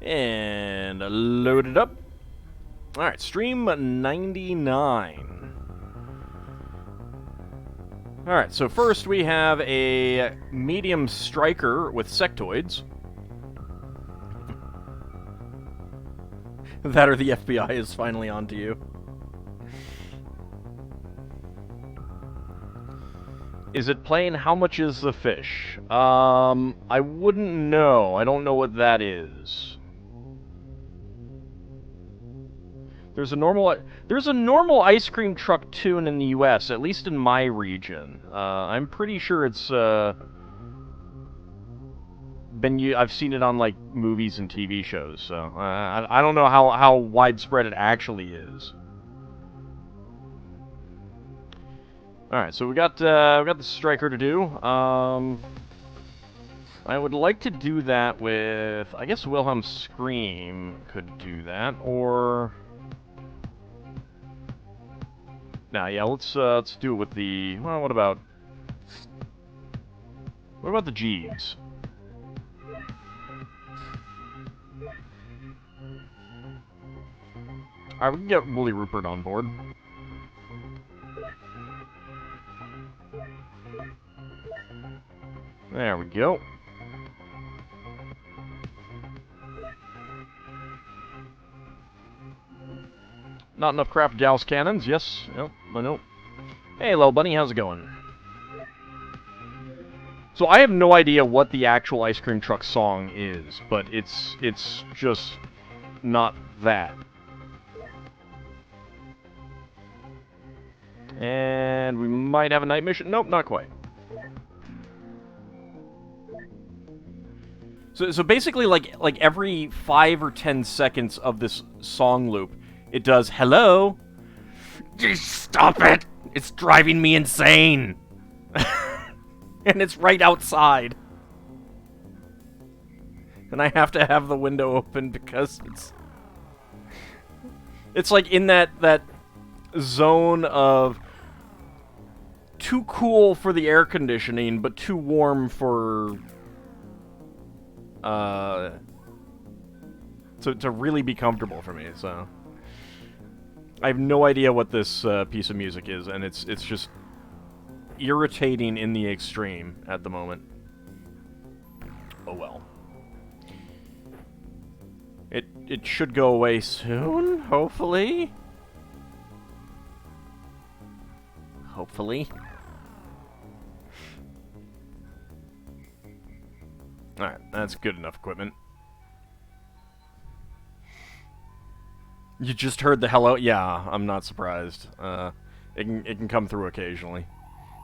And load it up. Alright, stream 99. Alright, so first we have a medium striker with sectoids. That or the FBI is finally onto you. Is it plain? How much is the fish? I wouldn't know. I don't know what that is. There's a normal ice cream truck tune in the U.S., at least in my region. I'm pretty sure it's I've seen it on like movies and TV shows. So I don't know how widespread it actually is. All right, so we got the striker to do. I would like to do that with, I guess Wilhelm Scream could do that, or. Nah, yeah, let's do it with the. Well, what about the Jeeves? Alright, we can get Wooly Rupert on board. There we go. Not enough craft Gauss cannons, yes. Yep, I know. Hey, little bunny, how's it going? So I have no idea what the actual ice cream truck song is, but it's just not that. And we might have a night mission. Nope, not quite. So basically, like every 5 or 10 seconds of this song loop, it does hello. Just stop it! It's driving me insane. And it's right outside. And I have to have the window open because it's like in that zone of too cool for the air conditioning, but too warm for to really be comfortable for me. So I have no idea what this piece of music is, and it's just irritating in the extreme at the moment. Oh well. It should go away soon, hopefully. Hopefully. Alright, that's good enough equipment. You just heard the hello? Yeah, I'm not surprised. It can come through occasionally.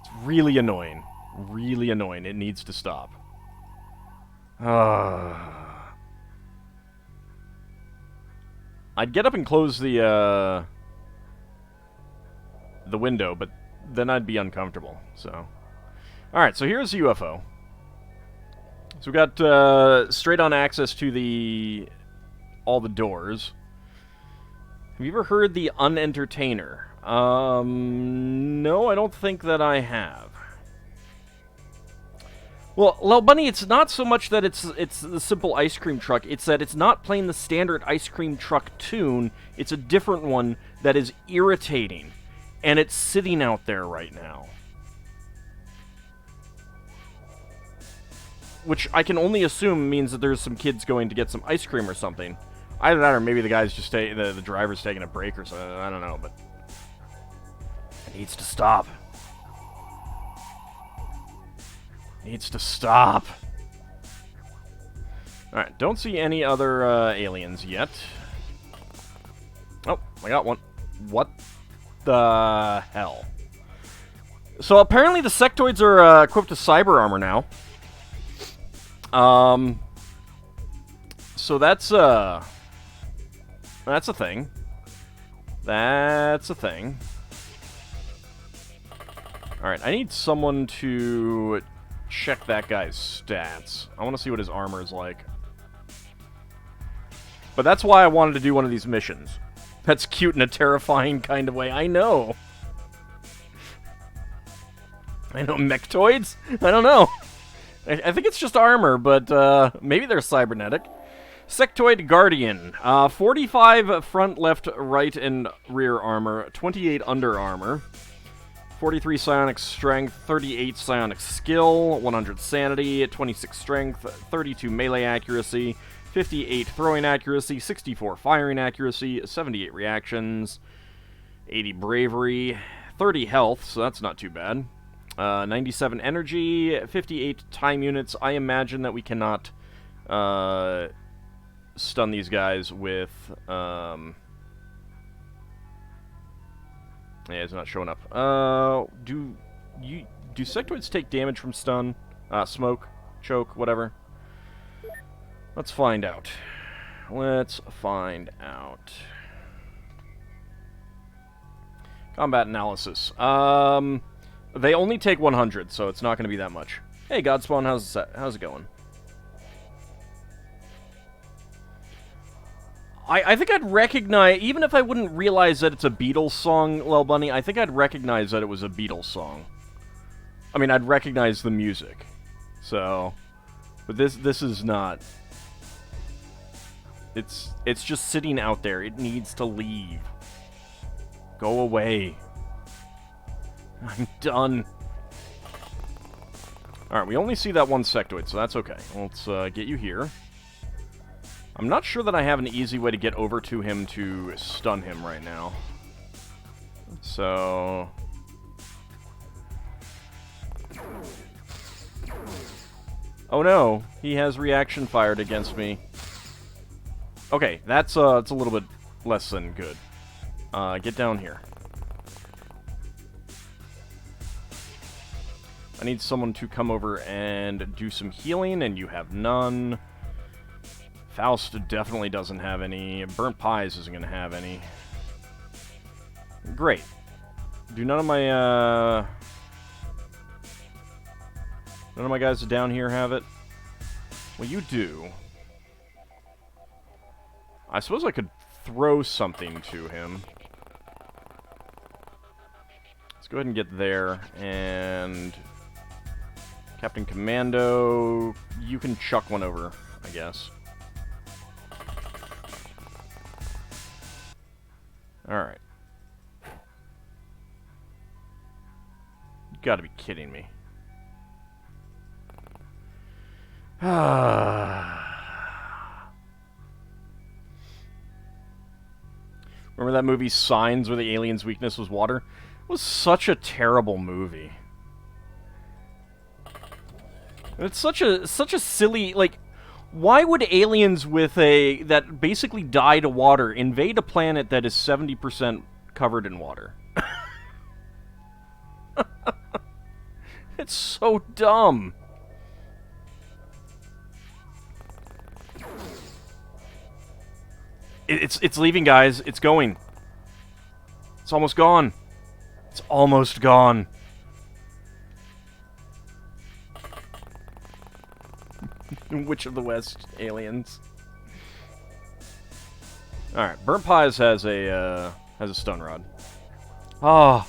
It's really annoying. Really annoying. It needs to stop. I'd get up and close the window, but then I'd be uncomfortable, so. Alright, so here's the UFO. So we got straight on access to all the doors. Have you ever heard the Unentertainer? No, I don't think that I have. Well, Lil Bunny, it's not so much that it's the simple ice cream truck, it's that it's not playing the standard ice cream truck tune, it's a different one that is irritating. And it's sitting out there right now. Which I can only assume means that there's some kids going to get some ice cream or something. Either that or maybe the guy's just the driver's taking a break or something. I don't know, but it needs to stop. Needs to stop. Alright, don't see any other aliens yet. Oh, I got one. What the hell? So apparently the sectoids are equipped with cyber armor now. So that's a thing. That's a thing. Alright, I need someone to check that guy's stats. I want to see what his armor is like. But that's why I wanted to do one of these missions. That's cute in a terrifying kind of way. I know. I know, mechtoids? I don't know. I think it's just armor, but maybe they're cybernetic. Sectoid Guardian. 45 front, left, right, and rear armor. 28 under armor. 43 psionic strength, 38 psionic skill, 100 sanity, 26 strength, 32 melee accuracy, 58 throwing accuracy, 64 firing accuracy, 78 reactions, 80 bravery, 30 health, so that's not too bad. 97 energy, 58 time units. I imagine that we cannot stun these guys with... Yeah, it's not showing up. Do sectoids take damage from stun, smoke, choke, whatever? Let's find out. Let's find out. Combat analysis. They only take 100, so it's not going to be that much. Hey, Godspawn, how's it going? I think I'd recognize, even if I wouldn't realize that it's a Beatles song, Lel Bunny, I think I'd recognize that it was a Beatles song. I mean, I'd recognize the music. So, but this is not. It's just sitting out there. It needs to leave. Go away. I'm done. Alright, we only see that one sectoid, so that's okay. Let's get you here. I'm not sure that I have an easy way to get over to him to stun him right now. So... Oh no, he has reaction fired against me. Okay, it's a little bit less than good. Get down here. I need someone to come over and do some healing, and you have none. Faust definitely doesn't have any. Burnt Pies isn't going to have any. Great. Do none of my guys down here have it? Well, you do. I suppose I could throw something to him. Let's go ahead and get there, and... Captain Commando, you can chuck one over, I guess. Alright. You gotta be kidding me. Remember that movie Signs, where the alien's weakness was water? It was such a terrible movie. It's such a silly, like, why would aliens that basically die to water invade a planet that is 70% covered in water? It's so dumb. It's leaving, guys. It's going. It's almost gone. It's almost gone. Witch of the West aliens. Alright, Burnt Pies has a stun rod. Ah.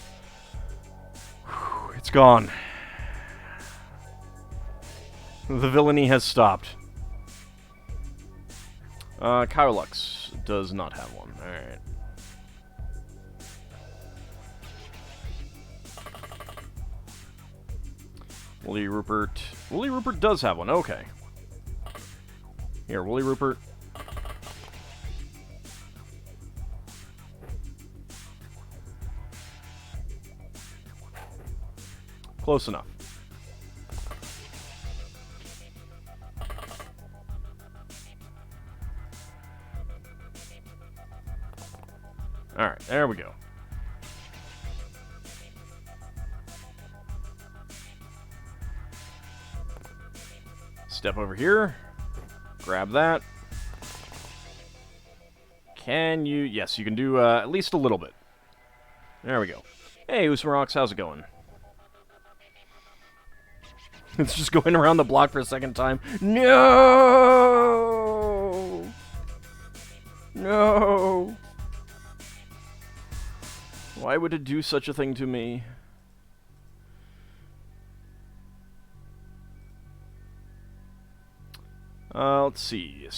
Oh, it's gone. The villainy has stopped. Kylux does not have one. Alright. Woolly Rupert. Woolly Rupert does have one. Okay. Here, Woolly Rupert. Close enough. Alright, there we go. Step over here. Grab that. Can you... Yes, you can do at least a little bit. There we go. Hey, Usmarox, how's it going? It's just going around the block for a second time. No! No! Why would it do such a thing to me? Let's see.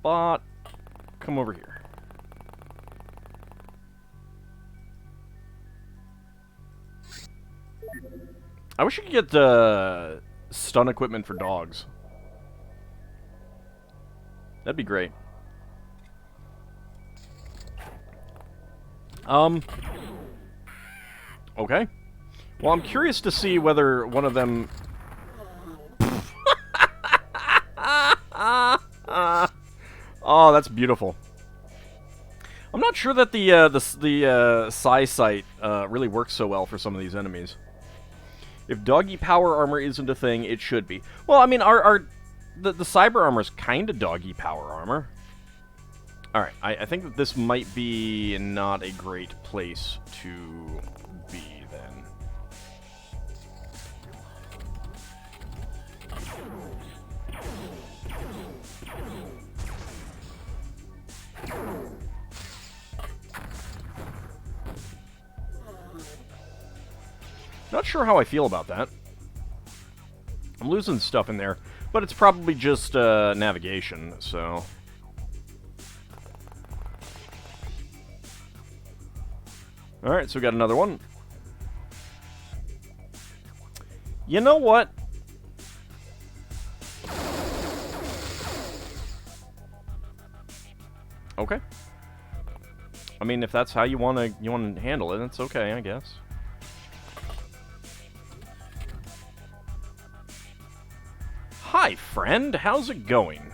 bot, come over here. I wish you could get the stun equipment for dogs. That'd be great. Okay. Well, I'm curious to see whether one of them... Oh, that's beautiful. I'm not sure that the psi sight really works so well for some of these enemies. If doggy power armor isn't a thing, it should be. Well, I mean, the cyber armor is kind of doggy power armor. Alright, I think that this might be not a great place to be, then. Not sure how I feel about that. I'm losing stuff in there, but it's probably just navigation, so... Alright, so we got another one. You know what? Okay. I mean, if that's how you wanna handle it, it's okay, I guess. Hi, friend. How's it going?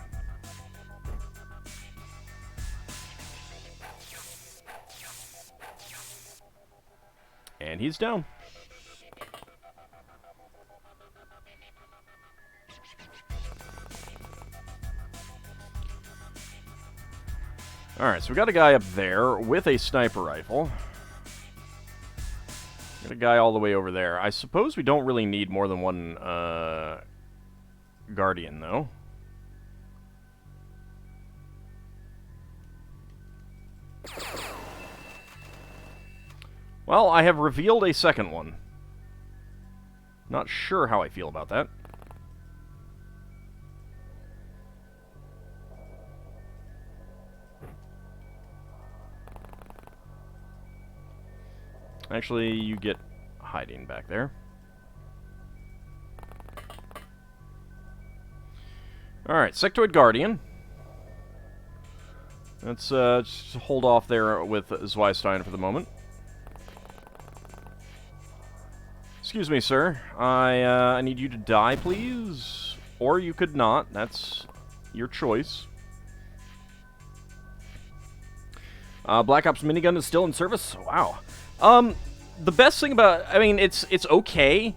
And he's down. Alright, so we got a guy up there with a sniper rifle. Got a guy all the way over there. I suppose we don't really need more than one Guardian, though. Well, I have revealed a second one. Not sure how I feel about that. Actually, you get hiding back there. Alright, Sectoid Guardian. Let's just hold off there with Zweistein for the moment. Excuse me, sir. I need you to die, please. Or you could not. That's your choice. Black Ops minigun is still in service? Wow. The best thing about... I mean, it's okay.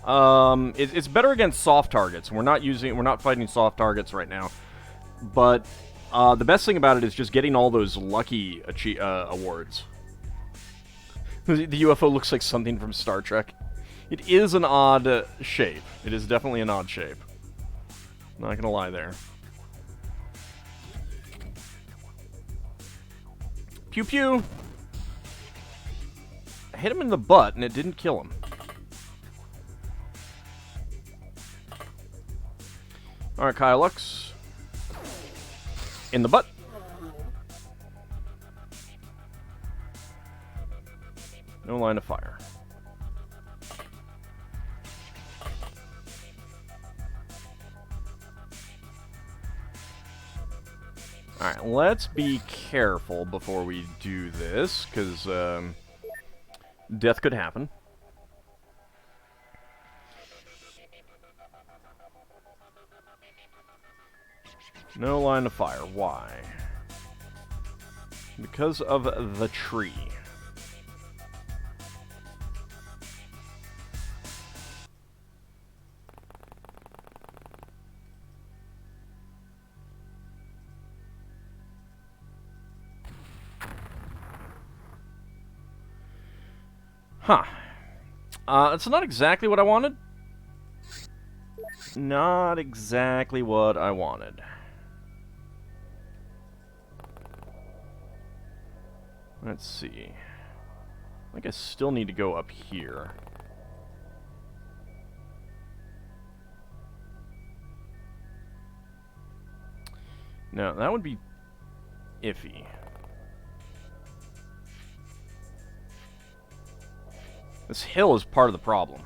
It's better against soft targets. We're not fighting soft targets right now. But the best thing about it is just getting all those lucky awards. The UFO looks like something from Star Trek. It is an odd shape. It is definitely an odd shape. Not gonna lie there. Pew pew! I hit him in the butt and it didn't kill him. Alright, Kylux. In the butt. No line of fire. Alright, let's be careful before we do this, because death could happen. No line of fire. Why? Because of the tree. Huh. It's not exactly what I wanted. Not exactly what I wanted. Let's see. I think I still need to go up here. No, that would be iffy. This hill is part of the problem.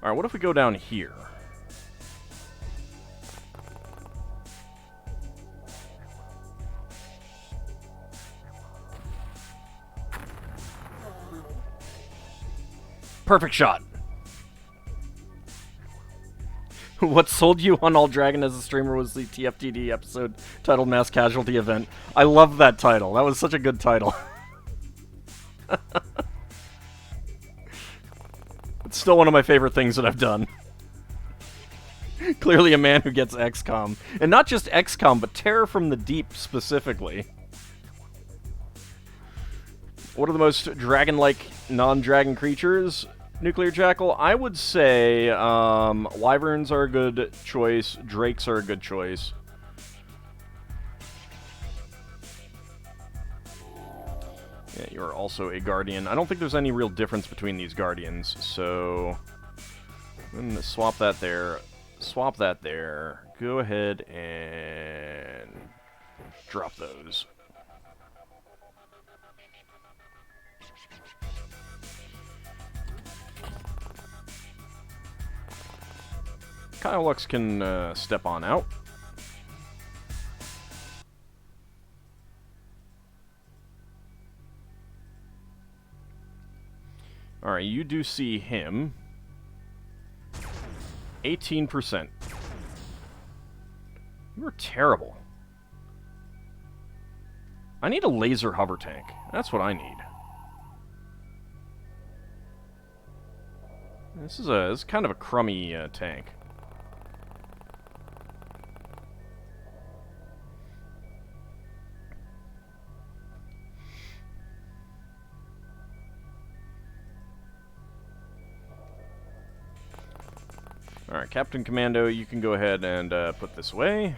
Alright, what if we go down here? Perfect shot. What sold you on AuldDragon as a streamer was the TFTD episode titled Mass Casualty Event. I love that title. That was such a good title. It's still one of my favorite things that I've done. Clearly a man who gets XCOM. And not just XCOM, but Terror from the Deep specifically. What are the most dragon-like non-dragon creatures? Nuclear Jackal? I would say wyverns are a good choice. Drakes are a good choice. Yeah, you're also a guardian. I don't think there's any real difference between these guardians, so I'm going to swap that there. Swap that there. Go ahead and drop those. Kyle Lux can step on out. Alright, you do see him. 18%. You are terrible. I need a laser hover tank. That's what I need. This is kind of a crummy tank. Alright, Captain Commando, you can go ahead and put this away.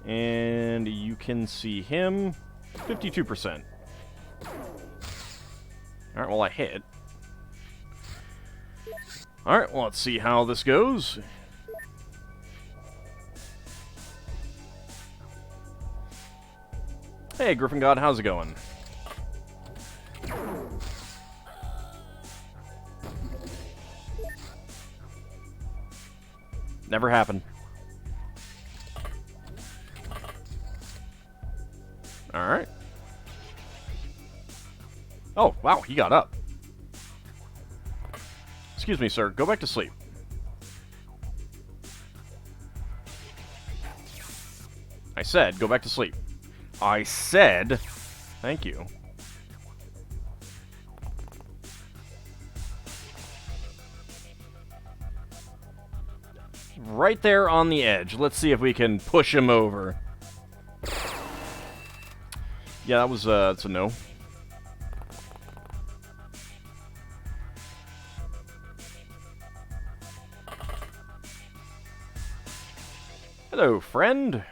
And you can see him. 52%. Alright, well I hit. Alright, well let's see how this goes. Hey, Griffin God, how's it going? Never happened. Alright. Oh, wow, he got up. Excuse me, sir. Go back to sleep. I said, go back to sleep. I said, thank you. Right there on the edge. Let's see if we can push him over. Yeah, that's a no. Hello, friend.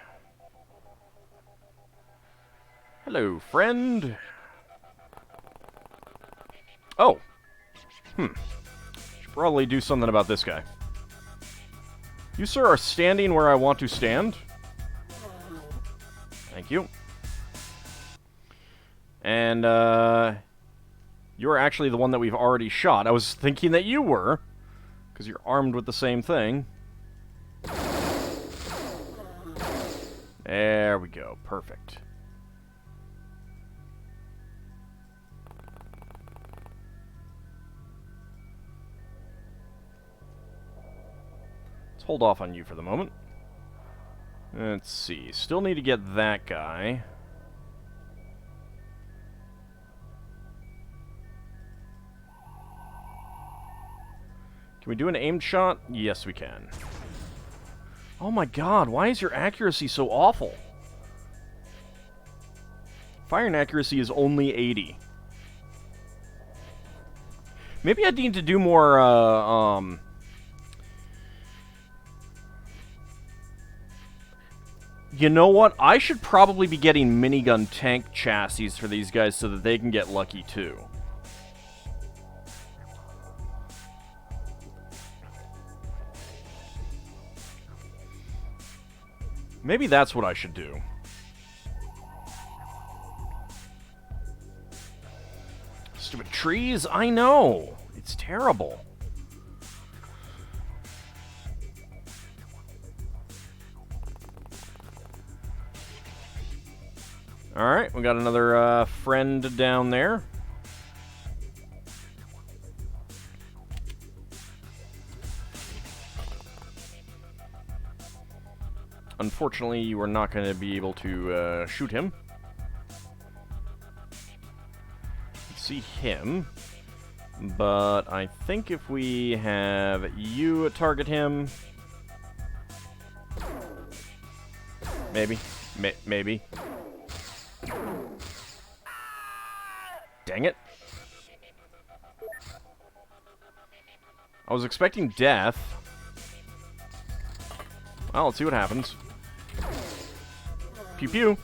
Hello, friend. Oh. Should probably do something about this guy. You, sir, are standing where I want to stand. Thank you. And, you're actually the one that we've already shot. I was thinking that you were, because you're armed with the same thing. There we go. Perfect. Hold off on you for the moment. Let's see. Still need to get that guy. Can we do an aimed shot? Yes, we can. Oh my god, why is your accuracy so awful? Firing accuracy is only 80. Maybe I need to do more, You know what? I should probably be getting minigun tank chassis for these guys so that they can get lucky too. Maybe that's what I should do. Stupid trees, I know. It's terrible. Alright, we got another friend down there. Unfortunately, you are not going to be able to shoot him. See him. But I think if we have you target him... Maybe. Maybe. Dang it. I was expecting death. Well, let's see what happens. Pew pew.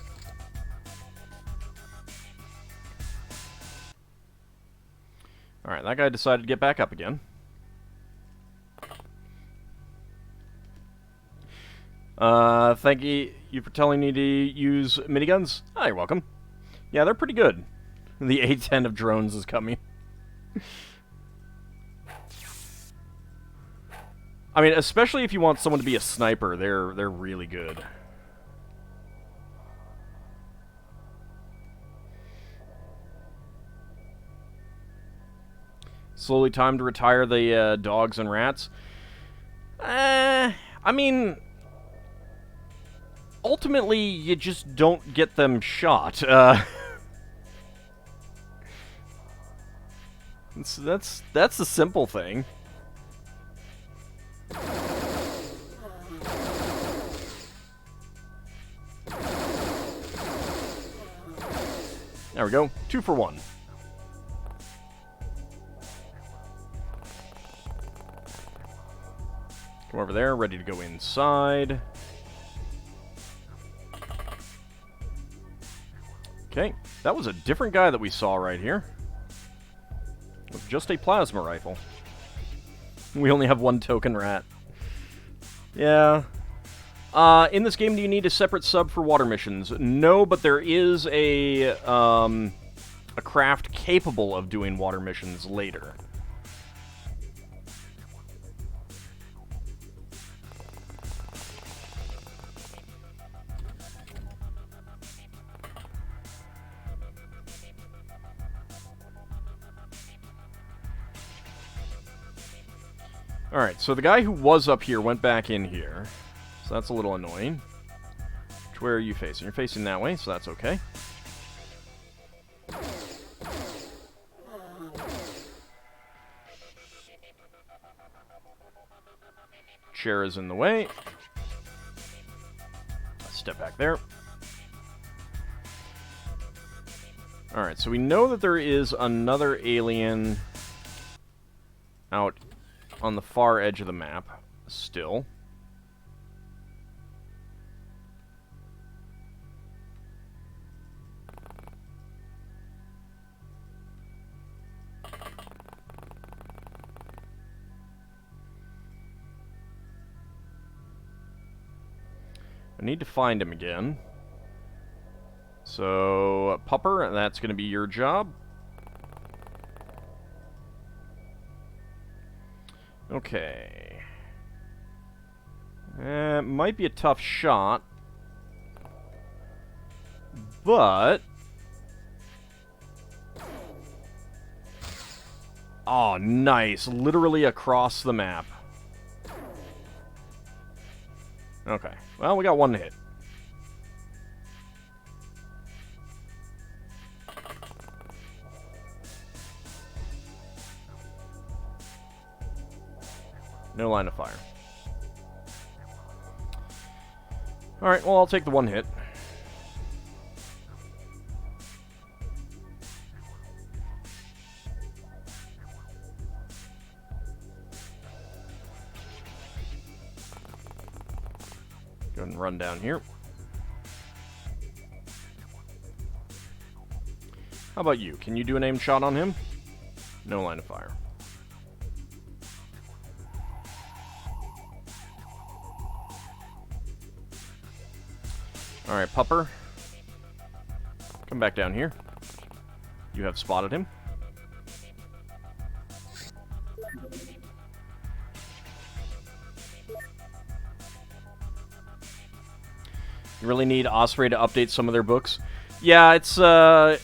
Alright, that guy decided to get back up again. Thank you for telling me to use miniguns. Oh, you're welcome. Yeah, they're pretty good. The A-10 of drones is coming. I mean, especially if you want someone to be a sniper, they're really good. Slowly time to retire the dogs and rats. I mean, ultimately, you just don't get them shot. That's the simple thing. There we go. 2 for 1. Come over there, ready to go inside. Okay, that was a different guy that we saw right here. With just a plasma rifle. We only have 1 token rat. Yeah. In this game, do you need a separate sub for water missions? No, but there is a craft capable of doing water missions later. Alright, so the guy who was up here went back in here. So that's a little annoying. Which way are you facing? You're facing that way, so that's okay. Chair is in the way. Step back there. Alright, so we know that there is another alien out on the far edge of the map, still. I need to find him again. So, Pupper, that's going to be your job. Okay. Might be a tough shot. But... oh, nice. Literally across the map. Okay. Well, we got 1 hit. No line of fire. Alright, well, I'll take the 1 hit. Go ahead and run down here. How about you? Can you do an aimed shot on him? No line of fire. Alright, Pupper. Come back down here. You have spotted him. You really need Osprey to update some of their books. Yeah, it's, some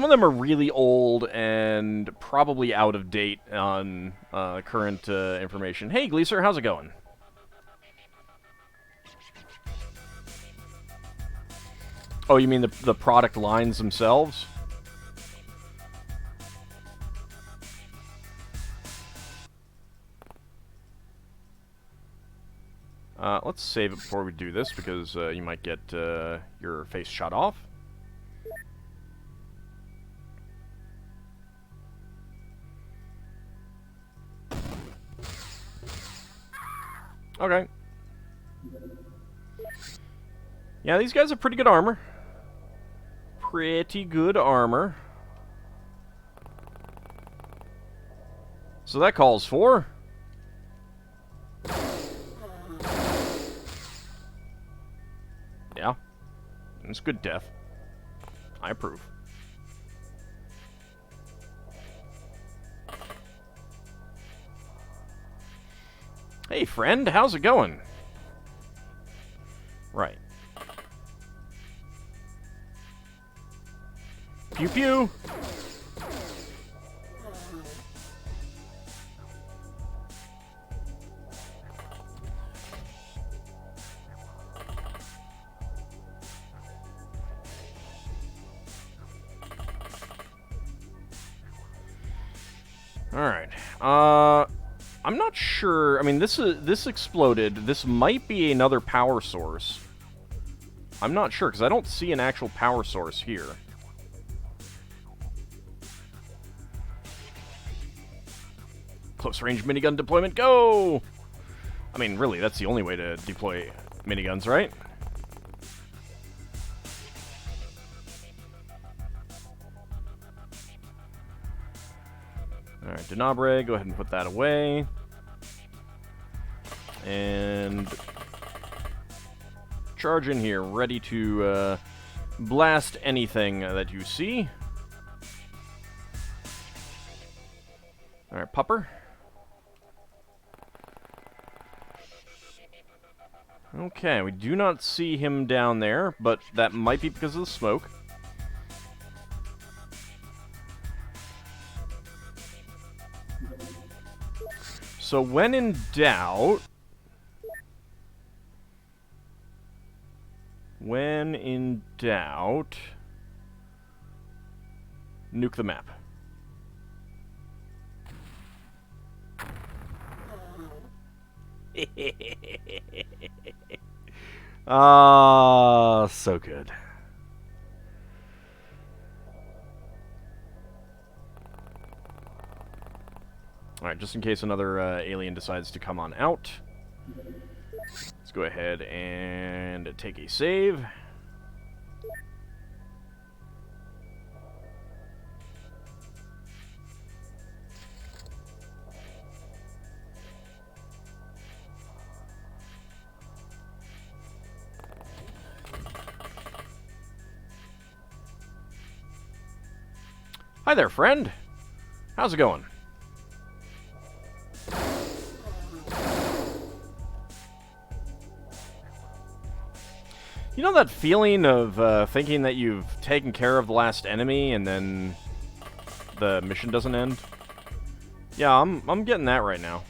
of them are really old and probably out of date on current information. Hey, Gleeser, how's it going? Oh, you mean the product lines themselves? Let's save it before we do this, because you might get your face shot off. Okay. Yeah, these guys have pretty good armor. Pretty good armor. So that calls for... Yeah. It's good death. I approve. Hey, friend, how's it going? Right. Pew pew! Alright. I'm not sure. I mean, this exploded. This might be another power source. I'm not sure, because I don't see an actual power source here. Close range minigun deployment, go! I mean, really, that's the only way to deploy miniguns, right? Alright, Denabre, go ahead and put that away. And charge in here, ready to blast anything that you see. Alright, Pupper. Okay, we do not see him down there, but that might be because of the smoke. So when in doubt... When in doubt... Nuke the map. Ah, so good. Alright, just in case another alien decides to come on out, let's go ahead and take a save. Hi there, friend. How's it going? You know that feeling of thinking that you've taken care of the last enemy and then the mission doesn't end? Yeah, I'm getting that right now.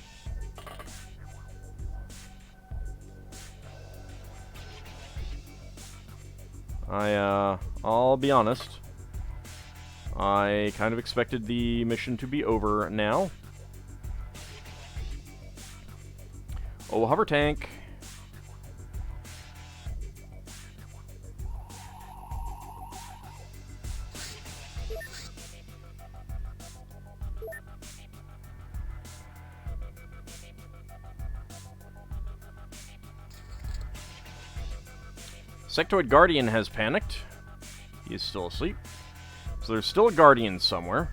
I'll be honest. I kind of expected the mission to be over now. Oh, hover tank. Sectoid Guardian has panicked. He is still asleep. So there's still a Guardian somewhere.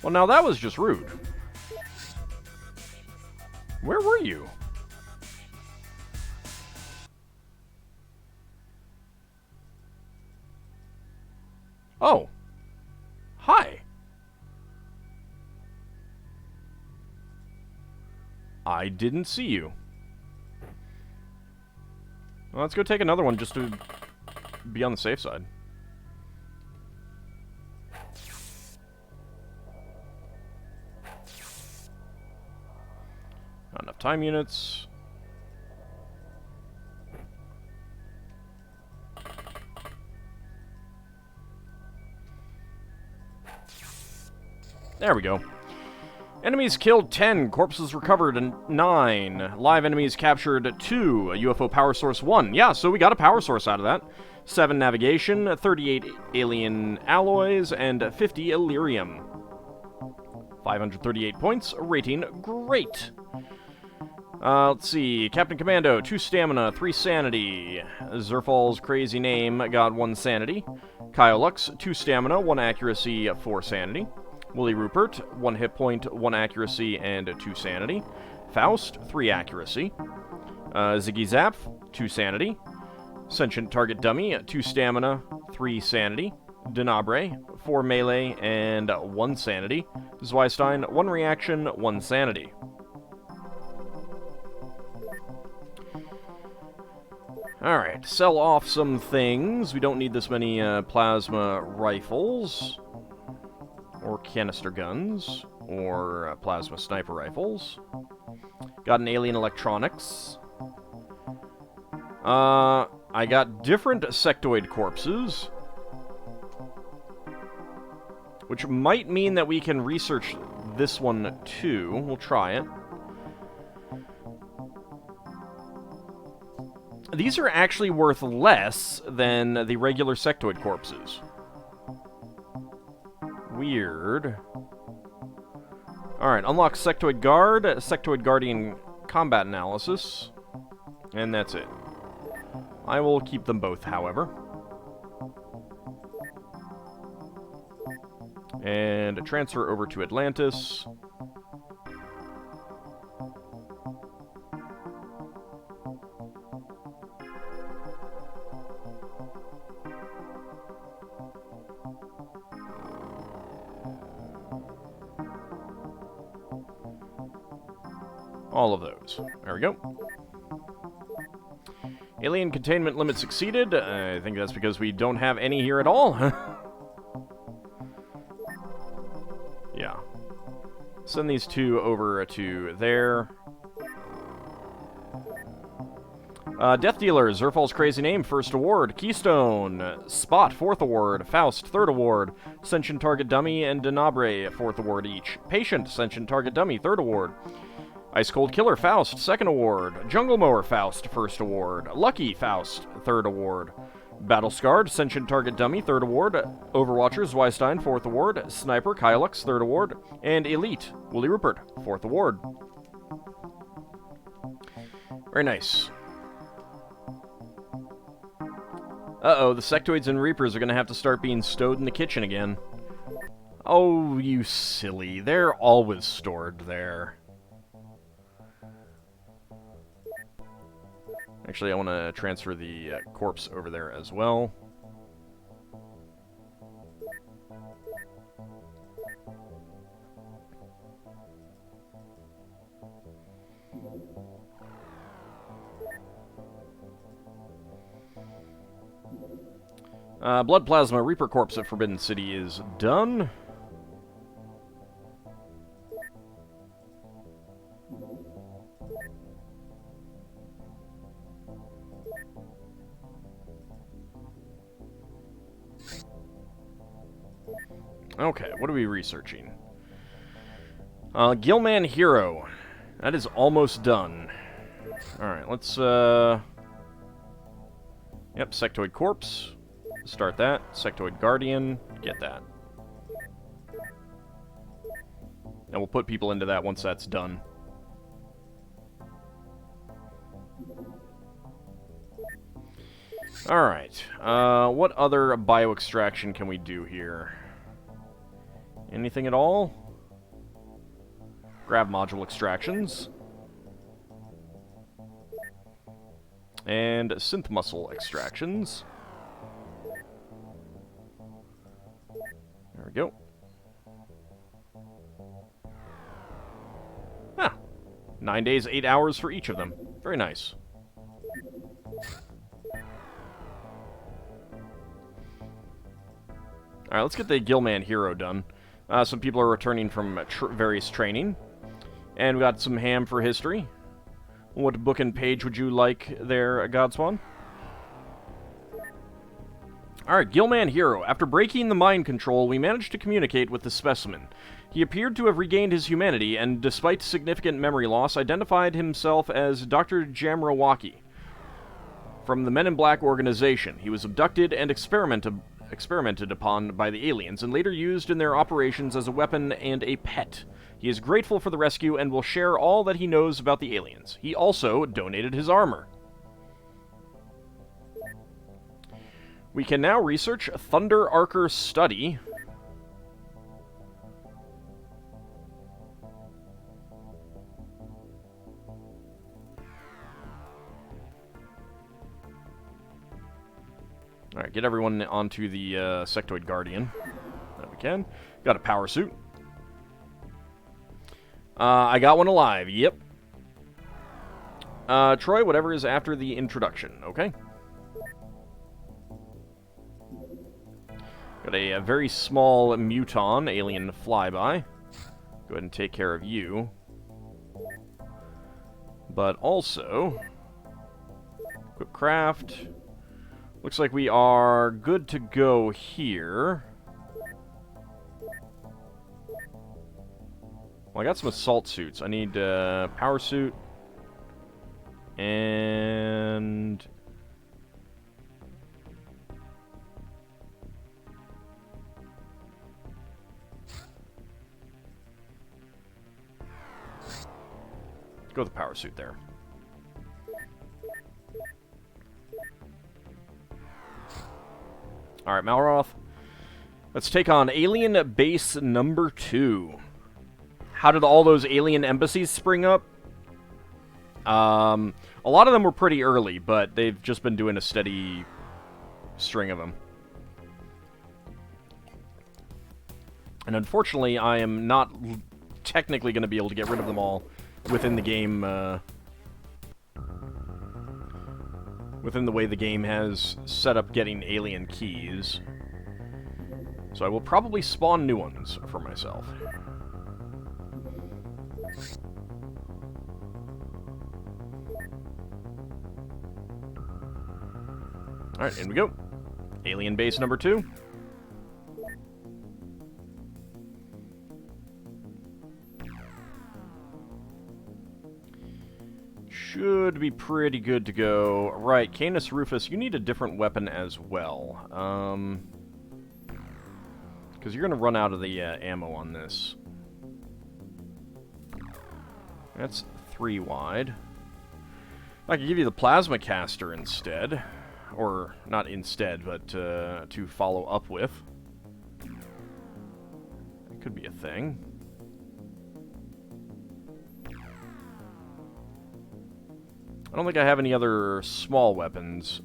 Well, now that was just rude. Where were you? Oh. Hi. I didn't see you. Well, let's go take another one just to be on the safe side. Not enough time units. There we go. Enemies killed 10, corpses recovered 9, live enemies captured 2, a UFO power source 1. Yeah, so we got a power source out of that. 7 navigation, 38 alien alloys, and 50 Illyrium. 538 points, rating great. Let's see, Captain Commando, 2 stamina, 3 sanity. Zerfal's crazy name got 1 sanity. Kyolux, 2 stamina, 1 accuracy, 4 sanity. Willie Rupert, 1 hit point, 1 accuracy, and 2 sanity. Faust, 3 accuracy. Ziggy Zap, 2 sanity. Sentient Target Dummy, 2 stamina, 3 sanity. Denabre, 4 melee, and 1 sanity. Zweistein, 1 reaction, 1 sanity. Alright, sell off some things. We don't need this many plasma rifles. Or canister guns, or plasma sniper rifles. Got an alien electronics. I got different sectoid corpses. Which might mean that we can research this one too. We'll try it. These are actually worth less than the regular sectoid corpses. Weird. Alright, unlock Sectoid Guard, Sectoid Guardian Combat Analysis, and that's it. I will keep them both, however. And transfer over to Atlantis. All of those. There we go. Alien containment limit succeeded. I think that's because we don't have any here at all. Yeah. Send these 2 over to there. Death Dealer, Zerfal's crazy name, 1st award. Keystone, Spot, 4th award. Faust, 3rd award. Sentient Target Dummy and Denabre, 4th award each. Patient, Sentient Target Dummy, 3rd award. Ice Cold Killer, Faust, 2nd award. Jungle Mower, Faust, 1st award. Lucky, Faust, 3rd award. Battle Scarred, Sentient Target Dummy, 3rd award. Overwatcher, Zweistein, 4th award. Sniper, Kyolux, 3rd award. And Elite, Willie Rupert, 4th award. Very nice. Uh-oh, the Sectoids and Reapers are going to have to start being stowed in the kitchen again. Oh, you silly. They're always stored there. Actually, I want to transfer the corpse over there as well. Blood Plasma Reaper Corpse at Forbidden City is done. Okay, what are we researching? Gilman Hero. That is almost done. Alright, let's, Yep, Sectoid Corpse. start that. Sectoid Guardian, get that. And we'll put people into that once that's done. Alright, what other bioextraction can we do here? Anything at all? Grav module extractions. And synth muscle extractions. There we go. Ah, 9 days, 8 hours for each of them. Very nice. Alright, let's get the Gillman Hero done. Some people are returning from various training. And we got some ham for history. What book and page would you like there, Godswan? Alright, Gillman Hero. After breaking the mind control, we managed to communicate with the specimen. He appeared to have regained his humanity, and despite significant memory loss, identified himself as Dr. Jamrawaki from the Men in Black organization. He was abducted and experimented upon by the aliens, and later used in their operations as a weapon and a pet. He is grateful for the rescue and will share all that he knows about the aliens. He also donated his armor. We can now research Thunder Archer Study. Alright, get everyone onto the Sectoid Guardian. That we can. Got a power suit. I got one alive, yep. Troy, whatever is after the introduction, okay? Got a very small muton, alien flyby. Go ahead and take care of you. But also, quick craft. Looks like we are good to go here. Well, I got some assault suits. I need power suit and go with the power suit there. Alright, Malroth. Let's take on Alien Base number 2. How did all those alien embassies spring up? A lot of them were pretty early, but they've just been doing a steady string of them. And unfortunately, I am not technically going to be able to get rid of them all within the game, within the way the game has set up getting alien keys. So I will probably spawn new ones for myself. Alright, in we go. Alien base number 2. Should be pretty good to go. Right, Canis Rufus, you need a different weapon as well. Because you're going to run out of the ammo on this. That's 3 wide. I could give you the plasma caster instead. Or, not instead, but to follow up with. It could be a thing. I don't think I have any other small weapons.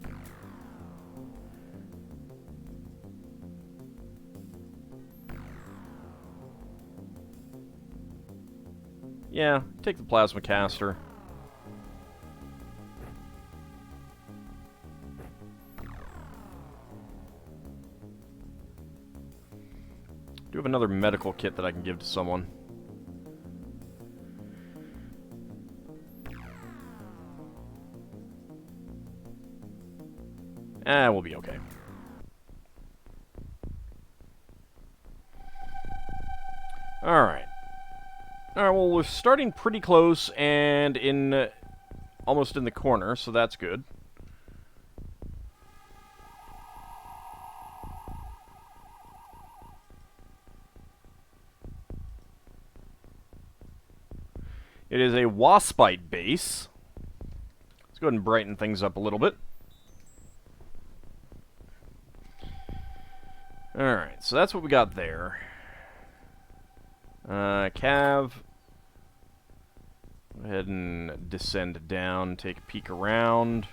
Yeah, take the plasma caster. Do have another medical kit that I can give to someone. We'll be okay. Alright. Alright, well, we're starting pretty close and in almost in the corner, so that's good. It is a waspite base. Let's go ahead and brighten things up a little bit. Alright, so that's what we got there. Cav. Go ahead and descend down, take a peek around.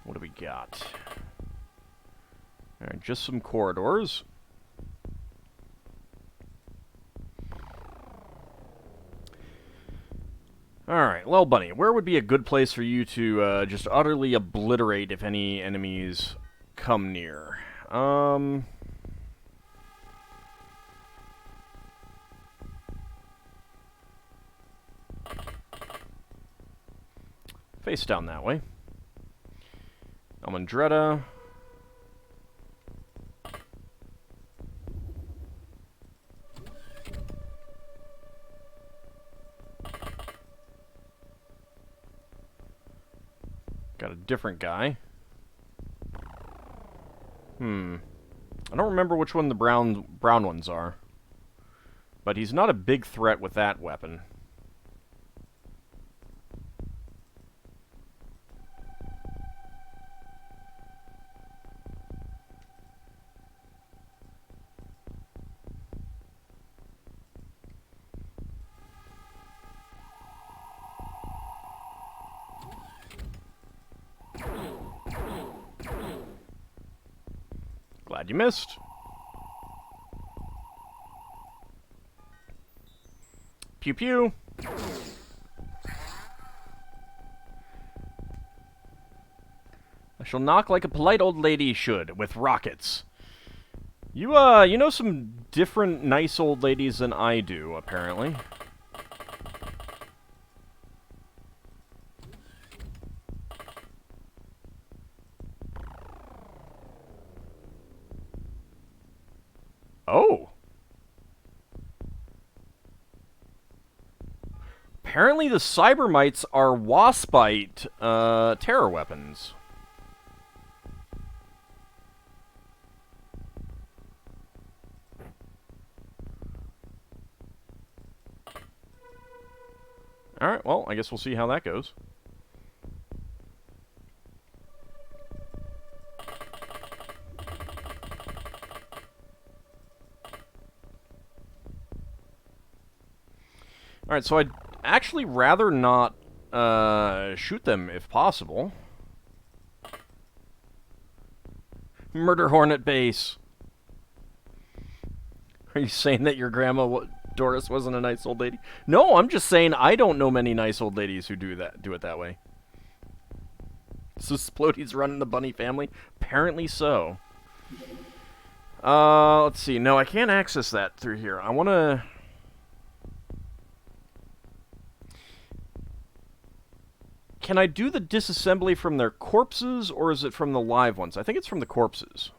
What do we got? Alright, just some corridors. Alright, well, Bunny, where would be a good place for you to just utterly obliterate if any enemies come near? Face down that way. Almondretta. Got a different guy. I don't remember which one the brown ones are. But he's not a big threat with that weapon. Glad you missed. Pew pew. I shall knock like a polite old lady should, with rockets. You know some different nice old ladies than I do, apparently. Oh. Apparently the Cybermites are waspite terror weapons. Alright, well, I guess we'll see how that goes. Alright, so I'd actually rather not shoot them if possible. Murder Hornet base. Are you saying that your grandma Doris wasn't a nice old lady? No, I'm just saying I don't know many nice old ladies who do it that way. So Splodey's running the bunny family? Apparently so. Let's see. No, I can't access that through here. I want to... Can I do the disassembly from their corpses, or is it from the live ones? I think it's from the corpses.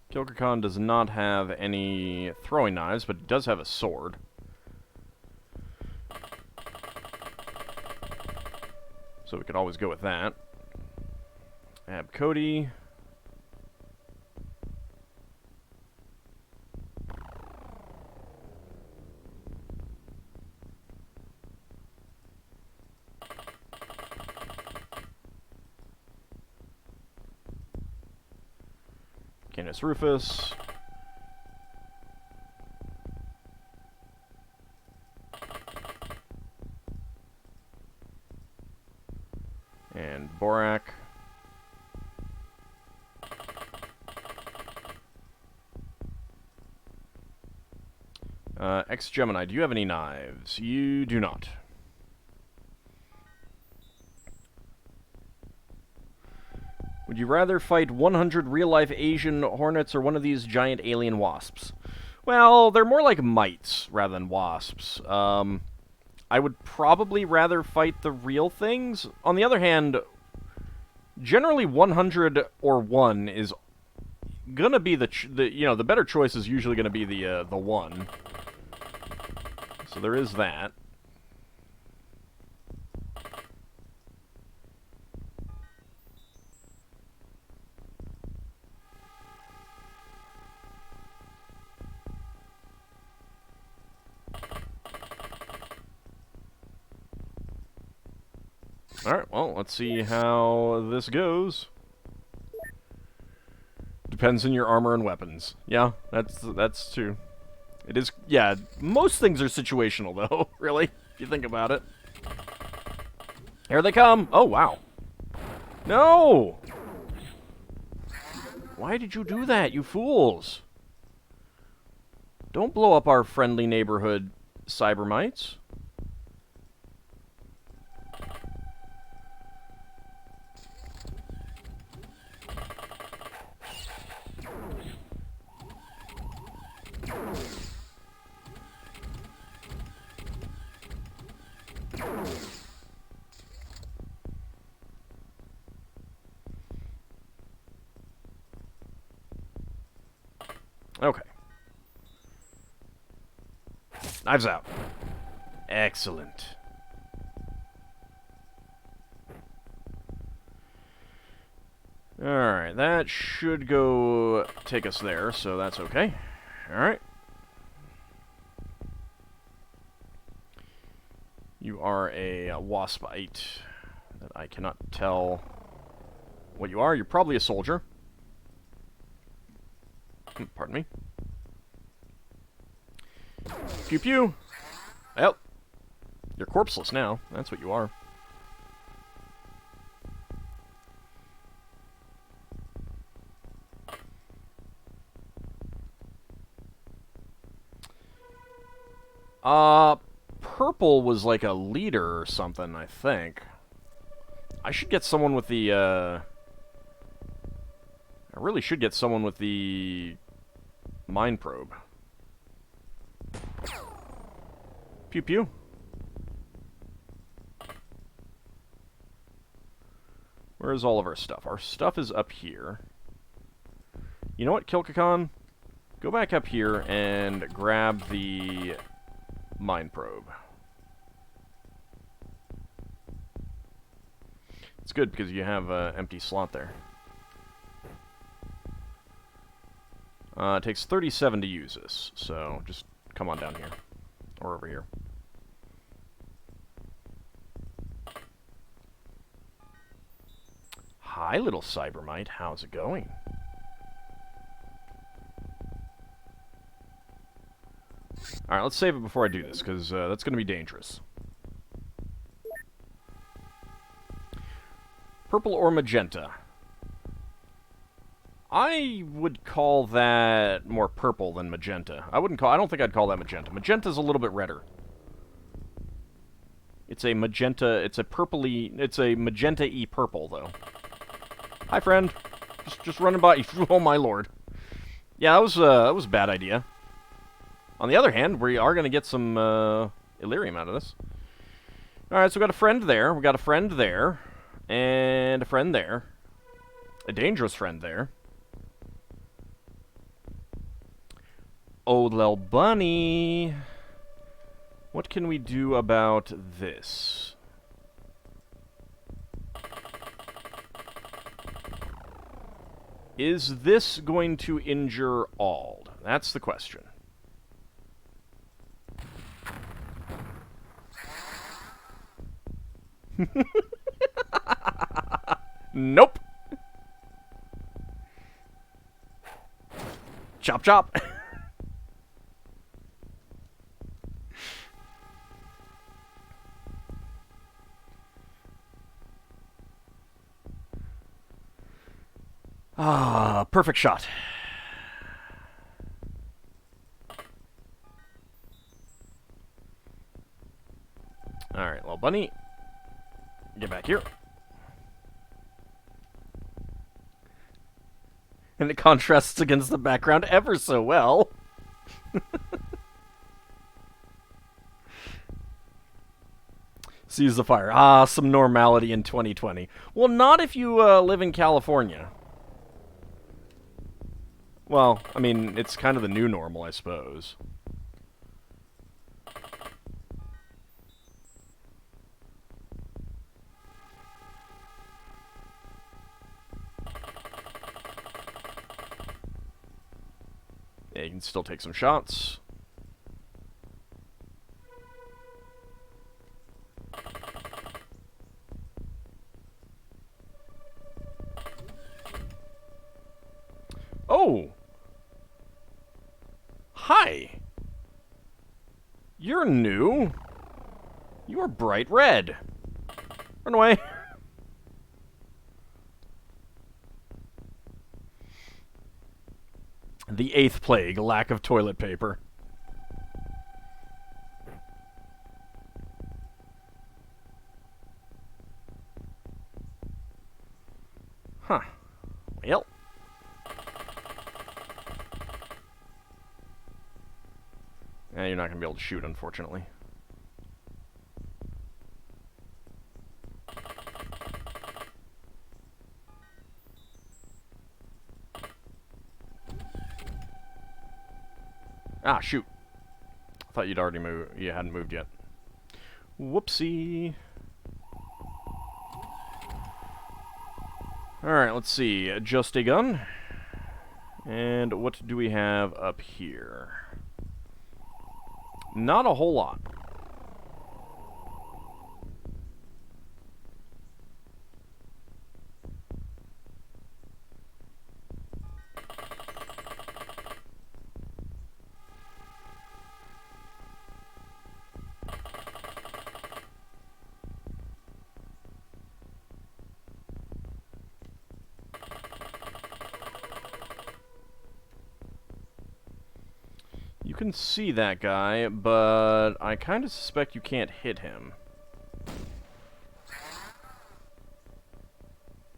Kilkercon does not have any throwing knives, but it does have a sword. So we could always go with that. Ab Cody. Canis Rufus. And Borak. Ex-Gemini, do you have any knives? You do not. Would you rather fight 100 real-life Asian hornets or one of these giant alien wasps? Well, they're more like mites rather than wasps. I would probably rather fight the real things. On the other hand, generally 100 or 1 is gonna be the better choice is usually gonna be the 1. So there is that. Alright, well, let's see how this goes. Depends on your armor and weapons. Yeah, that's true. It is, yeah, most things are situational, though, really, if you think about it. Here they come! Oh, wow. No! Why did you do that, you fools? Don't blow up our friendly neighborhood cybermites. Okay. Knives out. Excellent. Alright, that should go take us there, so that's okay. Alright. You are a waspite that I cannot tell what you are. You're probably a soldier. Pardon me. Pew pew. Well, you're corpseless now. That's what you are. Purple was like a leader or something, I think. I should get someone with the, I really should get someone with the mind probe. Pew pew. Where's all of our stuff? Our stuff is up here. You know what, Kilkakan? Go back up here and grab the mind probe. It's good because you have an empty slot there. It takes 37 to use this, so just come on down here. Or over here. Hi, little cybermite. How's it going? Alright, let's save it before I do this, because that's going to be dangerous. Purple or magenta? I would call that more purple than magenta. I don't think I'd call that magenta. Magenta's a little bit redder. It's a magenta, it's a magenta-y purple, though. Hi, friend. Just running by. Oh, my lord. Yeah, that was a bad idea. On the other hand, we are going to get some Illyrium out of this. Alright, so we got a friend there. We got a friend there. And a friend there. A dangerous friend there. Oh, little bunny. What can we do about this? Is this going to injure Auld? That's the question. Nope. Chop chop. Ah, perfect shot. Alright, little bunny. Get back here. And it contrasts against the background ever so well. Seize the fire. Ah, some normality in 2020. Well, not if you live in California. Well, I mean, it's kind of the new normal, I suppose. Yeah, you can still take some shots. Oh! Hi! You're new. You are bright red. Run away. The 8th plague, lack of toilet paper. Huh. Well. You're not going to be able to shoot, unfortunately. Ah, shoot. I thought you'd already moved. You hadn't moved yet. Whoopsie. Alright, let's see. Just a gun. And what do we have up here? Not a whole lot. You can see that guy, but I kind of suspect you can't hit him.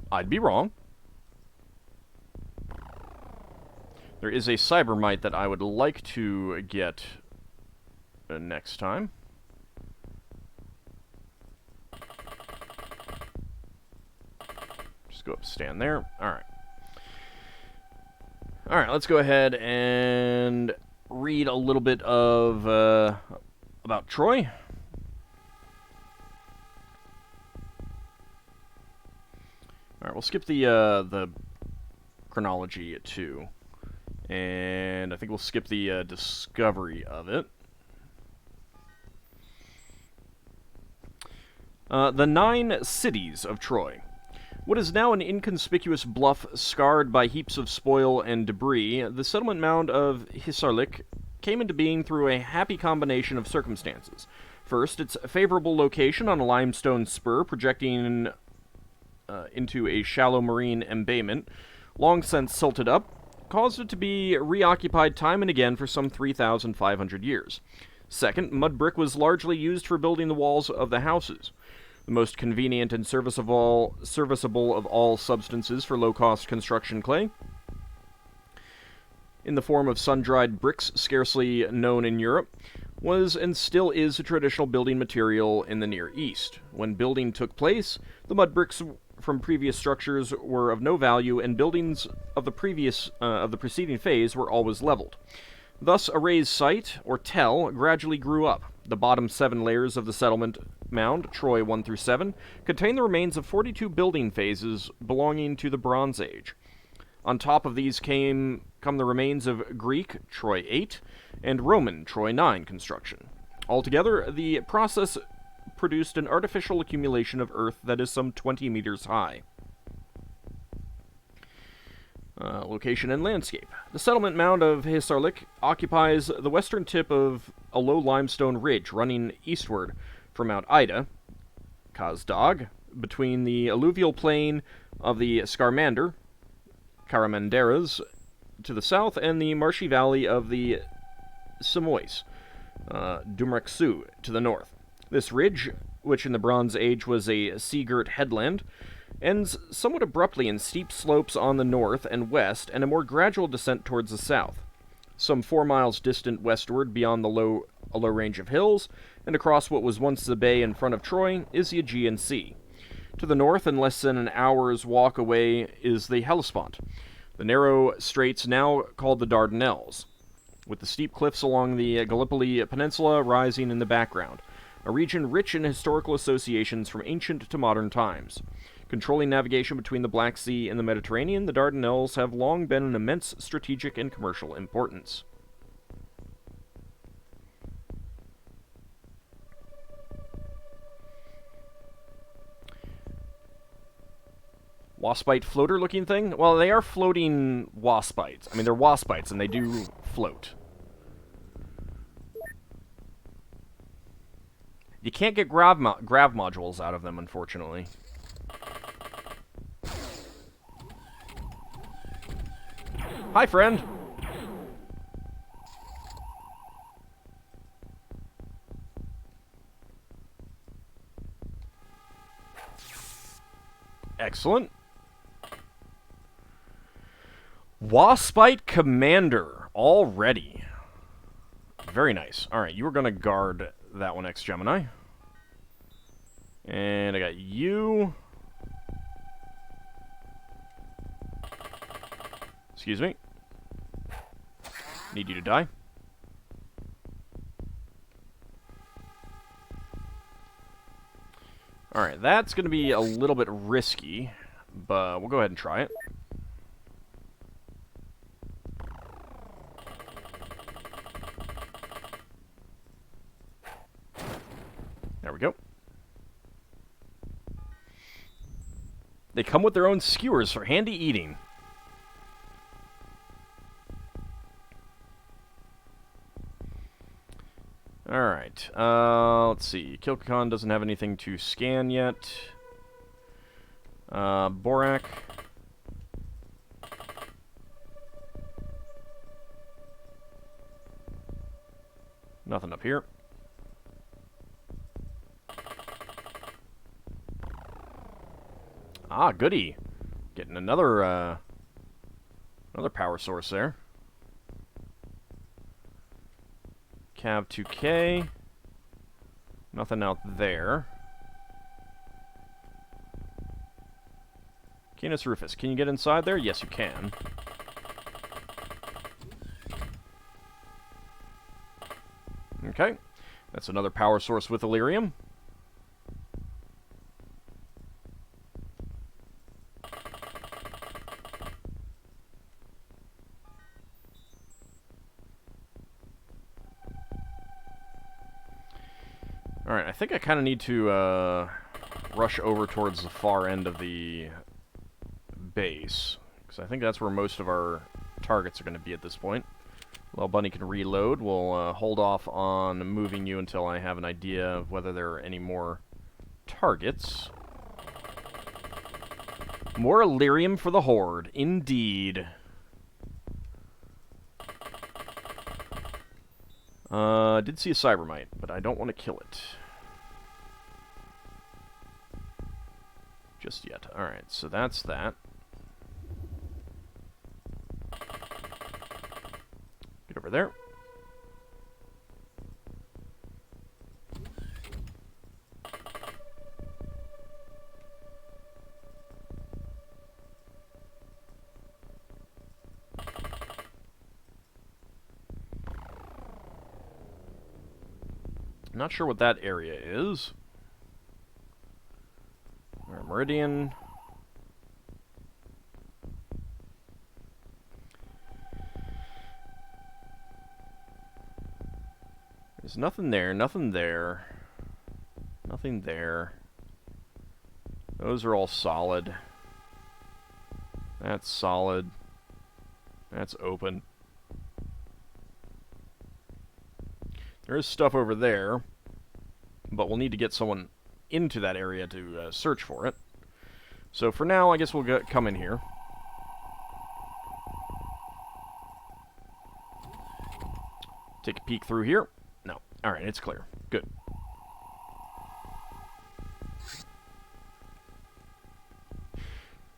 I'd be wrong. There is a Cybermite that I would like to get next time. Just go up, stand there. Alright. Alright, let's go ahead and read a little bit of about Troy. Alright, we'll skip the chronology too. And I think we'll skip the discovery of it. The 9 cities of Troy. What is now an inconspicuous bluff scarred by heaps of spoil and debris, the settlement mound of Hisarlik came into being through a happy combination of circumstances. First, its favorable location on a limestone spur projecting into a shallow marine embayment, long since silted up, caused it to be reoccupied time and again for some 3,500 years. Second, mud brick was largely used for building the walls of the houses. The most convenient and serviceable of all substances for low-cost construction clay, in the form of sun-dried bricks scarcely known in Europe, was and still is a traditional building material in the Near East. When building took place, the mud bricks from previous structures were of no value, and buildings of the preceding phase were always leveled. Thus, a raised site, or tell, gradually grew up. The bottom 7 layers of the settlement mound, Troy 1 through 7, contain the remains of 42 building phases belonging to the Bronze Age. On top of these come the remains of Greek, Troy 8, and Roman, Troy 9 construction. Altogether, the process produced an artificial accumulation of earth that is some 20 meters high. Location and landscape. The settlement mound of Hisarlik occupies the western tip of a low limestone ridge running eastward from Mount Ida, Kazdog, between the alluvial plain of the Karamanderas to the south, and the marshy valley of the Samois, Dumraksu, to the north. This ridge, which in the Bronze Age was a sea-girt headland, ends somewhat abruptly in steep slopes on the north and west and a more gradual descent towards the south. Some 4 miles distant westward beyond a low range of hills, and across what was once the bay in front of Troy, is the Aegean Sea. To the north, and less than an hour's walk away, is the Hellespont, the narrow straits now called the Dardanelles, with the steep cliffs along the Gallipoli Peninsula rising in the background, a region rich in historical associations from ancient to modern times. Controlling navigation between the Black Sea and the Mediterranean, the Dardanelles have long been an immense strategic and commercial importance. Waspite floater looking thing? Well, they are floating waspites. I mean, they're waspites, and they do float. You can't get grav modules out of them, unfortunately. Hi, friend! Excellent. Waspite Commander, already. Very nice. Alright, you were going to guard that one, X-Gemini. And I got you. Excuse me. Need you to die. Alright, that's going to be a little bit risky, but we'll go ahead and try it. There we go. They come with their own skewers for handy eating. Alright, let's see. Kilkakon doesn't have anything to scan yet. Borak. Nothing up here. Ah, goody. Getting another power source there. Cav 2K. Nothing out there. Canis Rufus, can you get inside there? Yes, you can. Okay. That's another power source with Illyrium. Alright, I think I kind of need to rush over towards the far end of the base, because I think that's where most of our targets are going to be at this point. While Bunny can reload, we'll hold off on moving you until I have an idea of whether there are any more targets. More Illyrium for the Horde, indeed. I did see a Cybermite, but I don't want to kill it just yet. Alright, so that's that. Get over there. Not sure what that area is. Our Meridian. There's nothing there, nothing there. Nothing there. Those are all solid. That's solid. That's open. There is stuff over there, but we'll need to get someone into that area to search for it. So for now, I guess we'll come in here. Take a peek through here. No. Alright, it's clear. Good.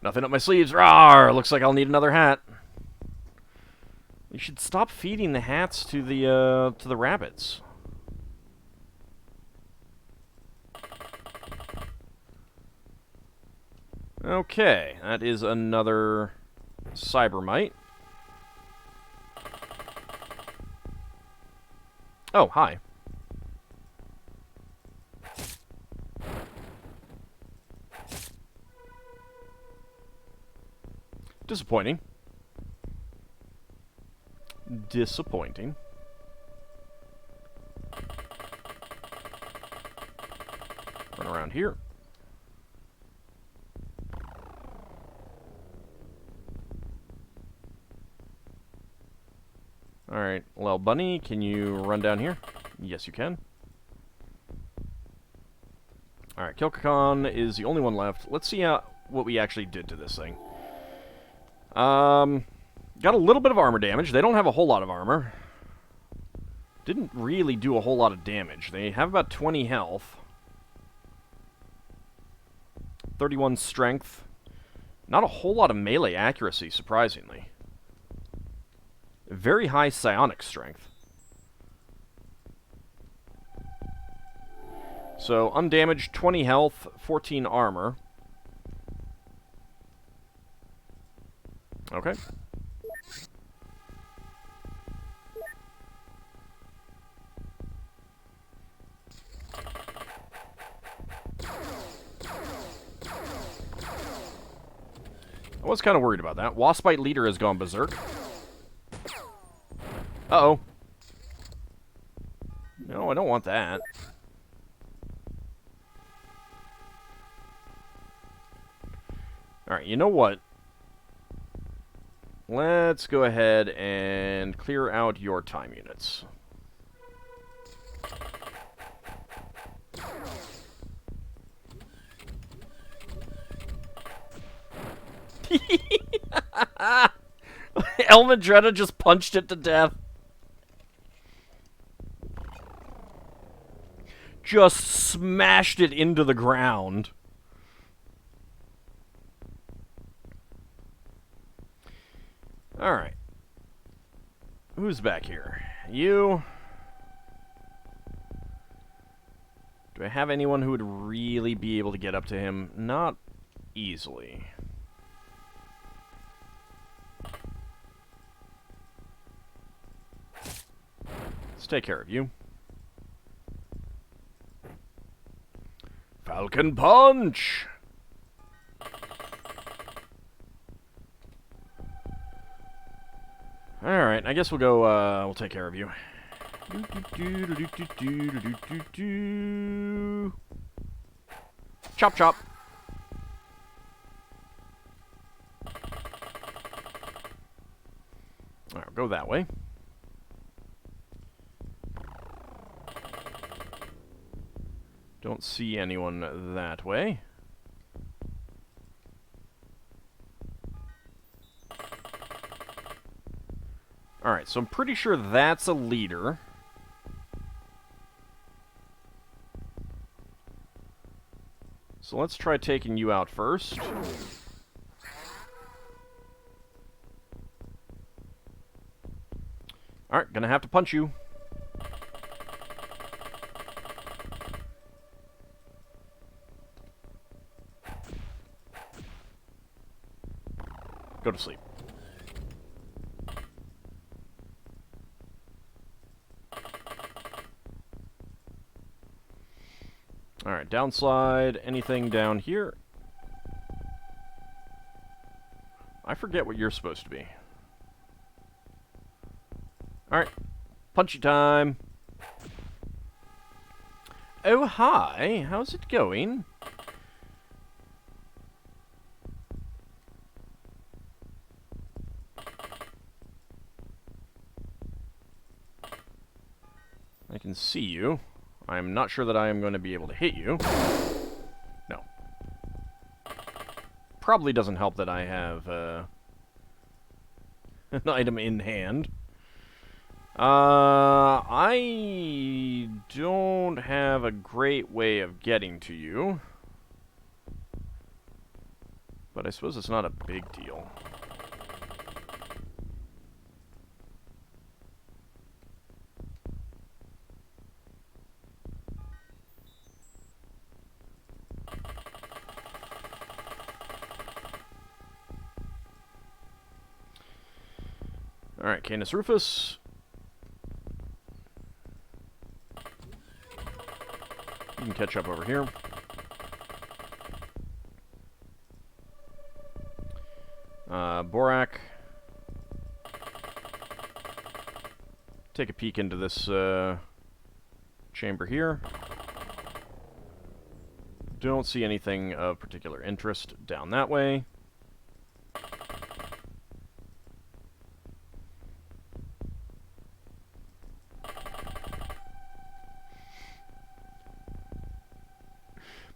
Nothing up my sleeves. Rawr! Looks like I'll need another hat. You should stop feeding the hats to the rabbits. Okay, that is another cybermite. Oh, hi. Disappointing. Disappointing. Run around here. Alright, well, Bunny, can you run down here? Yes, you can. Alright, Kilkakon is the only one left. Let's see what we actually did to this thing. Got a little bit of armor damage. They don't have a whole lot of armor. Didn't really do a whole lot of damage. They have about 20 health. 31 strength. Not a whole lot of melee accuracy, surprisingly. Very high psionic strength. So, undamaged, 20 health, 14 armor. Okay. I was kind of worried about that. Waspite leader has gone berserk. Uh-oh. No, I don't want that. Alright, you know what? Let's go ahead and clear out your time units. Elmadretta just punched it to death. Just smashed it into the ground. Alright. Who's back here? You? Do I have anyone who would really be able to get up to him? Not easily. Let's take care of you. Falcon Punch! Alright, I guess we'll go, we'll take care of you. Chop chop! Alright, we'll go that way. Don't see anyone that way. Alright, so I'm pretty sure that's a leader. So let's try taking you out first. Alright, gonna have to punch you. Go to sleep. Alright, downslide. Anything down here? I forget what you're supposed to be. Alright, punchy time. Oh, hi. How's it going? I can see you. I'm not sure that I am going to be able to hit you. No. Probably doesn't help that I have an item in hand. I don't have a great way of getting to you. But I suppose it's not a big deal. Alright, Canis Rufus. You can catch up over here. Borak. Take a peek into this chamber here. Don't see anything of particular interest down that way.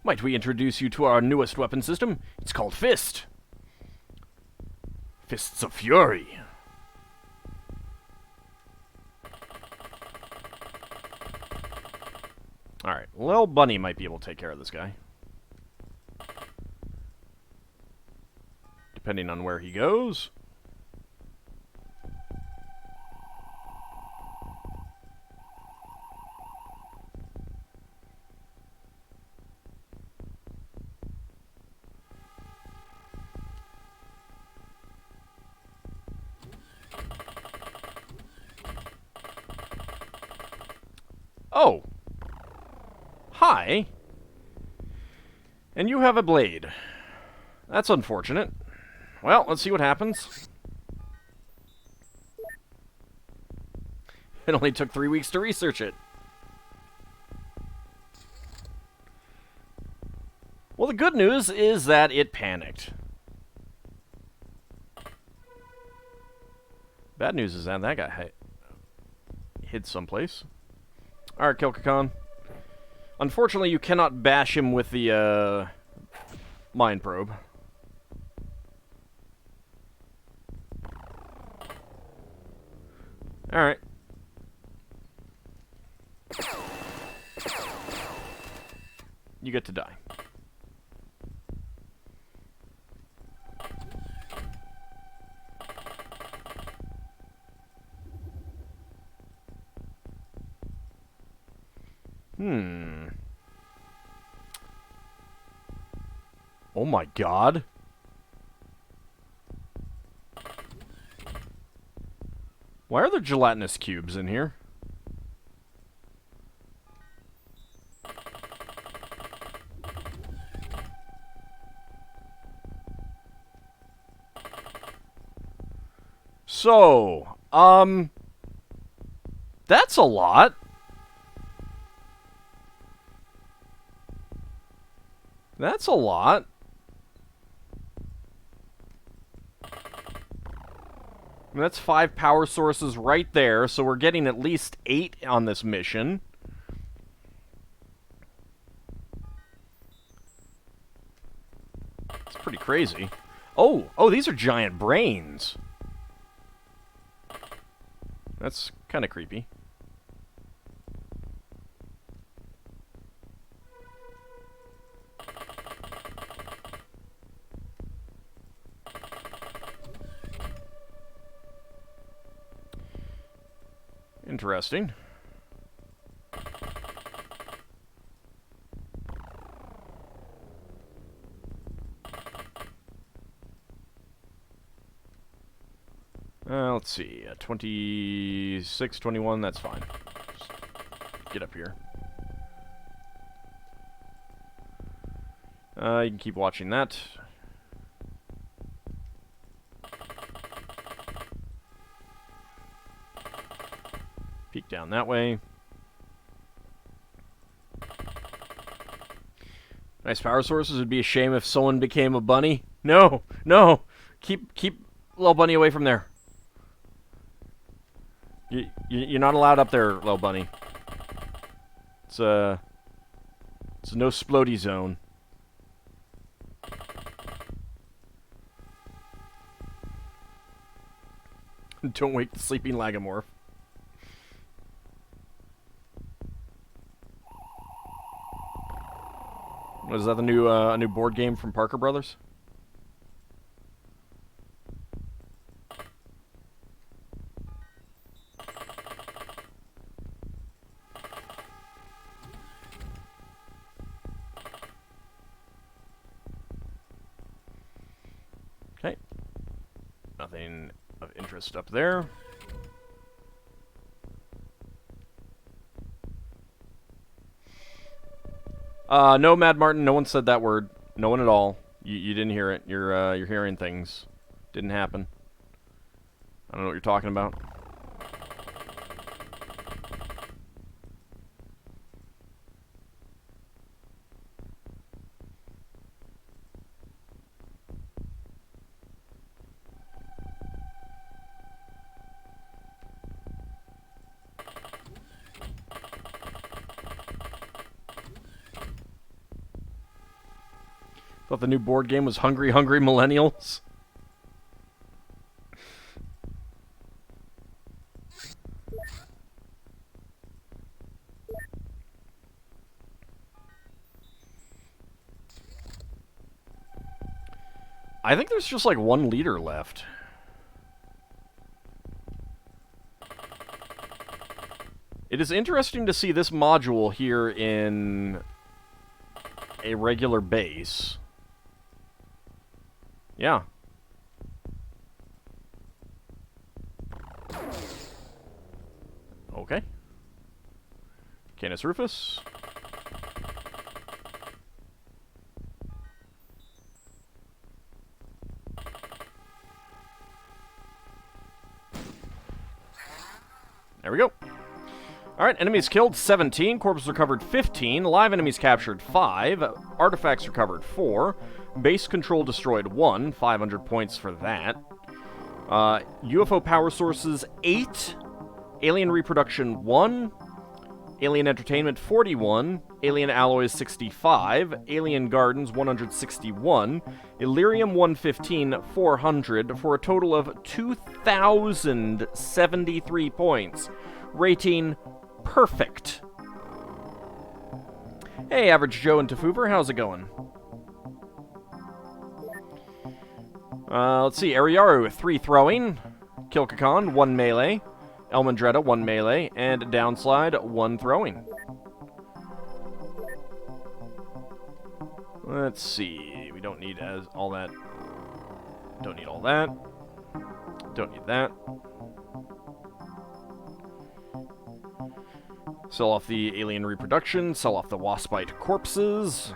Might we introduce you to our newest weapon system? It's called Fist. Fists of Fury. Alright, Lil Bunny might be able to take care of this guy. Depending on where he goes. Oh. Hi. And you have a blade. That's unfortunate. Well, let's see what happens. It only took 3 weeks to research it. Well, the good news is that it panicked. Bad news is that that guy hid someplace. Alright, Kilkakan. Unfortunately, you cannot bash him with the, mind probe. Alright. You get to die. Oh my god. Why are there gelatinous cubes in here? So, that's a lot. That's a lot. And that's 5 power sources right there, so we're getting at least 8 on this mission. It's pretty crazy. Oh, these are giant brains. That's kind of creepy. Interesting. Let's see. 26, 21, that's fine. Just get up here. You can keep watching that. Peek down that way. Nice power sources. It'd be a shame if someone became a bunny. No, no. Keep little bunny away from there. You're not allowed up there, little bunny. It's a no splody zone. Don't wake the sleeping Lagomorph. What is that, the new board game from Parker Brothers? Nothing of interest up there. No, Mad Martin, no one said that word. No one at all. You didn't hear it. You're hearing things. Didn't happen. I don't know what you're talking about. Thought the new board game was Hungry Hungry Millennials. I think there's just like 1 leader left. It is interesting to see this module here in a regular base. Yeah. Okay. Canis Rufus. There we go. Alright, enemies killed 17, corpses recovered 15, live enemies captured 5, artifacts recovered 4, base control destroyed 1, 500 points for that. UFO power sources 8, alien reproduction 1, alien entertainment 41, alien alloys 65, alien gardens 161, Illyrium 115, 400, for a total of 2,073 points. Rating perfect. Hey, Average Joe and Tafoover, how's it going? Let's see, Ariaru, 3 throwing, Kilkakan, 1 melee, Elmandretta, 1 melee, and Downslide, 1 throwing. Let's see, we don't need all that. Don't need all that. Don't need that. Sell off the alien reproduction, sell off the waspite corpses.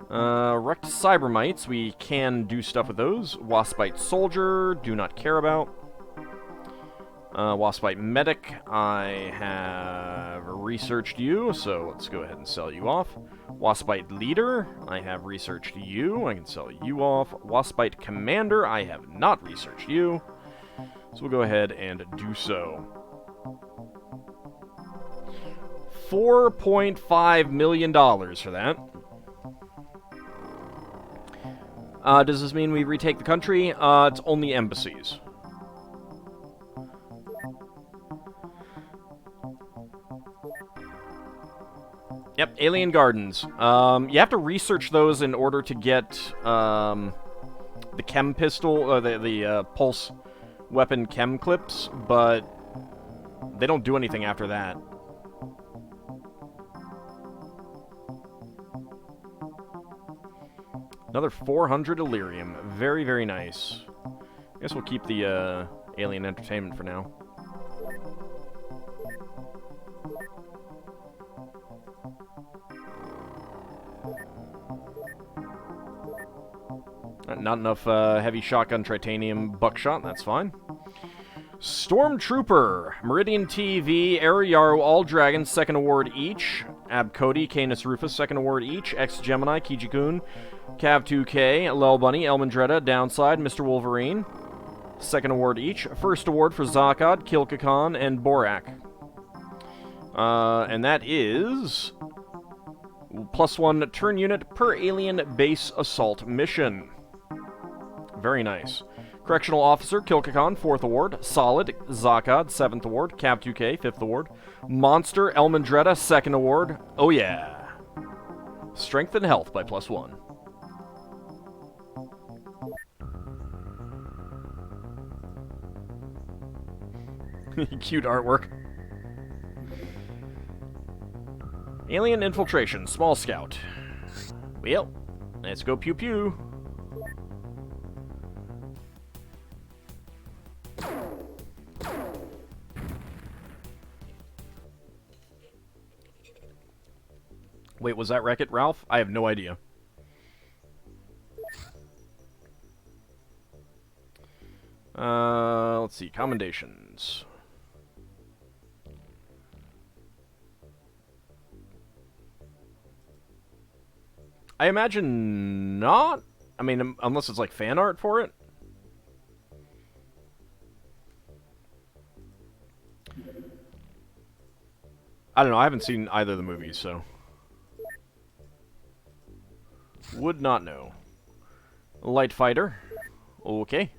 Wrecked cybermites, we can do stuff with those. Waspite soldier, do not care about. Waspite medic, I have researched you, so let's go ahead and sell you off. Waspite leader, I have researched you, I can sell you off. Waspite commander, I have not researched you, so we'll go ahead and do so. $4.5 million for that. Does this mean we retake the country? It's only embassies. Yep, alien gardens. You have to research those in order to get the chem pistol, the pulse weapon chem clips, but they don't do anything after that. Another 400 Illyrium. Very, very nice. I guess we'll keep the alien entertainment for now. Not enough heavy shotgun titanium buckshot, that's fine. Stormtrooper, Meridian TV, Ariaru, AuldDragon, 2nd award each. Abcody, Canis Rufus, 2nd award each. X-Gemini, Kijikun, Cav2K, Lel Bunny, Elmandretta, Downside, Mr. Wolverine, 2nd award each. 1st award for Zakad, Kilkakan, and Borak. And that is +1 turn unit per alien base assault mission. Very nice. Correctional Officer, Kilkakan, 4th award. Solid, Zakad, 7th award. Cav2K, 5th award. Monster, Elmandretta, 2nd award. Oh yeah. Strength and health by +1. Cute artwork. Alien infiltration, small scout. Well, let's go pew pew. Wait, was that Wreck-It Ralph? I have no idea. Let's see. Commendations. I imagine not. I mean, unless it's like fan art for it. I don't know. I haven't seen either of the movies, so would not know. Light fighter. Okay.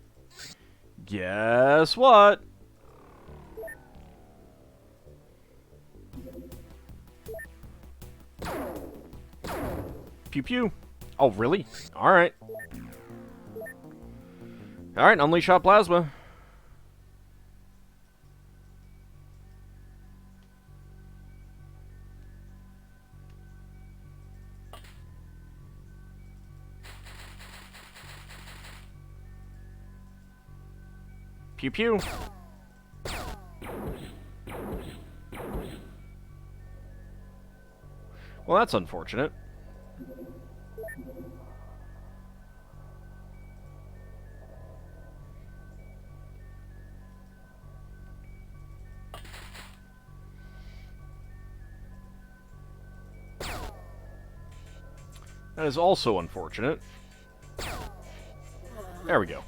Guess what? Pew pew. Oh, really? Alright. Alright, unleash hot plasma. Pew pew. Well, that's unfortunate. That is also unfortunate. There we go.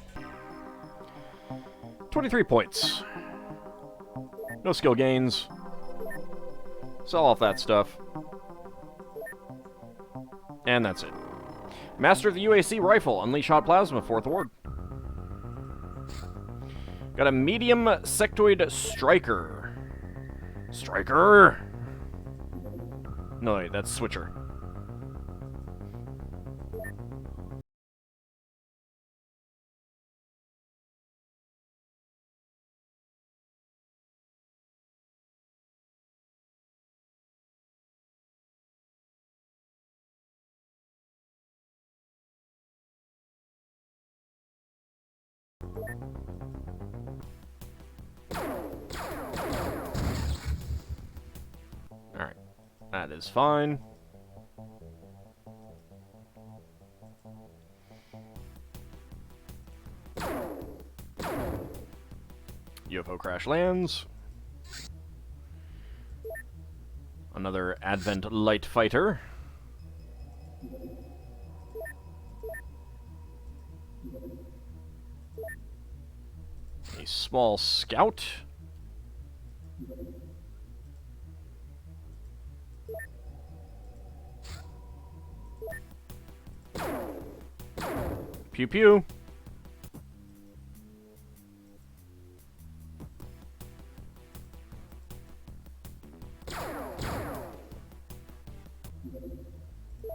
23 points. No skill gains. Sell off that stuff. And that's it. Master of the UAC rifle. Unleash hot plasma. 4th award. Got a medium sectoid striker. Striker! No, wait, that's switcher. Alright. That is fine. UFO crash lands. Another Advent light fighter. A small scout. Pew pew.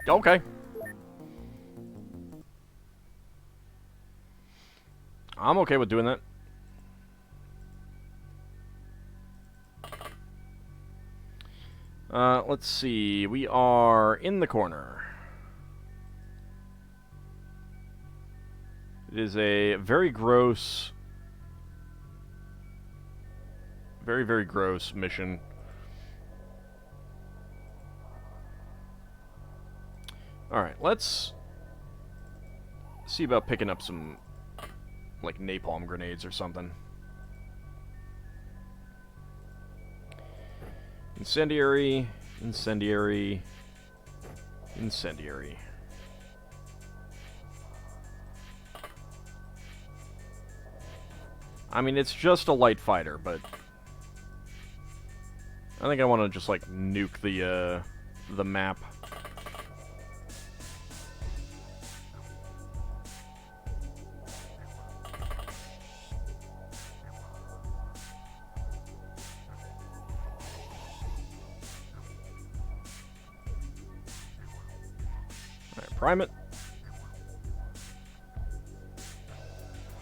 Okay. I'm okay with doing that. Let's see. We are in the corner. It is a very gross... Very, very gross mission. Alright, let's see about picking up some, like, napalm grenades or something. Incendiary, incendiary, incendiary. I mean, it's just a light fighter, but I think I want to just, like, nuke the map. Alright, prime it.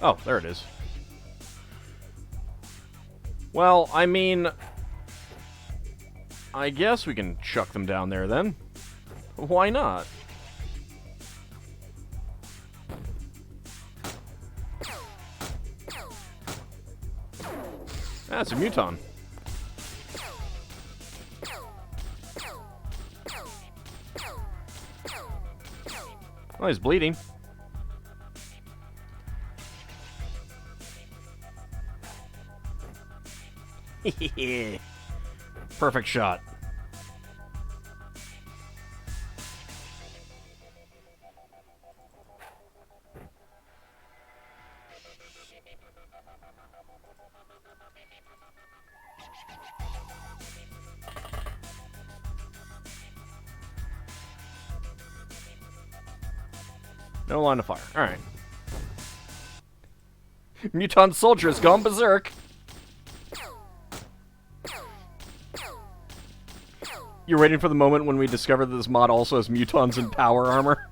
Oh, there it is. Well, I mean, I guess we can chuck them down there then. Why not? That's a Muton. Oh, he's bleeding. Perfect shot. No line of fire. Alright. Muton soldier has gone berserk. You're waiting for the moment when we discover that this mod also has mutons in power armor?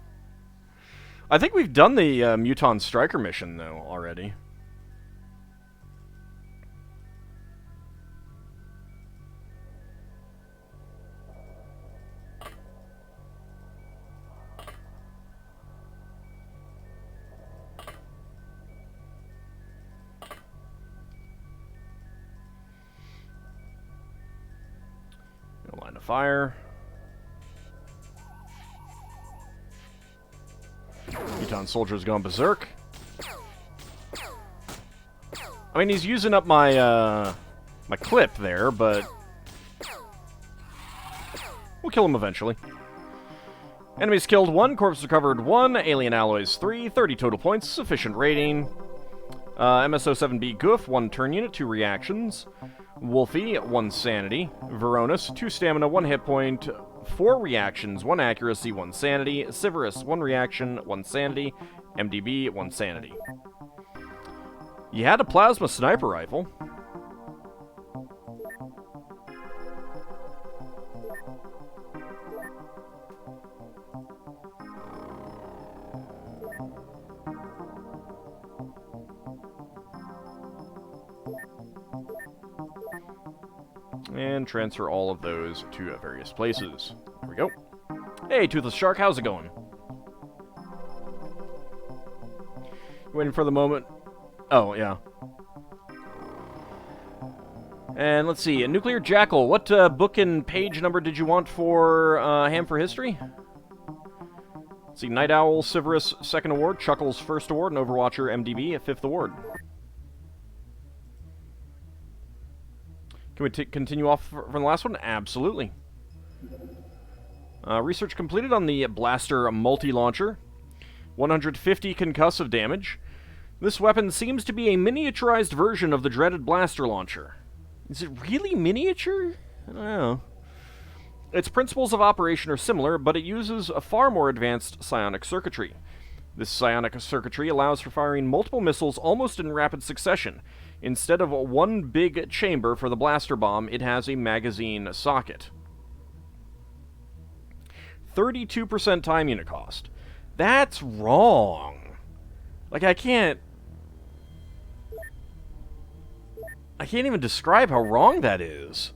I think we've done the Muton Striker mission, though, already. No line of fire. Muton soldier's gone berserk. I mean, he's using up my my clip there, but we'll kill him eventually. Enemies killed 1, corpse recovered 1, alien alloys 3, 30 total points, sufficient rating. MSO7B Goof, 1 turn unit, 2 reactions. Wolfie, 1 sanity. Veronis, 2 stamina, 1 hit point, 4 reactions, 1 accuracy, 1 sanity. Siverus, 1 reaction, 1 sanity. MDB, 1 sanity. You had a plasma sniper rifle. And transfer all of those to various places. There we go. Hey, Toothless Shark, how's it going? Waiting for the moment. Oh, yeah. And let's see, Nuclear Jackal, what book and page number did you want for Ham for History? Let's see, Night Owl, Siverus, 2nd award, Chuckles, 1st award, and Overwatcher, MDB, 5th award. Can we continue off from the last one? Absolutely. Research completed on the Blaster Multi-Launcher. 150 concussive damage. This weapon seems to be a miniaturized version of the dreaded Blaster Launcher. Is it really miniature? I don't know. Its principles of operation are similar, but it uses a far more advanced psionic circuitry. This psionic circuitry allows for firing multiple missiles almost in rapid succession. Instead of one big chamber for the blaster bomb, it has a magazine socket. 32% time unit cost. That's wrong. Like, I can't even describe how wrong that is.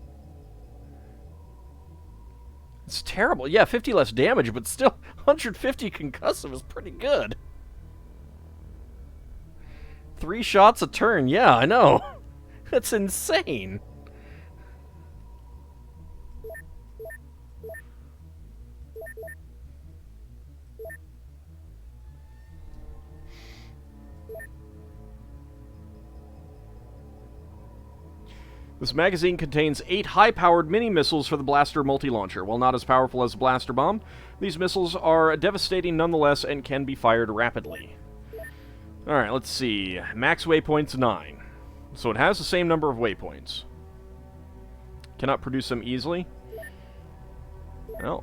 It's terrible. Yeah, 50 less damage, but still 150 concussive is pretty good. 3 shots a turn. Yeah, I know. That's insane. This magazine contains 8 high-powered mini-missiles for the Blaster Multi-Launcher. While not as powerful as the Blaster Bomb, these missiles are devastating nonetheless and can be fired rapidly. Alright, let's see. Max waypoints 9. So it has the same number of waypoints. Cannot produce them easily. Well.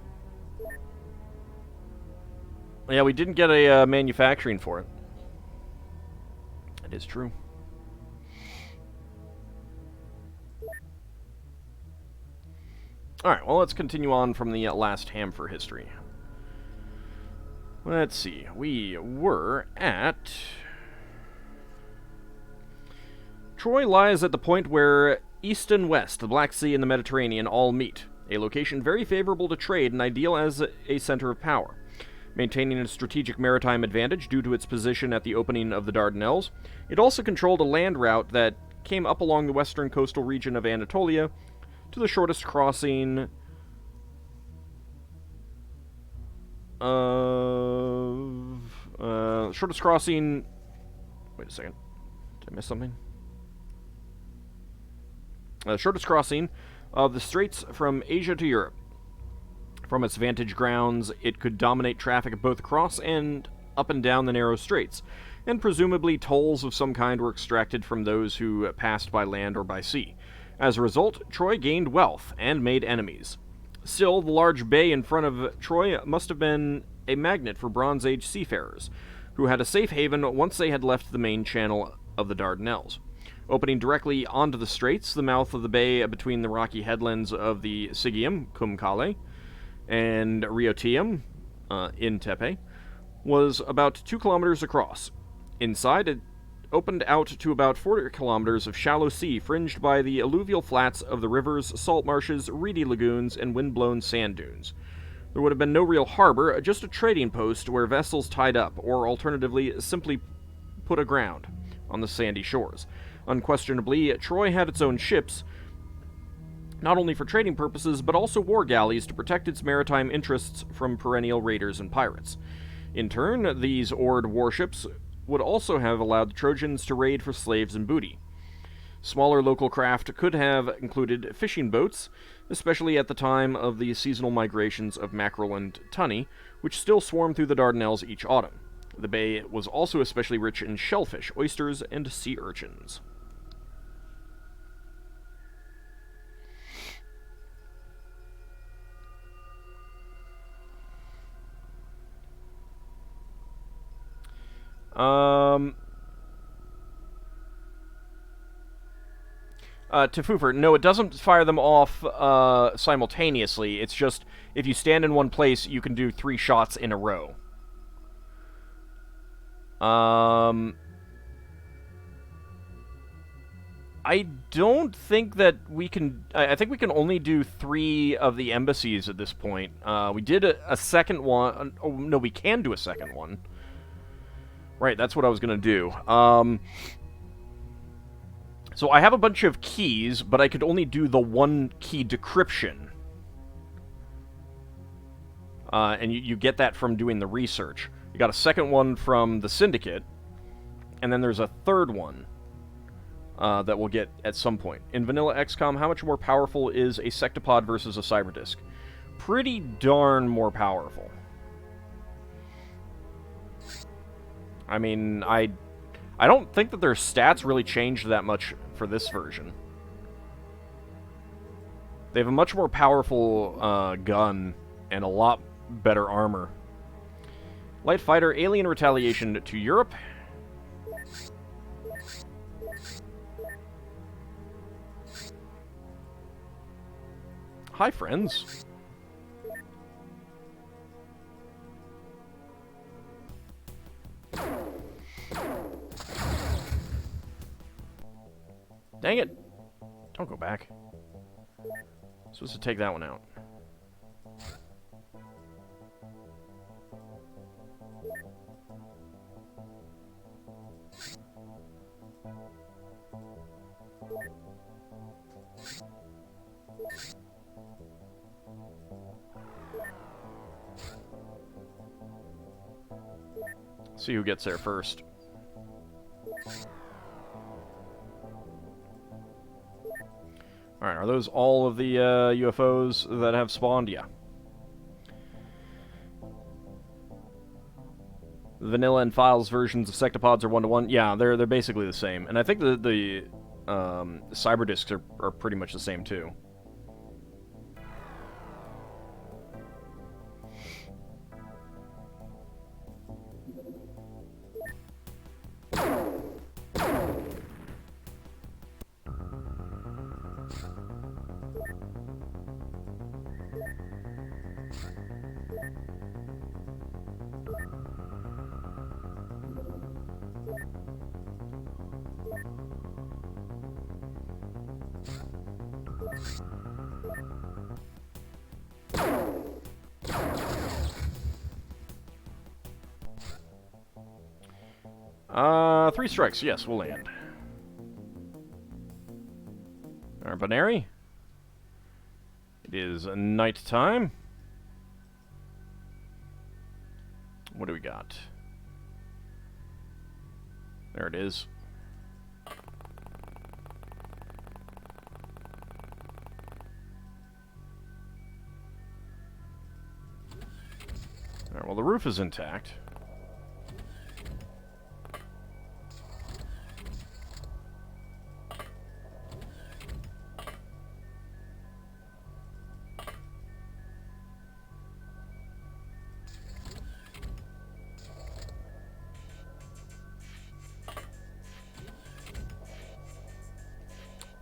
Yeah, we didn't get a manufacturing for it. That is true. Alright, well, let's continue on from the last Ham for History. Let's see. We were at... Troy lies at the point where east and west, the Black Sea and the Mediterranean, all meet. A location very favorable to trade and ideal as a center of power. Maintaining a strategic maritime advantage due to its position at the opening of the Dardanelles, it also controlled a land route that came up along the western coastal region of Anatolia to the shortest crossing of Shortest crossing... Wait a second. Did I miss something? Shortest crossing of the straits from Asia to Europe. From its vantage grounds, it could dominate traffic both across and up and down the narrow straits, and presumably tolls of some kind were extracted from those who passed by land or by sea. As a result, Troy gained wealth and made enemies. Still, the large bay in front of Troy must have been a magnet for Bronze Age seafarers, who had a safe haven once they had left the main channel of the Dardanelles. Opening directly onto the straits, the mouth of the bay between the rocky headlands of the Sigium, Cumcale, and Riotium, in Tepe, was about 2 kilometers across. Inside, it opened out to about 4 kilometers of shallow sea fringed by the alluvial flats of the rivers, salt marshes, reedy lagoons, and wind-blown sand dunes. There would have been no real harbor, just a trading post where vessels tied up, or alternatively simply put aground on the sandy shores. Unquestionably, Troy had its own ships, not only for trading purposes, but also war galleys to protect its maritime interests from perennial raiders and pirates. In turn, these oared warships would also have allowed the Trojans to raid for slaves and booty. Smaller local craft could have included fishing boats, especially at the time of the seasonal migrations of mackerel and tunny, which still swarm through the Dardanelles each autumn. The bay was also especially rich in shellfish, oysters, and sea urchins. Tefoofer, no, it doesn't fire them off simultaneously. It's just, if you stand in one place, you can do 3 shots in a row. I don't think that we can... I think we can only do 3 of the embassies at this point. We did a second one... Oh, no, we can do a second one. Right, that's what I was going to do. So I have a bunch of keys, but I could only do the 1 key decryption. And you get that from doing the research. You got a second one from the Syndicate, and then there's a third one that we'll get at some point. In Vanilla XCOM, how much more powerful is a Sectopod versus a Cyberdisk? Pretty darn more powerful. I mean, I don't think that their stats really changed that much for this version. They have a much more powerful gun and a lot better armor. Light fighter, alien retaliation to Europe. Hi, friends. Dang it! Don't go back. I'm supposed to take that one out. See who gets there first. Alright, are those all of the UFOs that have spawned? Yeah. The vanilla and files versions of Sectopods are 1-to-1. Yeah, they're basically the same. And I think the Cyberdisks are pretty much the same too. Three strikes. Yes, we'll land. Alright, Baneri. It is night time. What do we got? There it is. Alright, well, the roof is intact.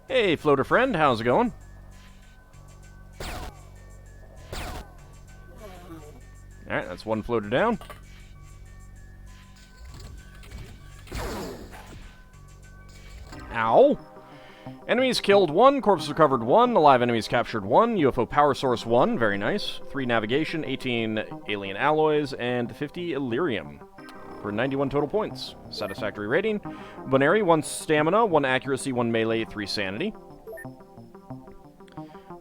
Hey, floater friend, how's it going? Alright, that's one floater down. Ow! Enemies killed 1, corpses recovered 1, alive enemies captured 1, UFO power source 1, very nice. 3 navigation, 18 alien alloys, and 50 Illyrium. For 91 total points. Satisfactory rating. Binary, 1 stamina, 1 accuracy, 1 melee, 3 sanity.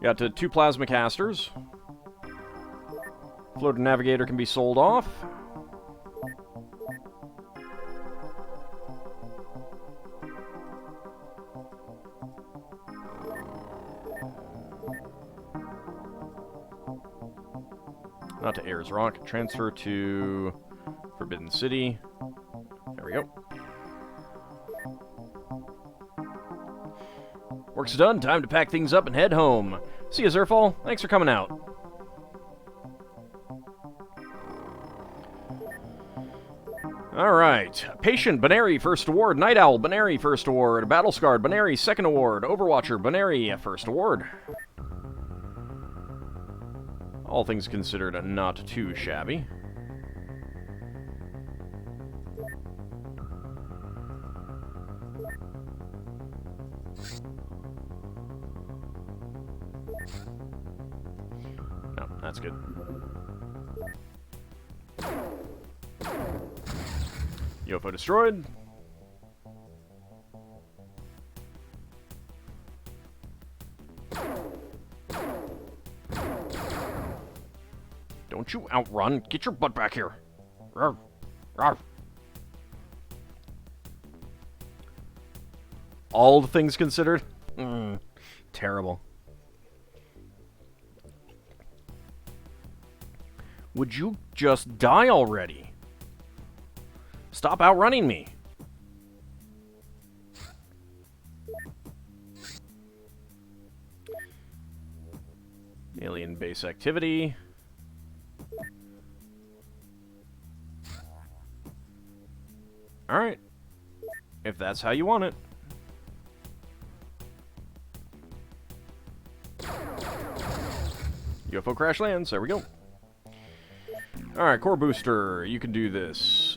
Got 2 plasma casters. Floater navigator can be sold off. Not to Ayers Rock. Transfer to Forbidden City. There we go. Work's done. Time to pack things up and head home. See you, Zerfall. Thanks for coming out. Alright. Patient, Binary, first award. Night Owl, Binary, first award. Battle Scarred, Binary, second award. Overwatcher, Binary, first award. All things considered, not too shabby. No, that's good. UFO destroyed. Don't you outrun. Get your butt back here. Rawr. Rawr. All the things considered? Terrible. Would you just die already? Stop outrunning me. Alien base activity. Alright. If that's how you want it. UFO crash lands. There we go. Alright, core booster. You can do this.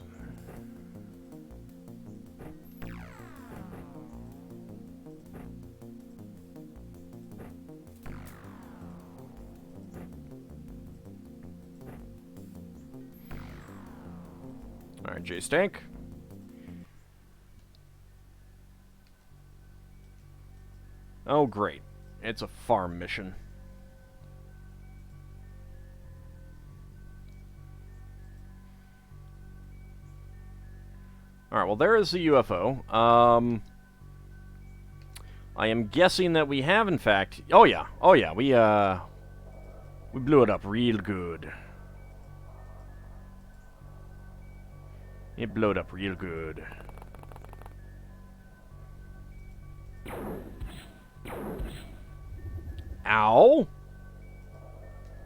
Alright, J-Stank. Oh, great. It's a farm mission. Alright, well, there is the UFO. I am guessing that we have, in fact... Oh, yeah. Oh, yeah. We blew it up real good. It blew it up real good. Ow!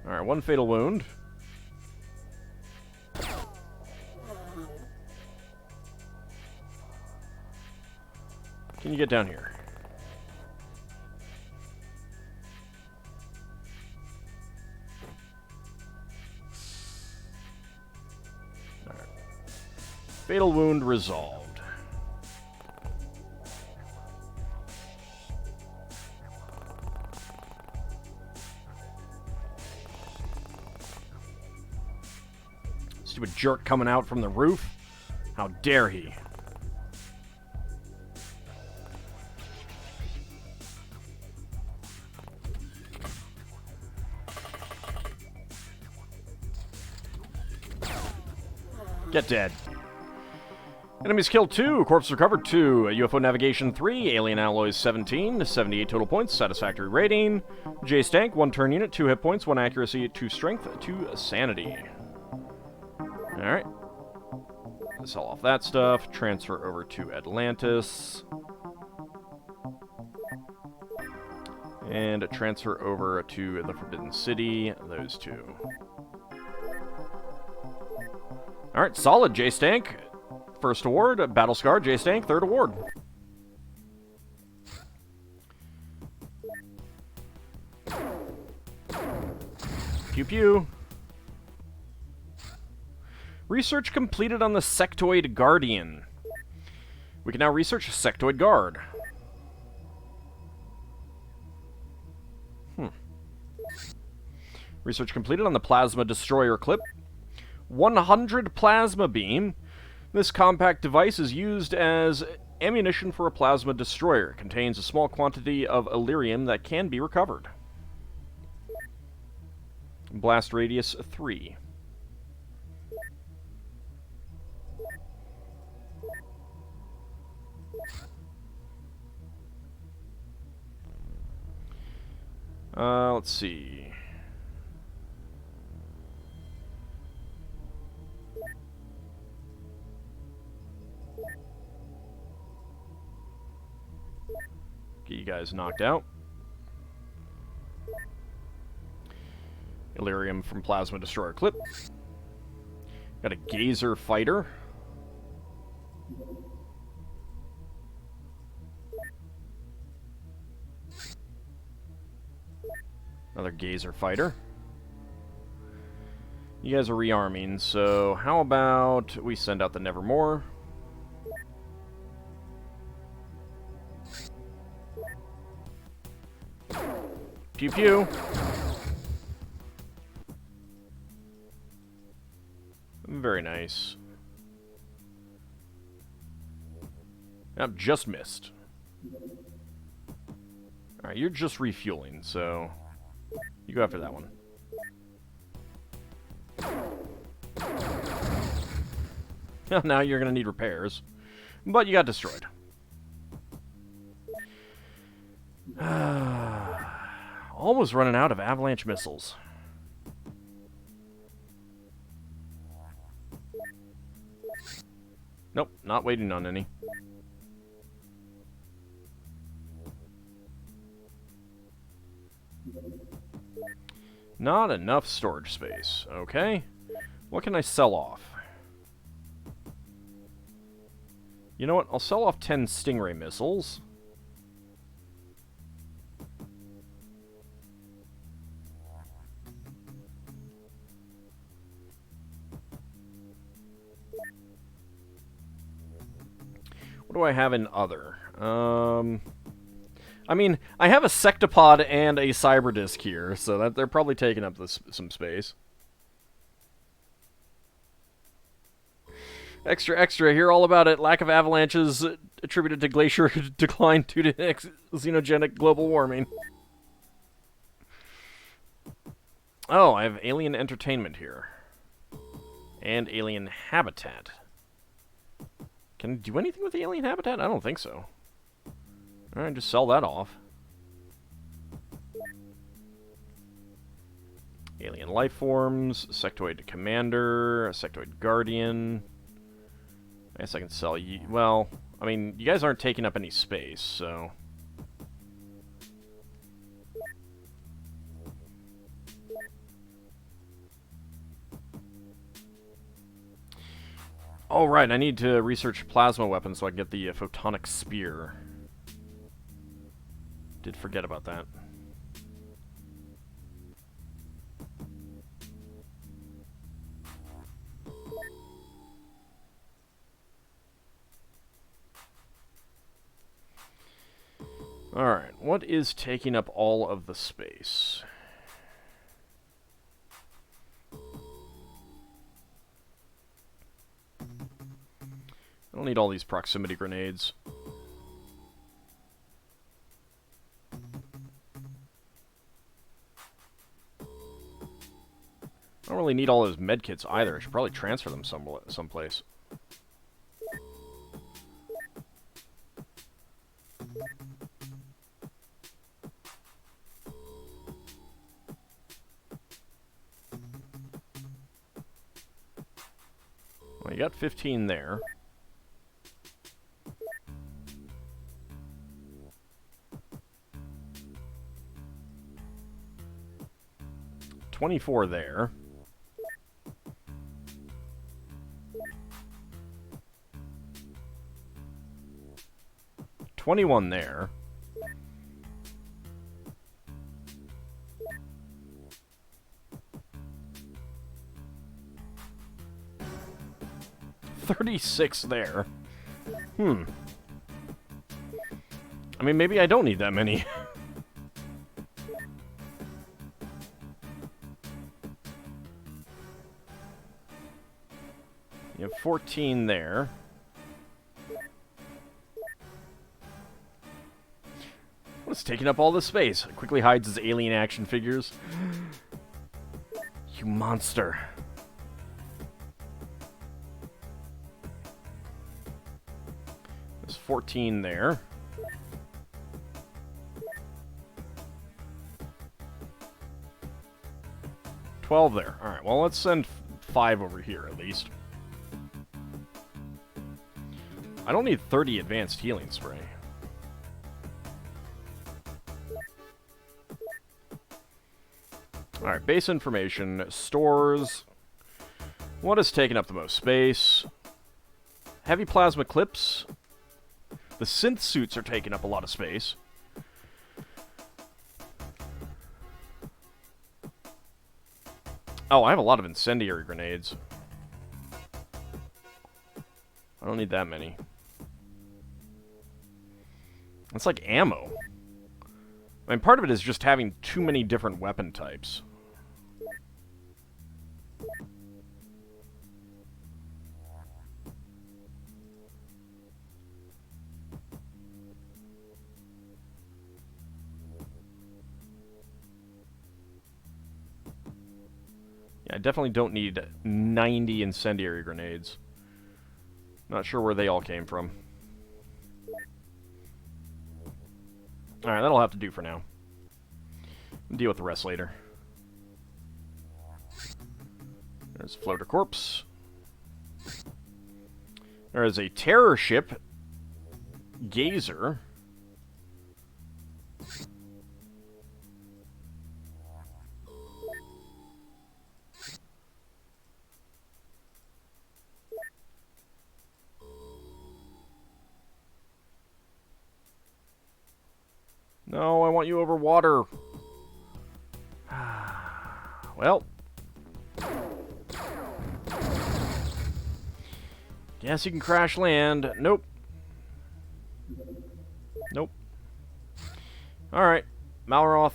Alright, 1 fatal wound. Can you get down here? Alright. Fatal wound resolved. Stupid jerk coming out from the roof. How dare he? Get dead. Enemies killed 2, corpse recovered 2, UFO navigation 3, alien alloys 17, 78 total points, satisfactory rating. J Stank, 1 turn unit, 2 hit points, 1 accuracy, 2 strength, 2 sanity. Alright. Sell off that stuff, transfer over to Atlantis. And transfer over to the Forbidden City, those 2. Alright, solid, J Stank. First award, Battle Scar, J Stank, 3rd award. Pew pew. Research completed on the Sectoid Guardian. We can now research Sectoid Guard. Research completed on the Plasma Destroyer Clip. 100 Plasma Beam. This compact device is used as ammunition for a plasma destroyer. It contains a small quantity of Illyrium that can be recovered. Blast radius 3. Let's see. Get you guys knocked out. Illyrium from Plasma Destroyer Clip. Got a Gazer Fighter. Another Gazer Fighter. You guys are rearming, so how about we send out the Nevermore? Pew pew. Very nice. I've just missed. Alright, you're just refueling, so you go after that one. Now you're going to need repairs. But you got destroyed. Almost running out of avalanche missiles. Nope, not waiting on any. Not enough storage space. Okay. What can I sell off? You know what? I'll sell off 10 Stingray missiles. What do I have in other? I mean, I have a Sectopod and a Cyberdisk here, so that they're probably taking up some space. Extra, extra, hear all about it. Lack of avalanches attributed to glacier decline due to xenogenic global warming. Oh, I have alien entertainment here. And alien habitat. Can I do anything with the alien habitat? I don't think so. Alright, just sell that off. Alien life forms, sectoid commander, sectoid guardian. I guess I can sell you. Well, I mean, you guys aren't taking up any space, so. Oh, right, I need to research plasma weapons so I can get the photonic spear. Did forget about that. Alright, what is taking up all of the space? I don't need all these proximity grenades. I don't really need all those medkits either. I should probably transfer them someplace. Well, you got 15 there. $24 there. $21 there. $36 there. I mean, maybe I don't need that many. You have 14 there. What's taking up all this space? Quickly hides his alien action figures. You monster. There's 14 there. $12 there. Alright, well, let's send 5 over here, at least. I don't need 30 advanced healing spray. Alright, base information. Stores. What is taking up the most space? Heavy plasma clips. The synth suits are taking up a lot of space. Oh, I have a lot of incendiary grenades. I don't need that many. It's like ammo. I mean, part of it is just having too many different weapon types. Yeah, I definitely don't need 90 incendiary grenades. Not sure where they all came from. Alright, that'll have to do for now. Deal with the rest later. There's Floater Corpse. There is a terror ship. Gazer. No, I want you over water. Well. Guess you can crash land. Nope. Nope. Alright. Malroth.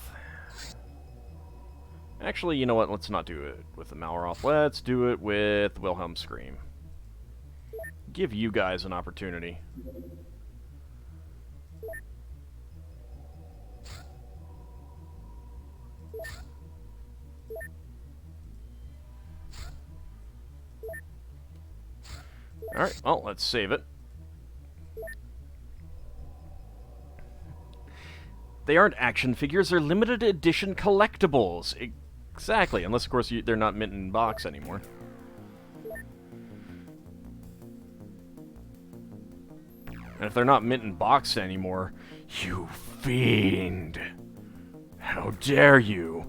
Actually, you know what? Let's not do it with the Malroth. Let's do it with Wilhelm Scream. Give you guys an opportunity. Alright, well, let's save it. They aren't action figures, they're limited edition collectibles. Exactly, unless, of course, they're not mint in box anymore. And if they're not mint in box anymore, you fiend! How dare you!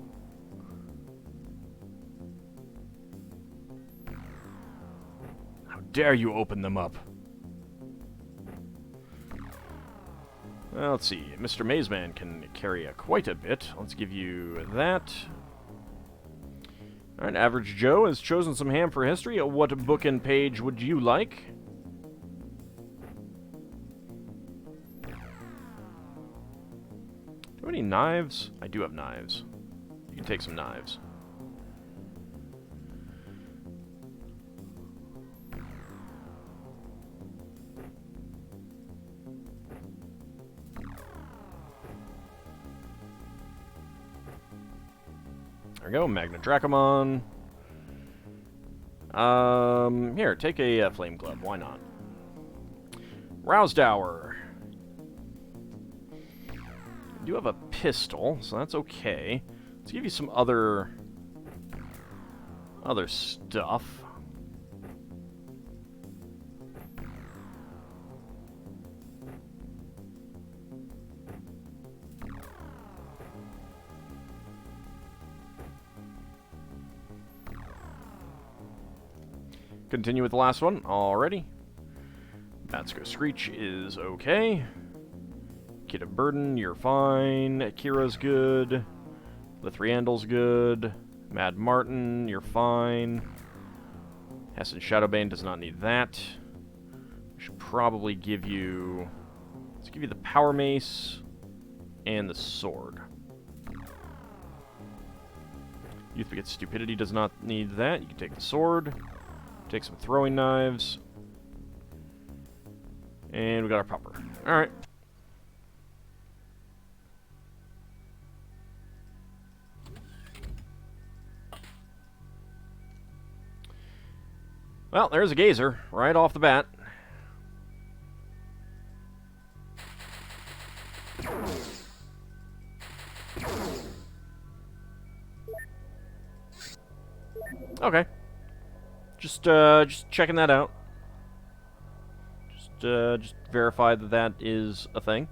Dare you open them up? Well, let's see. Mr. Mazeman can carry quite a bit. Let's give you that. Alright, Average Joe has chosen some ham for history. What book and page would you like? Do you have any knives? I do have knives. You can take some knives. There we go, Magna Dracomon. Here, take a Flame Glove, why not? Rousdower. You do have a pistol, so that's okay. Let's give you some other stuff. continue with the last one. Alrighty. Matsuko Screech is okay. Kid of Burden, you're fine. Kira's good. Lithriandal's good. Mad Martin, you're fine. Hessen Shadowbane does not need that. We should probably give you... Let's give you the Power Mace and the Sword. Youth Begets Stupidity does not need that. You can take the Sword. Take some Throwing Knives. And we got our Pupper. Alright. Well, there's a Gazer, right off the bat. Okay. Just checking that out. Just verify that that is a thing.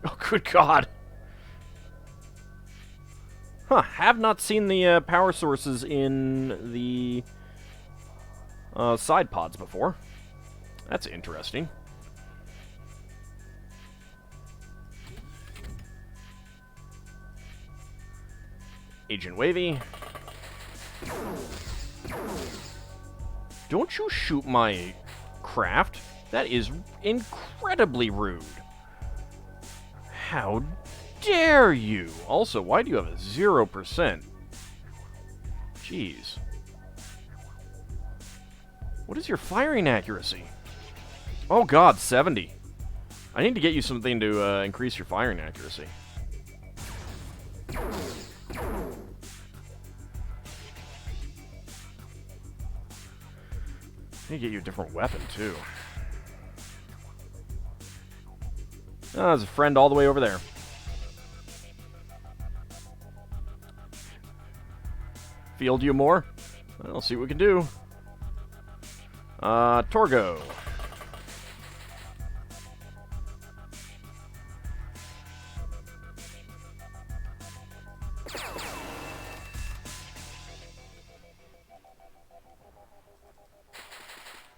Oh, good God. Huh, have not seen the power sources in the side pods before. That's interesting. Agent Wavy. Don't you shoot my craft. That is incredibly rude. How dare you? Also, why do you have a 0%? Jeez. What is your firing accuracy? Oh God, 70. I need to get you something to increase your firing accuracy. I need to get you a different weapon, too. Oh, there's a friend all the way over there. Field you more? I'll see what we can do. Torgo.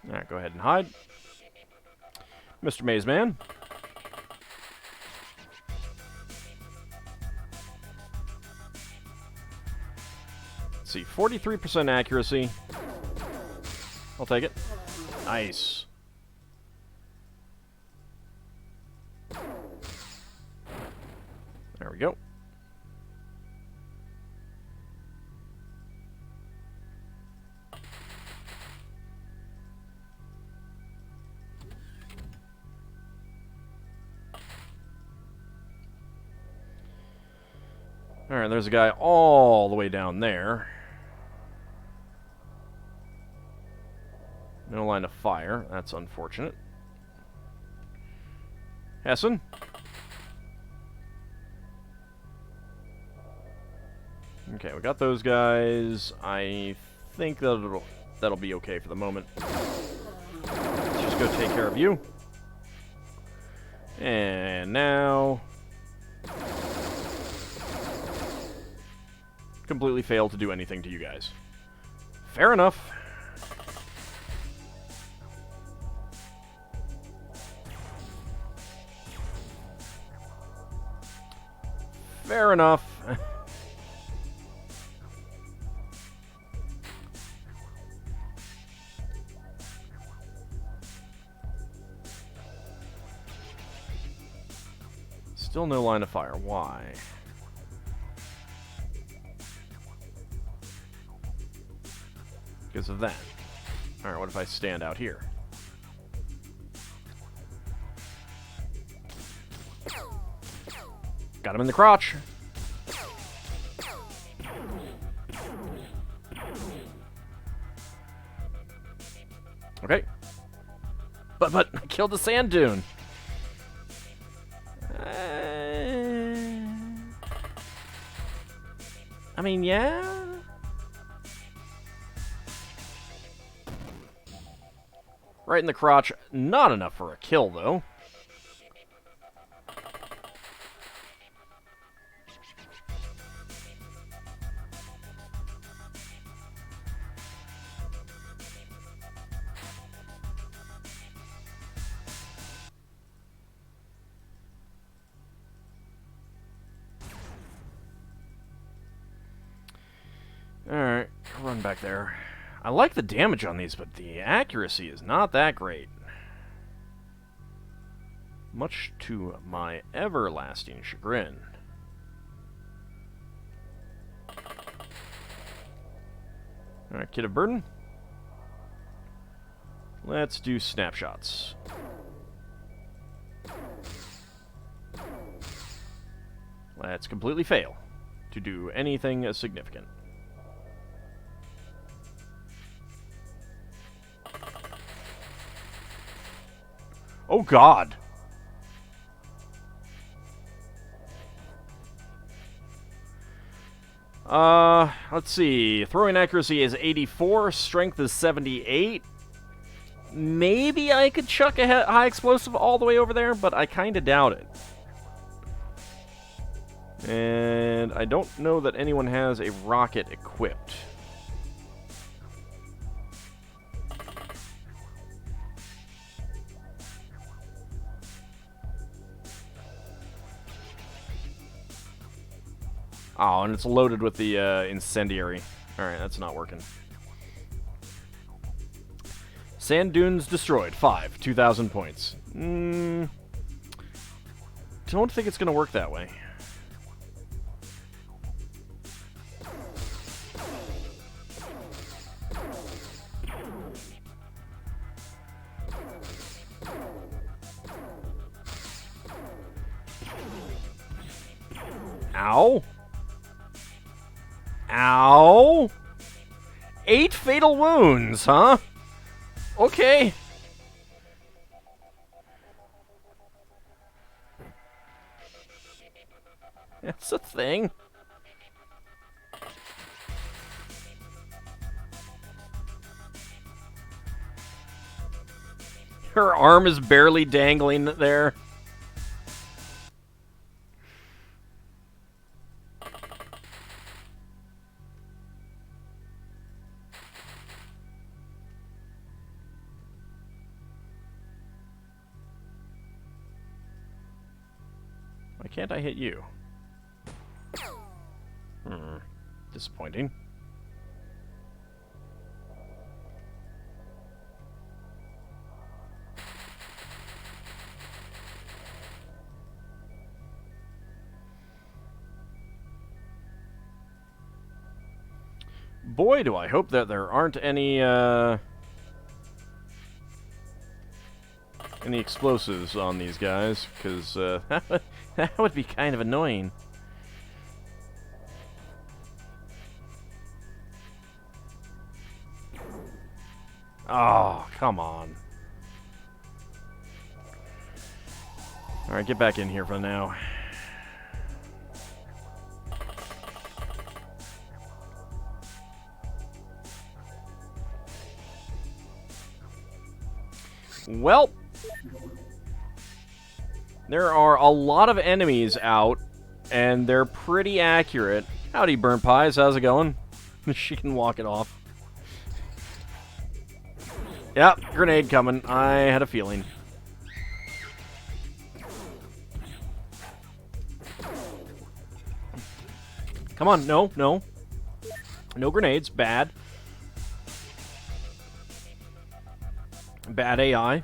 Alright, go ahead and hide. Mr. Maze Man. Let's see, 43% accuracy. I'll take it. Nice. There we go. Alright, there's a guy all the way down there. No line of fire. That's unfortunate. Hessen? Okay, we got those guys. I think that'll be okay for the moment. Let's just go take care of you. And now... completely failed to do anything to you guys. Fair enough. Fair enough. Still no line of fire. Why? Because of that. Alright, what if I stand out here? Got him in the crotch. Okay. But I killed the sand dune. I mean, yeah. Right in the crotch. Not enough for a kill, though. run back there. I like the damage on these, but the accuracy is not that great. Much to my everlasting chagrin. Alright, Kid of Burden. Let's do snapshots. Let's completely fail to do anything significant. Oh God! Let's see. Throwing accuracy is 84, strength is 78. Maybe I could chuck a high explosive all the way over there, but I kind of doubt it. And I don't know that anyone has a rocket equipped. Oh, and it's loaded with the incendiary. Alright, that's not working. Sand dunes destroyed. 5. 2,000 points. Don't think it's going to work that way. Ow. Ow! 8 fatal wounds, huh? Okay. That's a thing. Her arm is barely dangling there. Why can't I hit you? Disappointing. Boy, do I hope that there aren't any explosives on these guys, because that would be kind of annoying. Oh, come on. Alright, get back in here for now. Well, there are a lot of enemies out, and they're pretty accurate. Howdy, Burnt Pies. How's it going? She can walk it off. Yep, grenade coming. I had a feeling. Come on, no, no. No grenades, bad. Bad AI.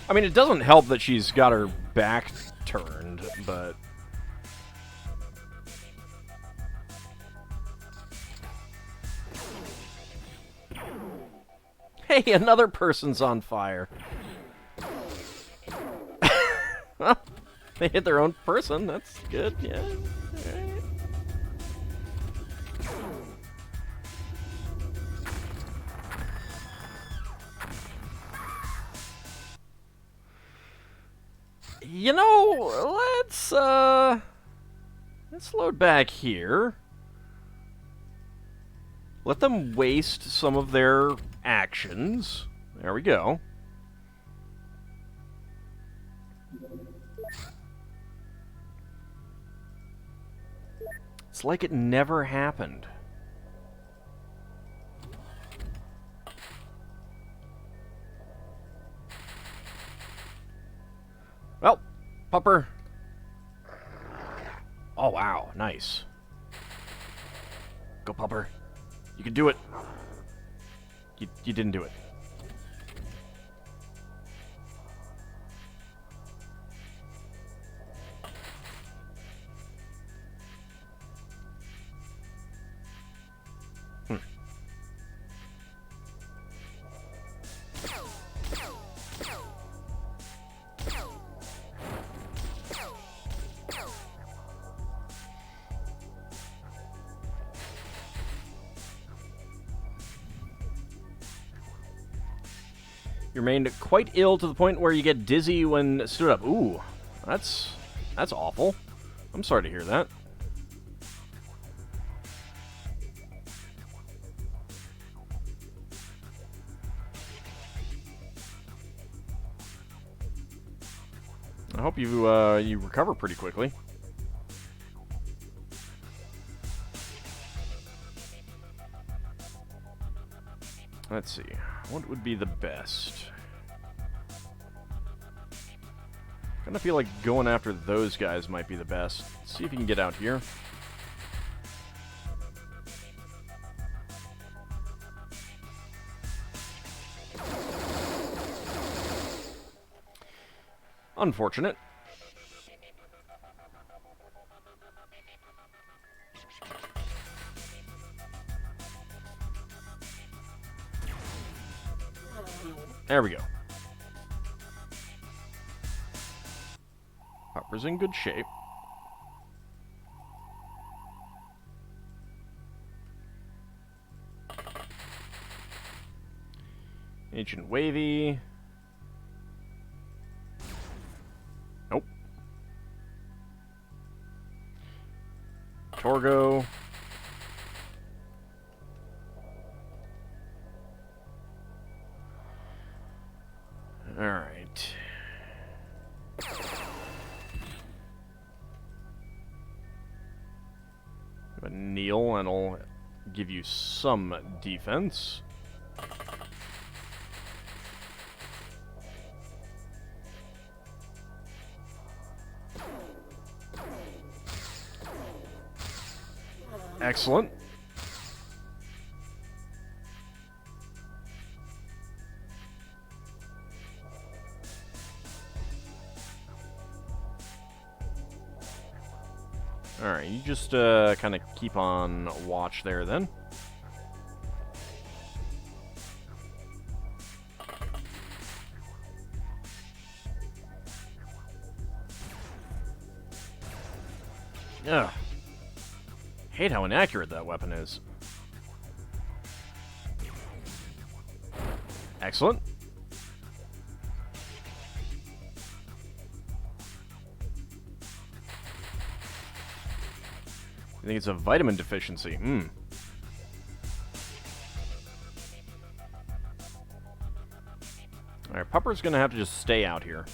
I mean, it doesn't help that she's got her back turned, but... Hey, another person's on fire. Well, they hit their own person. That's good, yeah. Alright. You know, let's load back here. Let them waste some of their actions. There we go. It's like it never happened. Well, Pupper. Oh, wow. Nice. Go, Pupper. You can do it. You didn't do it. You remained quite ill to the point where you get dizzy when stood up. Ooh, that's awful. I'm sorry to hear that. I hope you recover pretty quickly. Let's see. What would be the best? Kind of feel like going after those guys might be the best. Let's see if you can get out here. Unfortunate. There we go. Pupper's in good shape. Ancient Wavy. Nope. Torgo. Alright. A kneel, and I'll give you some defense. Excellent. Alright, you just kind of keep on watch there then. Ugh. Hate how inaccurate that weapon is. Excellent. I think it's a vitamin deficiency. Alright, Pupper's gonna have to just stay out here.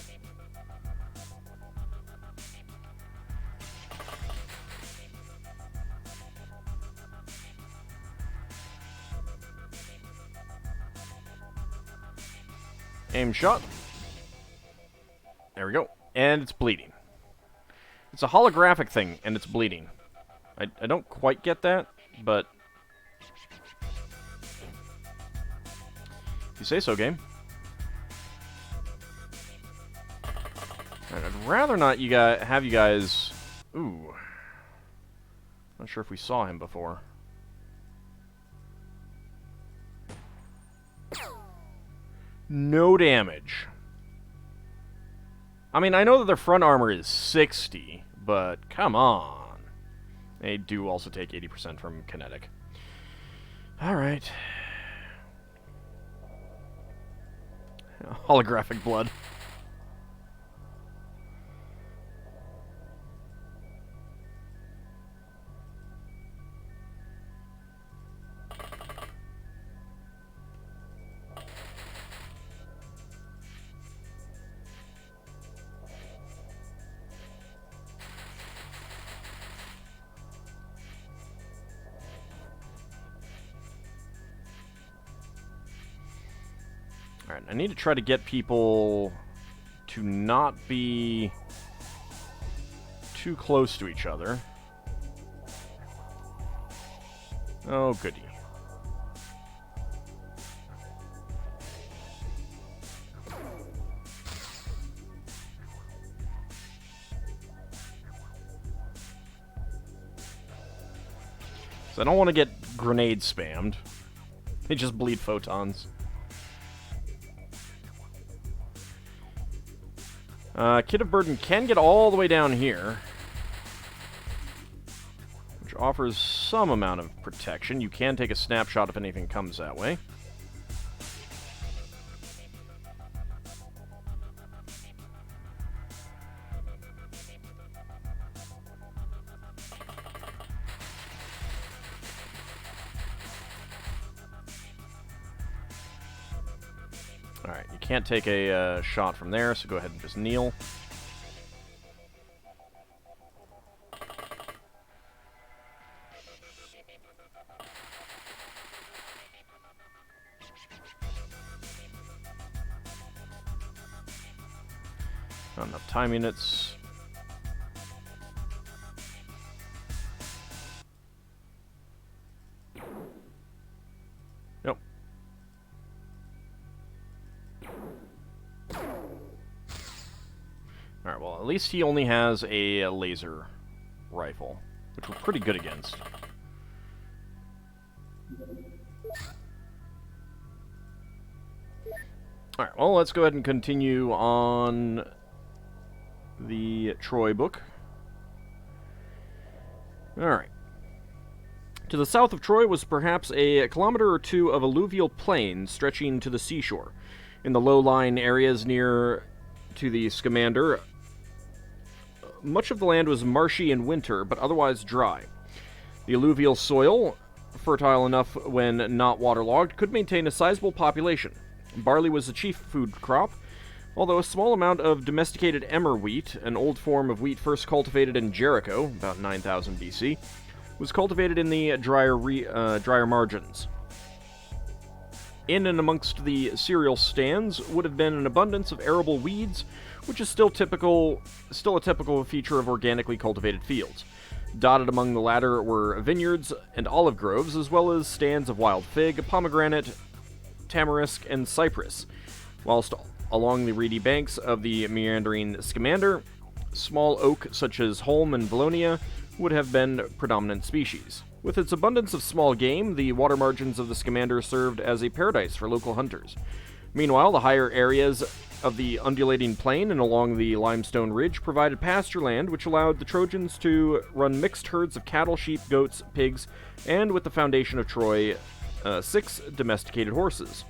Aim shot. There we go. And it's bleeding. It's a holographic thing, and it's bleeding. I don't quite get that, but... if you say so, game. Right, I'd rather not have you guys... Ooh. Not sure if we saw him before. No damage. I mean, I know that their front armor is 60, but come on. They do also take 80% from kinetic. Alright. Holographic blood. Alright, I need to try to get people to not be too close to each other. Oh, goody. So I don't want to get grenade spammed. They just bleed photons. Kid of Burden can get all the way down here, which offers some amount of protection. You can take a snapshot if anything comes that way. Alright, you can't take a shot from there, so go ahead and just kneel. Not enough time units. Nope. Alright, well, at least he only has a laser rifle, which we're pretty good against. Alright, well, let's go ahead and continue on the Troy book. Alright. To the south of Troy was perhaps a kilometer or two of alluvial plain stretching to the seashore. In the low-lying areas near to the Scamander, much of the land was marshy in winter, but otherwise dry. The alluvial soil, fertile enough when not waterlogged, could maintain a sizable population. Barley was the chief food crop, although a small amount of domesticated emmer wheat, an old form of wheat first cultivated in Jericho, about 9000 BC, was cultivated in the drier margins. In and amongst the cereal stands would have been an abundance of arable weeds, which is still a typical feature of organically cultivated fields. Dotted among the latter were vineyards and olive groves, as well as stands of wild fig, pomegranate, tamarisk, and cypress, whilst along the reedy banks of the meandering Scamander, small oak such as Holm and Valonia would have been predominant species. With its abundance of small game, the water margins of the Scamander served as a paradise for local hunters. Meanwhile, the higher areas of the undulating plain and along the limestone ridge provided pasture land, which allowed the Trojans to run mixed herds of cattle, sheep, goats, pigs, and with the foundation of Troy, 6 domesticated horses.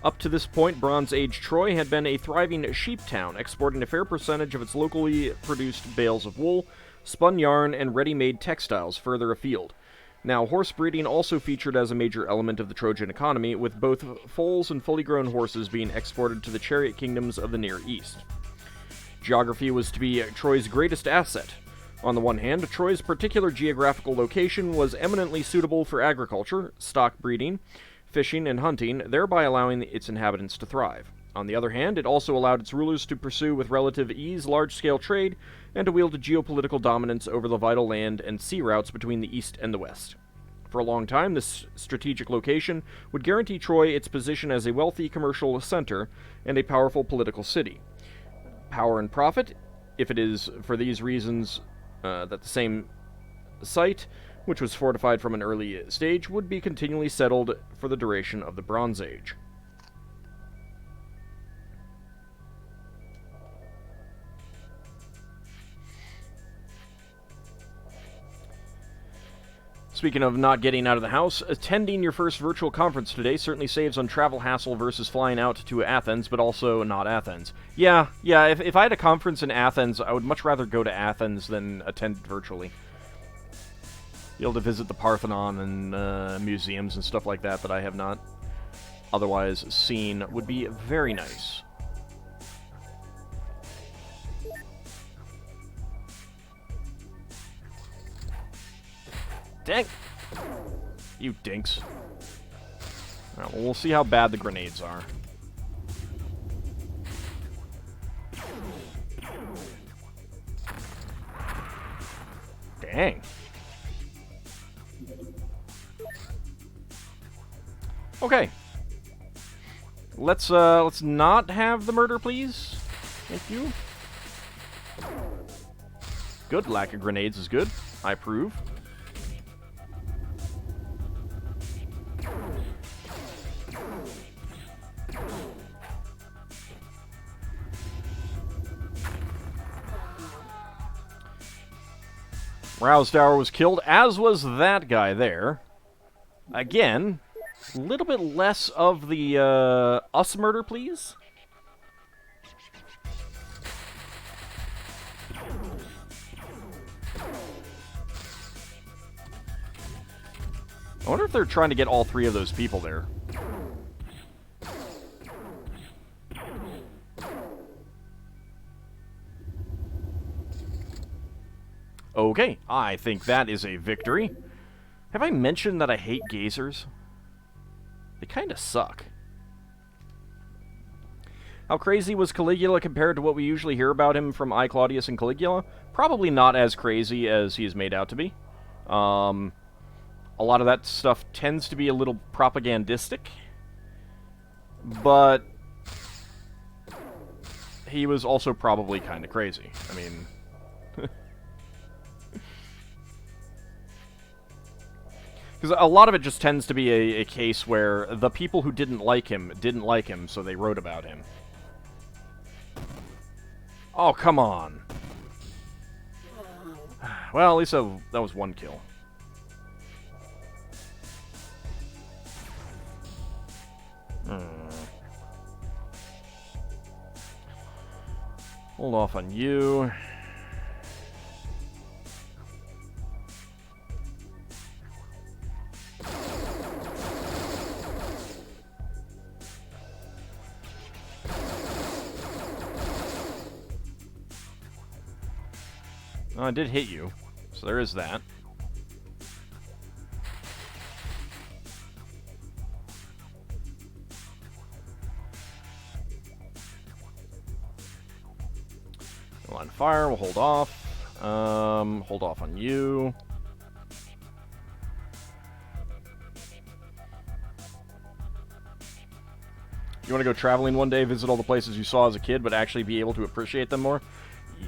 Up to this point, Bronze Age Troy had been a thriving sheep town, exporting a fair percentage of its locally produced bales of wool, spun yarn, and ready-made textiles further afield. Now, horse breeding also featured as a major element of the Trojan economy, with both foals and fully grown horses being exported to the chariot kingdoms of the Near East. Geography was to be Troy's greatest asset. On the one hand, Troy's particular geographical location was eminently suitable for agriculture, stock breeding, fishing, and hunting, thereby allowing its inhabitants to thrive. On the other hand, it also allowed its rulers to pursue with relative ease large-scale trade and to wield geopolitical dominance over the vital land and sea routes between the east and the west. For a long time, this strategic location would guarantee Troy its position as a wealthy commercial center and a powerful political city. Power and profit, if it is for these reasons that the same site, which was fortified from an early stage, would be continually settled for the duration of the Bronze Age. Speaking of not getting out of the house, attending your first virtual conference today certainly saves on travel hassle versus flying out to Athens, but also not Athens. Yeah, if I had a conference in Athens, I would much rather go to Athens than attend virtually. Be able to visit the Parthenon and museums and stuff like that I have not otherwise seen would be very nice. Dang! You dinks. Alright, well, we'll see how bad the grenades are. Dang. Okay. Let's not have the murder, please. Thank you. Good. Lack of grenades is good. I approve. Rousedower was killed, as was that guy there. Again, a little bit less of the us murder, please. I wonder if they're trying to get all three of those people there. Okay, I think that is a victory. Have I mentioned that I hate gazers? They kind of suck. How crazy was Caligula compared to what we usually hear about him from I, Claudius and Caligula? Probably not as crazy as he is made out to be. A lot of that stuff tends to be a little propagandistic. But he was also probably kind of crazy. I mean... Because a lot of it just tends to be a case where the people who didn't like him, so they wrote about him. Oh, come on. Well, at least that was one kill. Hold off on you. Oh, I did hit you, so there is that. Go on fire, we'll hold off. Hold off on you. You want to go traveling one day, visit all the places you saw as a kid, but actually be able to appreciate them more?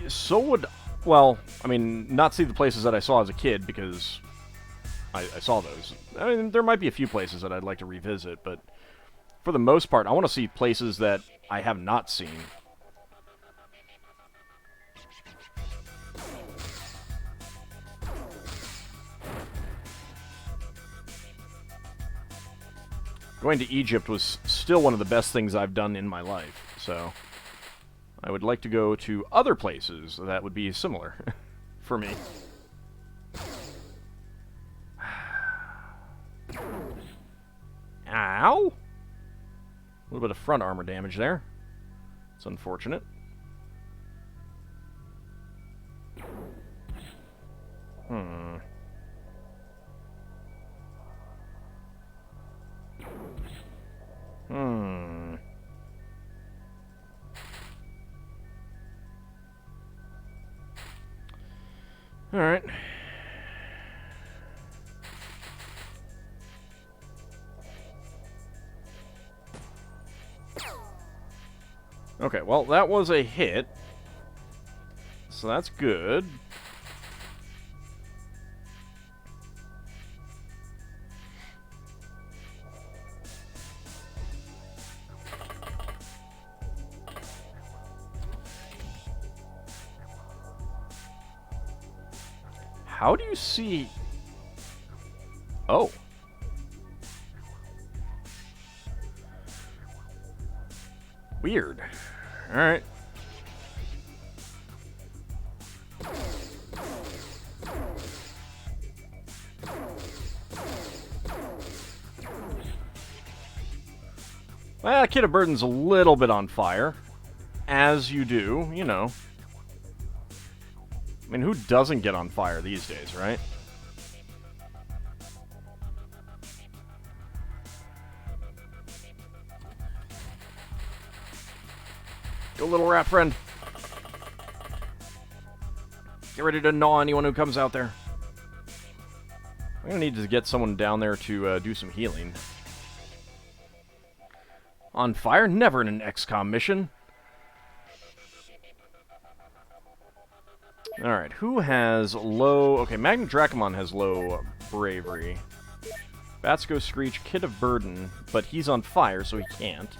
So would... Well, I mean, not see the places that I saw as a kid, because I saw those. I mean, there might be a few places that I'd like to revisit, but for the most part, I want to see places that I have not seen. Going to Egypt was still one of the best things I've done in my life, so... I would like to go to other places that would be similar for me. Ow! A little bit of front armor damage there. It's unfortunate. Hmm. Alright. Okay, well, that was a hit. So that's good. How do you see... Oh. Weird. Alright. Well, Kid of Burden's a little bit on fire. As you do, you know. I mean, who doesn't get on fire these days, right? Go, little rat friend. Get ready to gnaw anyone who comes out there. I'm gonna need to get someone down there to do some healing. On fire? Never in an XCOM mission. Alright, who has low... Okay, AuldDragon has low bravery. Batsko, Screech, Kid of Burden, but he's on fire, so he can't.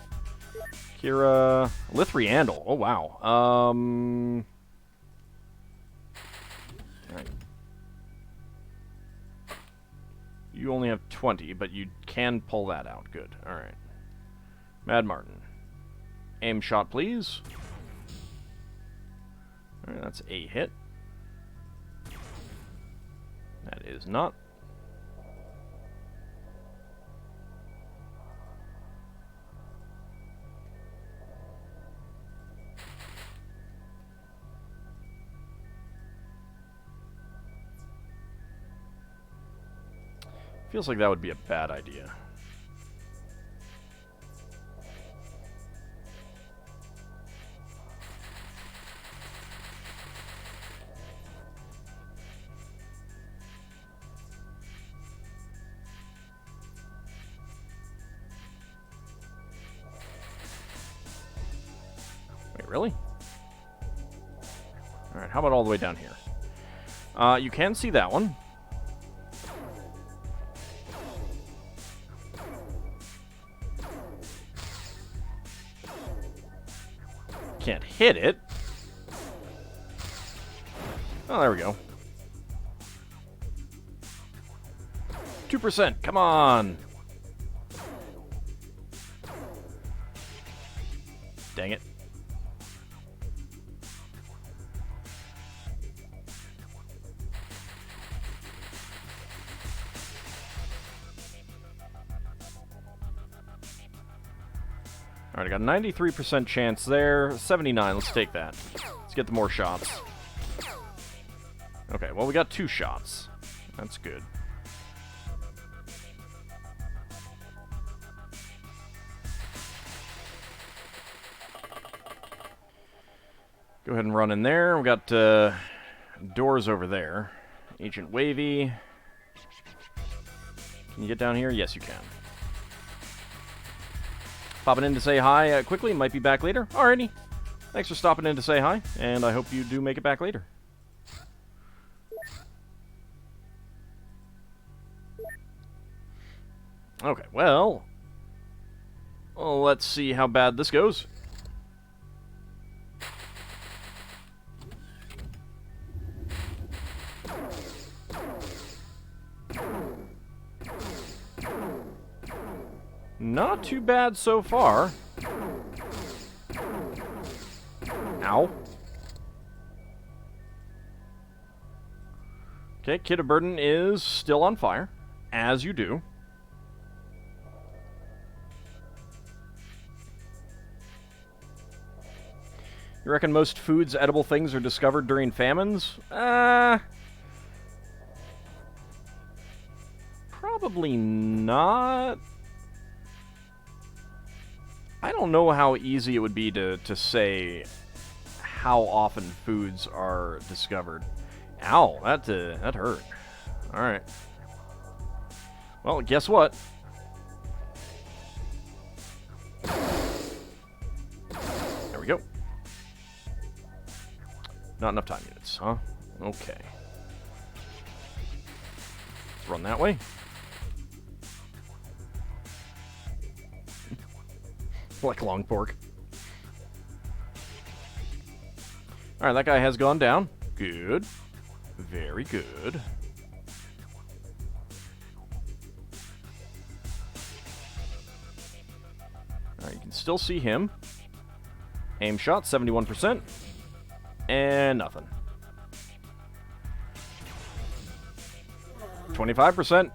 Kira... Lithriandel. Oh, wow. Alright. You only have 20, but you can pull that out. Good. Alright. Mad Martin. Aim shot, please. Alright, that's a hit. That is not. Feels like that would be a bad idea. Wait, really? Alright, how about all the way down here? You can see that one. Can't hit it. Oh, there we go. 2%, come on! Dang it. Alright, I got a 93% chance there. 79, let's take that. Let's get the more shots. Okay, well, we got 2 shots. That's good. Go ahead and run in there. We got doors over there. Agent Wavy. Can you get down here? Yes, you can. Popping in to say hi quickly. Might be back later. Alrighty. Thanks for stopping in to say hi, and I hope you do make it back later. Okay, well, let's see how bad this goes. Not too bad so far. Ow. Okay, Kid of Burden is still on fire, as you do. You reckon most foods, edible things are discovered during famines? Probably not. I don't know how easy it would be to say how often foods are discovered. Ow, that hurt. Alright. Well, guess what? There we go. Not enough time units, huh? Okay. Let's run that way. Like long pork. Alright, that guy has gone down. Good. Very good. Alright, you can still see him. Aim shot, 71%. And nothing. 25%.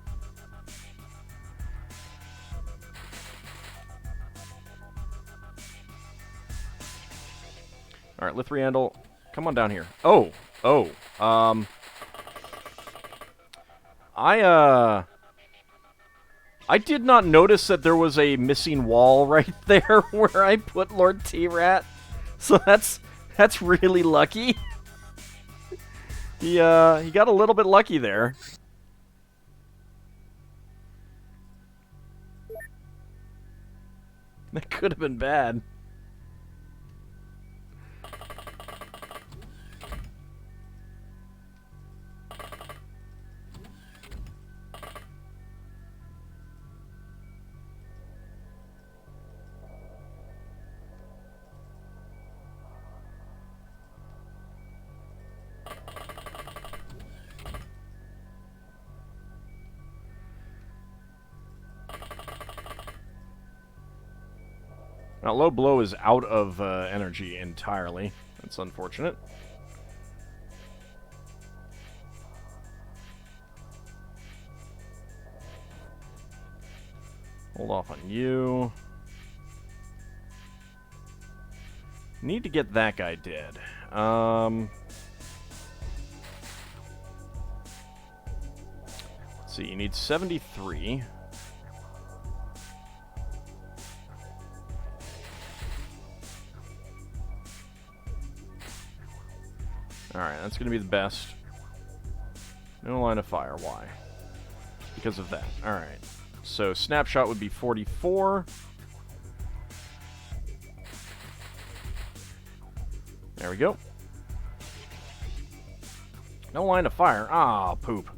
Alright, Lithriandel, come on down here. Oh, I did not notice that there was a missing wall right there where I put Lord T-Rat. So that's really lucky. He got a little bit lucky there. That could have been bad. Now, low blow is out of energy entirely. That's unfortunate. Hold off on you. Need to get that guy dead. Let's see, you need 73. Alright, that's going to be the best. No line of fire. Why? Because of that. Alright. So, snapshot would be 44. There we go. No line of fire. Ah, poop.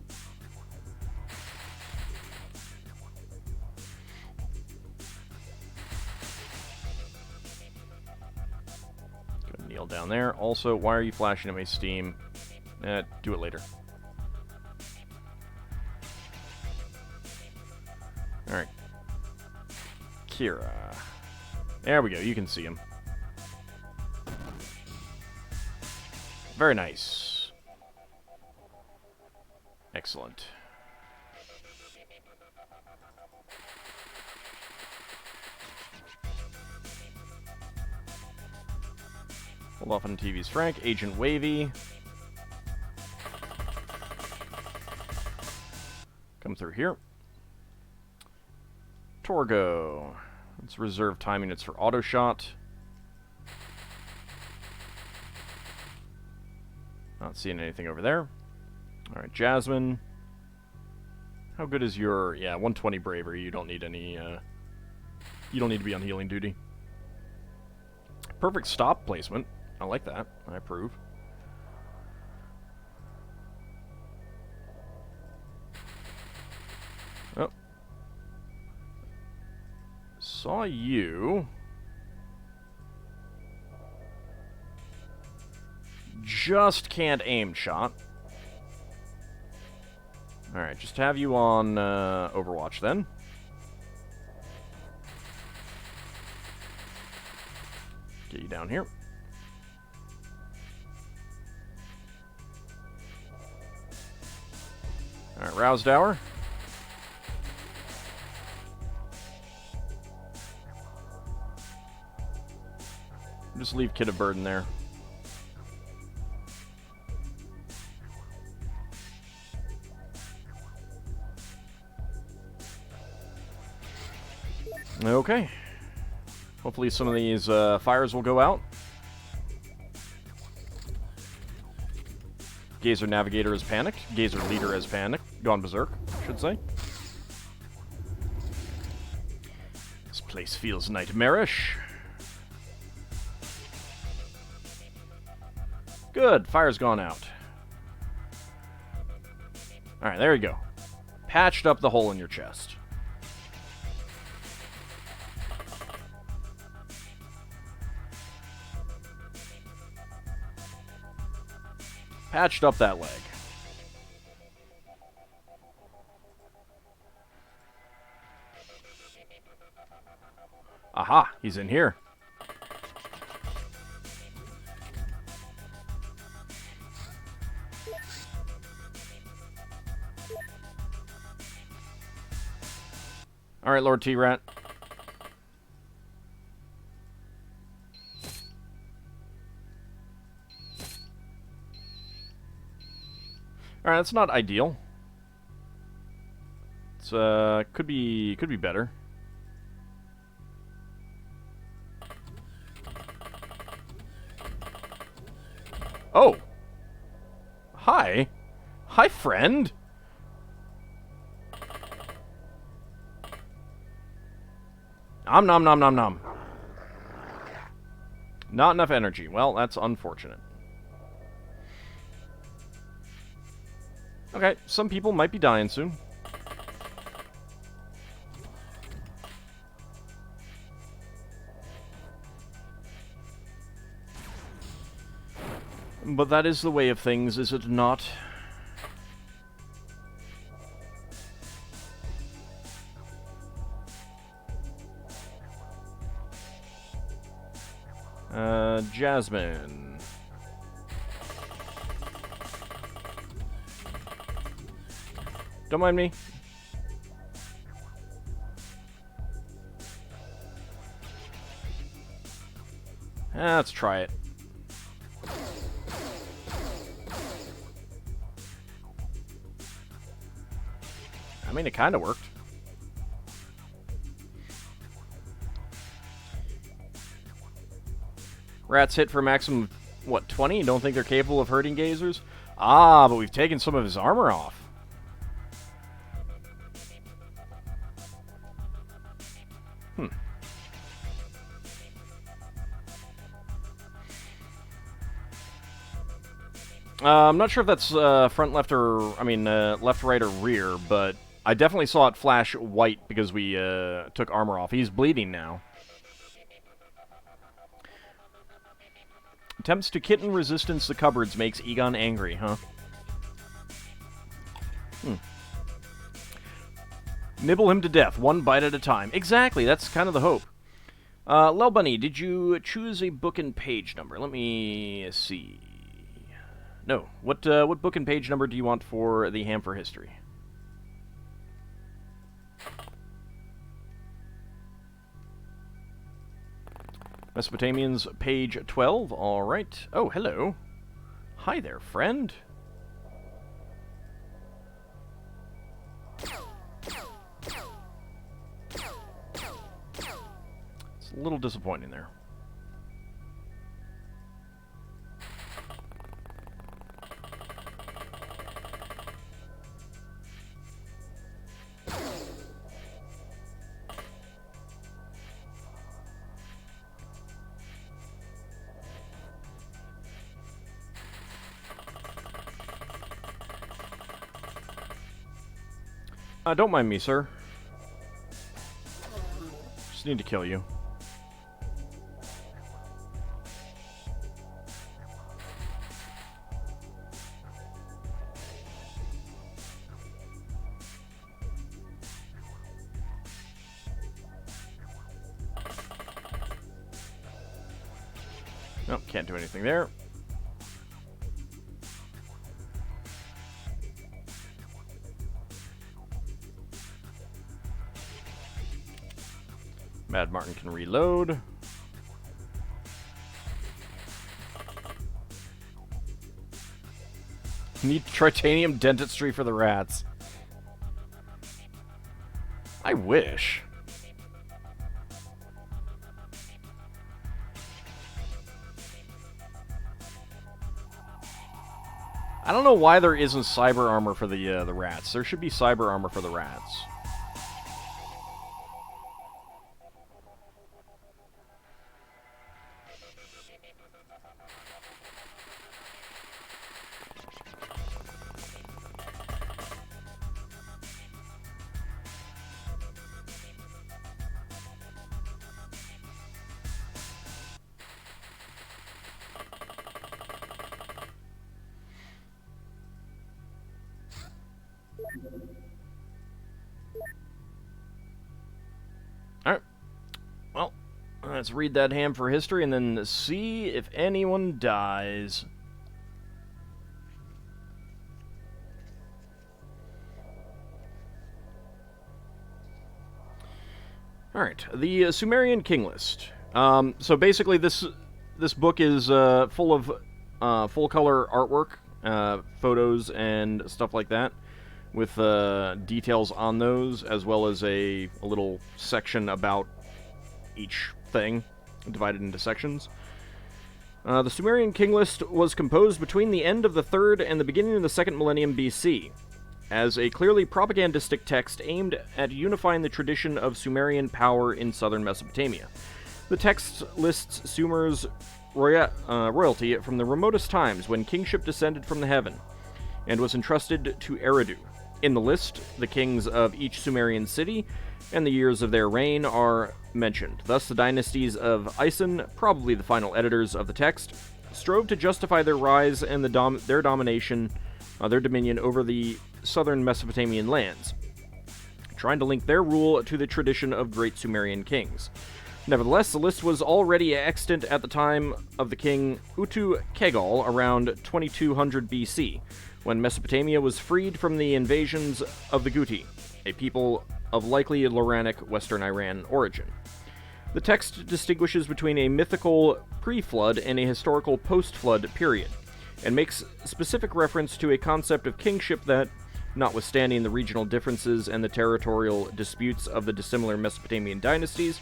Go kneel down there. Also, why are you flashing at my Steam? Do it later. Alright. Kira. There we go. You can see him. Very nice. Excellent. Hold off on TV's Frank. Agent Wavy. Come through here. Torgo. Let's reserve time units for auto shot. Not seeing anything over there. Alright, Jasmine. How good is your... Yeah, 120 bravery. You don't need any... you don't need to be on healing duty. Perfect stop placement. I like that. I approve. Oh. Saw you. Just can't aim shot. Alright, just have you on Overwatch then. Get you down here. Alright, Roused Hour. Just leave Kid of Burden there. Okay. Hopefully some of these fires will go out. Gazer Navigator has panicked. Gazer Leader has panicked. Gone berserk, I should say. This place feels nightmarish. Good, fire's gone out. Alright, there you go. Patched up the hole in your chest. Patched up that leg. Aha, he's in here. Alright, Lord T-Rat. Alright, that's not ideal. It's could be better. Oh. Hi. Hi, friend. Nom nom nom nom nom. Not enough energy. Well, that's unfortunate. Okay, some people might be dying soon. But that is the way of things, is it not? Jasmine. Don't mind me. Let's try it. I mean, it kind of worked. Rats hit for a maximum of, what, 20? You don't think they're capable of hurting gazers? Ah, but we've taken some of his armor off. I'm not sure if that's front, left, or... I mean, left, right, or rear, but I definitely saw it flash white because we took armor off. He's bleeding now. Attempts to kitten resistance the cupboards makes Egon angry, huh? Nibble him to death, one bite at a time. Exactly, that's kind of the hope. Lel Bunny, did you choose a book and page number? Let me see. No. What book and page number do you want for the Ham for History? Mesopotamians, page 12. All right. Oh, hello. Hi there, friend. It's a little disappointing there. Don't mind me, sir. Just need to kill you. Nope, can't do anything there. Mad Martin can reload. Need tritanium dentistry for the rats. I wish. I don't know why there isn't cyber armor for the rats. There should be cyber armor for the rats. Alright. Well, let's read that Ham for History and then see if anyone dies. Alright, the Sumerian King List. So basically this book is full of full-color artwork, photos and stuff like that, with details on those, as well as a little section about each thing, divided into sections. The Sumerian King List was composed between the end of the 3rd and the beginning of the 2nd millennium BC, as a clearly propagandistic text aimed at unifying the tradition of Sumerian power in southern Mesopotamia. The text lists Sumer's royalty from the remotest times when kingship descended from the heaven and was entrusted to Eridu. In the list, the kings of each Sumerian city and the years of their reign are mentioned. Thus, the dynasties of Ison, probably the final editors of the text, strove to justify their rise and their domination, their dominion over the southern Mesopotamian lands, trying to link their rule to the tradition of great Sumerian kings. Nevertheless, the list was already extant at the time of the king Utu Kegal around 2200 BC, when Mesopotamia was freed from the invasions of the Guti, a people of likely Loranic Western Iran origin. The text distinguishes between a mythical pre-flood and a historical post-flood period, and makes specific reference to a concept of kingship that, notwithstanding the regional differences and the territorial disputes of the dissimilar Mesopotamian dynasties,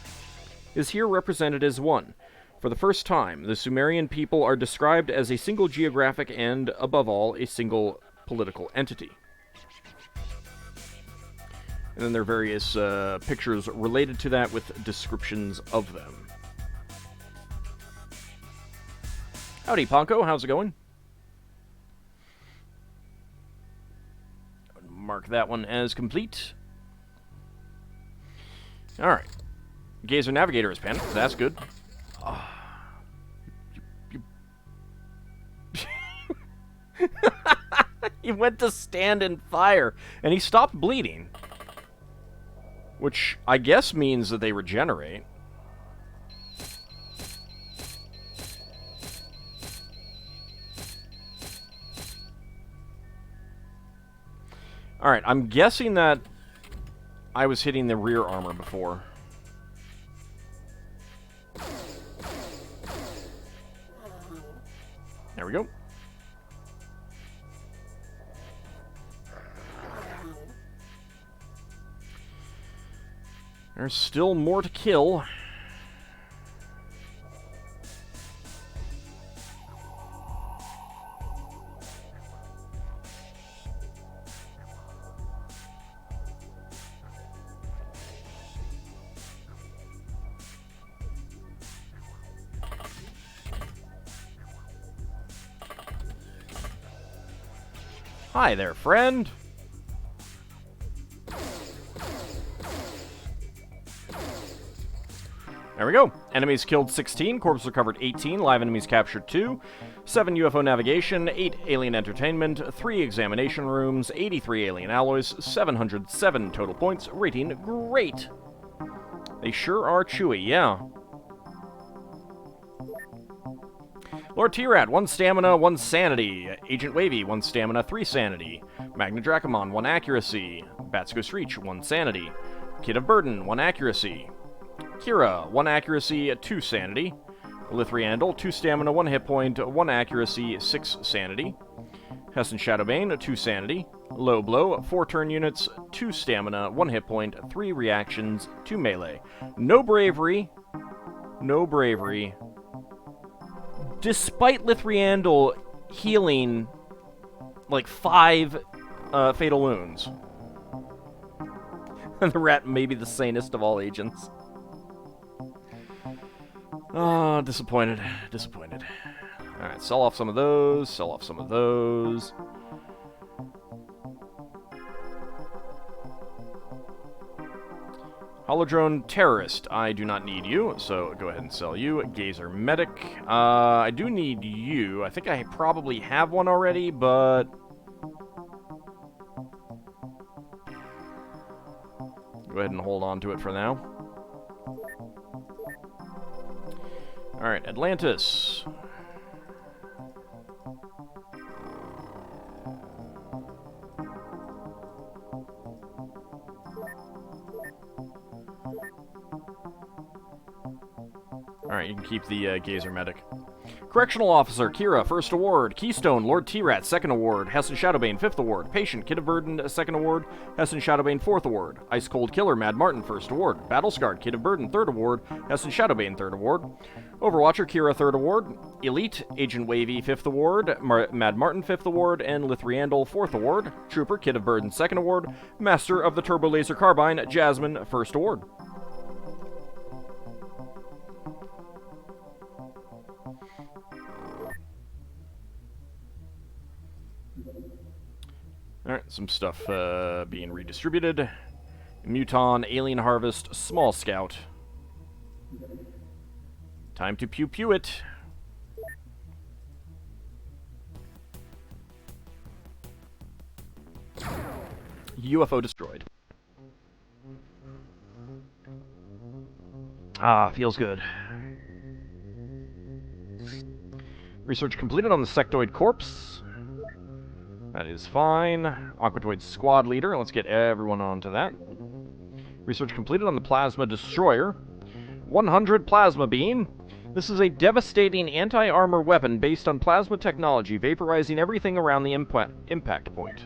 is here represented as one. For the first time, the Sumerian people are described as a single geographic and, above all, a single political entity. And then there are various pictures related to that with descriptions of them. Howdy, Ponko. How's it going? Mark that one as complete. Alright. Gazer Navigator is panicked. That's good. He went to stand in fire, and he stopped bleeding. Which I guess means that they regenerate. Alright, I'm guessing that I was hitting the rear armor before. There we go. There's still more to kill. Hi there, friend. There we go. Enemies killed 16, corpses recovered 18, live enemies captured 2, 7 UFO navigation, 8 alien entertainment, 3 examination rooms, 83 alien alloys, 707 total points, rating great. They sure are chewy, yeah. Lord T-Rat, 1 stamina, 1 sanity. Agent Wavy, 1 stamina, 3 sanity. Magna Dracomon, 1 accuracy. Batsko Screech, 1 sanity. Kid of Burden, 1 accuracy. Kira, 1 accuracy, 2 sanity. Lithriandel, 2 stamina, 1 hit point, 1 accuracy, 6 sanity. Hessen Shadowbane, 2 sanity. Low Blow, 4 turn units, 2 stamina, 1 hit point, 3 reactions, 2 melee. No bravery. No bravery. Despite Lithriandel healing like 5 fatal wounds. The rat may be the sanest of all agents. Oh, disappointed. Disappointed. Alright, sell off some of those. Sell off some of those. Holodrone Terrorist. I do not need you, so go ahead and sell you. Gazer Medic. I do need you. I think I probably have one already, but... go ahead and hold on to it for now. Alright, Atlantis. Alright, you can keep the Gazer Medic. Correctional Officer, Kira, 1st Award. Keystone, Lord T-Rat, 2nd Award. Hessen Shadowbane, 5th Award. Patient, Kid of Burden, 2nd Award. Hessen Shadowbane, 4th Award. Ice Cold Killer, Mad Martin, 1st Award. Battlescarred, Kid of Burden, 3rd Award. Hessen Shadowbane, 3rd Award. Overwatcher, Kira, 3rd Award. Elite, Agent Wavy, 5th Award. Mad Martin, 5th Award. And Lithriandel, 4th Award. Trooper, Kid of Burden, 2nd Award. Master of the Turbo Laser Carbine, Jasmine, 1st Award. Alright, some stuff being redistributed. Muton, Alien Harvest, Small Scout. Time to pew-pew it. UFO destroyed. Ah, feels good. Research completed on the sectoid corpse. That is fine. Aquatoid squad leader. Let's get everyone onto that. Research completed on the plasma destroyer. 100 plasma beam. This is a devastating anti-armor weapon based on plasma technology, vaporizing everything around the impact point.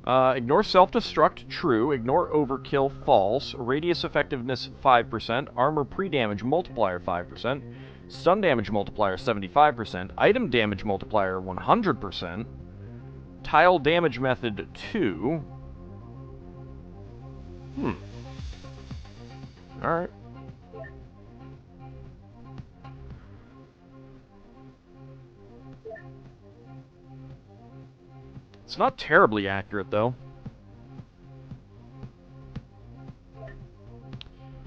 Ignore self-destruct, true. Ignore overkill, false. Radius effectiveness, 5%. Armor pre-damage multiplier, 5%. Stun damage multiplier, 75%. Item damage multiplier, 100%. Tile damage method, 2. Alright. It's not terribly accurate, though.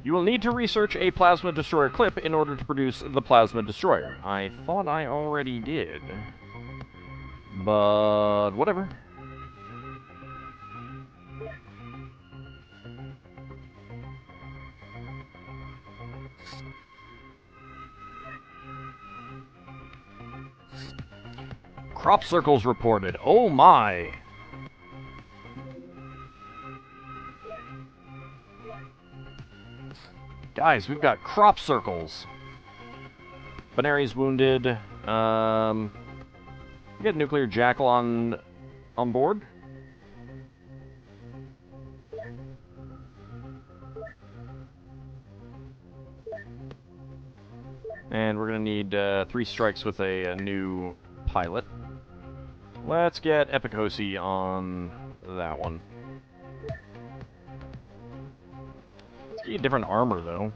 You will need to research a Plasma Destroyer clip in order to produce the Plasma Destroyer. I thought I already did. But whatever. Crop circles reported. Oh my! Guys, we've got crop circles. Benary's wounded. We get Nuclear Jackal on board. And we're gonna need 3 strikes with a new pilot. Let's get Epicosi on that one. Let's get different armor, though.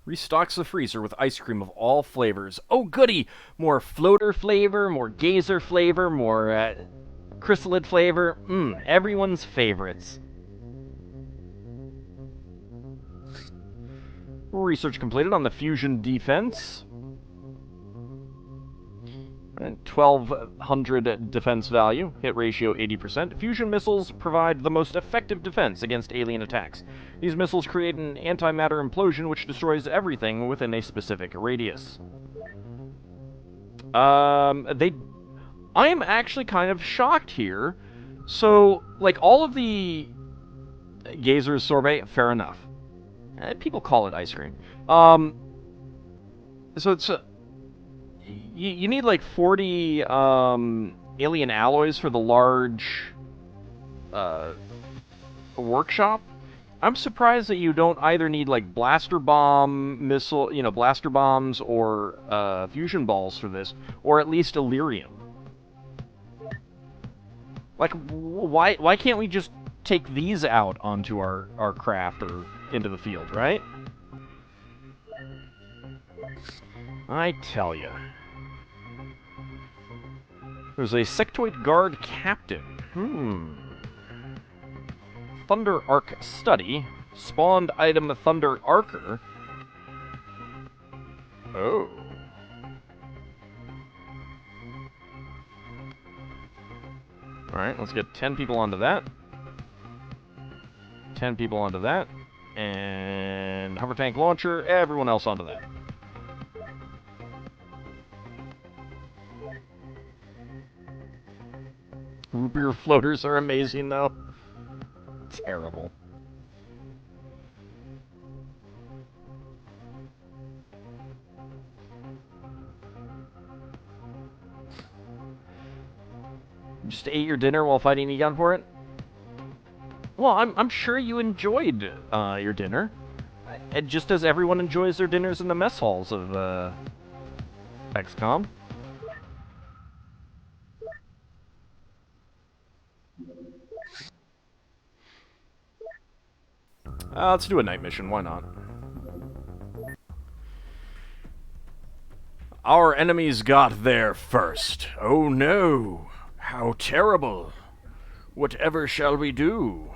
Restocks the freezer with ice cream of all flavors. Oh, goody! More floater flavor, more geyser flavor, more chrysalid flavor. Everyone's favorites. Research completed on the fusion defense. 1200 defense value, hit ratio 80%. Fusion missiles provide the most effective defense against alien attacks. These missiles create an antimatter implosion which destroys everything within a specific radius. I am actually kind of shocked here. So, like, all of the Gazer's sorbet, fair enough. People call it ice cream. So it's... You need like 40 alien alloys for the large workshop. I'm surprised that you don't either need like blaster bombs or fusion balls for this, or at least Illyrium. Like, why can't we just take these out onto our craft or into the field, right? I tell ya. There's a sectoid guard captain. Thunder Arc study. Spawned item Thunder Arcer. Oh. Alright, let's get 10 people onto that. 10 people onto that. And hover tank launcher, everyone else onto that. Root beer floaters are amazing, though. Terrible. Just ate your dinner while fighting Egon for it? Well, I'm sure you enjoyed your dinner. And just as everyone enjoys their dinners in the mess halls of XCOM. Let's do a night mission, why not? Our enemies got there first. Oh no! How terrible! Whatever shall we do?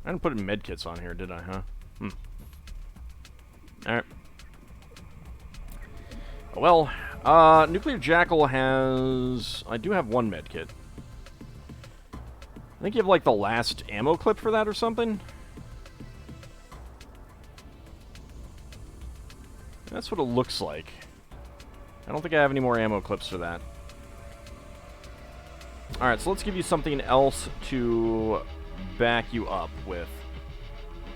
I didn't put medkits on here, did I, huh? Alright. Well, Nuclear Jackal has... I do have one medkit. I think you have, like, the last ammo clip for that or something? That's what it looks like. I don't think I have any more ammo clips for that. Alright, so let's give you something else to back you up with.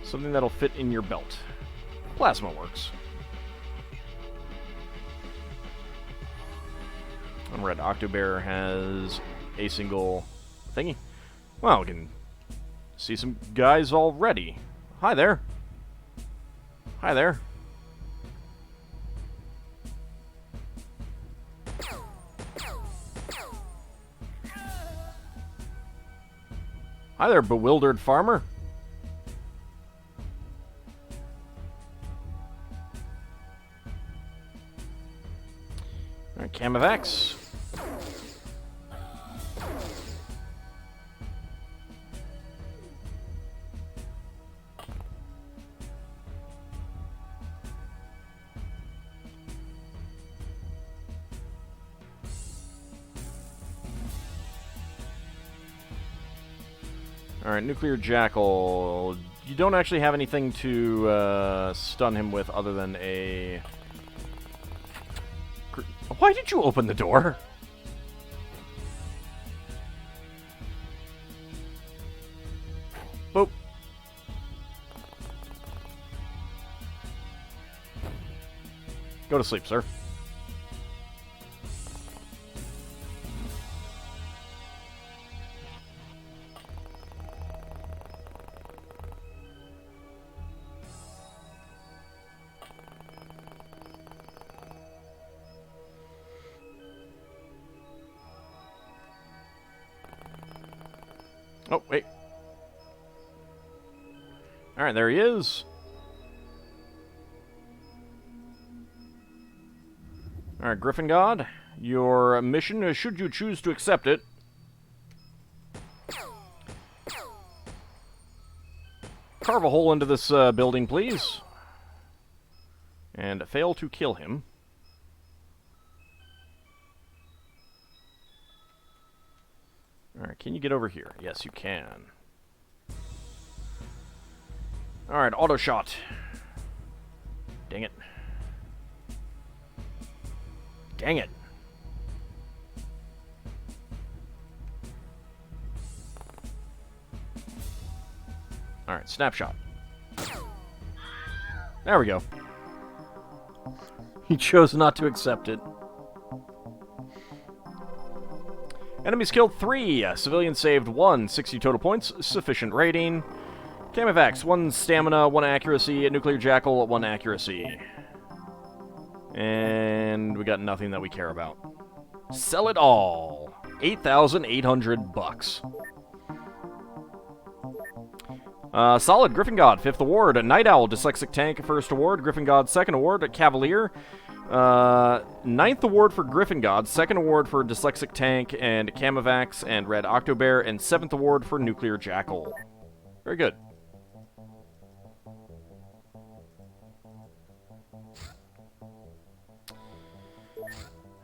Something that'll fit in your belt. Plasma works. And Red Octobear has a single thingy. Well, we can see some guys already. Hi there. Hi there. Hi there, bewildered farmer. Alright, Cam of X. Alright, Nuclear Jackal. You don't actually have anything to stun him with other than a... Why did you open the door? Boop. Go to sleep, sir. Oh, wait. Alright, there he is. Alright, Griffin God. Your mission, should you choose to accept it. Carve a hole into this building, please. And fail to kill him. Alright, can you get over here? Yes, you can. Alright, auto shot. Dang it. Dang it. Alright, snapshot. There we go. He chose not to accept it. Enemies killed 3. Civilians saved 1. 60 total points. Sufficient rating. Camivax, 1 stamina, 1 accuracy. Nuclear Jackal, 1 accuracy. And we got nothing that we care about. Sell it all. 8,800 bucks. Solid, Griffin God, 5th award. Night Owl, Dyslexic Tank, 1st award. Griffin God, 2nd award. Cavalier, 9th award for Griffin God, 2nd award for Dyslexic Tank and Camivax and Red Octobear, and 7th award for Nuclear Jackal. Very good.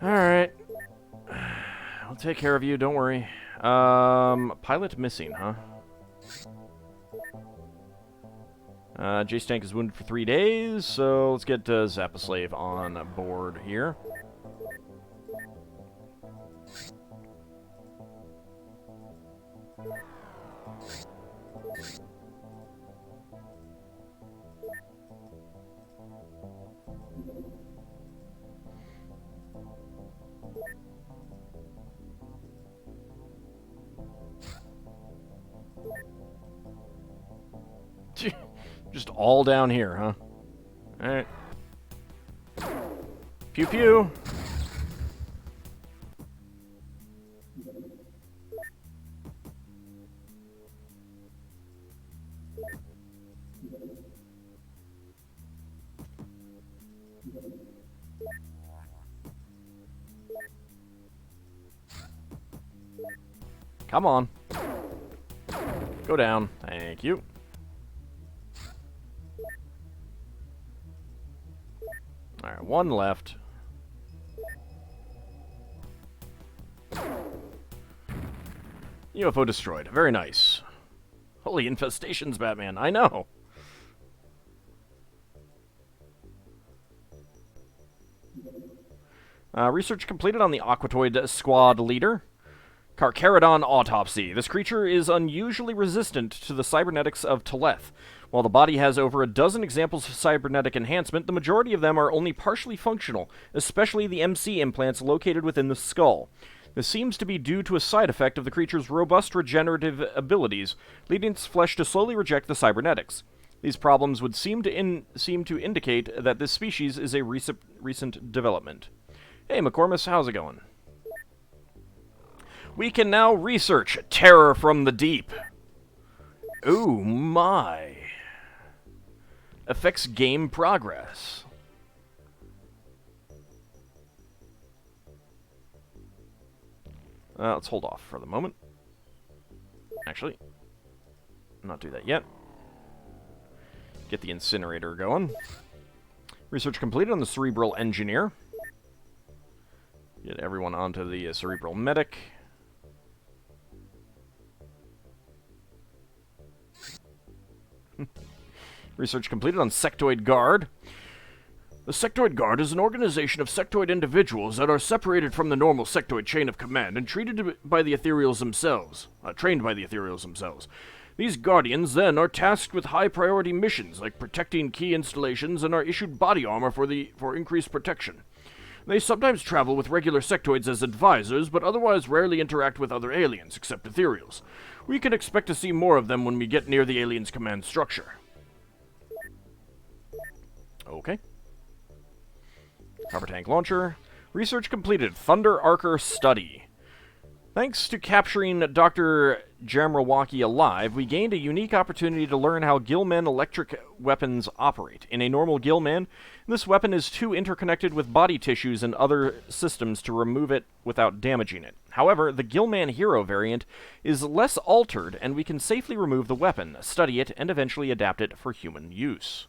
Alright. I'll take care of you, don't worry. Pilot missing, huh? Jace Tank is wounded for 3 days, so let's get Zappaslave on board here. Just all down here, huh? Alright. Pew pew. Come on. Go down. Thank you. Alright, one left. UFO destroyed. Very nice. Holy infestations, Batman. I know. Research completed on the Aquatoid Squad leader. Carcharodon autopsy. This creature is unusually resistant to the cybernetics of Teleth. While the body has over a dozen examples of cybernetic enhancement, the majority of them are only partially functional, especially the MC implants located within the skull. This seems to be due to a side effect of the creature's robust regenerative abilities, leading its flesh to slowly reject the cybernetics. These problems would seem to indicate that this species is a recent development. Hey, McCormiss, how's it going? We can now research Terror from the Deep. Ooh, my. Affects game progress. Let's hold off for the moment. Actually, not do that yet. Get the incinerator going. Research completed on the Cerebral Engineer. Get everyone onto the Cerebral Medic. Research completed on Sectoid Guard. The Sectoid Guard is an organization of sectoid individuals that are separated from the normal sectoid chain of command and treated by the Ethereals themselves. Trained by the Ethereals themselves. These Guardians, then, are tasked with high-priority missions, like protecting key installations, and are issued body armor for increased protection. They sometimes travel with regular sectoids as advisors, but otherwise rarely interact with other aliens, except Ethereals. We can expect to see more of them when we get near the aliens' command structure. Okay. Copper tank launcher. Research completed. Thunder Archer study. Thanks to capturing Dr. Jamrawaki alive, we gained a unique opportunity to learn how Gillman electric weapons operate. In a normal Gillman, this weapon is too interconnected with body tissues and other systems to remove it without damaging it. However, the Gillman Hero variant is less altered, and we can safely remove the weapon, study it, and eventually adapt it for human use.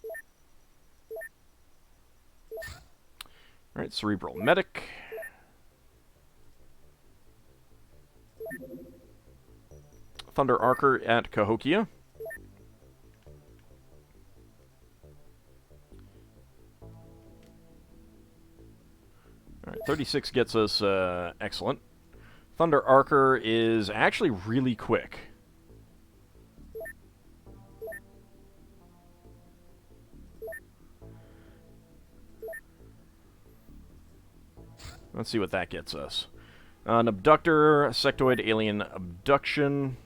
Alright, Cerebral Medic. Thunder Archer at Cahokia. Alright, 36 gets us excellent. Thunder Archer is actually really quick. Let's see what that gets us. An abductor, sectoid alien abduction.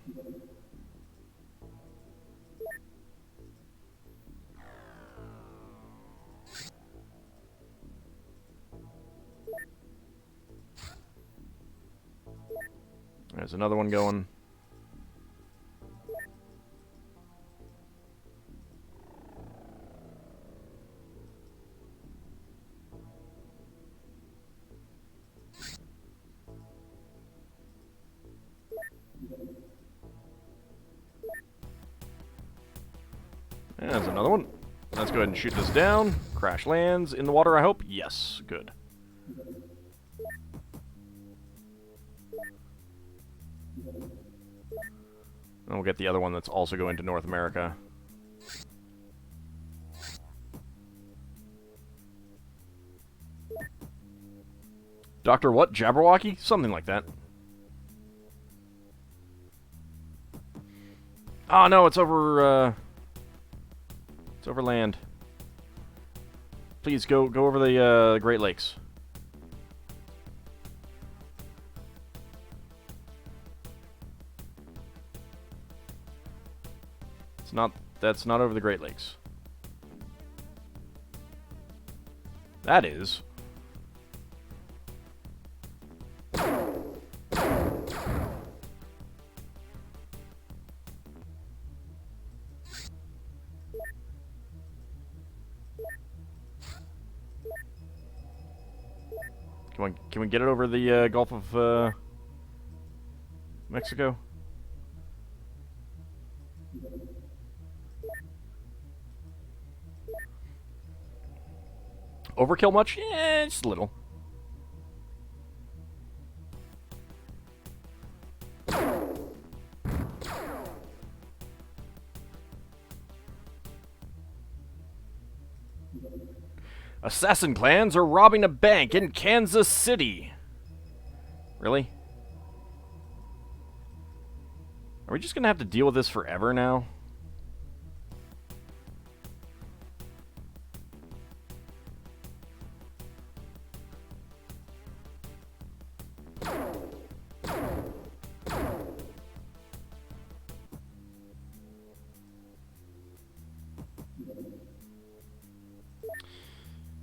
There's another one going. There's another one. Let's go ahead and shoot this down. Crash lands in the water, I hope. Yes, good. And we'll get the other one that's also going to North America. Dr. what? Jabberwocky? Something like that. Oh, no, it's over, it's over land. Please, go over the, Great Lakes. That's not over the Great Lakes. That is. Can we get it over the Gulf of Mexico? Overkill much? Yeah, just a little. Assassin clans are robbing a bank in Kansas City. Really? Are we just gonna have to deal with this forever now?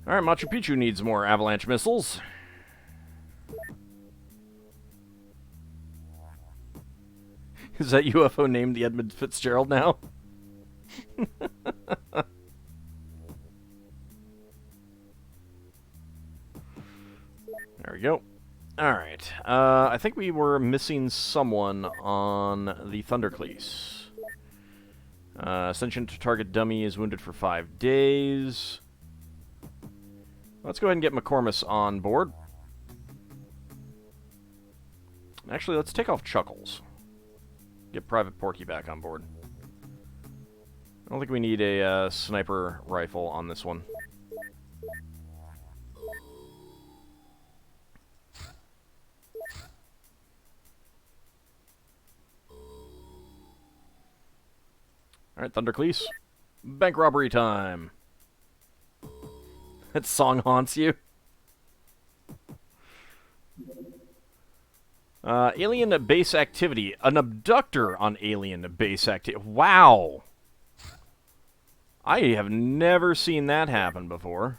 Alright, Machu Picchu needs more avalanche missiles. Is that UFO named the Edmund Fitzgerald now? There we go. Alright. I think we were missing someone on the Thundercleese. Ascension to target dummy is wounded for 5 days. Let's go ahead and get McCormiss on board. Actually, let's take off Chuckles. Get Private Porky back on board. I don't think we need a sniper rifle on this one. Alright, Thundercleese. Bank robbery time. That song haunts you. Alien base activity. An abductor on alien base activity. Wow! I have never seen that happen before.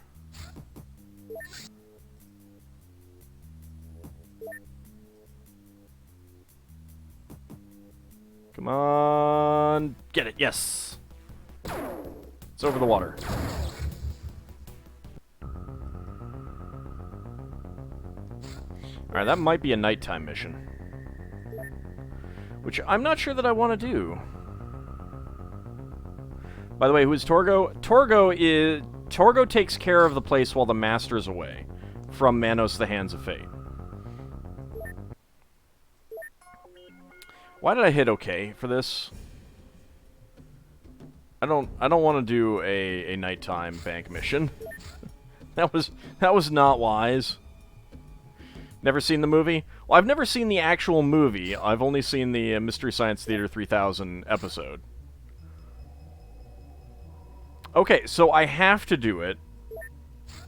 Come on. Get it. Yes. It's over the water. Alright, that might be a nighttime mission. Which I'm not sure that I want to do. By the way, who is Torgo? Torgo takes care of the place while the Master's away from Manos the Hands of Fate. Why did I hit OK for this? I don't want to do a nighttime bank mission. That was not wise. Never seen the movie? Well, I've never seen the actual movie. I've only seen the Mystery Science Theater 3000 episode. Okay, so I have to do it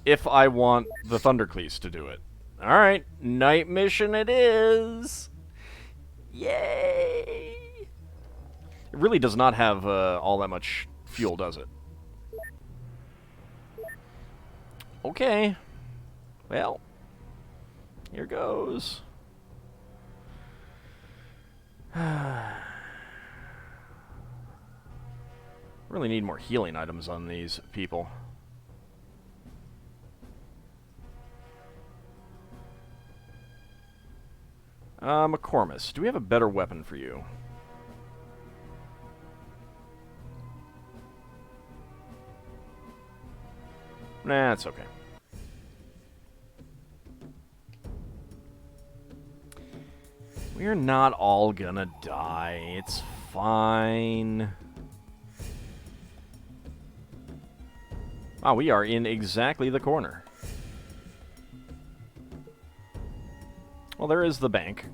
if I want the Thundercleese to do it. Alright, night mission it is! Yay! It really does not have all that much fuel, does it? Okay. Well, here goes. Really need more healing items on these people. McCormiss, do we have a better weapon for you? Nah, it's okay. We're not all gonna die. It's fine. Wow, we are in exactly the corner. Well, there is the bank.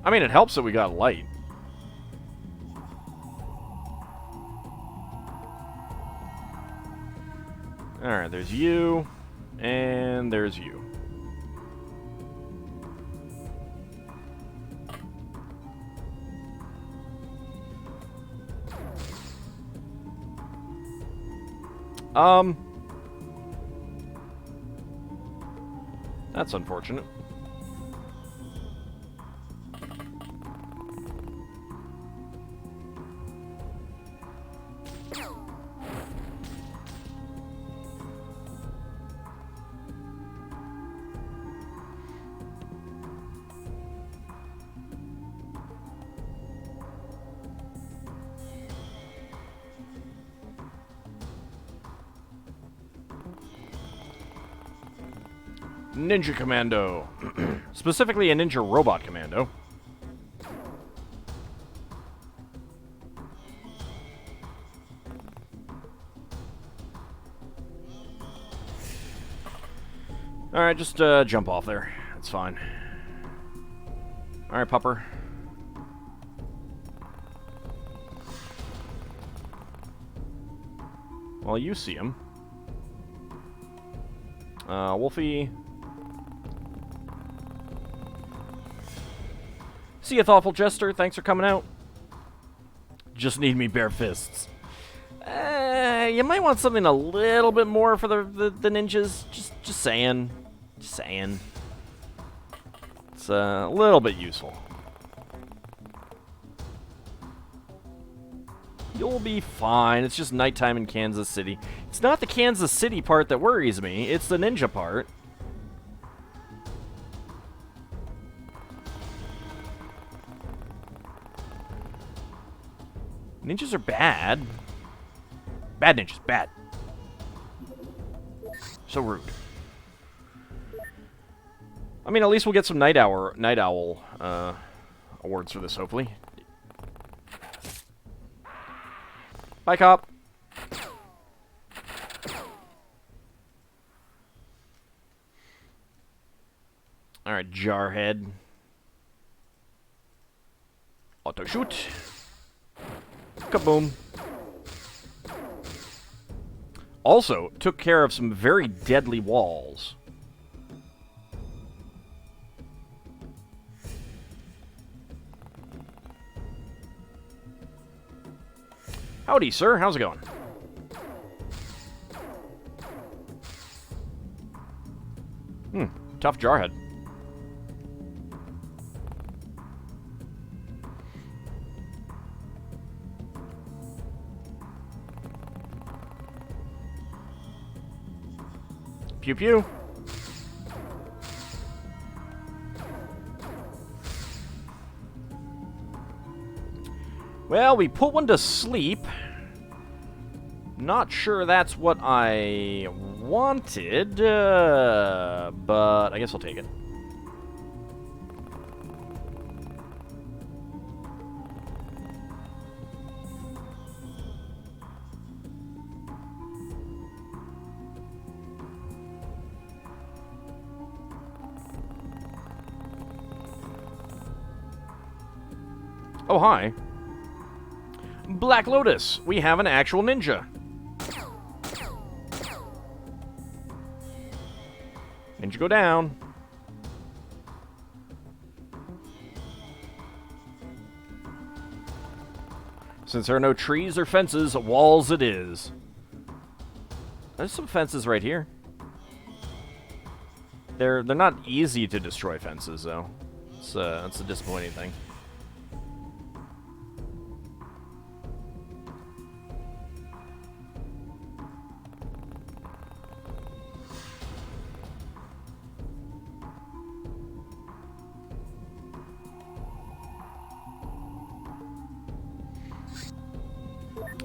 I mean, it helps that we got light. Alright, there's you, and there's you. That's unfortunate. Ninja Commando. Specifically a Ninja Robot Commando. Alright, just jump off there. That's fine. Alright, pupper. Well, you see him. Wolfie. See you, thoughtful jester. Thanks for coming out. Just need me bare fists. You might want something a little bit more for the ninjas. Just saying. Just saying. It's a little bit useful. You'll be fine. It's just nighttime in Kansas City. It's not the Kansas City part that worries me. It's the ninja part. Ninjas are bad. Bad ninjas. Bad. So rude. I mean, at least we'll get some Night Owl awards for this, hopefully. Bye, cop. Alright, Jarhead. Auto shoot. Kaboom. Also, took care of some very deadly walls. Howdy, sir. How's it going? Tough Jarhead. Pew pew. Well, we put one to sleep. Not sure that's what I wanted, but I guess I'll take it. Oh, hi. Black Lotus, we have an actual ninja. Ninja go down. Since there are no trees or fences, walls it is. There's some fences right here. They're not easy to destroy fences, though. That's a disappointing thing.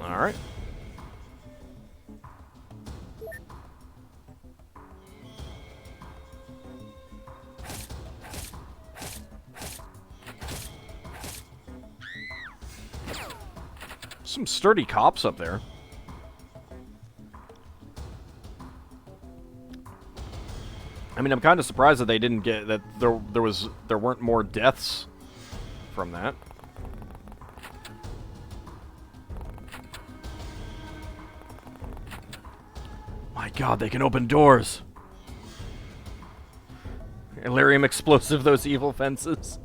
All right. Some sturdy cops up there. I mean, I'm kind of surprised that they didn't get that there weren't more deaths from that. My God, they can open doors. Illyrium explosive, those evil fences.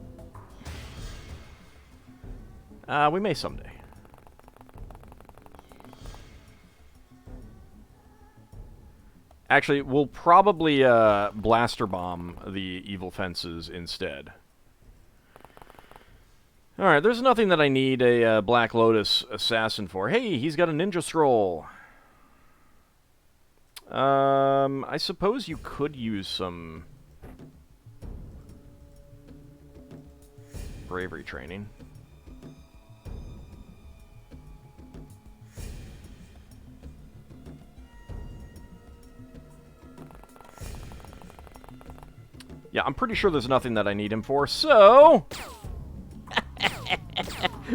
We may someday. Actually, we'll probably blaster bomb the evil fences instead. Alright, there's nothing that I need a Black Lotus assassin for. Hey, he's got a ninja scroll. I suppose you could use some bravery training. Yeah, I'm pretty sure there's nothing that I need him for, so...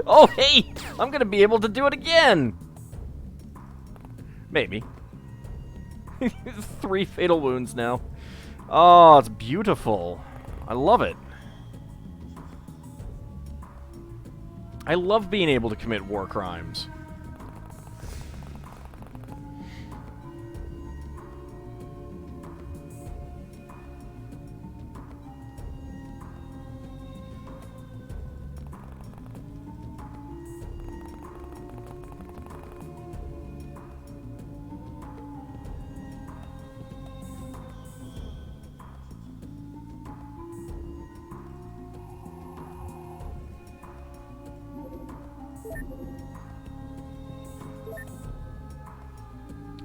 Oh, hey! I'm gonna be able to do it again! Maybe. 3 fatal wounds now. Oh, it's beautiful. I love it. I love being able to commit war crimes.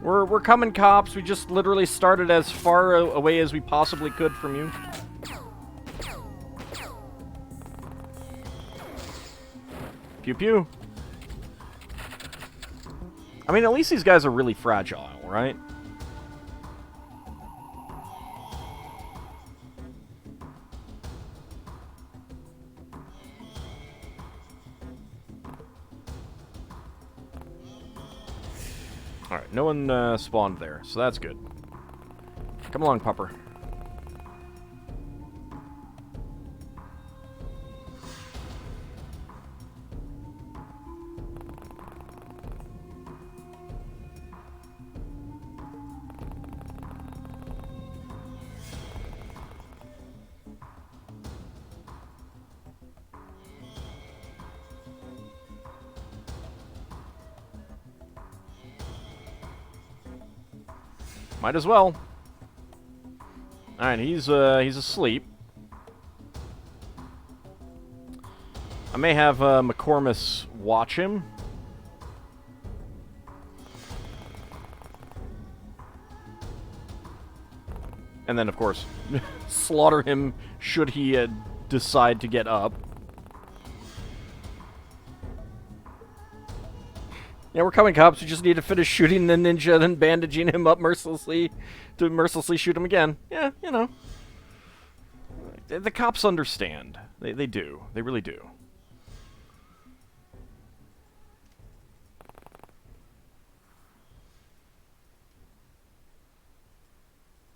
We're coming, cops. We just literally started as far away as we possibly could from you. Pew pew. I mean, at least these guys are really fragile, right? Alright, no one spawned there, so that's good. Come along, pupper. Might as well. Alright, he's asleep. I may have McCormiss watch him. And then, of course, slaughter him should he decide to get up. Yeah, we're coming, cops. We just need to finish shooting the ninja, then bandaging him up mercilessly to mercilessly shoot him again. Yeah, you know. The cops understand. They do. They really do.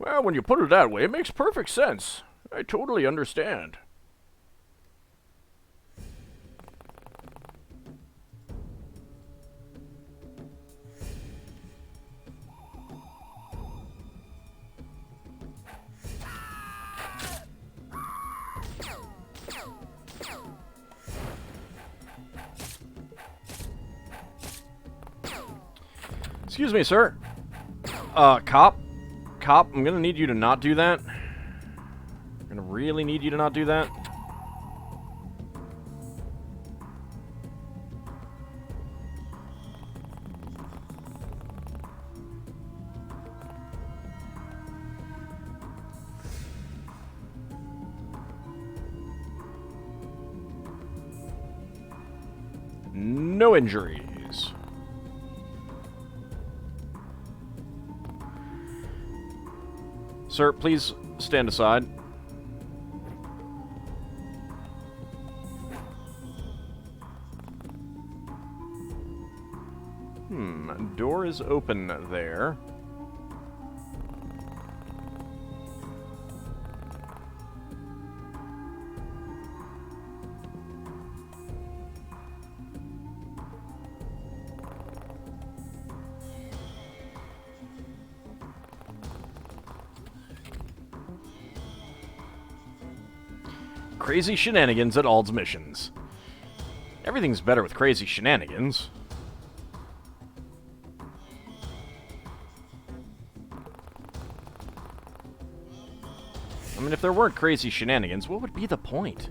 Well, when you put it that way, it makes perfect sense. I totally understand. Excuse me, sir. Cop, I'm gonna need you to not do that. I'm gonna really need you to not do that. No injuries. Sir, please stand aside. Door is open there. Crazy shenanigans at Auld's missions. Everything's better with crazy shenanigans. I mean, if there weren't crazy shenanigans, what would be the point?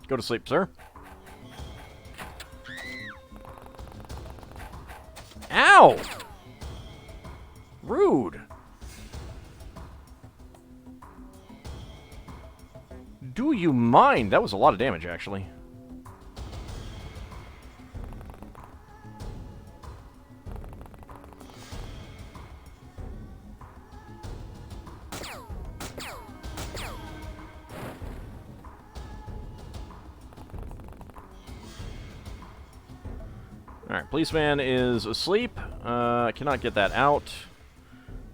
Go to sleep, sir. Ow! Rude. Do you mind? That was a lot of damage, actually. Alright, policeman is asleep. Cannot get that out.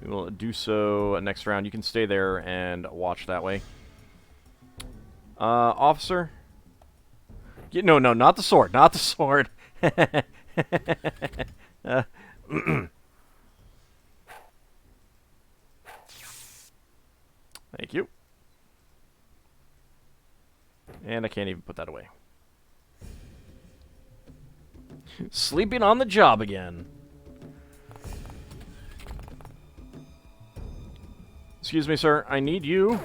We will do so next round. You can stay there and watch that way. Officer? No, not the sword. Not the sword. Thank you. And I can't even put that away. Sleeping on the job again. Excuse me, sir. I need you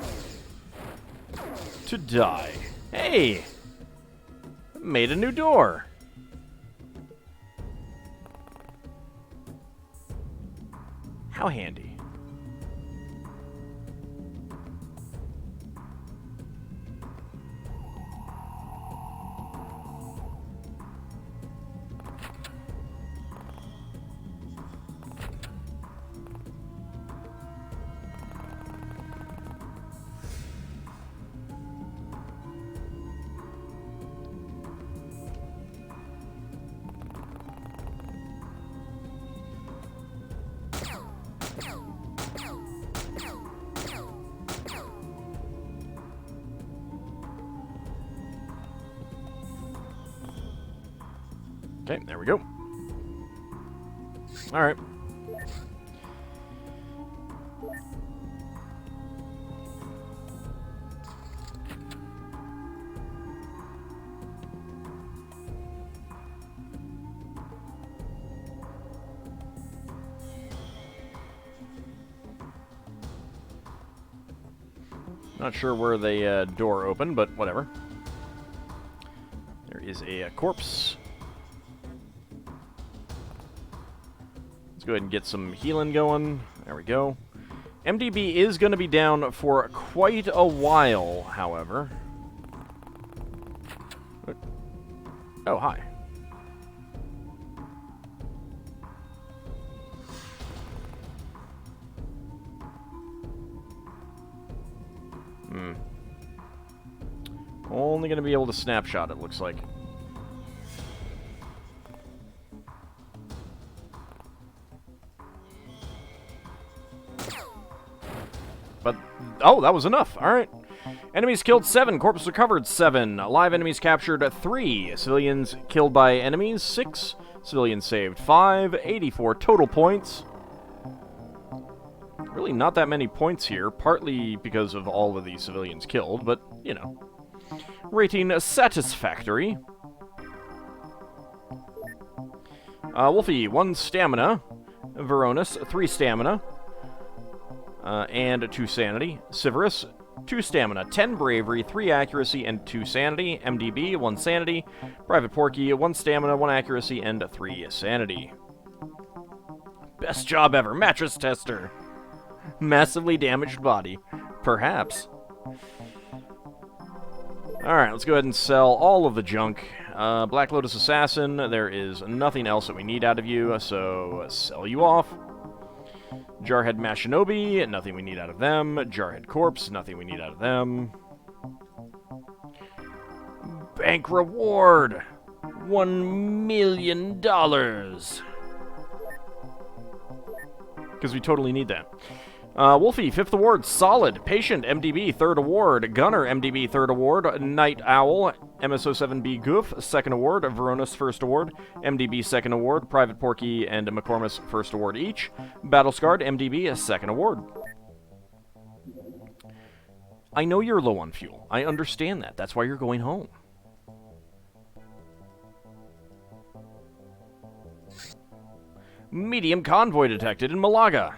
to die. Hey! Made a new door. How handy. Okay, there we go. Alright. Not sure where the door opened, but whatever. There is a corpse. Let's go ahead and get some healing going. There we go. MDB is going to be down for quite a while, however. Oh, hi. Only going to be able to snapshot, it looks like. But, oh, that was enough. All right. Enemies killed 7. Corpse recovered 7. Live enemies captured 3. Civilians killed by enemies 6. Civilians saved 5. 84 total points. Really not that many points here, partly because of all of the civilians killed, but, you know. Rating satisfactory. Wolfie, 1 stamina. Veronis, 3 stamina. And 2 sanity. Severus, 2 stamina, 10 bravery, 3 accuracy, and 2 sanity. MDB, 1 sanity. Private Porky, 1 stamina, 1 accuracy, and 3 sanity. Best job ever. Mattress tester. Massively damaged body. Perhaps. Alright, let's go ahead and sell all of the junk. Black Lotus Assassin, there is nothing else that we need out of you, so sell you off. Jarhead Mashinobi, nothing we need out of them. Jarhead Corpse, nothing we need out of them. Bank reward! $1 million! Because we totally need that. Wolfie, 5th award, Solid. Patient, MDB, 3rd award. Gunner, MDB, 3rd award. Night Owl, MSO7B Goof, 2nd award. Veronis, 1st award. MDB, 2nd award. Private Porky and McCormiss, 1st award each. Battlescarred, MDB, 2nd award. I know you're low on fuel. I understand that. That's why you're going home. Medium convoy detected in Malaga.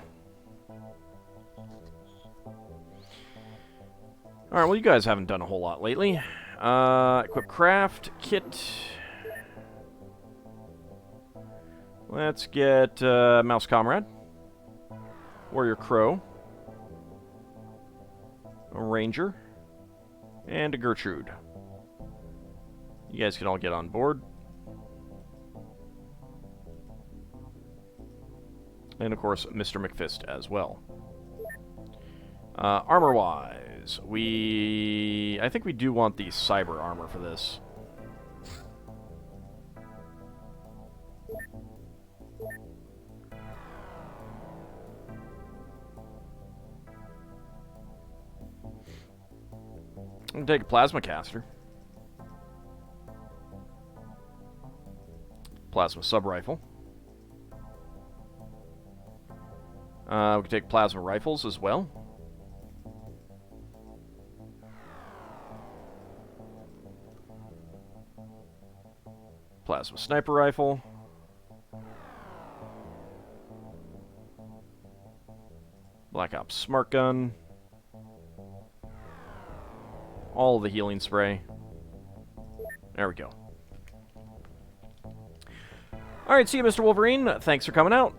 Alright, well, you guys haven't done a whole lot lately. Equip craft, kit. Let's get Mouse Comrade. Warrior Crow, a Ranger, and a Gertrude. You guys can all get on board. And, of course, Mr. McFist as well. Armor-wise, I think we do want the cyber armor for this. I'm gonna take a plasma caster. Plasma sub-rifle. We can take plasma rifles as well. Plasma sniper rifle. Black Ops smart gun. All the healing spray. There we go. Alright, see you, Mr. Wolverine. Thanks for coming out.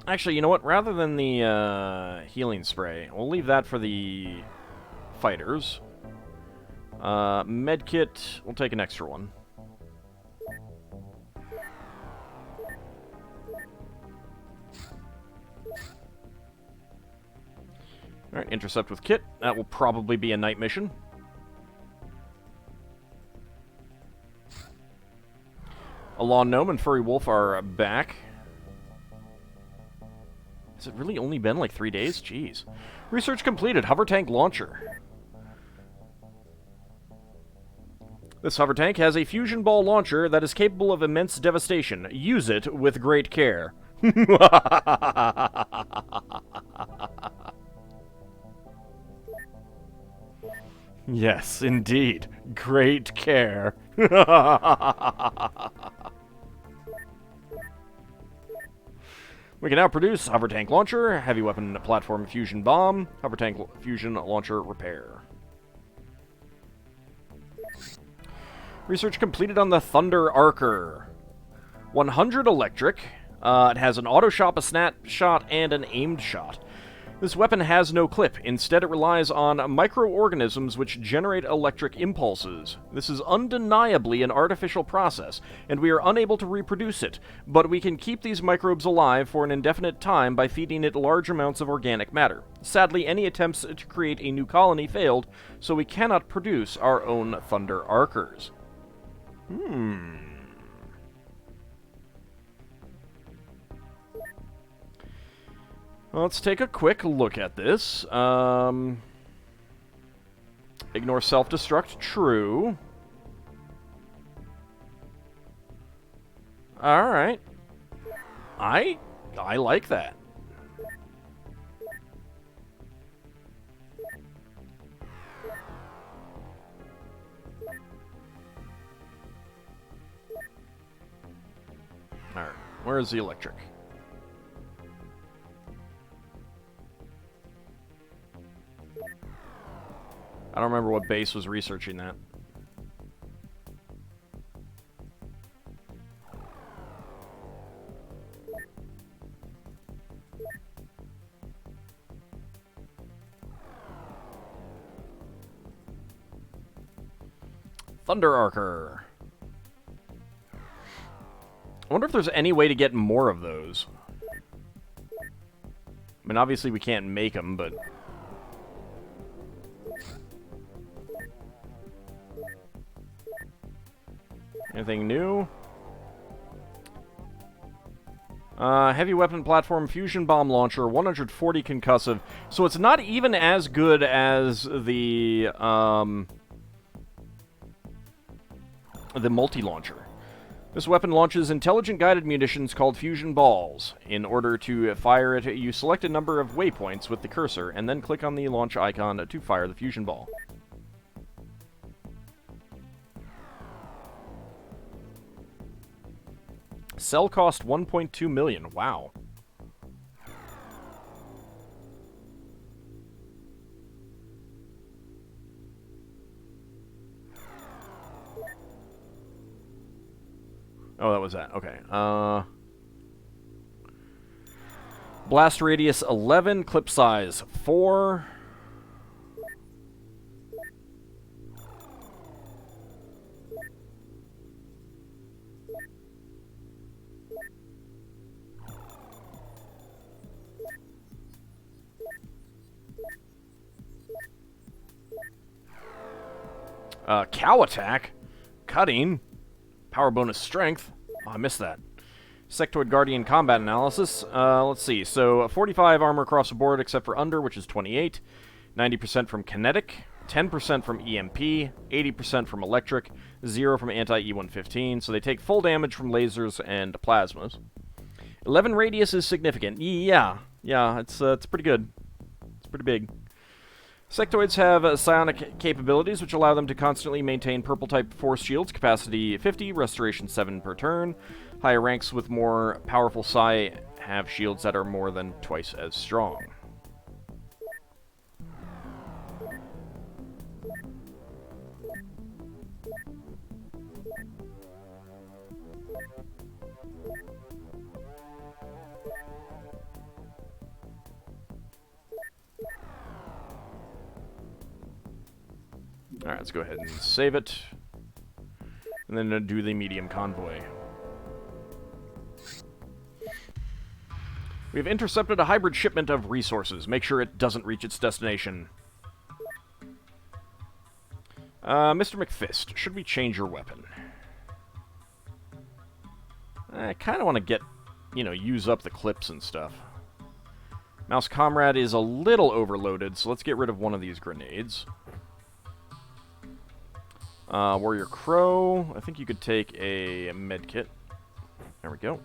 Actually, you know what? Rather than the healing spray, we'll leave that for the fighters. Medkit, we'll take an extra one. Alright, intercept with Kit. That will probably be a night mission. A Lawn Gnome and Furry Wolf are back. Has it really only been like 3 days? Jeez. Research completed. Hover tank launcher. This hover tank has a fusion ball launcher that is capable of immense devastation. Use it with great care. Yes, indeed. Great care. We can now produce hover tank launcher, heavy weapon platform fusion bomb, hover tank fusion launcher repair. Research completed on the Thunder Archer. 100 electric. It has an auto shot, a snapshot, and an aimed shot. This weapon has no clip. Instead, it relies on microorganisms which generate electric impulses. This is undeniably an artificial process, and we are unable to reproduce it, but we can keep these microbes alive for an indefinite time by feeding it large amounts of organic matter. Sadly, any attempts to create a new colony failed, so we cannot produce our own Thunder Archers. Let's take a quick look at this. Ignore self-destruct, true. Alright. I like that. Alright, where's the electric? I don't remember what base was researching that. Thunder Archer. I wonder if there's any way to get more of those. I mean, obviously we can't make them, but... Anything new? Heavy weapon platform fusion bomb launcher, 140 concussive. So it's not even as good as the multi-launcher. This weapon launches intelligent guided munitions called fusion balls. In order to fire it, you select a number of waypoints with the cursor, and then click on the launch icon to fire the fusion ball. Cell cost 1.2 million. Wow. Oh, that was that. Okay. Blast radius 11, clip size 4. Cow attack, cutting, power bonus strength. Oh, I missed that. Sectoid Guardian combat analysis. Let's see. So 45 armor across the board, except for under, which is 28. 90% from kinetic, 10% from EMP, 80% from electric, 0 from anti-E115. So they take full damage from lasers and plasmas. 11 radius is significant. Yeah, it's pretty good. It's pretty big. Sectoids have psionic capabilities, which allow them to constantly maintain purple-type force shields, capacity 50, restoration 7 per turn. Higher ranks with more powerful psi have shields that are more than twice as strong. Alright, let's go ahead and save it. And then do the medium convoy. We have intercepted a hybrid shipment of resources. Make sure it doesn't reach its destination. Mr. McFist, should we change your weapon? I kind of want to get, use up the clips and stuff. Mouse Comrade is a little overloaded, so let's get rid of one of these grenades. Warrior Crow, I think you could take a medkit. There we go.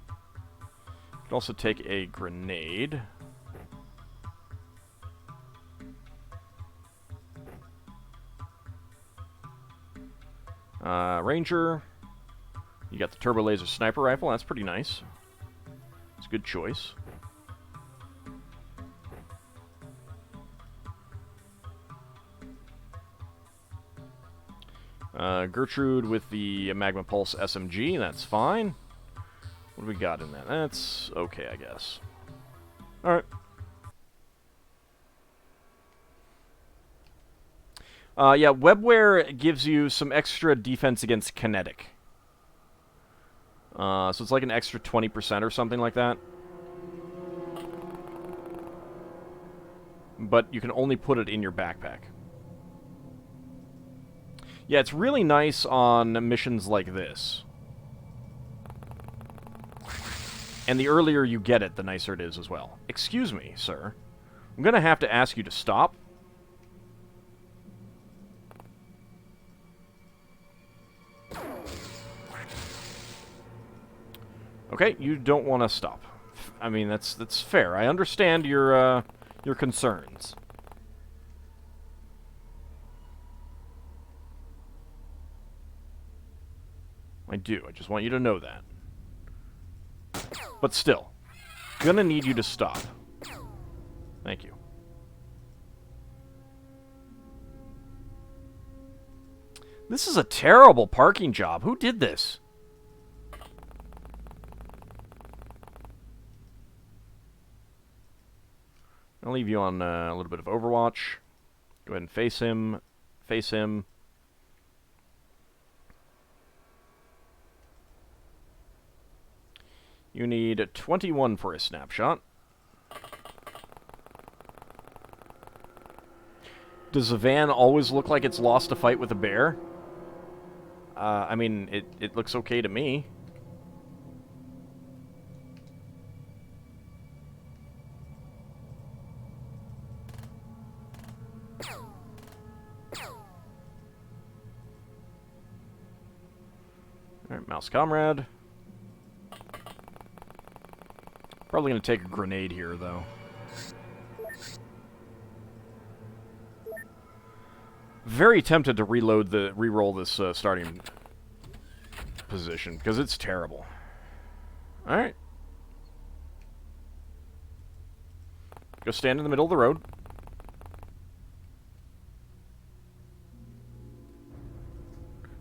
You could also take a grenade. Ranger, you got the turbo laser sniper rifle. That's pretty nice. It's a good choice. Gertrude with the Magma Pulse SMG, that's fine. What do we got in that? That's okay, I guess. Alright. Yeah, webware gives you some extra defense against kinetic. So it's like an extra 20% or something like that. But you can only put it in your backpack. Yeah, it's really nice on missions like this. And the earlier you get it, the nicer it is as well. Excuse me, sir. I'm going to have to ask you to stop. Okay, you don't want to stop. I mean, that's fair. I understand your concerns. I do. I just want you to know that. But still, gonna need you to stop. Thank you. This is a terrible parking job. Who did this? I'll leave you on a little bit of Overwatch. Go ahead and face him. Face him. You need 21 for a snapshot. Does the van always look like it's lost a fight with a bear? I mean, it looks okay to me. Alright, Mouse Comrade. Probably going to take a grenade here, though. Very tempted to re-roll this starting position, because it's terrible. Alright. Go stand in the middle of the road.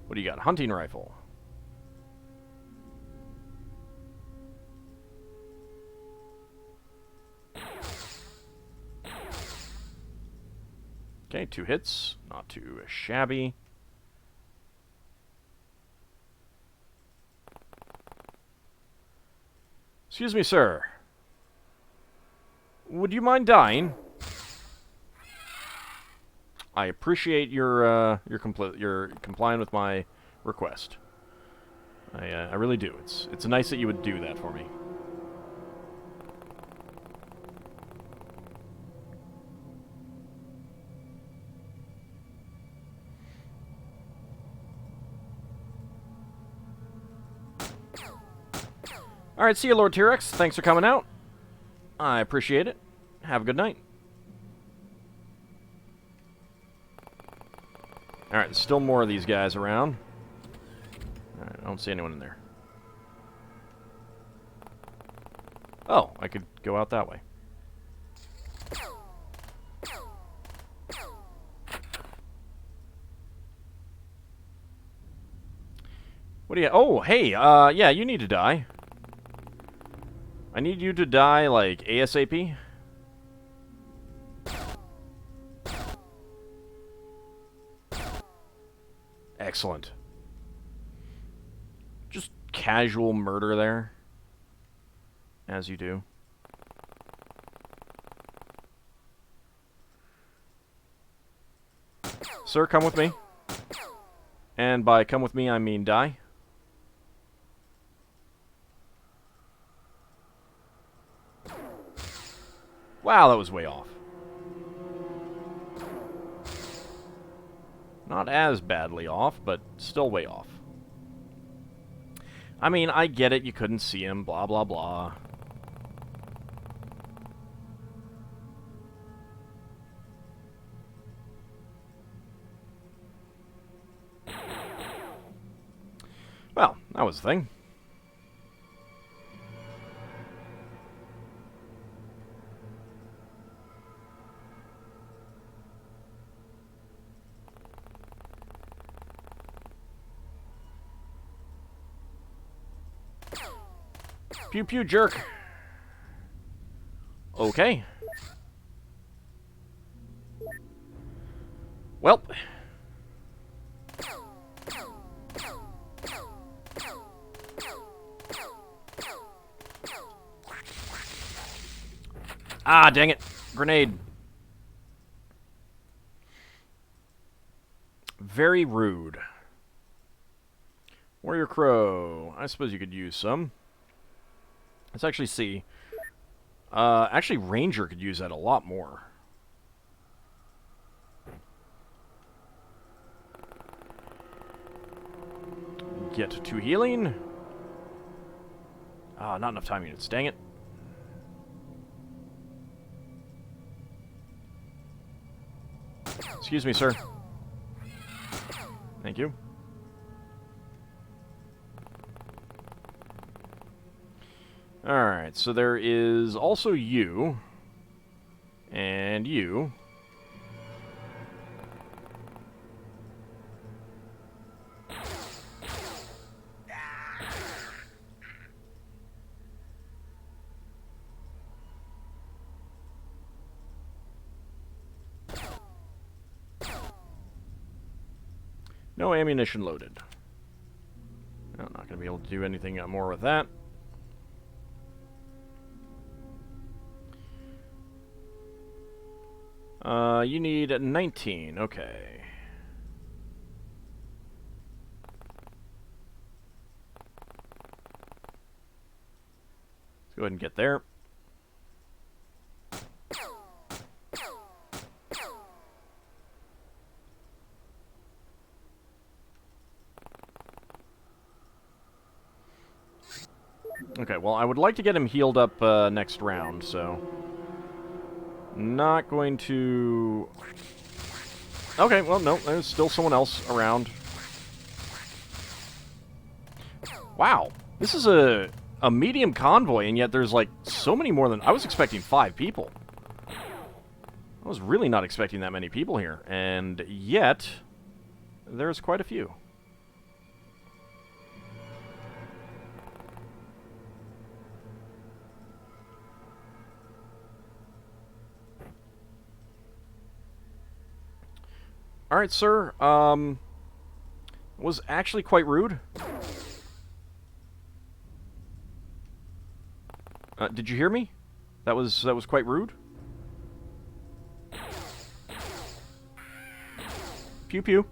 What do you got? Hunting rifle. Okay, 2 hits. Not too shabby. Excuse me, sir. Would you mind dying? I appreciate your complying with my request. I really do. It's nice that you would do that for me. Alright, see you, Lord T-Rex. Thanks for coming out. I appreciate it. Have a good night. Alright, there's still more of these guys around. Alright, I don't see anyone in there. Oh, I could go out that way. What do you... Oh, hey, yeah, you need to die. I need you to die, like, ASAP. Excellent. Just casual murder there. As you do. Sir, come with me. And by come with me, I mean die. Wow, that was way off. Not as badly off, but still way off. I mean, I get it, you couldn't see him, blah, blah, blah. Well, that was the thing. Pew pew jerk. Okay. Well. Ah, dang it. Grenade. Very rude. Warrior Crow. I suppose you could use some. Let's actually see. Actually, Ranger could use that a lot more. Get to healing. Ah, not enough time units. Dang it. Excuse me, sir. Thank you. Alright, so there is also you. And you. No ammunition loaded. I'm not going to be able to do anything more with that. You need 19. Okay. Let's go ahead and get there. Okay, well, I would like to get him healed up next round, so... Not going to... Okay, well, no, there's still someone else around. Wow, this is a medium convoy, and yet there's, like, so many more than... I was expecting 5 people. I was really not expecting that many people here, and yet there's quite a few. Alright, sir. Was actually quite rude. Did you hear me? That was quite rude. Pew pew.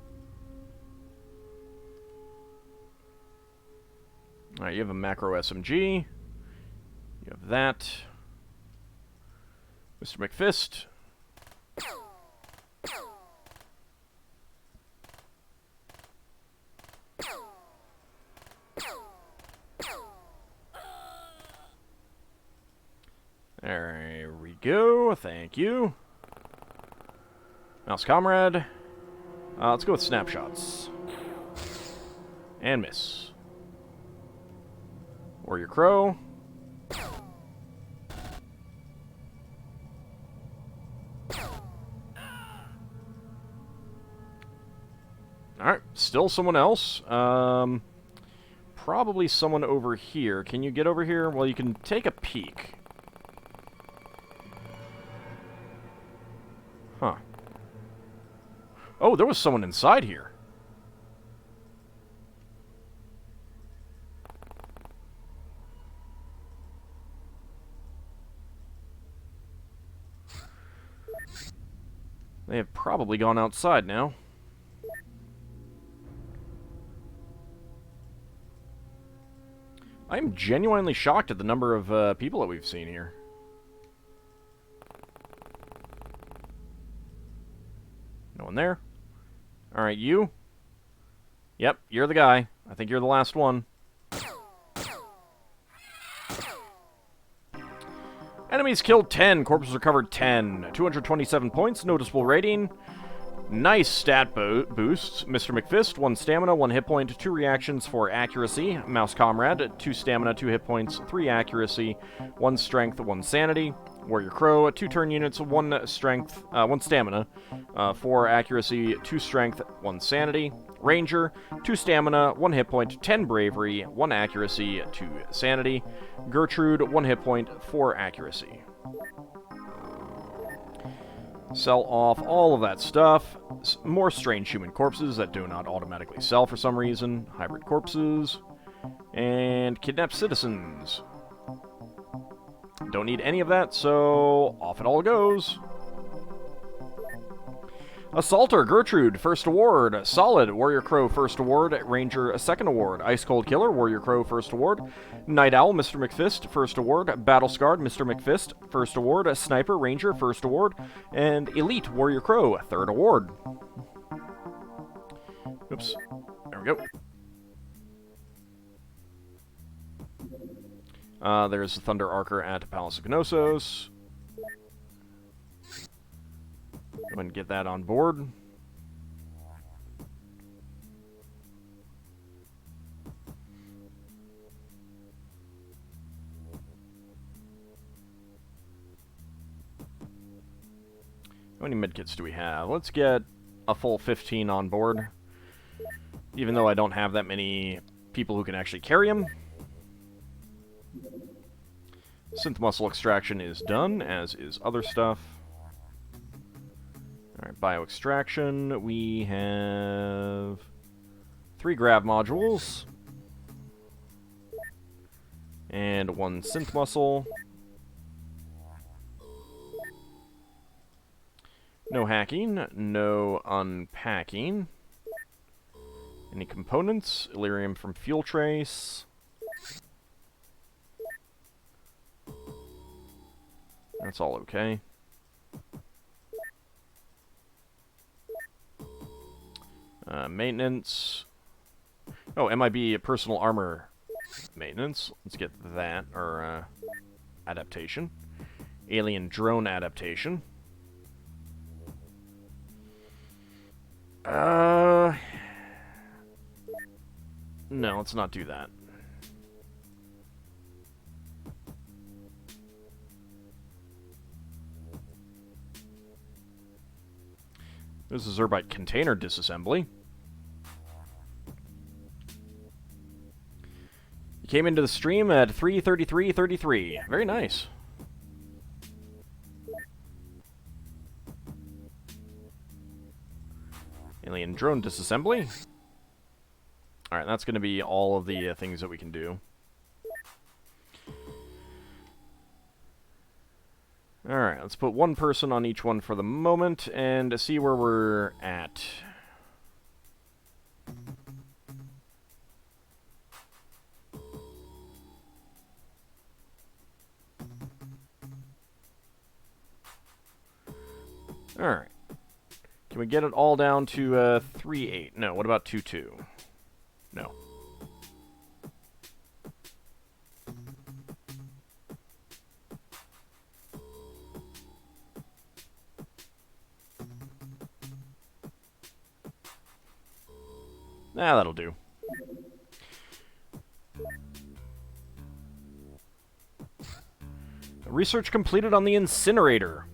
Alright, you have a macro SMG. You have that. Mr. McFist. There we go. Thank you. Mouse Comrade. Let's go with snapshots. And miss. Warrior Crow. Alright, still someone else. Probably someone over here. Can you get over here? Well, you can take a peek. Huh. Oh, there was someone inside here. They have probably gone outside now. I'm genuinely shocked at the number of people that we've seen here. No one there. Alright, you. Yep, you're the guy. I think you're the last one. Enemies killed 10. Corpses recovered 10. 227 points. Noticeable rating. Nice stat boosts. Mr. McFist, 1 stamina, 1 hit point, 2 reactions for accuracy. Mouse Comrade, 2 stamina, 2 hit points, 3 accuracy, 1 strength, 1 sanity. Warrior Crow, 2 turn units, 1 strength, 1 stamina, 4 accuracy, 2 strength, 1 sanity. Ranger, 2 stamina, 1 hit point, 10 bravery, 1 accuracy, 2 sanity. Gertrude, 1 hit point, 4 accuracy. Sell off all of that stuff. More strange human corpses that do not automatically sell for some reason. Hybrid corpses. And kidnapped citizens. Don't need any of that, so off it all goes. Assaulter, Gertrude, first award. Solid, Warrior Crow, first award. Ranger, second award. Ice Cold Killer, Warrior Crow, first award. Night Owl, Mr. McFist, first award. Battle Scarred, Mr. McFist, first award. Sniper, Ranger, first award. And Elite, Warrior Crow, third award. Oops. There we go. There's the Thunder Archer at Palace of Gnosos. Go ahead and get that on board. How many medkits do we have? Let's get a full 15 on board. Even though I don't have that many people who can actually carry them. Synth muscle extraction is done, as is other stuff. Alright, bio-extraction. We have 3 grav modules. And 1 synth muscle. No hacking, no unpacking. Any components? Illyrium from Fuel Trace. That's all okay. Maintenance. Oh, MIB personal armor maintenance. Let's get that, or adaptation. Alien drone adaptation. No, let's not do that. This is Zerbite container disassembly. You came into the stream at 3:33:33. Very nice. Alien drone disassembly. Alright, that's going to be all of the things that we can do. Alright, let's put one person on each one for the moment, and see where we're at. Alright. Can we get it all down to 3-8? No, what about 2-2? No. Nah, that'll do. Research completed on the incinerator.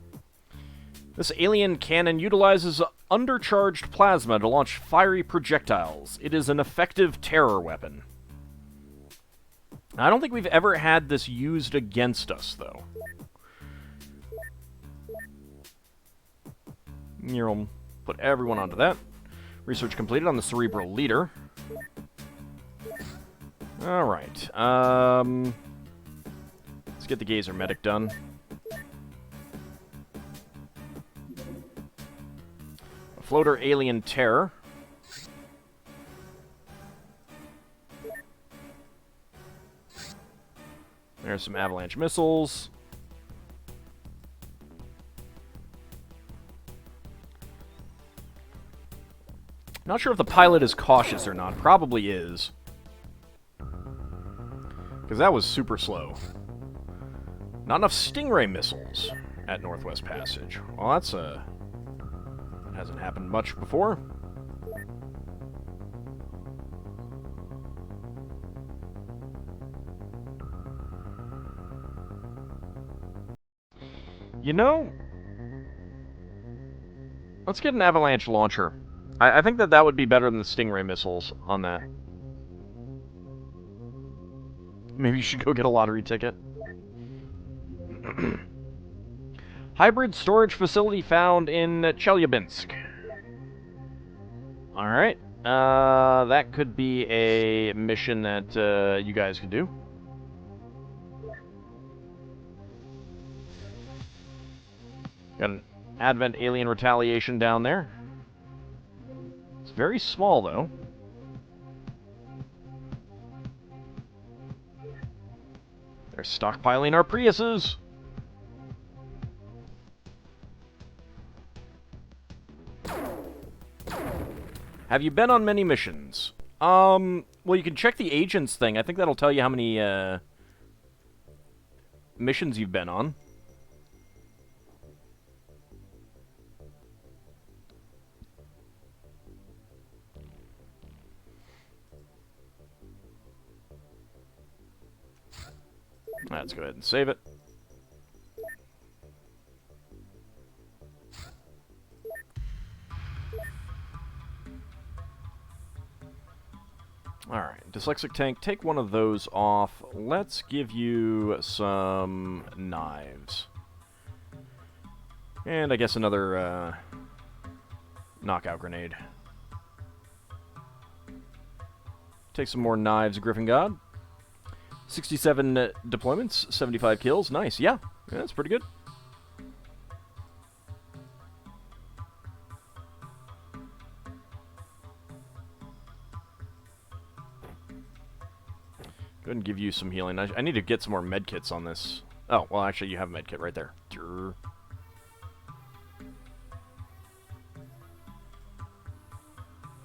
This alien cannon utilizes undercharged plasma to launch fiery projectiles. It is an effective terror weapon. I don't think we've ever had this used against us, though. You'll put everyone onto that. Research completed on the cerebral leader. Alright, let's get the Gazer medic done. A floater alien terror. There's some avalanche missiles. Not sure if the pilot is cautious or not. Probably is. Because that was super slow. Not enough Stingray missiles at Northwest Passage. Well, that's that hasn't happened much before. You know, let's get an avalanche launcher. I think that would be better than the Stingray missiles on that. Maybe you should go get a lottery ticket. Hybrid storage facility found in Chelyabinsk. Alright. That could be a mission that you guys could do. Got an Advent alien retaliation down there. It's very small, though. They're stockpiling our Priuses. Have you been on many missions? Well, you can check the agents thing. I think that'll tell you how many, missions you've been on. Let's go ahead and save it. Alright, dyslexic tank, take one of those off. Let's give you some knives. And I guess another knockout grenade. Take some more knives, Griffin God. 67 deployments, 75 kills. Nice, yeah. Yeah, that's pretty good. Go ahead and give you some healing. I need to get some more medkits on this. Oh, well, actually, you have a medkit right there.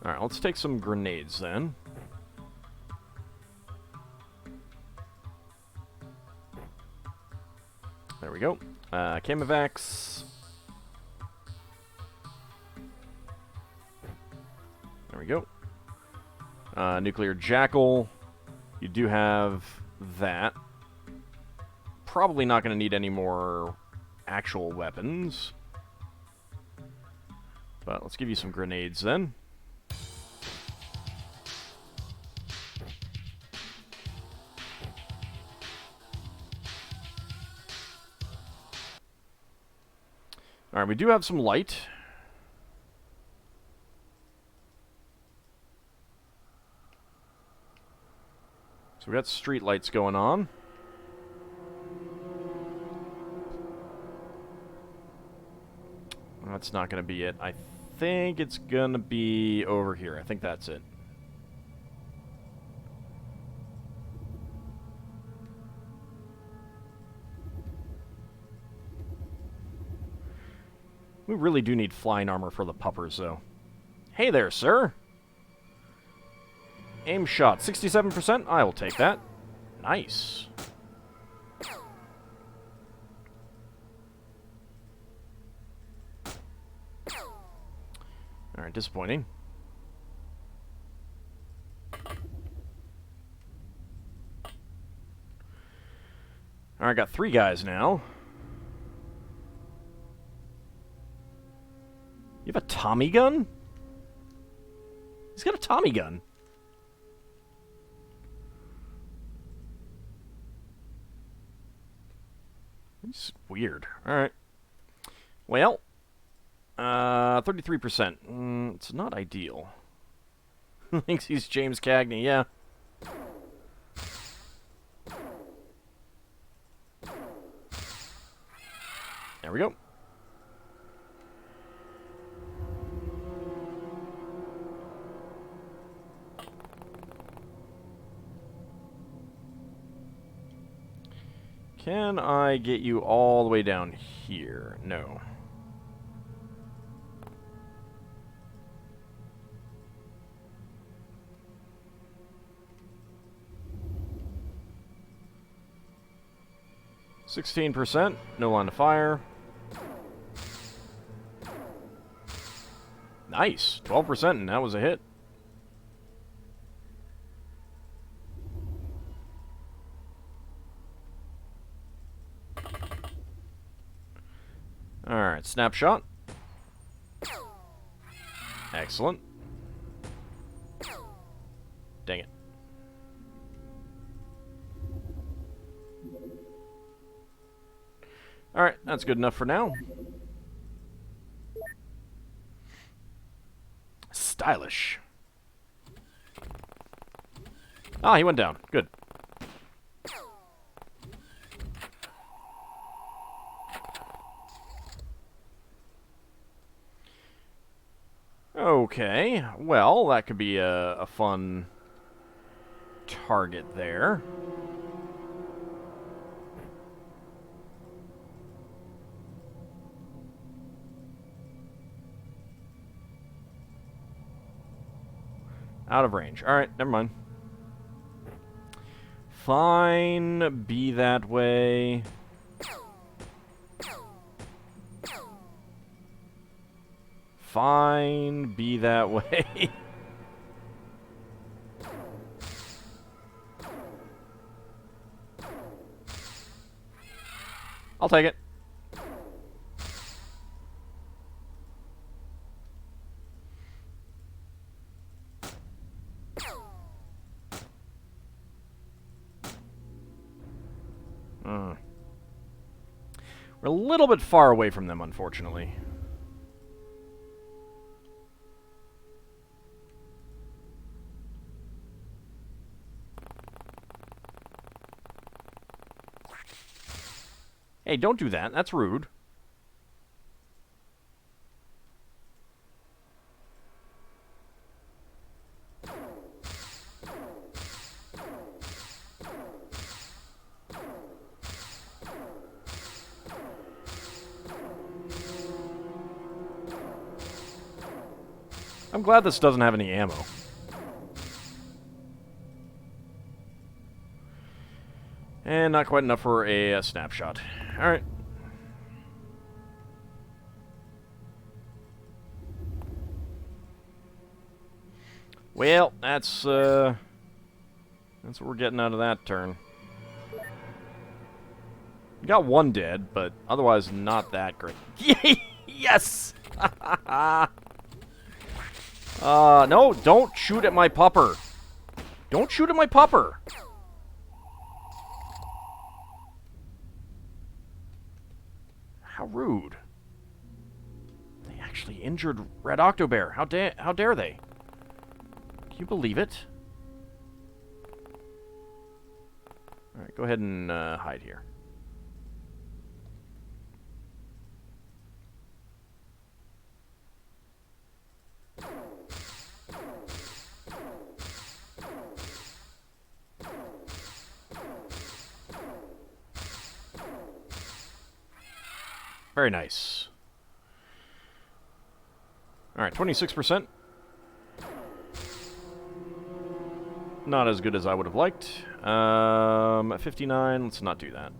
Alright, let's take some grenades then. There we go. Camovax. There we go. Nuclear Jackal. You do have that. Probably not going to need any more actual weapons. But let's give you some grenades then. Alright, we do have some light. we got street lights going on. That's not going to be it. I think it's going to be over here. I think that's it. We really do need flying armor for the puppers, though. Hey there, sir! Aim shot, 67%? I will take that. Nice. Alright, disappointing. Alright, got 3 guys now. You have a Tommy gun? He's got a Tommy gun. It's weird. Alright. Well, 33%. It's not ideal. Thinks he's James Cagney, yeah. There we go. Can I get you all the way down here? No. %, no line of fire. Nice, 12%, and that was a hit. Alright, snapshot. Excellent. Dang it. Alright, that's good enough for now. Stylish. Ah, he went down. Good. Okay, well, that could be a fun target there. Out of range. Alright, never mind. Fine, be that way. Fine, be that way. I'll take it. We're a little bit far away from them, unfortunately. Hey, don't do that. That's rude. I'm glad this doesn't have any ammo. And not quite enough for a snapshot. Alright. Well, that's what we're getting out of that turn. We got 1 dead, but otherwise not that great. Yes! No, don't shoot at my pupper. Don't shoot at my pupper. How rude. They actually injured Red Octobear. How dare they? Can you believe it? Alright, go ahead and hide here. Very nice. Alright, 26%. Not as good as I would have liked. 59, let's not do that.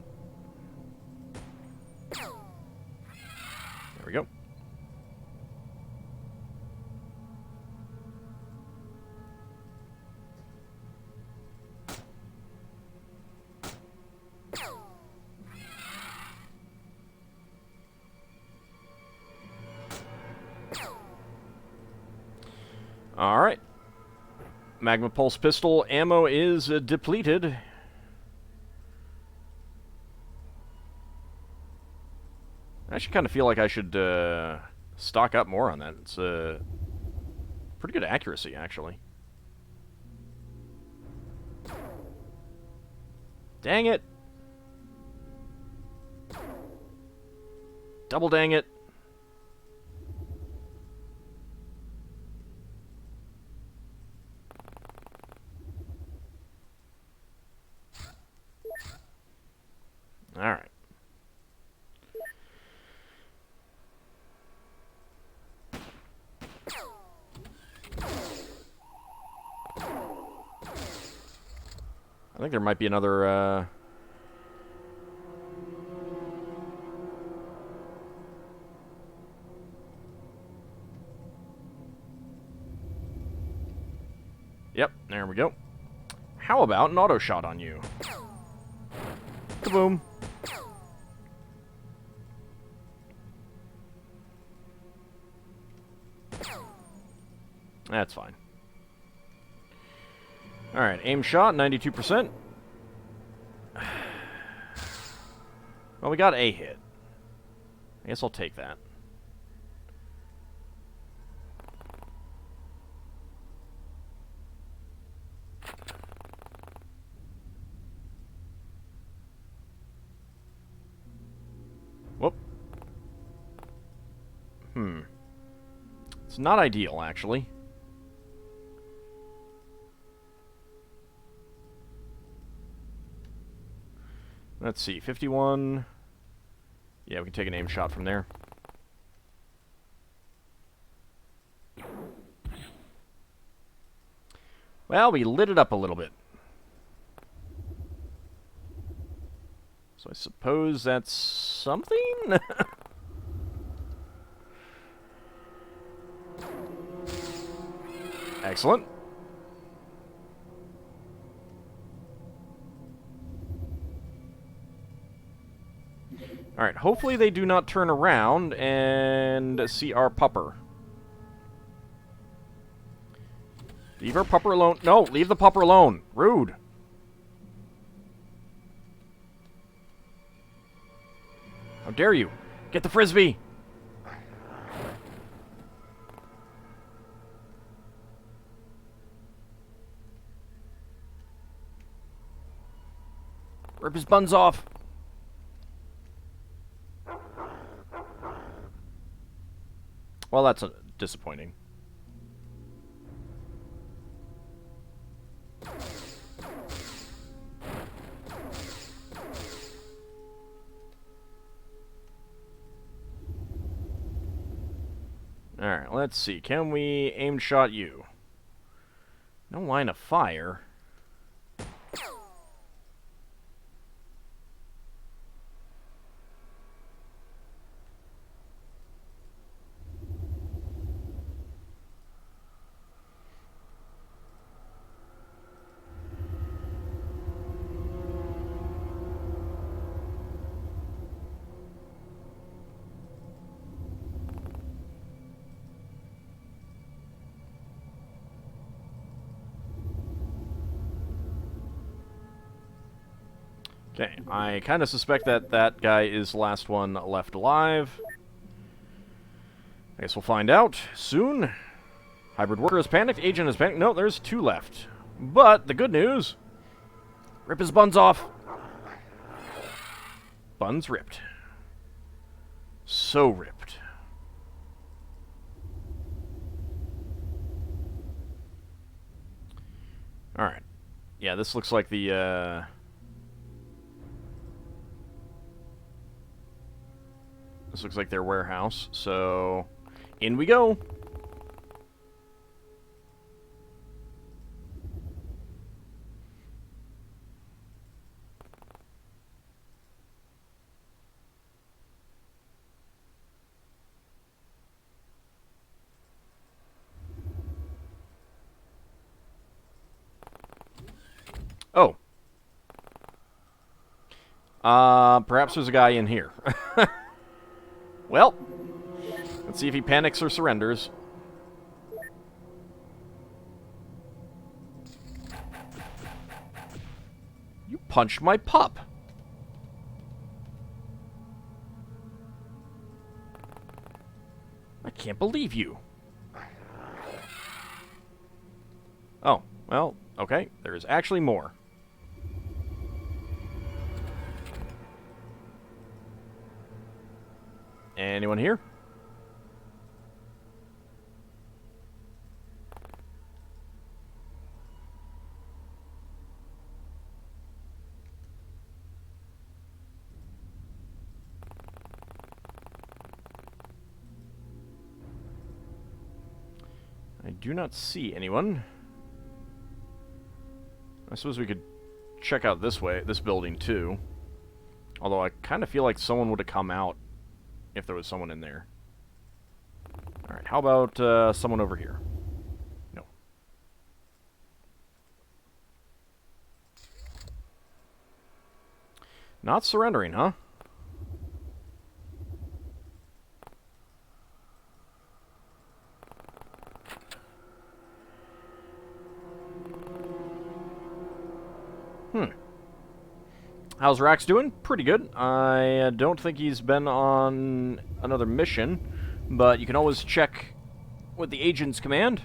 There we go. Alright. Magma Pulse Pistol ammo is depleted. I actually kind of feel like I should stock up more on that. It's pretty good accuracy, actually. Dang it! Double dang it! Alright. I think there might be another, Yep, there we go. How about an auto shot on you? Kaboom. That's fine. Alright, aim shot, 92%. Well, we got a hit. I guess I'll take that. Whoop. It's not ideal, actually. Let's see, 51. Yeah, we can take an aim shot from there. Well, we lit it up a little bit. So I suppose that's something? Excellent. Alright, hopefully they do not turn around and see our pupper. Leave our pupper alone. No, leave the pupper alone. Rude. How dare you? Get the frisbee! Rip his buns off! Well, that's disappointing. Alright, let's see. Can we aim shot you? No line of fire. Okay, I kind of suspect that that guy is the last one left alive. I guess we'll find out soon. Hybrid worker has panicked, agent has panicked. No, there's two left. But the good news, rip his buns off. Buns ripped. So ripped. Alright. Yeah, this looks like the, This looks like their warehouse, so in we go. Oh. Perhaps there's a guy in here. Well, let's see if he panics or surrenders. You punched my pup. I can't believe you. Oh, well, okay. There's actually more. Anyone here? I do not see anyone. I suppose we could check out this way, this building too. Although I kind of feel like someone would have come out if there was someone in there. Alright, how about someone over here? No. Not surrendering, huh? How's Rax doing? Pretty good. I don't think he's been on another mission, but you can always check with the agent's command.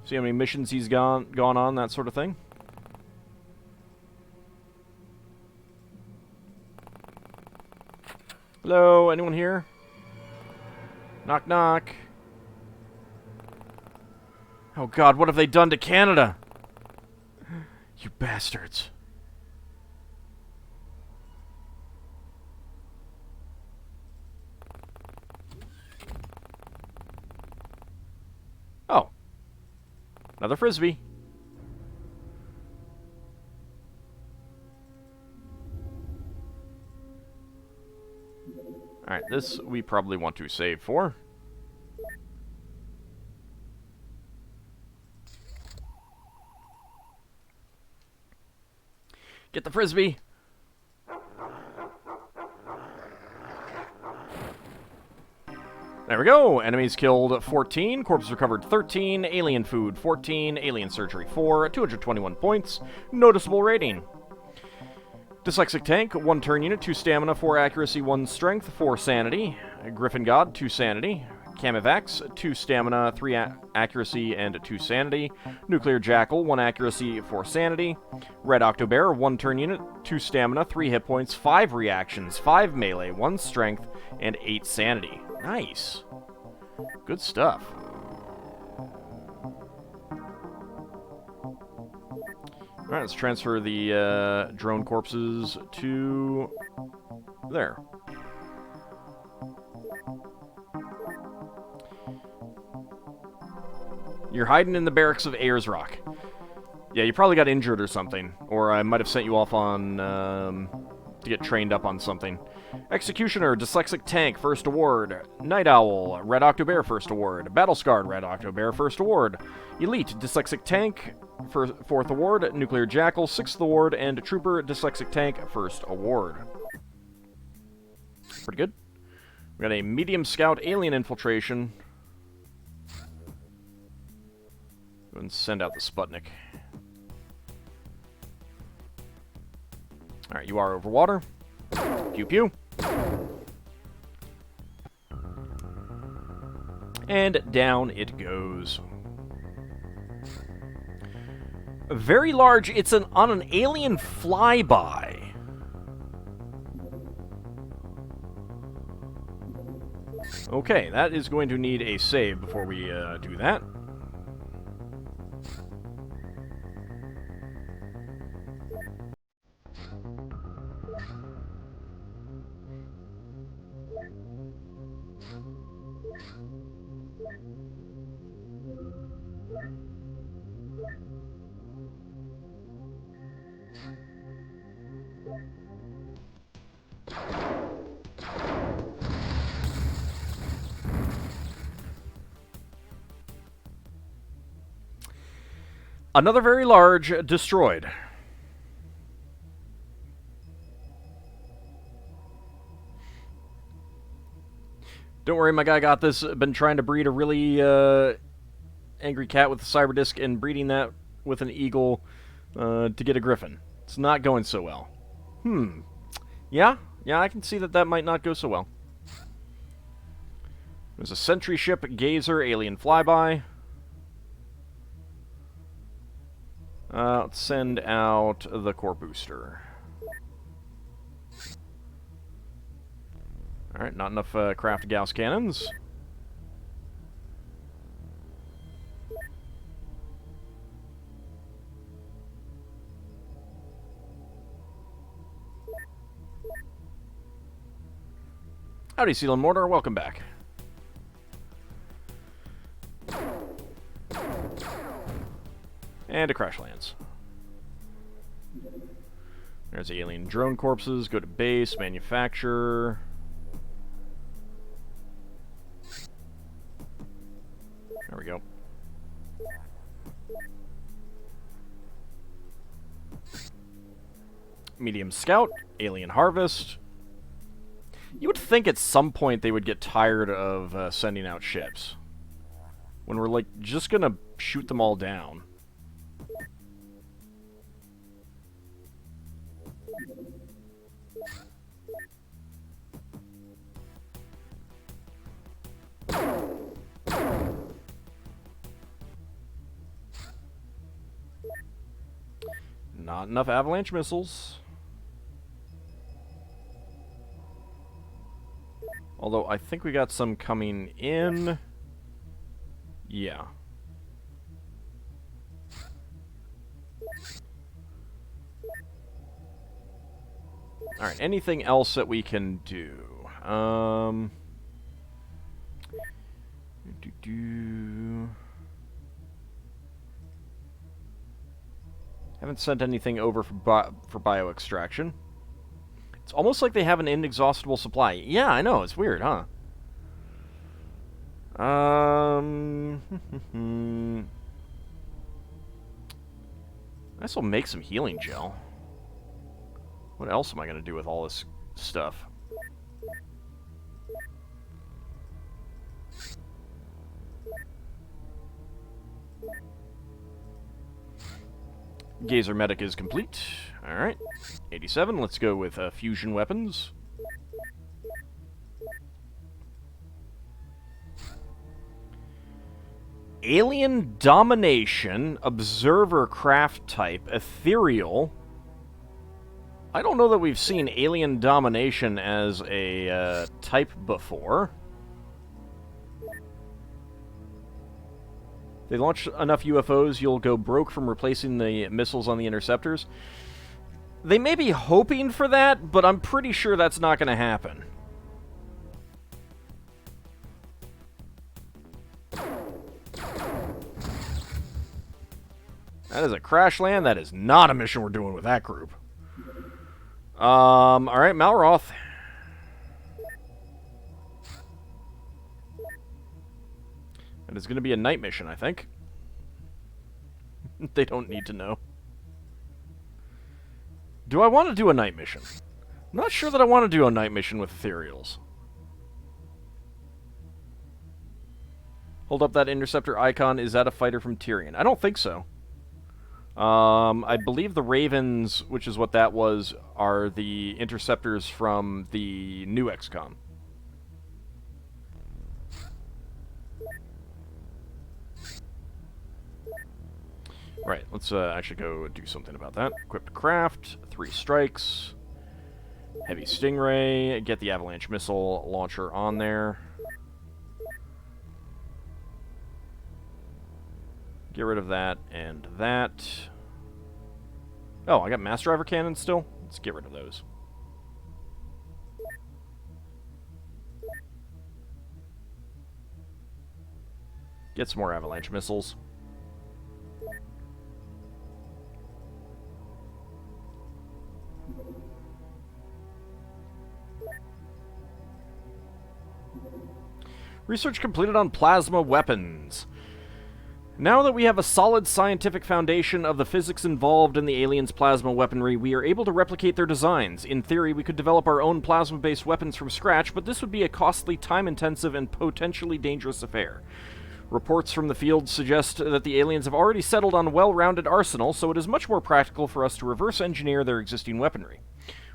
See how many missions he's gone on, that sort of thing. Hello, anyone here? Knock, knock. Oh God, what have they done to Canada? You bastards. Oh. Another frisbee. Alright, this we probably want to save for. Get the frisbee. There we go. Enemies killed 14, corpses recovered 13, alien food 14, alien surgery 4, 221 points, noticeable rating. Dyslexic tank, 1 turn unit, 2 stamina, 4 accuracy, 1 strength, 4 sanity. Griffin god, 2 sanity. Camivax, 2 stamina, 3 accuracy, and 2 sanity. Nuclear Jackal, 1 accuracy, 4 sanity. Red Octobear, 1 turn unit, 2 stamina, 3 hit points, 5 reactions, 5 melee, 1 strength, and 8 sanity. Nice. Good stuff. Alright, let's transfer the drone corpses to there. You're hiding in the barracks of Ayers Rock. Yeah, you probably got injured or something. Or I might have sent you off on, to get trained up on something. Executioner, Dyslexic Tank, first award. Night Owl, Red Octobear, first award. Battle-Scarred, Red Octobear, first award. Elite, Dyslexic Tank, fourth award. Nuclear Jackal, sixth award. And Trooper, Dyslexic Tank, first award. Pretty good. We got a Medium Scout Alien Infiltration. Go ahead and send out the Sputnik. Alright, you are over water. Pew pew. And down it goes. Very large. It's on an alien flyby. Okay, that is going to need a save before we do that. Another very large destroyed. Don't worry, my guy got this. Been trying to breed a really angry cat with a cyber disc and breeding that with an eagle to get a griffin. It's not going so well. Yeah, I can see that that might not go so well. There's a sentry ship, gazer, alien flyby. Let's send out the core booster. Alright, not enough craft Gauss cannons. Howdy, Seal and Mortar. Welcome back. And a crash lands. There's the alien drone corpses. Go to base, manufacture. There we go. Medium scout, alien harvest. You would think at some point they would get tired of sending out ships. When we're, like, just gonna shoot them all down. Not enough avalanche missiles. Although, I think we got some coming in. Yeah. Alright, anything else that we can do? Haven't sent anything over for bio-extraction. It's almost like they have an inexhaustible supply. Yeah, I know, it's weird, huh? I guess I'll make some healing gel. What else am I going to do with all this stuff? Gazer medic is complete. Alright. 87, let's go with fusion weapons. Alien domination, observer craft type, ethereal. I don't know that we've seen alien domination as a type before. If they launch enough UFOs, you'll go broke from replacing the missiles on the interceptors. They may be hoping for that, but I'm pretty sure that's not going to happen. That is a crash land. That is not a mission we're doing with that group. Alright, Malroth. And it's going to be a night mission, I think. They don't need to know. Do I want to do a night mission? I'm not sure that I want to do a night mission with ethereals. Hold up that interceptor icon. Is that a fighter from Tyrion? I don't think so. I believe the Ravens, which is what that was, are the interceptors from the new XCOM. Right, let's actually go do something about that. Equip to craft, 3 strikes, heavy stingray, get the avalanche missile launcher on there. Get rid of that and that. Oh, I got mass driver cannons still? Let's get rid of those. Get some more avalanche missiles. Research completed on plasma weapons. Now that we have a solid scientific foundation of the physics involved in the aliens' plasma weaponry, we are able to replicate their designs. In theory, we could develop our own plasma-based weapons from scratch, but this would be a costly, time-intensive, and potentially dangerous affair. Reports from the field suggest that the aliens have already settled on a well-rounded arsenal, so it is much more practical for us to reverse engineer their existing weaponry.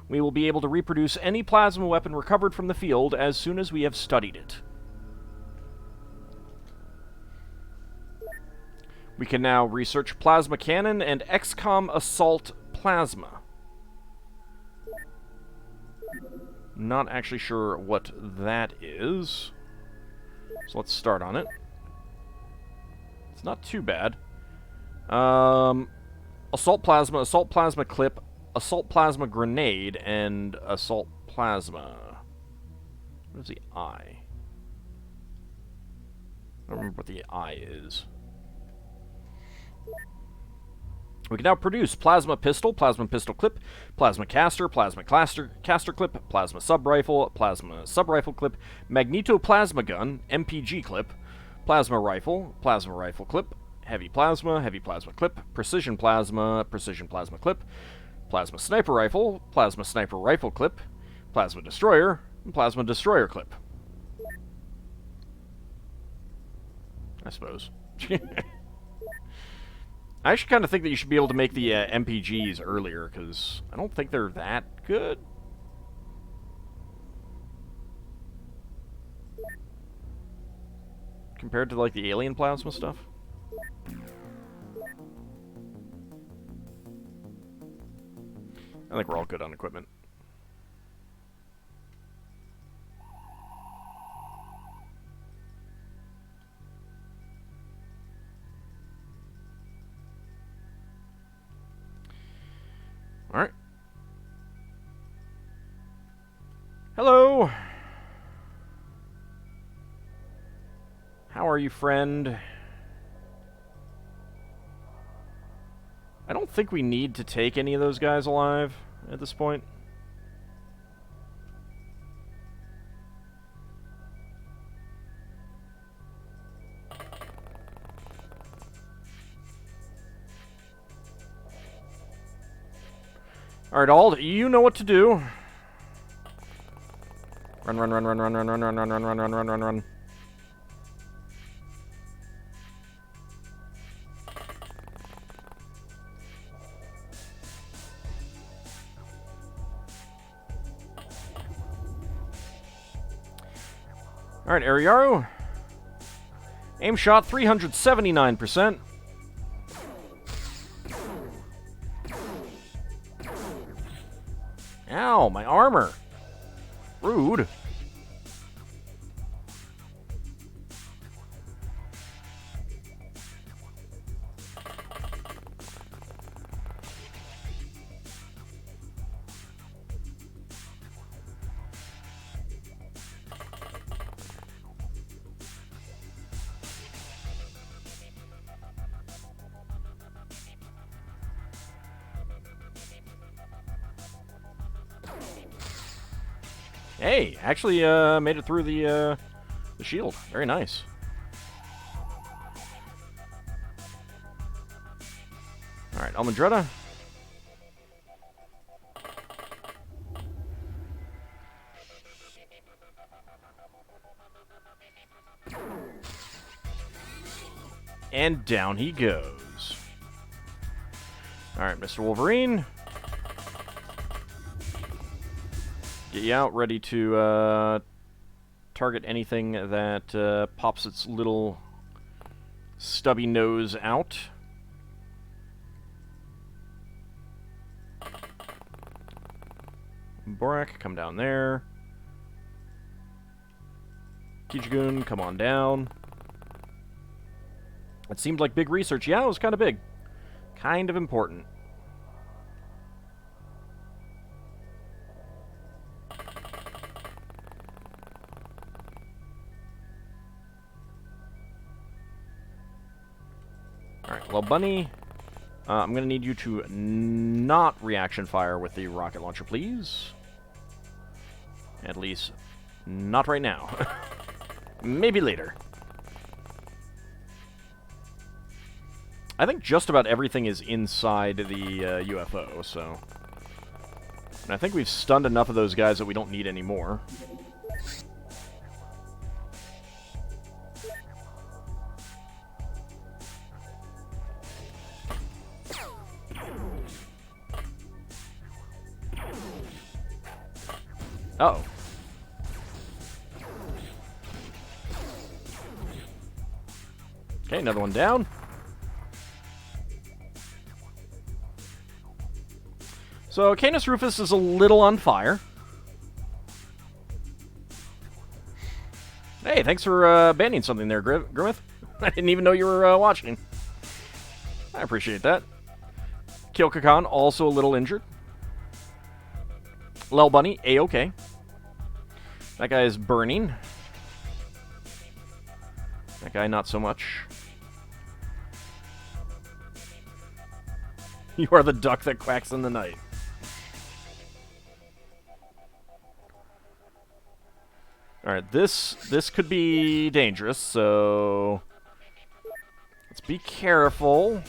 We will be able to reproduce any plasma weapon recovered from the field as soon as we have studied it. We can now research plasma cannon and XCOM assault plasma. Not actually sure what that is. So let's start on it. It's not too bad. Assault plasma clip, assault plasma grenade, and assault plasma. What is the I? I don't remember what the I is. We can now produce plasma pistol clip, plasma caster clip, plasma sub-rifle clip, magnetoplasma gun, MPG clip, plasma rifle clip, heavy plasma clip, precision plasma clip, plasma sniper rifle clip, plasma destroyer, and plasma destroyer clip. I suppose. I actually kind of think that you should be able to make the MPGs earlier, because I don't think they're that good. Compared to, like, the alien plasma stuff. I think we're all good on equipment. Alright. Hello! How are you, friend? I don't think we need to take any of those guys alive at this point. Alright, Ald, you know what to do. Run. Alright, Ariaru. Aim shot 379%. Ow, my armor. Rude. Hey, actually made it through the shield. Very nice. Alright, Almondretta. And down he goes. Alright, Mr. Wolverine. Get you out, ready to target anything that pops its little stubby nose out. Borak, come down there. Kijigun, come on down. It seemed like big research. Yeah, it was kind of big. Kind of important. Alright, well, Bunny, I'm going to need you to not reaction fire with the rocket launcher, please. At least, not right now. Maybe later. I think just about everything is inside the UFO, so... And I think we've stunned enough of those guys that we don't need any more. Uh-oh. Okay, another one down. So, Canis Rufus is a little on fire. Hey, thanks for banning something there, Grimmeth. I didn't even know you were watching. I appreciate that. Kilkakan, also a little injured. Lel Bunny, A-okay. That guy is burning. That guy, not so much. You are the duck that quacks in the night. Alright, this could be dangerous, so... Let's be careful.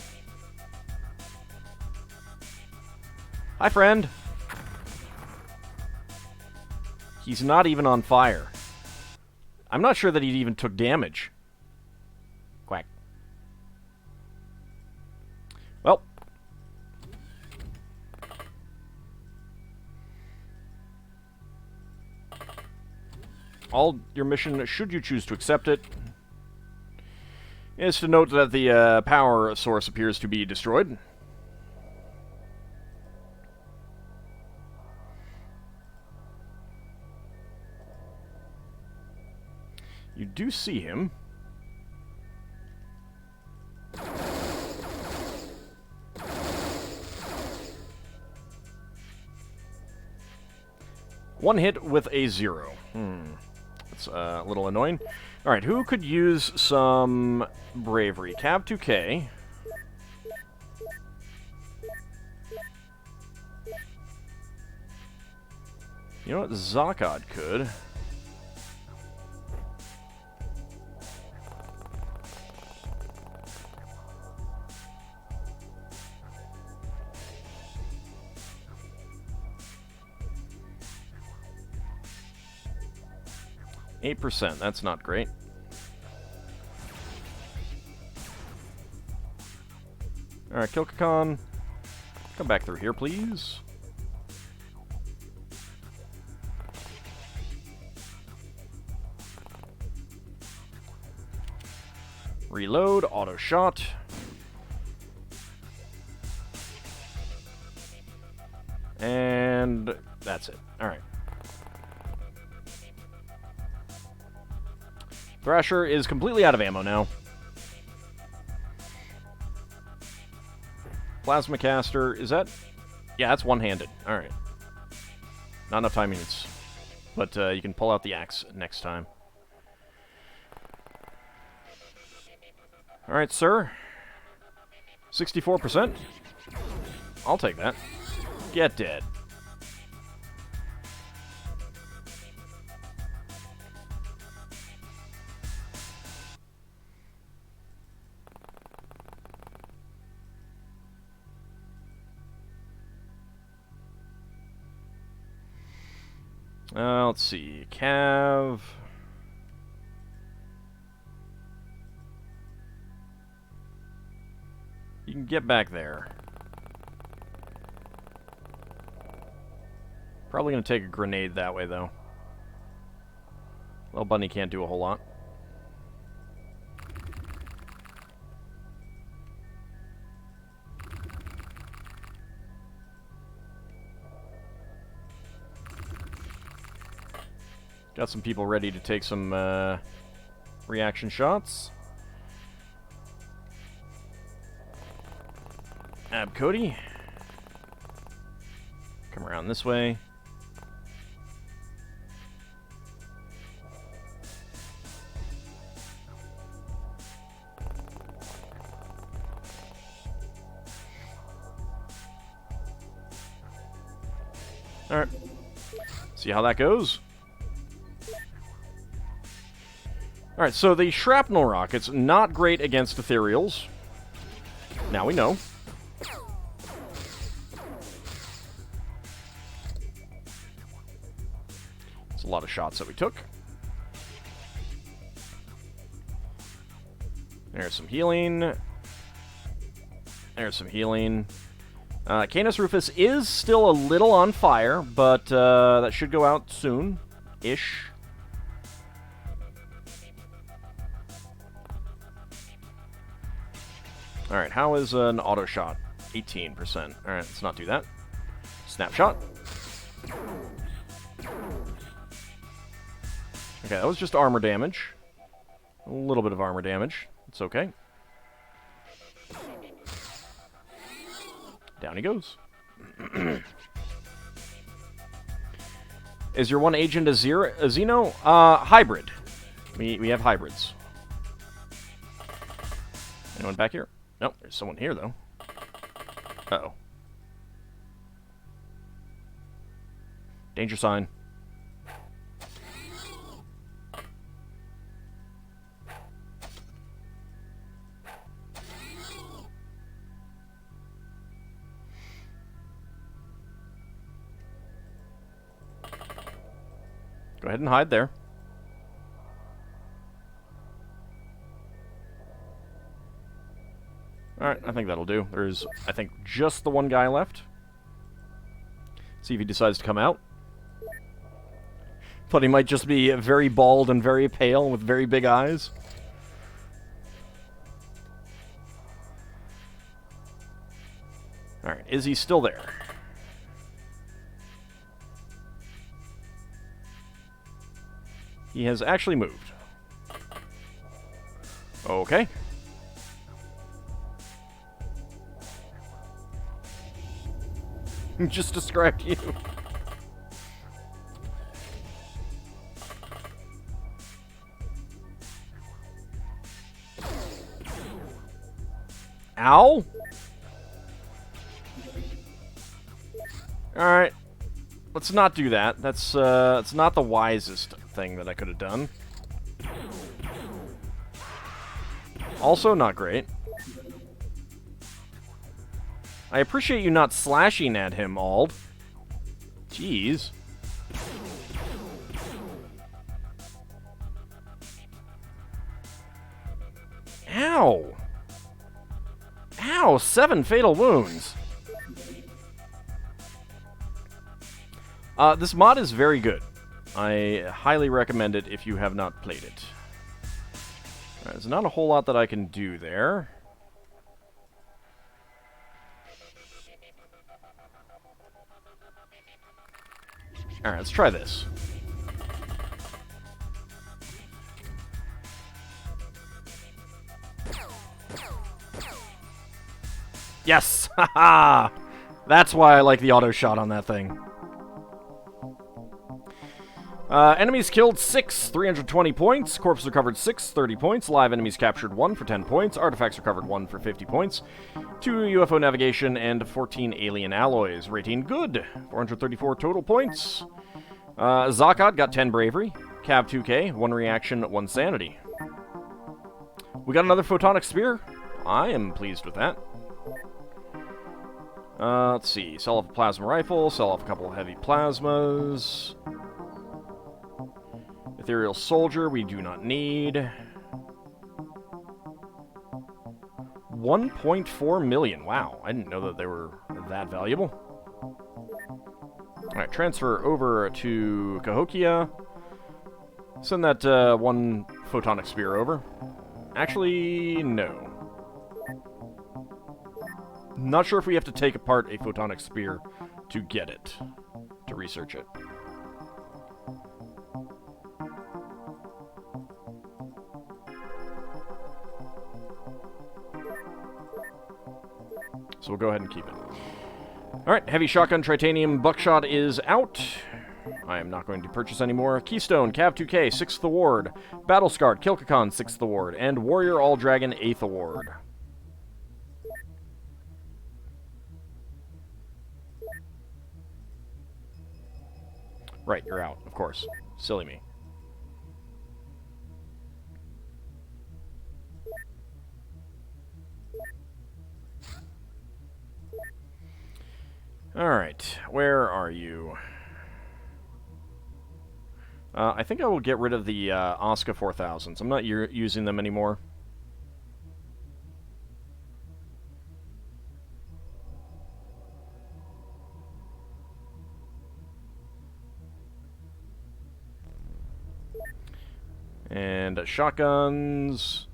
Hi, friend. He's not even on fire. I'm not sure that he even took damage. Quack. Well. All your mission, should you choose to accept it, is to note that the power source appears to be destroyed. You do see him. One hit with a 0. That's a little annoying. Alright, who could use some bravery? Cav 2K. You know what? Zakad could. %. That's not great. Alright, Kilkakan. Come back through here, please. Reload, auto shot. And that's it. Alright. Thrasher is completely out of ammo now. Plasma Caster, is that... Yeah, that's one-handed. Alright. Not enough time units. But you can pull out the axe next time. Alright, sir. 64%? I'll take that. Get dead. Let's see. Cav. You can get back there. Probably going to take a grenade that way, though. Well, Bunny can't do a whole lot. Got some people ready to take some reaction shots. Cody. Come around this way. Alright. See how that goes. Alright, so the shrapnel rockets, not great against ethereals. Now we know. It's a lot of shots that we took. There's some healing. There's some healing. Canis Rufus is still a little on fire, but that should go out soon-ish. Alright, how is an auto shot? 18%. Alright, let's not do that. Snapshot. Okay, that was just armor damage. A little bit of armor damage. It's okay. Down he goes. Is your one agent a Xeno? Hybrid. We have hybrids. Anyone back here? Nope, there's someone here, though. Uh-oh. Danger sign. Go ahead and hide there. Alright, I think that'll do. There's, I think, just the one guy left. See if he decides to come out. But he might just be very bald and very pale with very big eyes. Alright, is he still there? He has actually moved. Okay. Just described you. Ow! Alright. Let's not do that. That's not the wisest thing that I could have done. Also not great. I appreciate you not slashing at him, Ald. Jeez. Ow! Ow! 7 fatal wounds. This mod is very good. I highly recommend it if you have not played it. Right, there's not a whole lot that I can do there. Alright, let's try this. Yes! Haha! That's why I like the auto shot on that thing. Enemies killed 6, 320 points. Corpses recovered 6, 30 points. Live enemies captured 1 for 10 points. Artifacts recovered 1 for 50 points. 2 UFO navigation and 14 alien alloys. Rating good. 434 total points. Zakad got 10 bravery. Cav 2K, 1 reaction, 1 sanity. We got another photonic spear. I am pleased with that. Let's see. Sell off a plasma rifle. Sell off a couple of heavy plasmas. Ethereal Soldier, we do not need. 1.4 million. Wow, I didn't know that they were that valuable. Alright, transfer over to Cahokia. Send that 1 photonic spear over. Actually, no. Not sure if we have to take apart a photonic spear to get it, to research it. So we'll go ahead and keep it. Alright, heavy shotgun titanium buckshot is out. I am not going to purchase anymore. Keystone, Cav 2K, 6th award. Battle Scarred, Kilkakon, 6th award. And Warrior AuldDragon, 8th award. Right, you're out, of course. Silly me. Alright, where are you? I think I will get rid of the Oscar 4000s. I'm not using them anymore. And shotguns.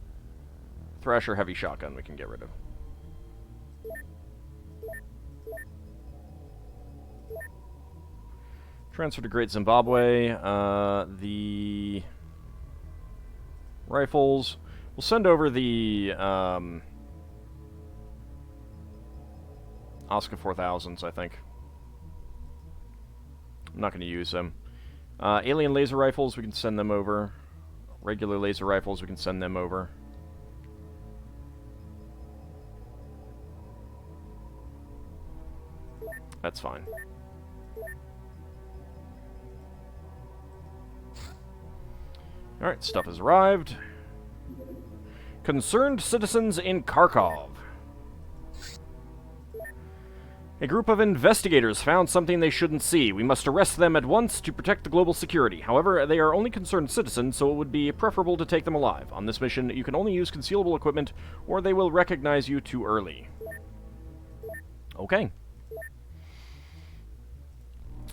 Thrasher heavy shotgun we can get rid of. Transfer to Great Zimbabwe. The rifles. We'll send over the Oscar 4000s, I think. I'm not going to use them. Alien laser rifles, we can send them over. Regular laser rifles, we can send them over. That's fine. Alright, stuff has arrived. Concerned citizens in Kharkov. A group of investigators found something they shouldn't see. We must arrest them at once to protect the global security. However, they are only concerned citizens, so it would be preferable to take them alive. On this mission, you can only use concealable equipment, or they will recognize you too early. Okay.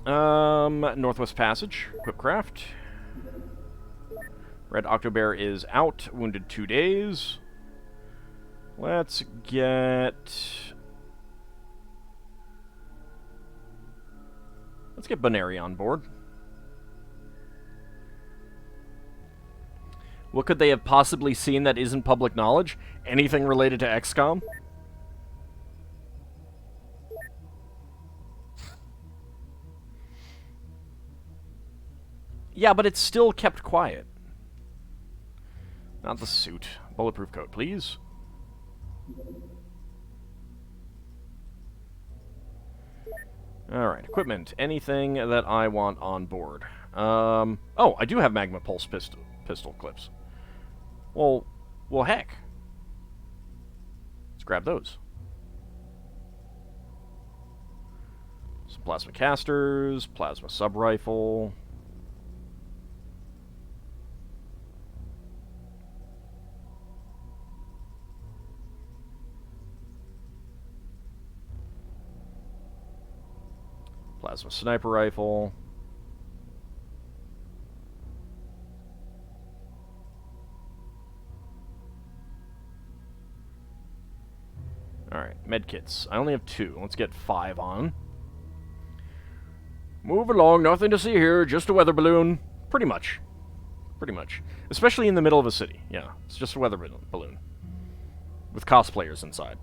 Northwest Passage. Equipcraft. Red Octobear is out. Wounded 2 days. Let's get Boneri on board. What could they have possibly seen that isn't public knowledge? Anything related to XCOM? Yeah, but it's still kept quiet. Not the suit. Bulletproof coat, please. Alright, equipment. Anything that I want on board. Oh, I do have Magma Pulse pistol clips. Well, heck. Let's grab those. Some plasma casters, plasma sub-rifle. Plasma sniper rifle. Alright, medkits. I only have 2. Let's get 5 on. Move along, nothing to see here, just a weather balloon. Pretty much. Pretty much. Especially in the middle of a city. Yeah, it's just a weather balloon. With cosplayers inside.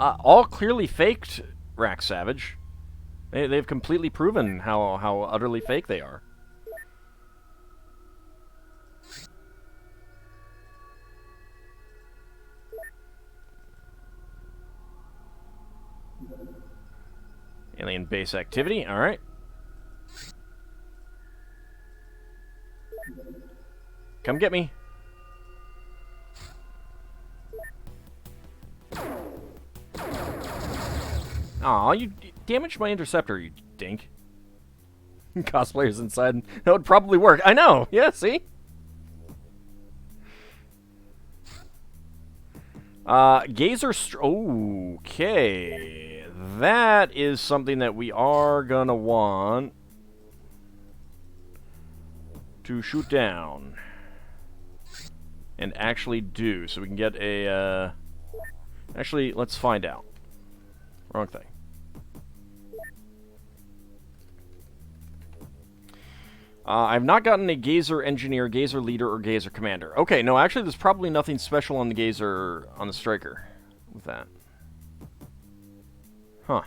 All clearly faked, Rack Savage. They've completely proven how utterly fake they are. Alien base activity, alright. Come get me. Aw, you damaged my interceptor, you dink. Cosplayers inside. That would probably work. I know! Yeah, see? Gazer... Okay. That is something that we are gonna want to shoot down. And actually do. So we can get a, Actually, let's find out. Wrong thing. I've not gotten a Gazer Engineer, Gazer Leader, or Gazer Commander. Okay, no, actually there's probably nothing special on the Gazer, on the Striker with that. Huh.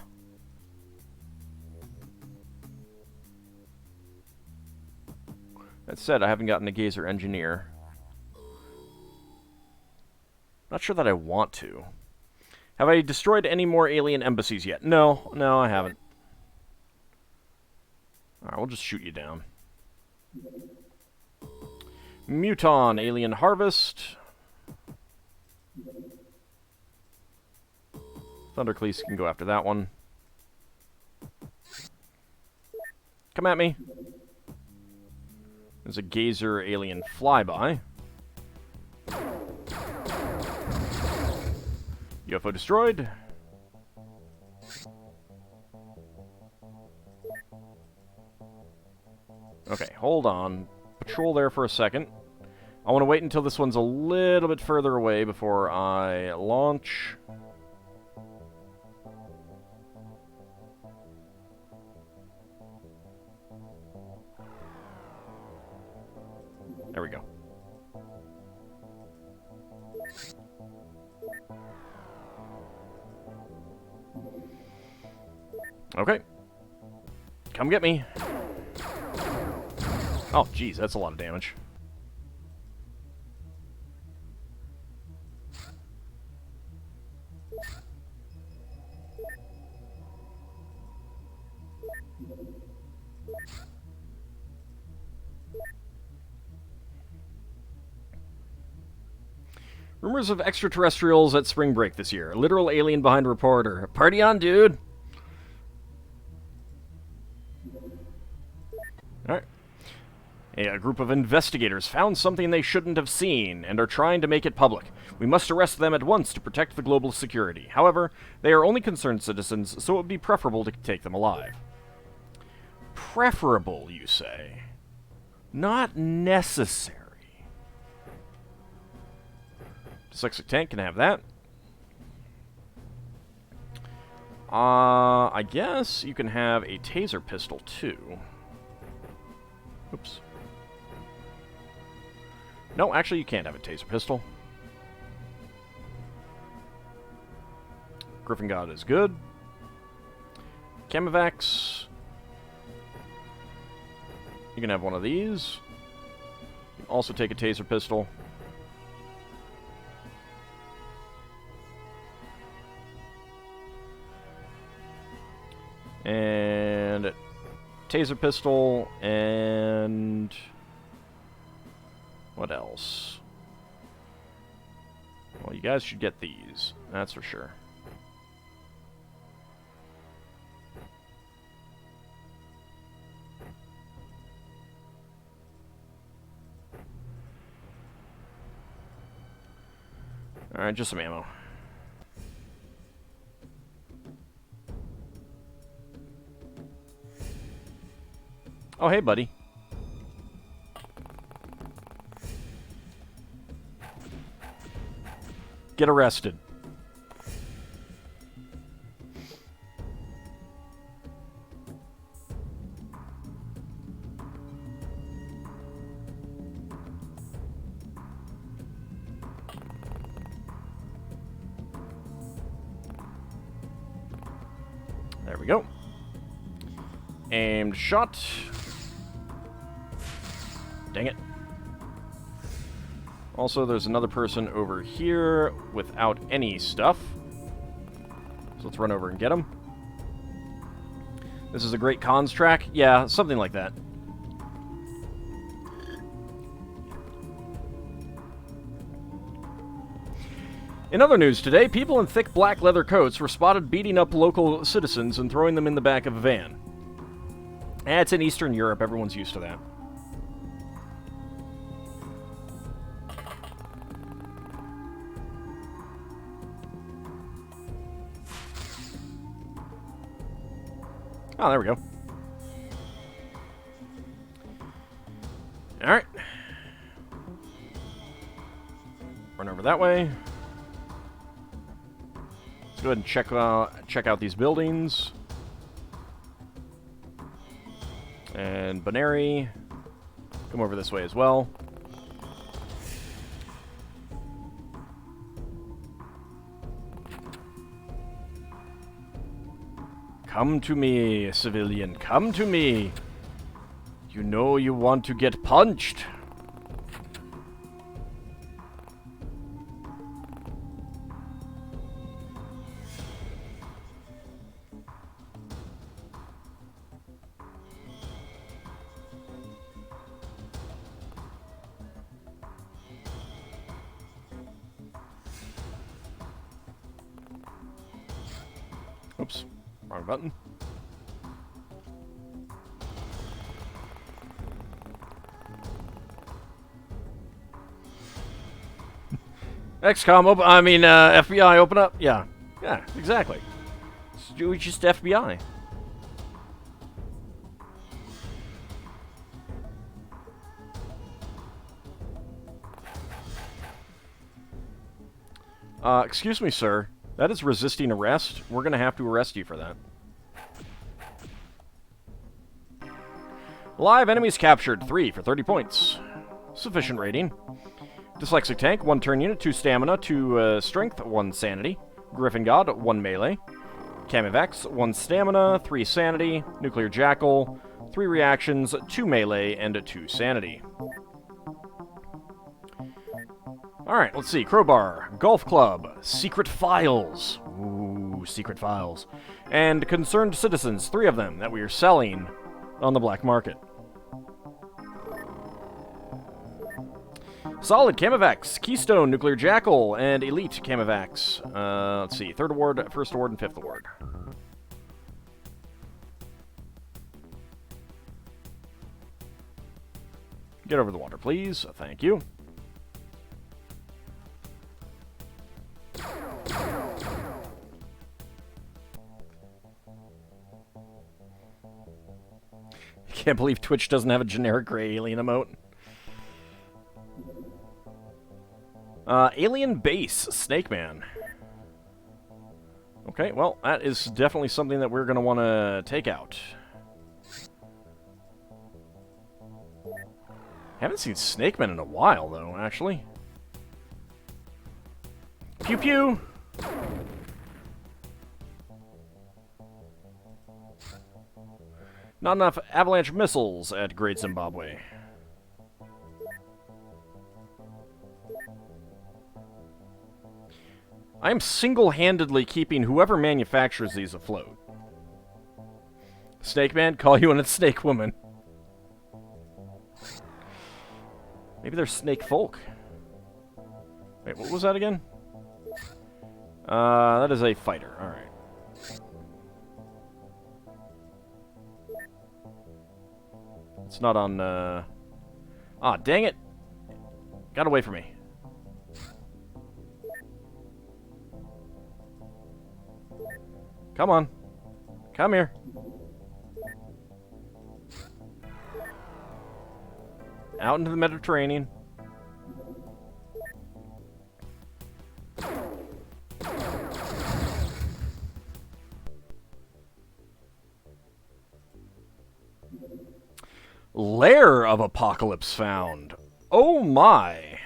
That said, I haven't gotten a Gazer Engineer. Not sure that I want to. Have I destroyed any more alien embassies yet? No, I haven't. Alright, we'll just shoot you down. Muton, Alien Harvest. Thundercleese can go after that one. Come at me. There's a Gazer Alien Flyby. UFO destroyed. Okay, hold on. Patrol there for a second. I want to wait until this one's a little bit further away before I launch. There we go. Okay. Come get me. Oh, geez, that's a lot of damage. Rumors of extraterrestrials at spring break this year. Literal alien behind reporter. Party on, dude! Alright. A group of investigators found something they shouldn't have seen and are trying to make it public. We must arrest them at once to protect the global security. However, they are only concerned citizens, so it would be preferable to take them alive. Preferable, you say? Not necessary. Dyslexic Tank can have that. I guess you can have a taser pistol, too. Oops. No, actually you can't have a taser pistol. Griffin God is good. Camivax. You can have one of these. You can also take a taser pistol. And taser pistol, and what else? Well, you guys should get these, that's for sure. Alright, just some ammo. Oh, hey, buddy. Get arrested. There we go. Aimed shot. Dang it. Also, there's another person over here without any stuff. So let's run over and get him. This is a great cons track? Yeah, something like that. In other news today, people in thick black leather coats were spotted beating up local citizens and throwing them in the back of a van. It's in Eastern Europe, everyone's used to that. Oh, there we go. Alright. Run over that way. Let's go ahead and check out these buildings. And Binary. Come over this way as well. Come to me, civilian. Come to me. You know you want to get punched. Oops, wrong button. XCOM, FBI, open up. Yeah, exactly. It's just FBI. Excuse me, sir. That is resisting arrest. We're gonna have to arrest you for that. Live enemies captured, 3 for 30 points. Sufficient rating. Dyslexic Tank, 1 turn unit, 2 stamina, 2 strength, 1 sanity. Griffin God, 1 melee. Camivex, 1 stamina, 3 sanity. Nuclear Jackal, 3 reactions, 2 melee, and 2 sanity. Alright, let's see. Crowbar, Golf Club, Secret Files. Ooh, Secret Files. And Concerned Citizens, 3 of them that we are selling on the black market. Solid Camivex, Keystone, Nuclear Jackal, and Elite Camivex. Let's see. 3rd award, 1st award, and 5th award. Get over the water, please. Thank you. Can't believe Twitch doesn't have a generic gray alien emote. Alien Base, Snake Man. Okay, well, that is definitely something that we're going to want to take out. Haven't seen Snake Man in a while, though, actually. Pew pew! Not enough avalanche missiles at Great Zimbabwe. I am single-handedly keeping whoever manufactures these afloat. Snake Man, call you a snake woman. Maybe they're snake folk. Wait, what was that again? That is a fighter. Alright. It's not on, Ah, dang it! Got away from me. Come on. Come here. Out into the Mediterranean. Lair of Apocalypse found. Oh my.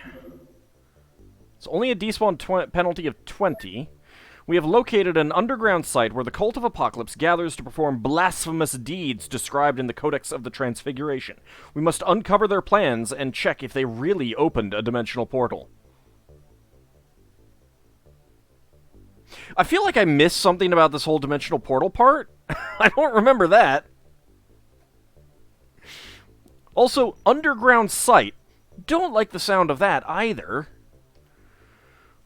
It's only a despawn penalty of 20. We have located an underground site where the Cult of Apocalypse gathers to perform blasphemous deeds described in the Codex of the Transfiguration. We must uncover their plans and check if they really opened a dimensional portal. I feel like I missed something about this whole dimensional portal part. I don't remember that. Also, underground site. Don't like the sound of that either.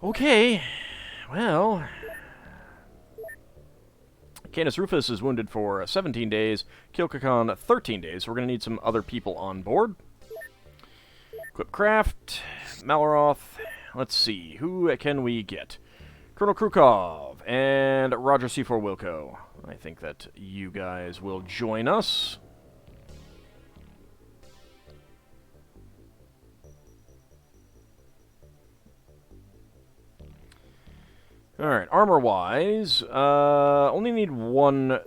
Okay, well... Canis Rufus is wounded for 17 days. Kilkakan, 13 days. We're going to need some other people on board. Equip Craft. Malaroth. Let's see. Who can we get? Colonel Krukov and Roger C4 Wilco. I think that you guys will join us. Alright, armor-wise, only need one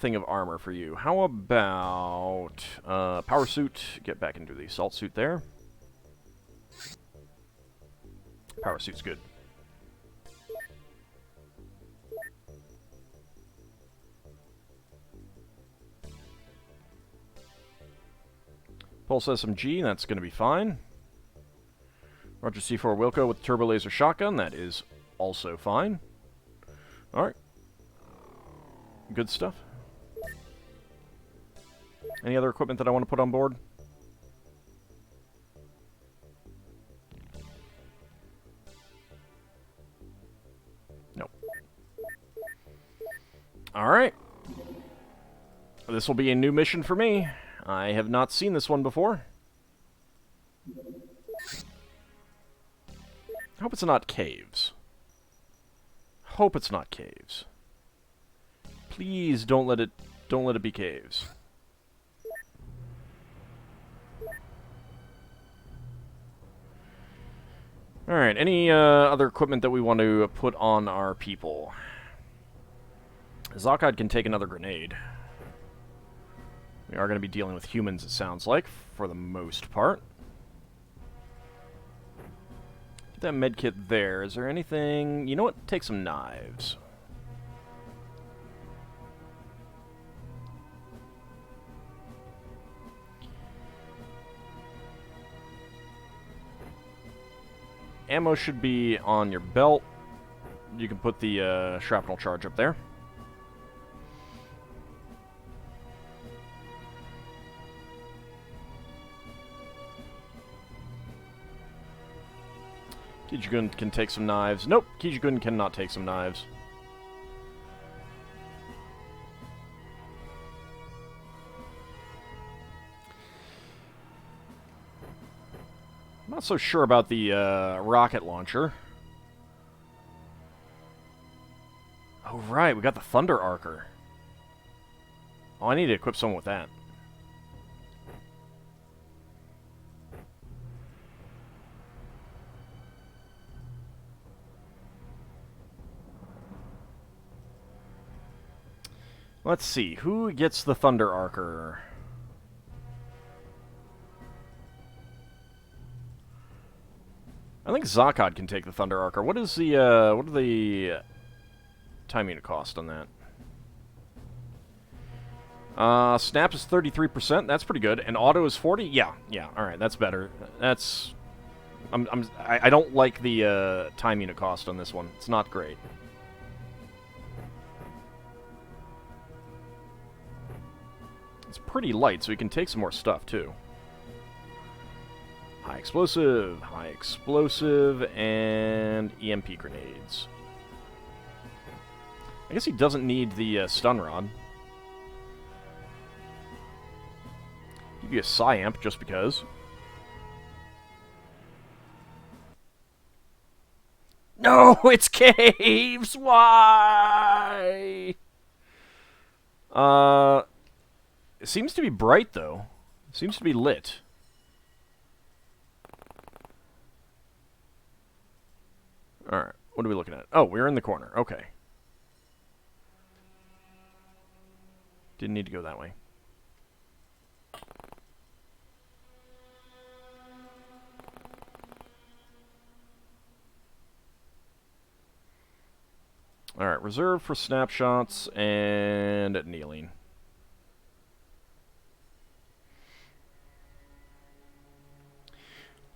thing of armor for you. How about power suit? Get back into the assault suit there. Power suit's good. Pulse SMG, that's going to be fine. Roger C4 Wilco with turbo laser shotgun, that is also fine. Alright. Good stuff. Any other equipment that I want to put on board? Nope. Alright. This will be a new mission for me. I have not seen this one before. I hope it's not caves. Hope it's not caves. Please don't let it be caves. Alright, any other equipment that we want to put on our people? Zakad can take another grenade. We are going to be dealing with humans, it sounds like, for the most part. Get that medkit there. Is there anything... You know what? Take some knives. Ammo should be on your belt. You can put the shrapnel charge up there. Kijigun can take some knives. Nope, Kijigun cannot take some knives. I'm not so sure about the rocket launcher. Oh, right, we got the Thunder Archer. Oh, I need to equip someone with that. Let's see, who gets the Thunder Archer? I think Zakad can take the Thunder Archer. What is the, what are the time unit cost on that? Snap is 33%, that's pretty good. And auto is 40? Yeah, alright, that's better. That's... I don't like the, time unit cost on this one. It's not great. It's pretty light, so we can take some more stuff, too. High explosive, and EMP grenades. I guess he doesn't need the stun rod. Give you a Psyamp just because. No, it's caves! Why? It seems to be bright, though. It seems to be lit. Alright, what are we looking at? Oh, we're in the corner. Okay. Didn't need to go that way. Alright, reserve for snapshots and kneeling.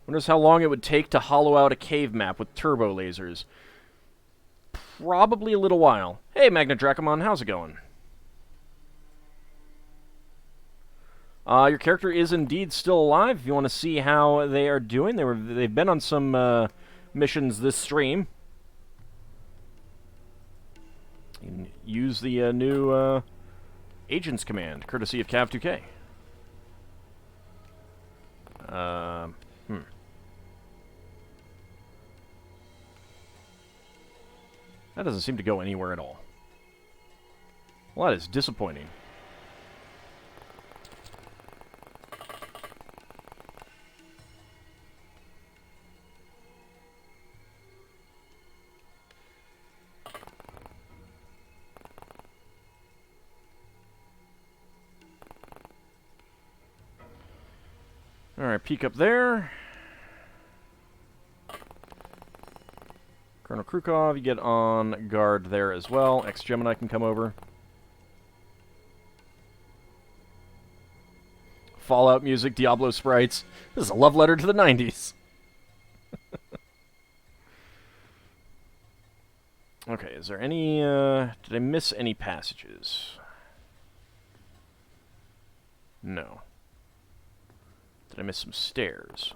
Wonders how long it would take to hollow out a cave map with turbo lasers. Probably a little while. Hey, Magna Dracomon, how's it going? Your character is indeed still alive. If you want to see how they are doing, they've been on some missions this stream. You can use the new Agents command, courtesy of Cav2K. That doesn't seem to go anywhere at all. Well, that is disappointing. Alright, peek up there. Colonel Krukov, you get on guard there as well. Ex-Gemini can come over. Fallout music, Diablo sprites. This is a love letter to the 90s. Okay, is there any, did I miss any passages? No. Did I miss some stairs?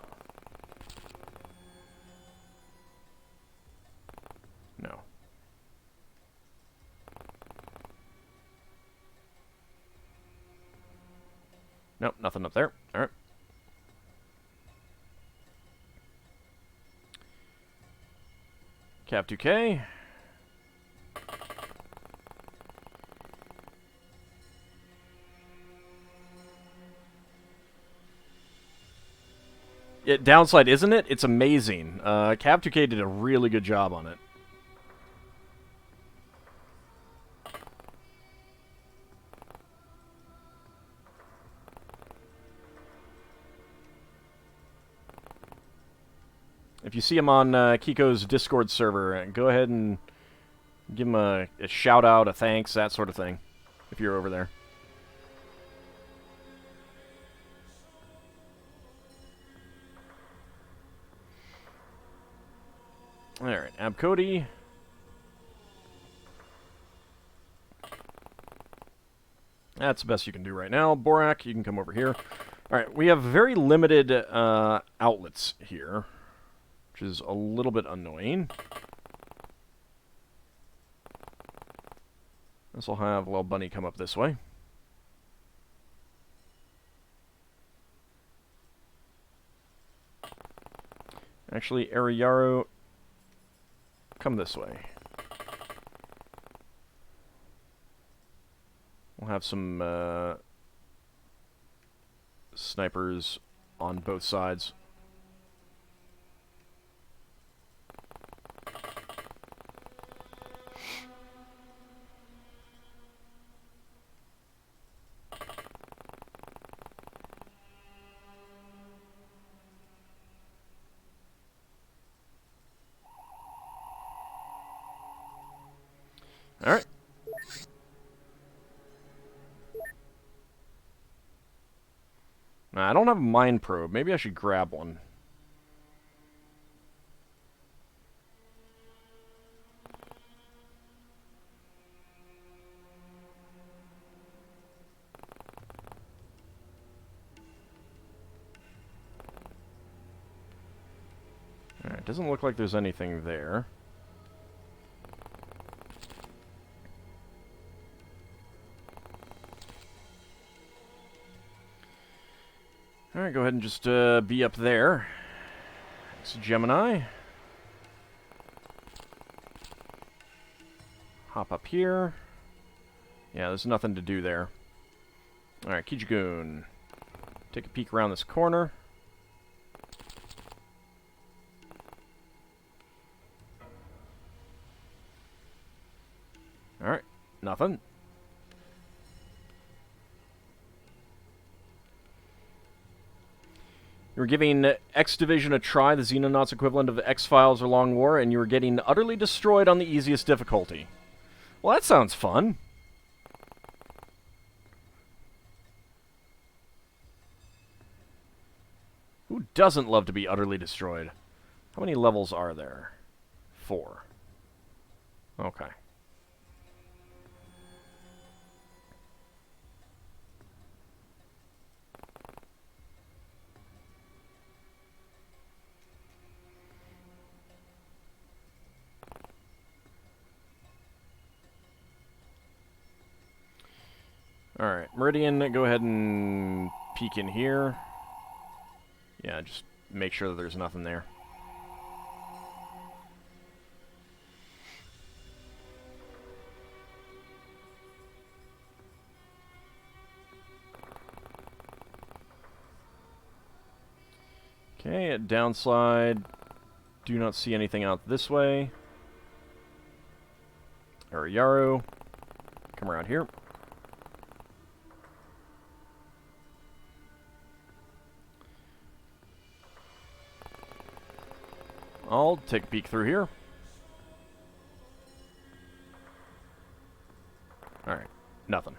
No. Nope, nothing up there. Alright. Cap 2K. Downside, isn't it? It's amazing. Cap 2K did a really good job on it. If you see him on Kiko's Discord server, go ahead and give him a shout out, a thanks, that sort of thing, if you're over there. Alright, Abcody. That's the best you can do right now. Borak, you can come over here. Alright, we have very limited outlets here, which is a little bit annoying. This will have Little Bunny come up this way. Actually, Ariyaru, come this way. We'll have some snipers on both sides. Alright. Nah, I don't have a mine probe. Maybe I should grab one. Alright, doesn't look like there's anything there. Alright, go ahead and just be up there. It's Gemini. Hop up here. Yeah, there's nothing to do there. Alright, Kijigoon. Take a peek around this corner. Alright, nothing. You were giving X Division a try, the Xenonauts equivalent of X-Files or Long War, and you were getting utterly destroyed on the easiest difficulty. Well, that sounds fun. Who doesn't love to be utterly destroyed? How many levels are there? 4. Okay. Alright, Meridian, go ahead and peek in here. Yeah, just make sure that there's nothing there. Okay, downside, do not see anything out this way. Ariyaru, come around here. I'll take a peek through here. Alright, nothing.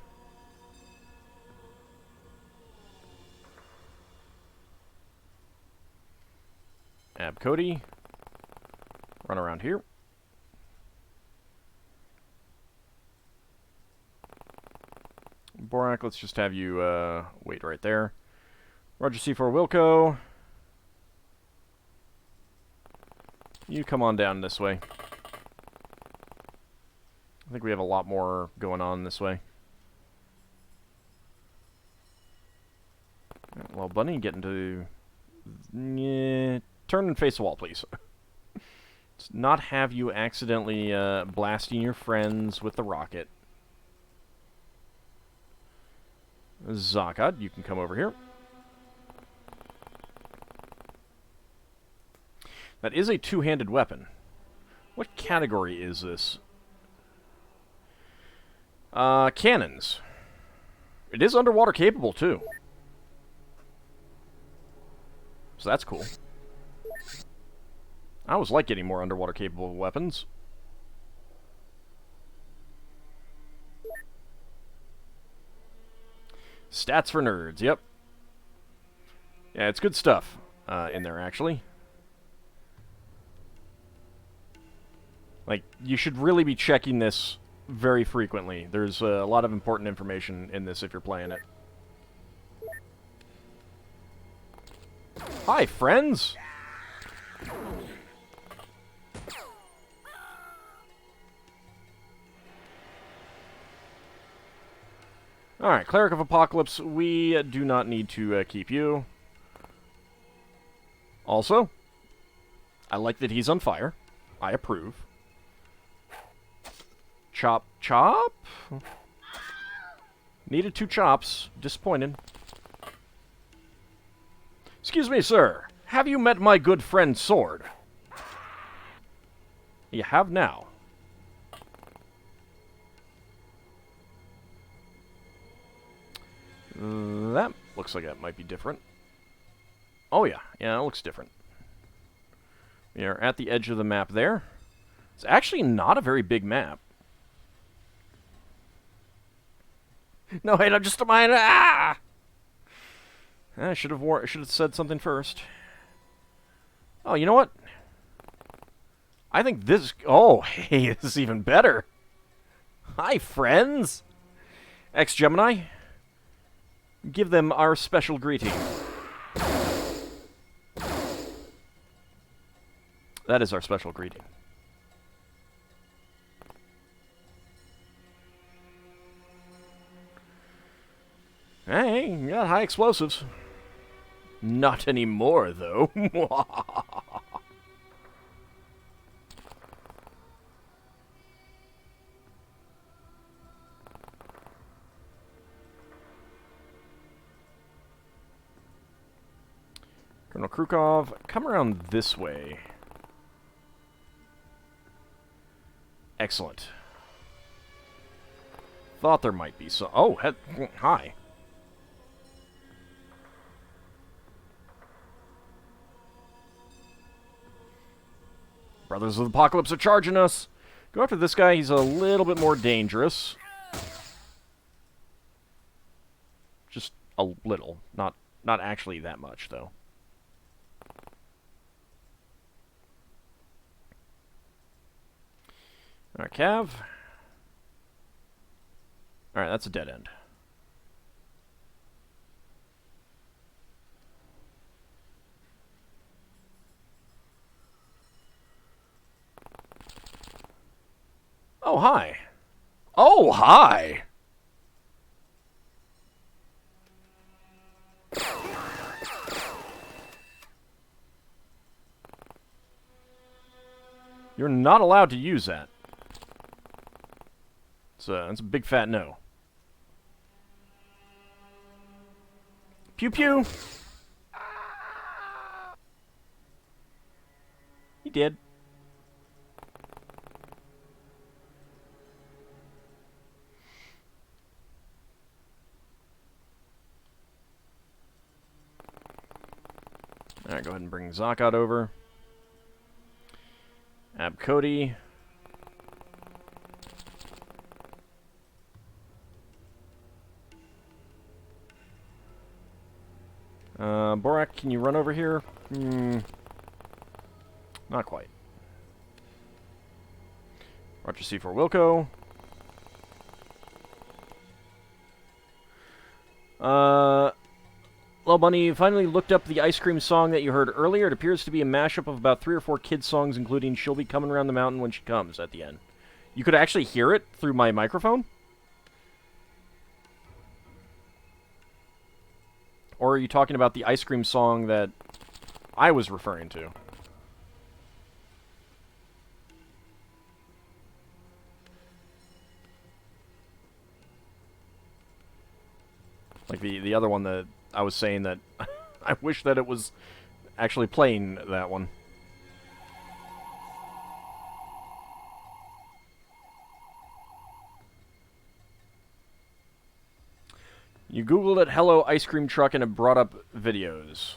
Ab Cody. Run around here. Borak, let's just have you wait right there. Roger C4 Wilco. You come on down this way. I think we have a lot more going on this way. Well, Bunny, get into... Yeah, turn and face the wall, please. Let's not have you accidentally blasting your friends with the rocket. Zakad, you can come over here. That is a two-handed weapon. What category is this? Cannons. It is underwater capable, too. So that's cool. I always like getting more underwater capable weapons. Stats for nerds, yep. Yeah, it's good stuff in there, actually. Like, you should really be checking this very frequently. There's a lot of important information in this if you're playing it. Hi, friends! Alright, Cleric of Apocalypse, we do not need to keep you. Also, I like that he's on fire. I approve. Chop, chop? Needed 2 chops. Disappointed. Excuse me, sir. Have you met my good friend Sword? You have now. That looks like that might be different. Oh yeah, yeah, it looks different. We are at the edge of the map there. It's actually not a very big map. No, wait, I'm just a mine. Ah! I should have said something first. Oh, you know what? I think this... Oh, hey, this is even better. Hi, friends. Ex-Gemini. Give them our special greeting. That is our special greeting. Hey, you got high explosives. Not anymore, though. Colonel Krukov, come around this way. Excellent. Thought there might be some... Oh, hi. Brothers of the Apocalypse are charging us. Go after this guy. He's a little bit more dangerous. Just a little. Not actually that much, though. Alright, Cav. Alright, that's a dead end. Oh, hi. Oh, hi! You're not allowed to use that. That's a big fat no. Pew pew! He did. Alright, go ahead and bring Zakat over. Grab Cody. Borak, can you run over here? Not quite. Roger C4 Wilco. Hello, Bunny. You finally looked up the ice cream song that you heard earlier. It appears to be a mashup of about 3 or 4 kids' songs, including She'll Be Coming Around the Mountain When She Comes at the end. You could actually hear it through my microphone? Or are you talking about the ice cream song that I was referring to? Like the other one that I was saying that I wish that it was actually playing that one. You Googled it, hello ice cream truck, and it brought up videos.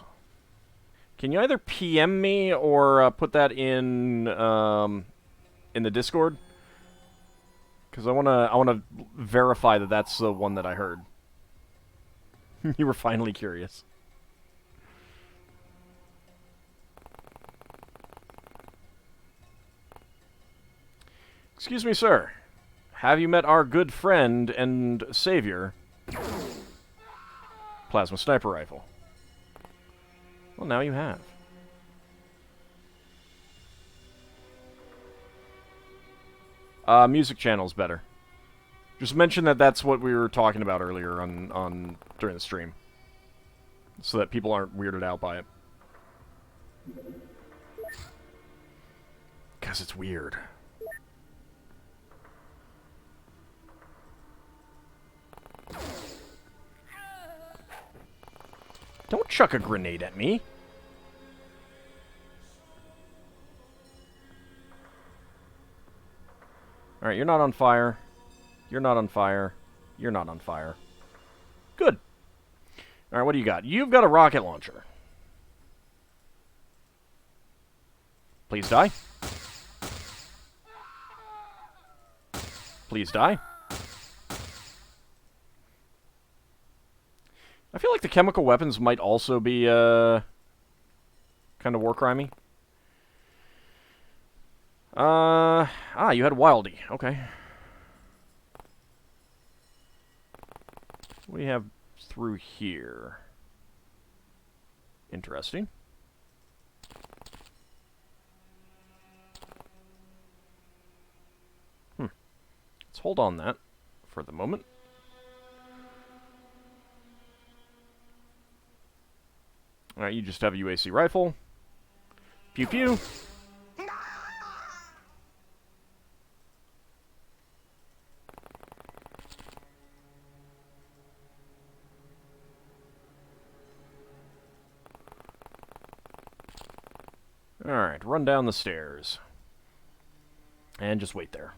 Can you either PM me or put that in the Discord? Because I wanna verify that that's the one that I heard. You were finally curious. Excuse me, sir. Have you met our good friend and savior, Plasma Sniper Rifle? Well, now you have. Music channel's better. Just mention that that's what we were talking about earlier on during the stream, so that people aren't weirded out by it. Because it's weird. Don't chuck a grenade at me. Alright, you're not on fire. You're not on fire. You're not on fire. Good. Alright, what do you got? You've got a rocket launcher. Please die. Please die. I feel like the chemical weapons might also be, kind of war crimey. You had Wildy. Okay. What do you have through here? Interesting. Let's hold on that for the moment. Alright, you just have a UAC rifle. Pew pew. Alright, run down the stairs. And just wait there.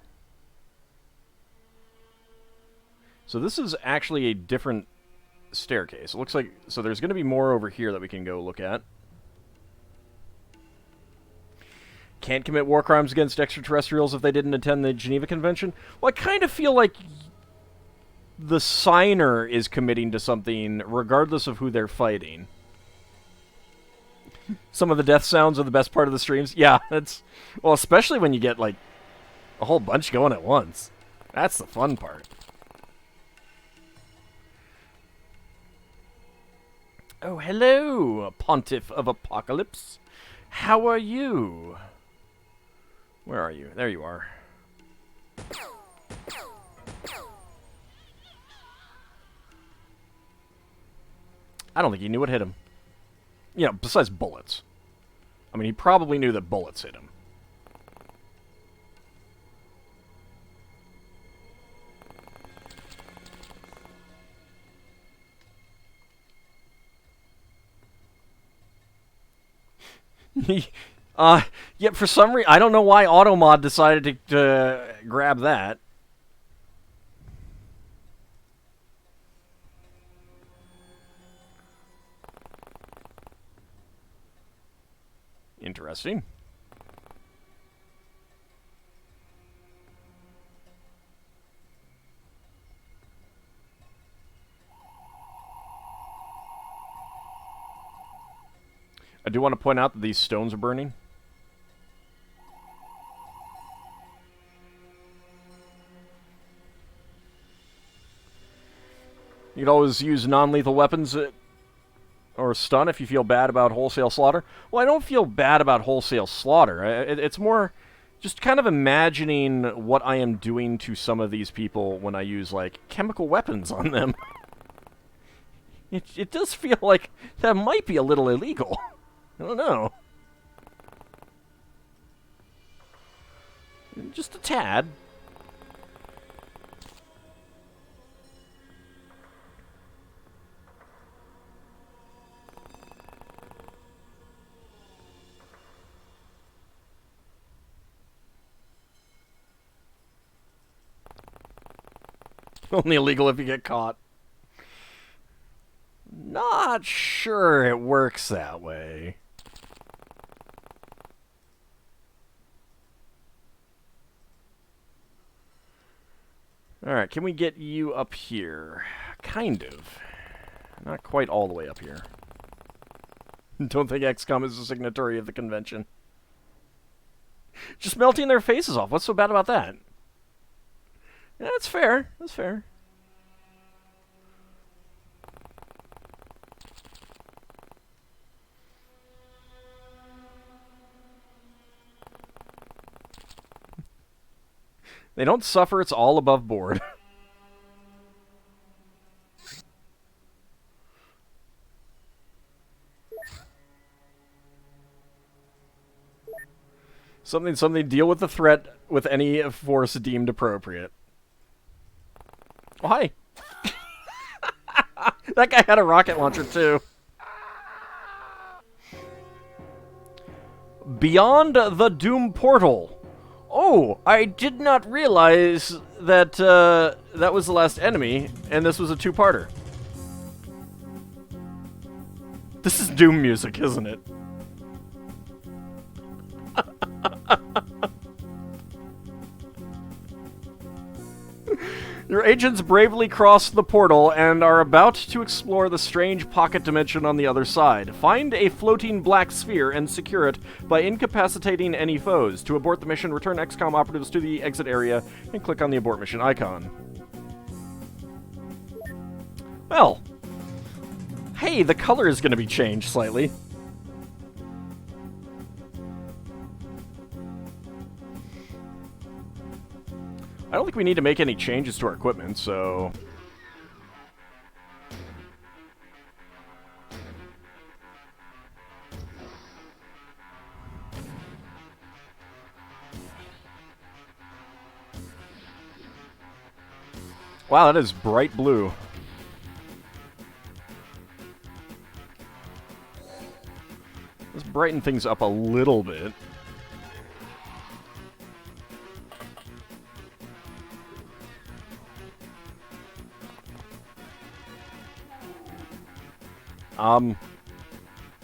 So this is actually a different staircase. It looks like... So there's going to be more over here that we can go look at. Can't commit war crimes against extraterrestrials if they didn't attend the Geneva Convention? Well, I kind of feel like the signer is committing to something regardless of who they're fighting. Some of the death sounds are the best part of the streams. Yeah, that's... Well, especially when you get, like, a whole bunch going at once. That's the fun part. Oh, hello, Pontiff of Apocalypse. How are you? Where are you? There you are. I don't think he knew what hit him. You know, besides bullets. I mean, he probably knew that bullets hit him. Yet for some reason, I don't know why Automod decided to grab that. Interesting. I do want to point out that these stones are burning. You could always use non-lethal weapons or stun if you feel bad about wholesale slaughter. Well, I don't feel bad about wholesale slaughter. It's more just kind of imagining what I am doing to some of these people when I use, like, chemical weapons on them. It does feel like that might be a little illegal. I don't know. Just a tad. Only illegal if you get caught. Not sure it works that way. Alright, can we get you up here? Kind of. Not quite all the way up here. Don't think XCOM is a signatory of the convention. Just melting their faces off. What's so bad about that? Yeah, that's fair. That's fair. They don't suffer, it's all above board. Something, deal with the threat with any force deemed appropriate. Oh, hi. That guy had a rocket launcher, too. Beyond the Doom Portal. Oh, I did not realize that that was the last enemy, and this was a two-parter. This is Doom music, isn't it? Your agents bravely cross the portal and are about to explore the strange pocket dimension on the other side. Find a floating black sphere and secure it by incapacitating any foes. To abort the mission, return XCOM operatives to the exit area and click on the abort mission icon. Well, hey, the color is going to be changed slightly. I don't think we need to make any changes to our equipment, so... Wow, that is bright blue. Let's brighten things up a little bit.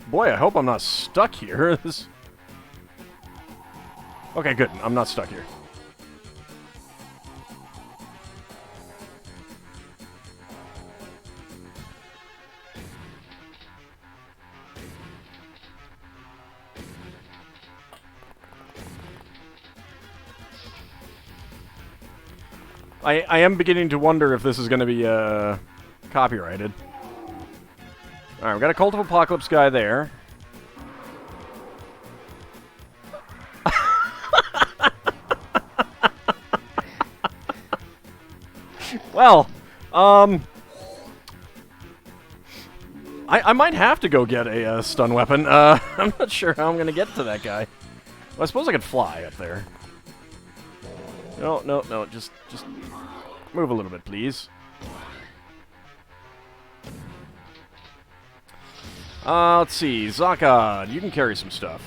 Boy, I hope I'm not stuck here. Okay, good. I'm not stuck here. I am beginning to wonder if this is going to be, copyrighted. Alright, we got a Cult of Apocalypse guy there. Well, I might have to go get a stun weapon. I'm not sure how I'm going to get to that guy. Well, I suppose I could fly up there. No, just move a little bit, please. Let's see. Zakad, you can carry some stuff.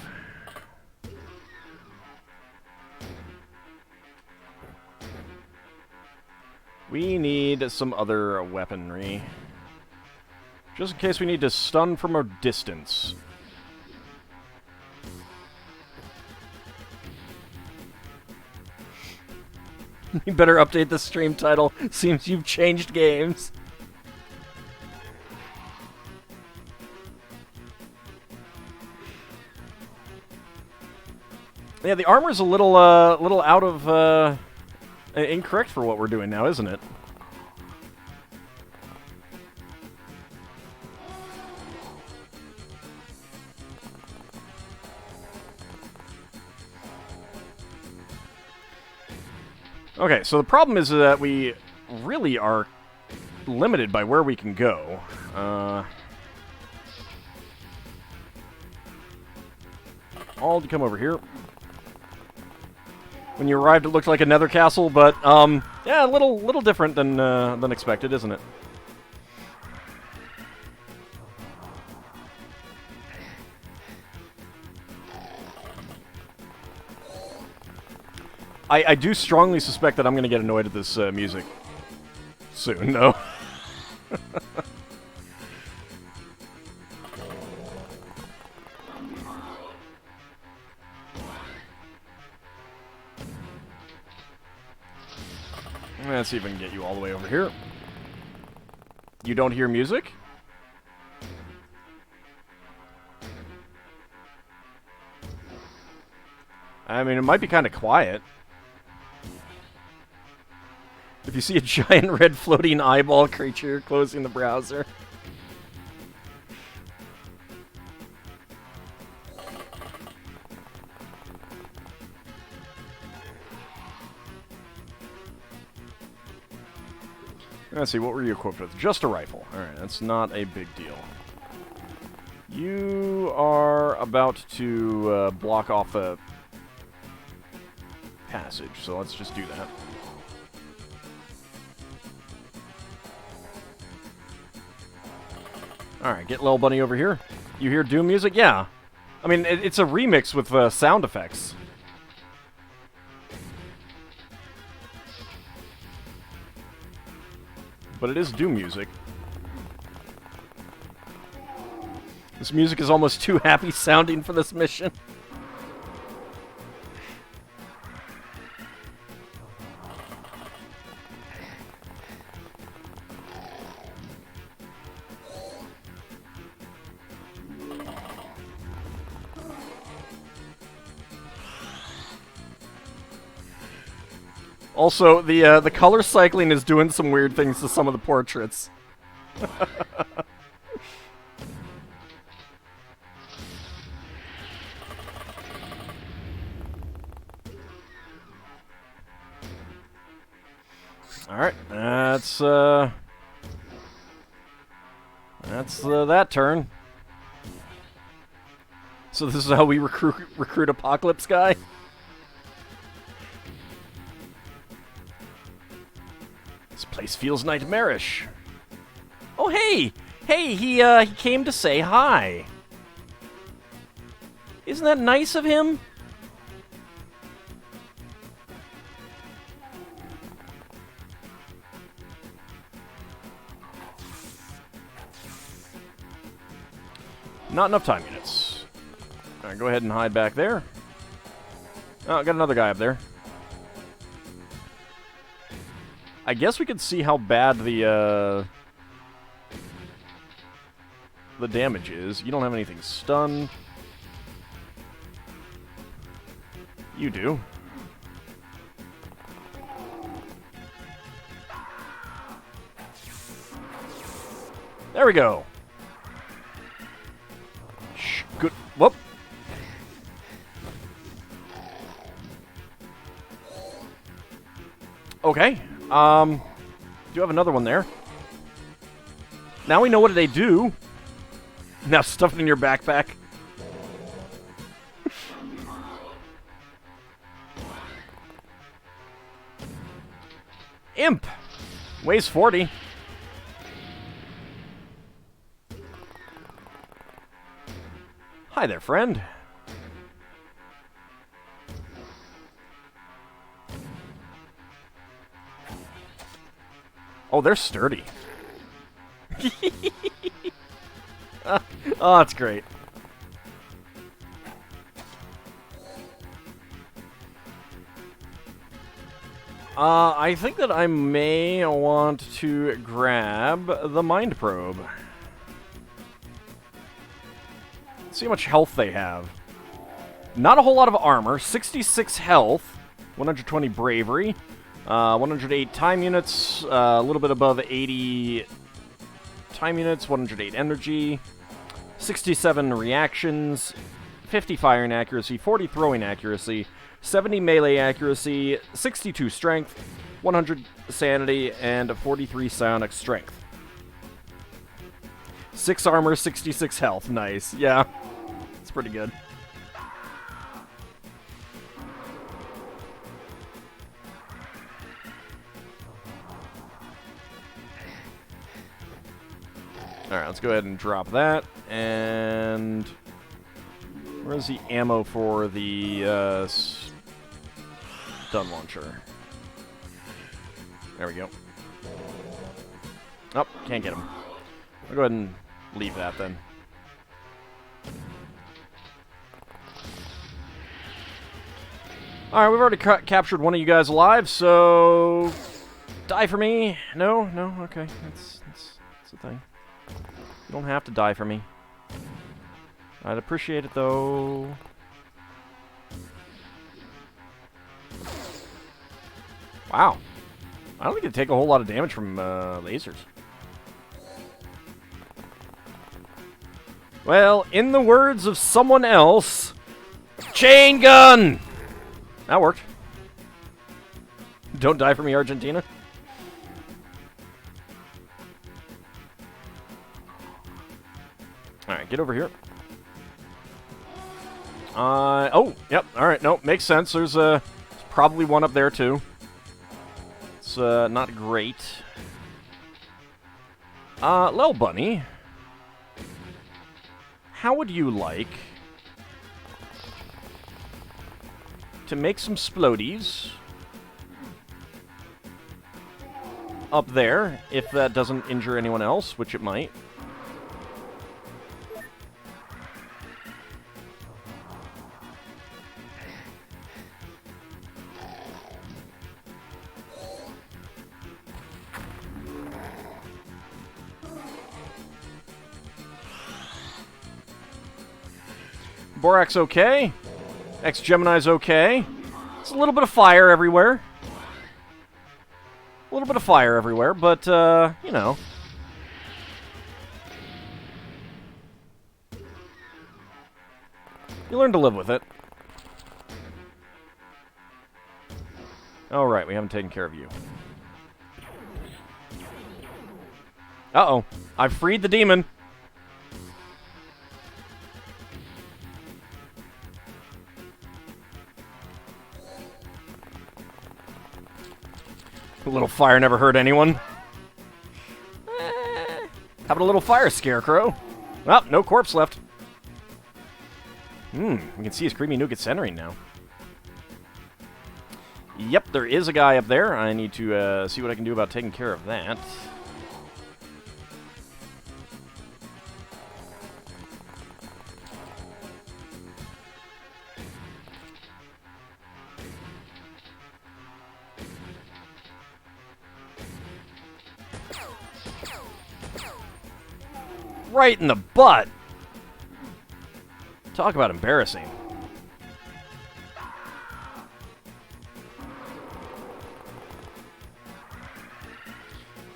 We need some other weaponry. Just in case we need to stun from a distance. You better update the stream title. Seems you've changed games. Yeah, the armor's a little out of, incorrect for what we're doing now, isn't it? Okay, so the problem is that we really are limited by where we can go. All to come over here. When you arrived, it looked like a nether castle, but yeah, a little different than expected, isn't it? I do strongly suspect that I'm going to get annoyed at this music soon, though. Let's see if I can get you all the way over here. You don't hear music? I mean, it might be kind of quiet. If you see a giant red floating eyeball creature closing the browser. Let's see, what were you equipped with? Just a rifle. Alright, that's not a big deal. You are about to block off a passage, so let's just do that. Alright, get Little Bunny over here. You hear Doom music? Yeah. I mean, it's a remix with sound effects. But it is Doom music. This music is almost too happy sounding for this mission. Also, the color cycling is doing some weird things to some of the portraits. Alright, that's that turn. So this is how we recruit Apocalypse Guy? This place feels nightmarish. Oh, hey! Hey, he came to say hi. Isn't that nice of him? Not enough time units. Alright, go ahead and hide back there. Oh, got another guy up there. I guess we could see how bad the damage is. You don't have anything stunned. You do. There we go. Shh, good. Whoop. Okay. Do you have another one there? Now we know what they do. Now stuff it in your backpack. Imp! Weighs 40. Hi there, friend. Oh, they're sturdy. Oh, that's great. I think that I may want to grab the Mind Probe. See how much health they have. Not a whole lot of armor. 66 health. 120 bravery. 108 time units. A little bit above 80 time units. 108 energy. 67 reactions. 50 firing accuracy. 40 throwing accuracy. 70 melee accuracy. 62 strength. 100 sanity. And 43 psionic strength. 6 armor, 66 health. Nice. Yeah. It's pretty good. Alright, let's go ahead and drop that. And where's the ammo for the stun launcher? There we go. Oh, can't get him. I'll go ahead and leave that then. Alright, we've already captured one of you guys alive, so die for me. No, okay, that's the thing. You don't have to die for me. I'd appreciate it though. Wow, I don't think it'd take a whole lot of damage from lasers. Well, in the words of someone else, chain gun! That worked. Don't die for me, Argentina. Alright, get over here. Oh, yep, alright, nope, makes sense. There's probably one up there, too. It's, not great. Lil Bunny. How would you like to make some splodies up there, if that doesn't injure anyone else, which it might? Borak's okay. X-Gemini's okay. It's a little bit of fire everywhere. A little bit of fire everywhere, but, you know. You learn to live with it. Oh, right, we haven't taken care of you. Uh-oh. I've freed the demon. A little fire never hurt anyone. Having a little fire, Scarecrow. Well, no corpse left. We can see his creamy nougat centering now. Yep, there is a guy up there. I need to see what I can do about taking care of that. Right in the butt. Talk about embarrassing.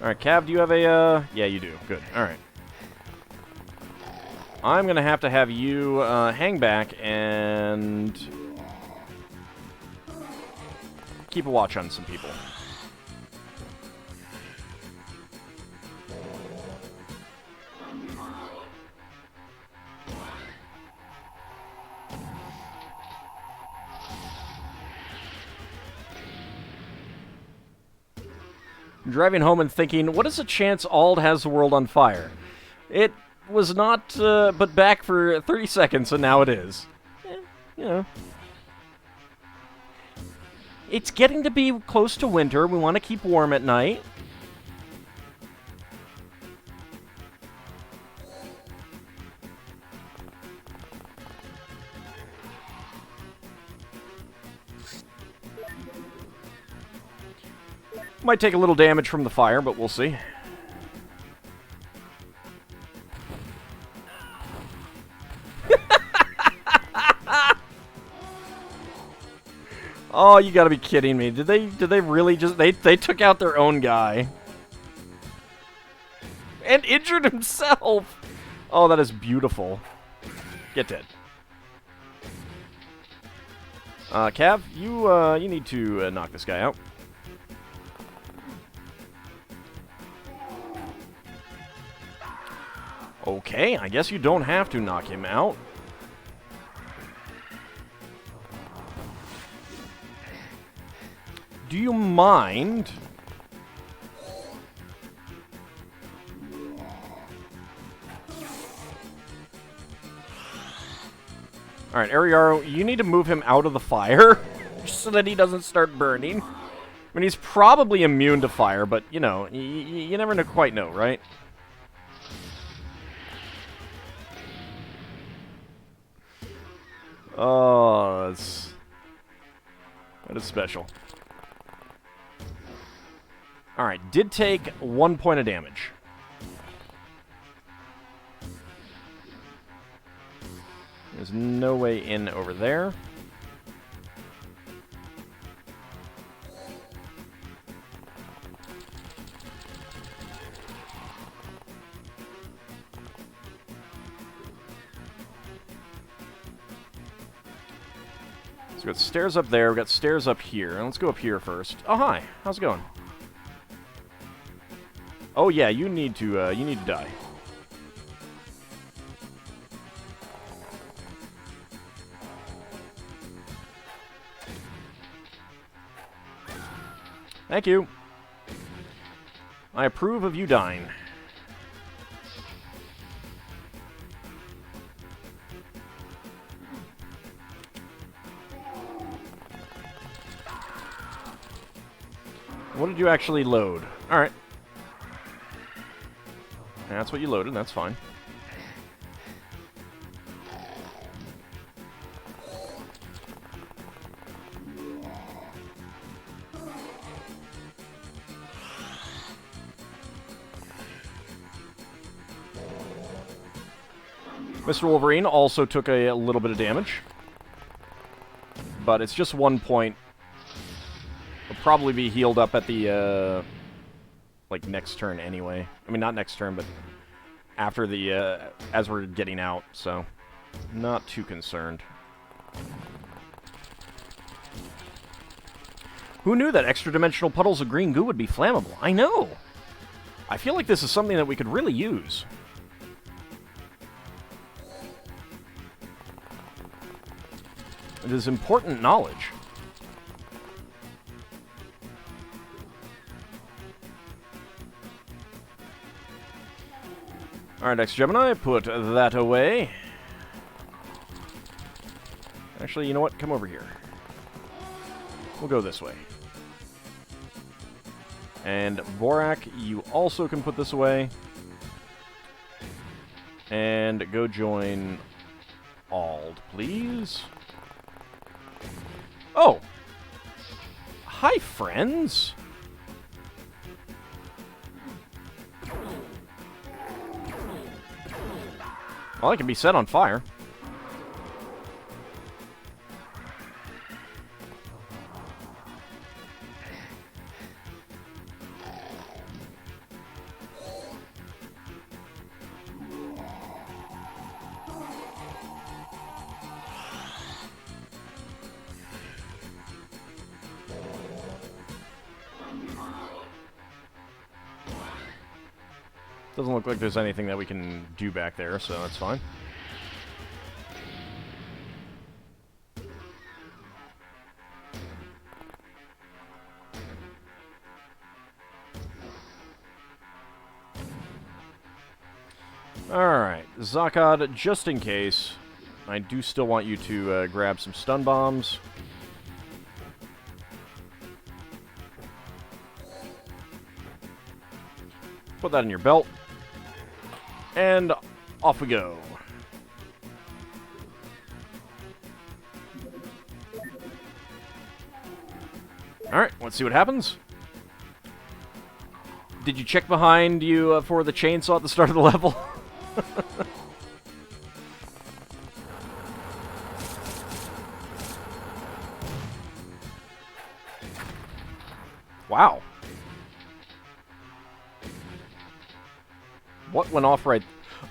Alright, Cav, do you have a, Yeah, you do. Good. Alright. I'm gonna have to have you, hang back and keep a watch on some people. Driving home and thinking, what is the chance Ald has the world on fire? It was not, but back for 30 seconds, and now it is. You know. It's getting to be close to winter. We want to keep warm at night. Might take a little damage from the fire, but we'll see. Oh, you gotta be kidding me. Did they really just... They took out their own guy. And injured himself! Oh, that is beautiful. Get dead. Cav, you need to knock this guy out. Okay, I guess you don't have to knock him out. Do you mind? Alright, Ariaro, you need to move him out of the fire so that he doesn't start burning. I mean, he's probably immune to fire, but, you know, you never quite know, right? Oh, that is special. Alright, did take 1 point of damage. There's no way in over there. So we got stairs up there, we got stairs up here. Let's go up here first. Oh, hi. How's it going? Oh, yeah, you need to die. Thank you. I approve of you dying. What did you actually load? Alright. That's what you loaded, that's fine. Mr. Wolverine also took a little bit of damage. But it's just 1 point. Will probably be healed up at the, like, next turn anyway. I mean, not next turn, but after the, as we're getting out, so not too concerned. Who knew that extra-dimensional puddles of green goo would be flammable? I know! I feel like this is something that we could really use. It is important knowledge. Alright, X-Gemini, put that away. Actually, you know what? Come over here. We'll go this way. And Borak, you also can put this away. And go join Ald, please. Oh! Hi, friends! Well, I can be set on fire. Doesn't look like there's anything that we can do back there, so that's fine. Alright, Zakad, just in case, I do still want you to grab some stun bombs. Put that in your belt. And off we go. Alright, let's see what happens. Did you check behind you for the chainsaw at the start of the level? Wow. What went off right...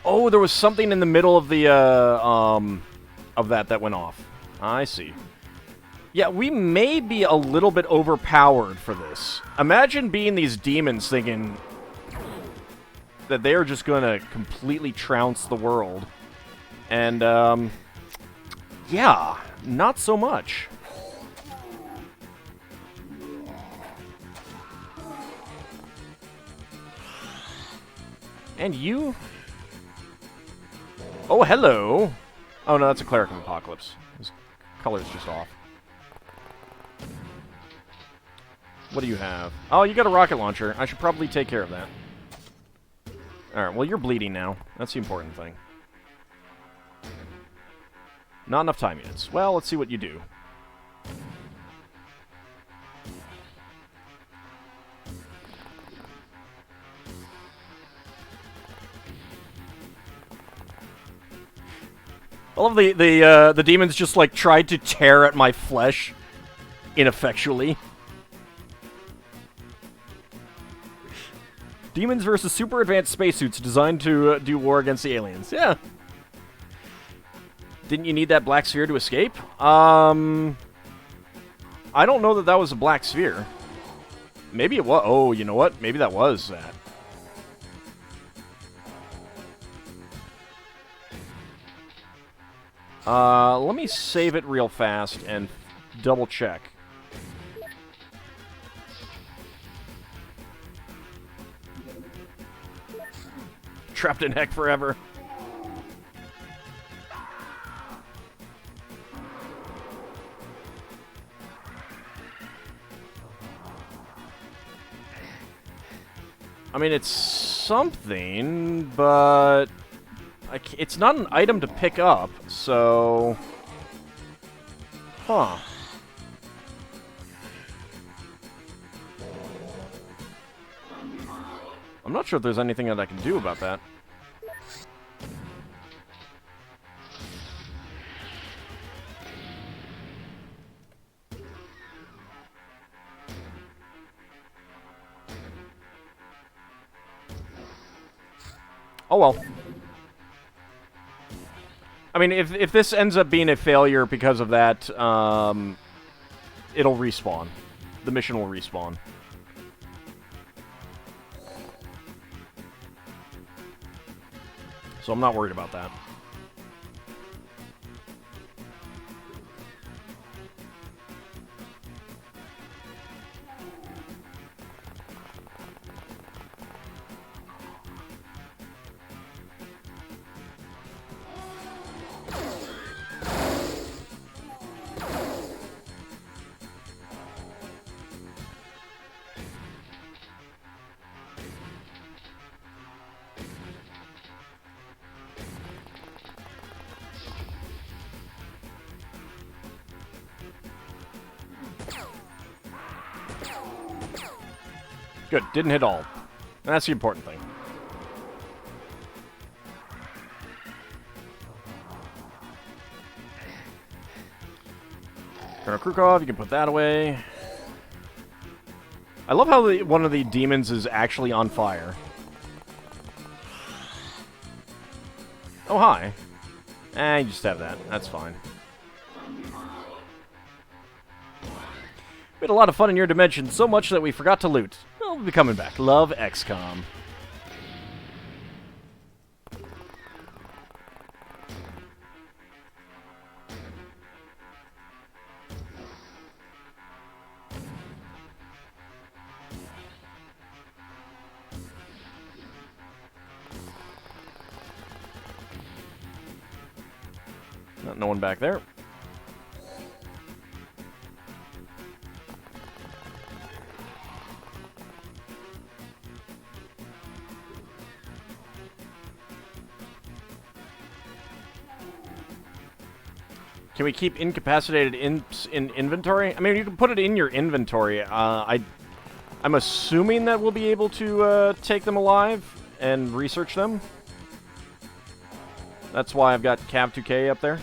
Oh, there was something in the middle of the, of that went off. I see. Yeah, we may be a little bit overpowered for this. Imagine being these demons thinking that they are just going to completely trounce the world. And, yeah, not so much. And you? Oh, hello. Oh, no, that's a Cleric of Apocalypse. His color's just off. What do you have? Oh, you got a rocket launcher. I should probably take care of that. Alright, well, you're bleeding now. That's the important thing. Not enough time units. Well, let's see what you do. I love the demons just, like, tried to tear at my flesh ineffectually. Demons versus super advanced spacesuits designed to do war against the aliens. Yeah. Didn't you need that black sphere to escape? I don't know that that was a black sphere. Maybe it was. Oh, you know what? Maybe that was that. Let me save it real fast and double check. Trapped in heck forever. I mean, it's something, but it's not an item to pick up, so... Huh. I'm not sure if there's anything that I can do about that. Oh well. I mean, if this ends up being a failure because of that, it'll respawn. The mission will respawn. So I'm not worried about that. Good, didn't hit all. That's the important thing. Colonel Krukov, you can put that away. I love how one of the demons is actually on fire. Oh, hi. You just have that. That's fine. We had a lot of fun in your dimension, so much that we forgot to loot. We'll be coming back. Love, XCOM. No one back there. Can we keep incapacitated imps in inventory? I mean, you can put it in your inventory. I'm assuming that we'll be able to take them alive and research them. That's why I've got Cav2K up there.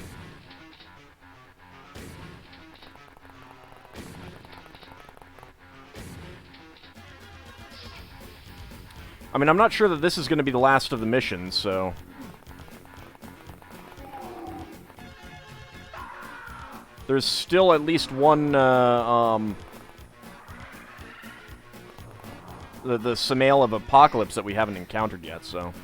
I mean, I'm not sure that this is going to be the last of the missions, so... There's still at least one, the Samael of Apocalypse that we haven't encountered yet, so...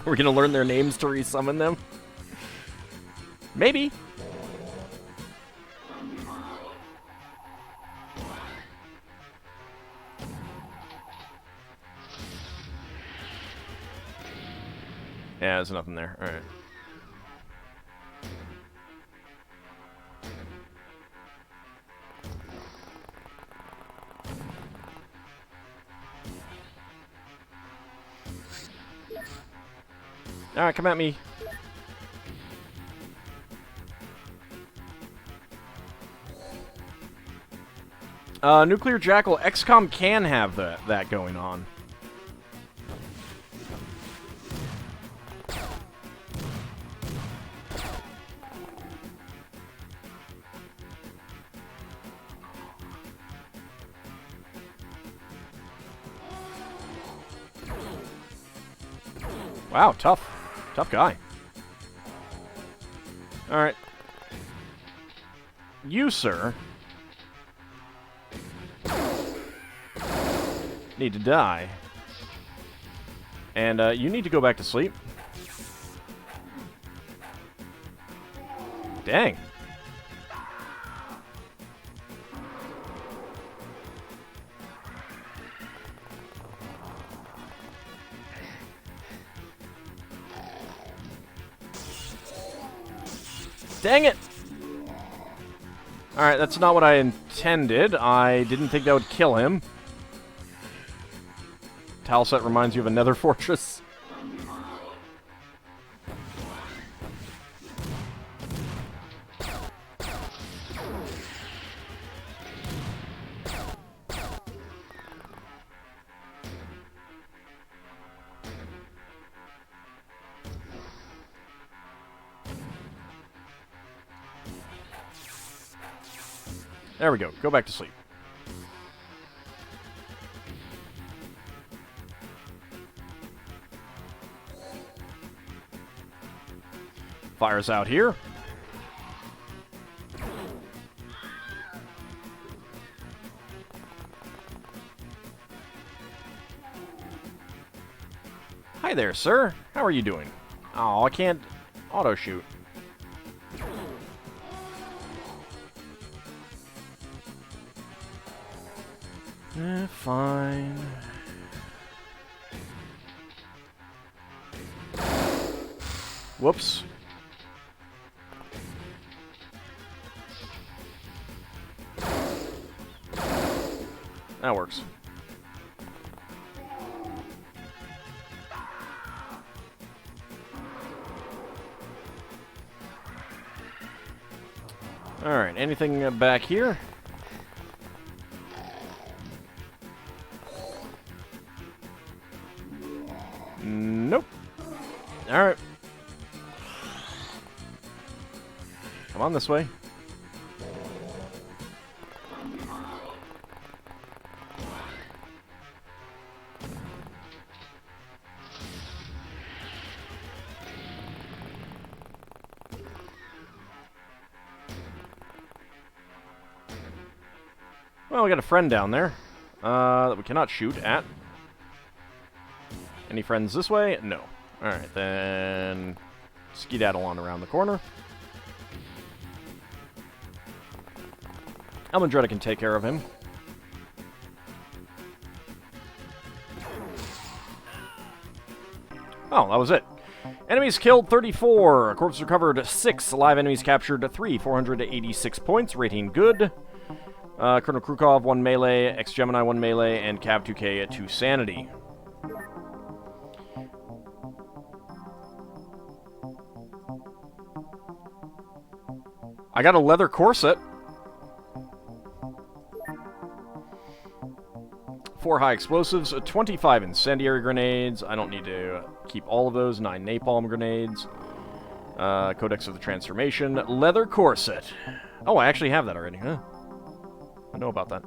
We're gonna learn their names to resummon them? Maybe. Yeah, there's nothing there. Alright. Alright, come at me. Nuclear Jackal, XCOM can have that going on. Wow, tough. Tough guy. Alright. You, sir, need to die. And, you need to go back to sleep. Dang. Dang it! Alright, that's not what I intended. I didn't think that would kill him. Tile set reminds you of a nether fortress. There we go. Go back to sleep. Fire's out here. Hi there, sir. How are you doing? Oh, I can't auto-shoot. Fine. Whoops. That works. Alright, anything back here? Nope. Alright. Come on this way. Well, we got a friend down there that we cannot shoot at. Any friends this way? No. Alright, then skedaddle on around the corner. Elmandretta can take care of him. Oh, that was it. Enemies killed 34. Corpse recovered 6. Live enemies captured 3. 486 points. Rating good. Colonel Krukov 1 melee. X-Gemini 1 melee. And Cav2K 2 sanity. I got a leather corset. 4 high explosives, 25 incendiary grenades. I don't need to keep all of those. 9 napalm grenades. Codex of the Transformation. Leather Corset. Oh, I actually have that already, huh? I know about that.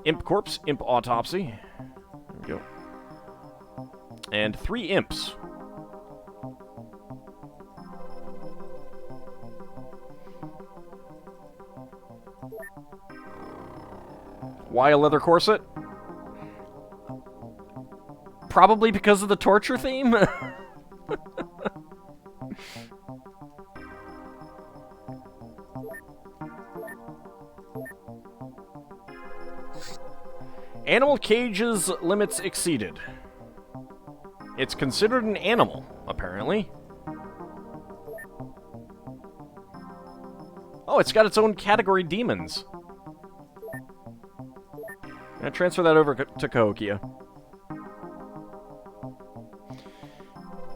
Imp Corpse, Imp Autopsy. There we go. And 3 imps. Why a leather corset? Probably because of the torture theme? Animal cages limits exceeded. It's considered an animal, apparently. Oh, it's got its own category demons. I'm gonna transfer that over to Cahokia.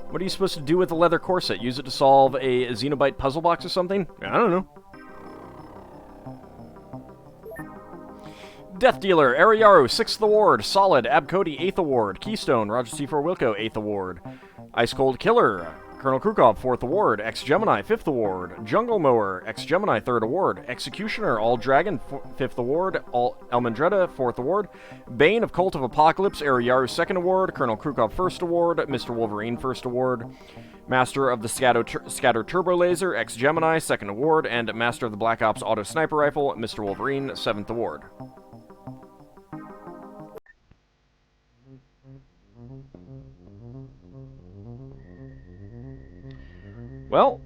What are you supposed to do with the leather corset? Use it to solve a Xenobite puzzle box or something? I don't know. Death Dealer, Ariyaru, 6th Award. Solid, Abcody, 8th Award. Keystone, Roger C4 Wilco, 8th Award. Ice Cold Killer, Colonel Krukov, 4th Award. Ex-Gemini, 5th Award. Jungle Mower, Ex-Gemini, 3rd Award. Executioner, AuldDragon, 5th Award. Elmandretta, 4th Award. Bane of Cult of Apocalypse, Ariyaru, 2nd Award. Colonel Krukov, 1st Award. Mr. Wolverine, 1st Award. Master of the Scatter Turbo Laser, Ex-Gemini, 2nd Award. And Master of the Black Ops Auto Sniper Rifle, Mr. Wolverine, 7th Award. Well,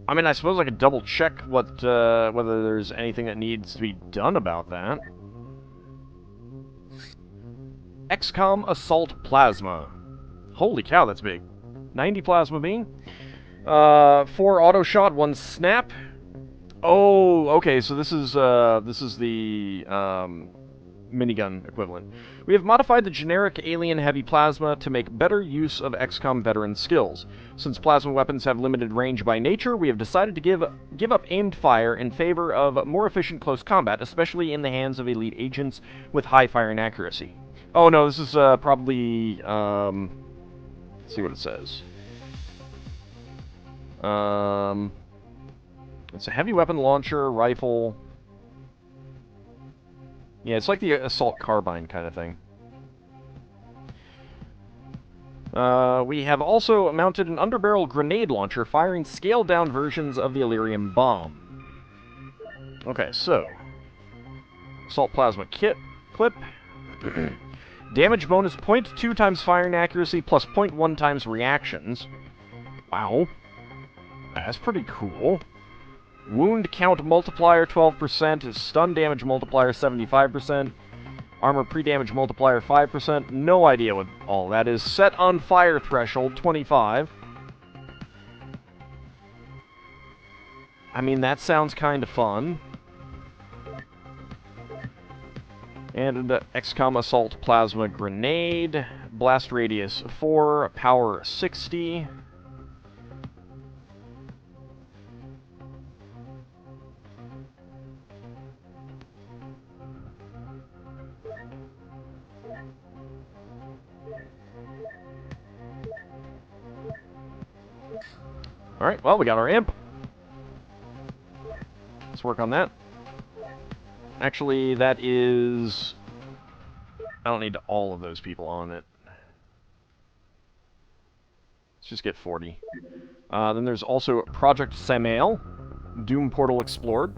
I mean, I suppose I could double check what whether there's anything that needs to be done about that. XCOM Assault Plasma. Holy cow, that's big. 90 plasma beam. 4 auto shot, 1 snap. Oh, okay, so this is the minigun equivalent. We have modified the generic alien heavy plasma to make better use of XCOM veteran skills. Since plasma weapons have limited range by nature, we have decided to give up aimed fire in favor of more efficient close combat, especially in the hands of elite agents with high firing accuracy. Oh no, this is probably let's see what it says. It's a heavy weapon launcher, rifle. Yeah, it's like the assault carbine kind of thing. We have also mounted an underbarrel grenade launcher firing scaled-down versions of the Illyrium bomb. Okay, so assault plasma clip. Damage bonus 0.2 times firing accuracy plus 0.1 times reactions. Wow. That's pretty cool. Wound count multiplier 12%, stun damage multiplier 75%, armor pre-damage multiplier 5%, no idea what all that is. Set on fire threshold 25. I mean, that sounds kind of fun. And an XCOM Assault Plasma Grenade, blast radius 4, power 60. Alright, well, we got our imp. Let's work on that. Actually, that is... I don't need all of those people on it. Let's just get 40. Then there's also Project Samael, Doom Portal Explored,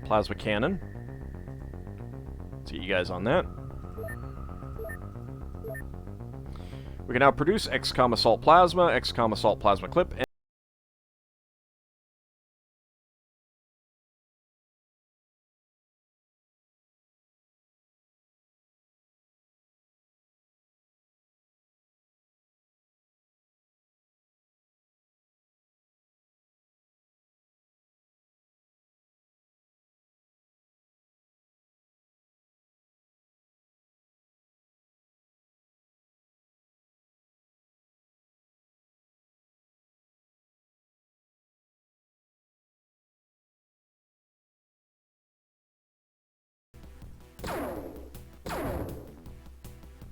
Plasma Cannon. Let's get you guys on that. We can now produce XCOM Assault Plasma, XCOM Assault Plasma Clip, and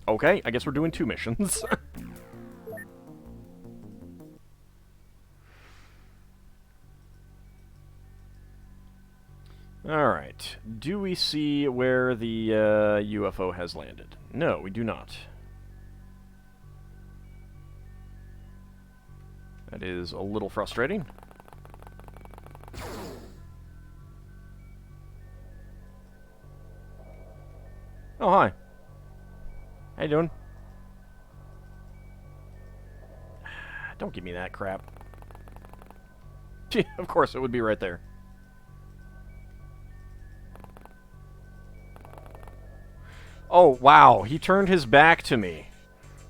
okay, I guess we're doing 2 missions. Alright. Do we see where the UFO has landed? No, we do not. That is a little frustrating. Oh, hi. How you doing? Don't give me that crap. Gee, of course, it would be right there. Oh, wow. He turned his back to me.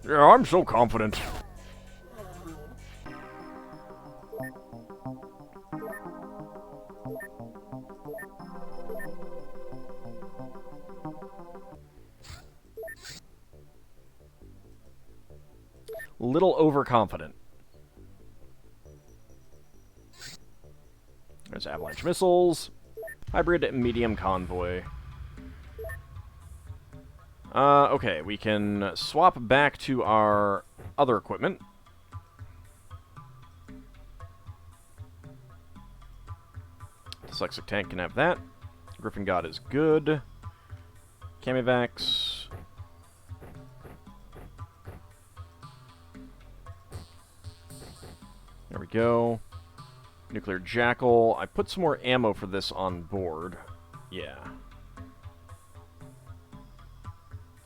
Yeah, I'm so confident. Little overconfident. There's avalanche missiles. Hybrid medium convoy. Okay, we can swap back to our other equipment. Dyslexic tank can have that. Griffin God is good. Camivax. There we go. Nuclear Jackal. I put some more ammo for this on board. Yeah.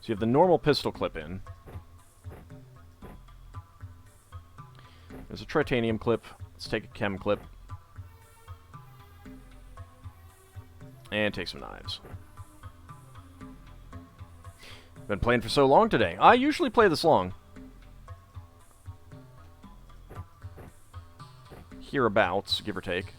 So you have the normal pistol clip in. There's a titanium clip. Let's take a chem clip. And take some knives. Been playing for so long today. I usually play this long. Hereabouts, give or take.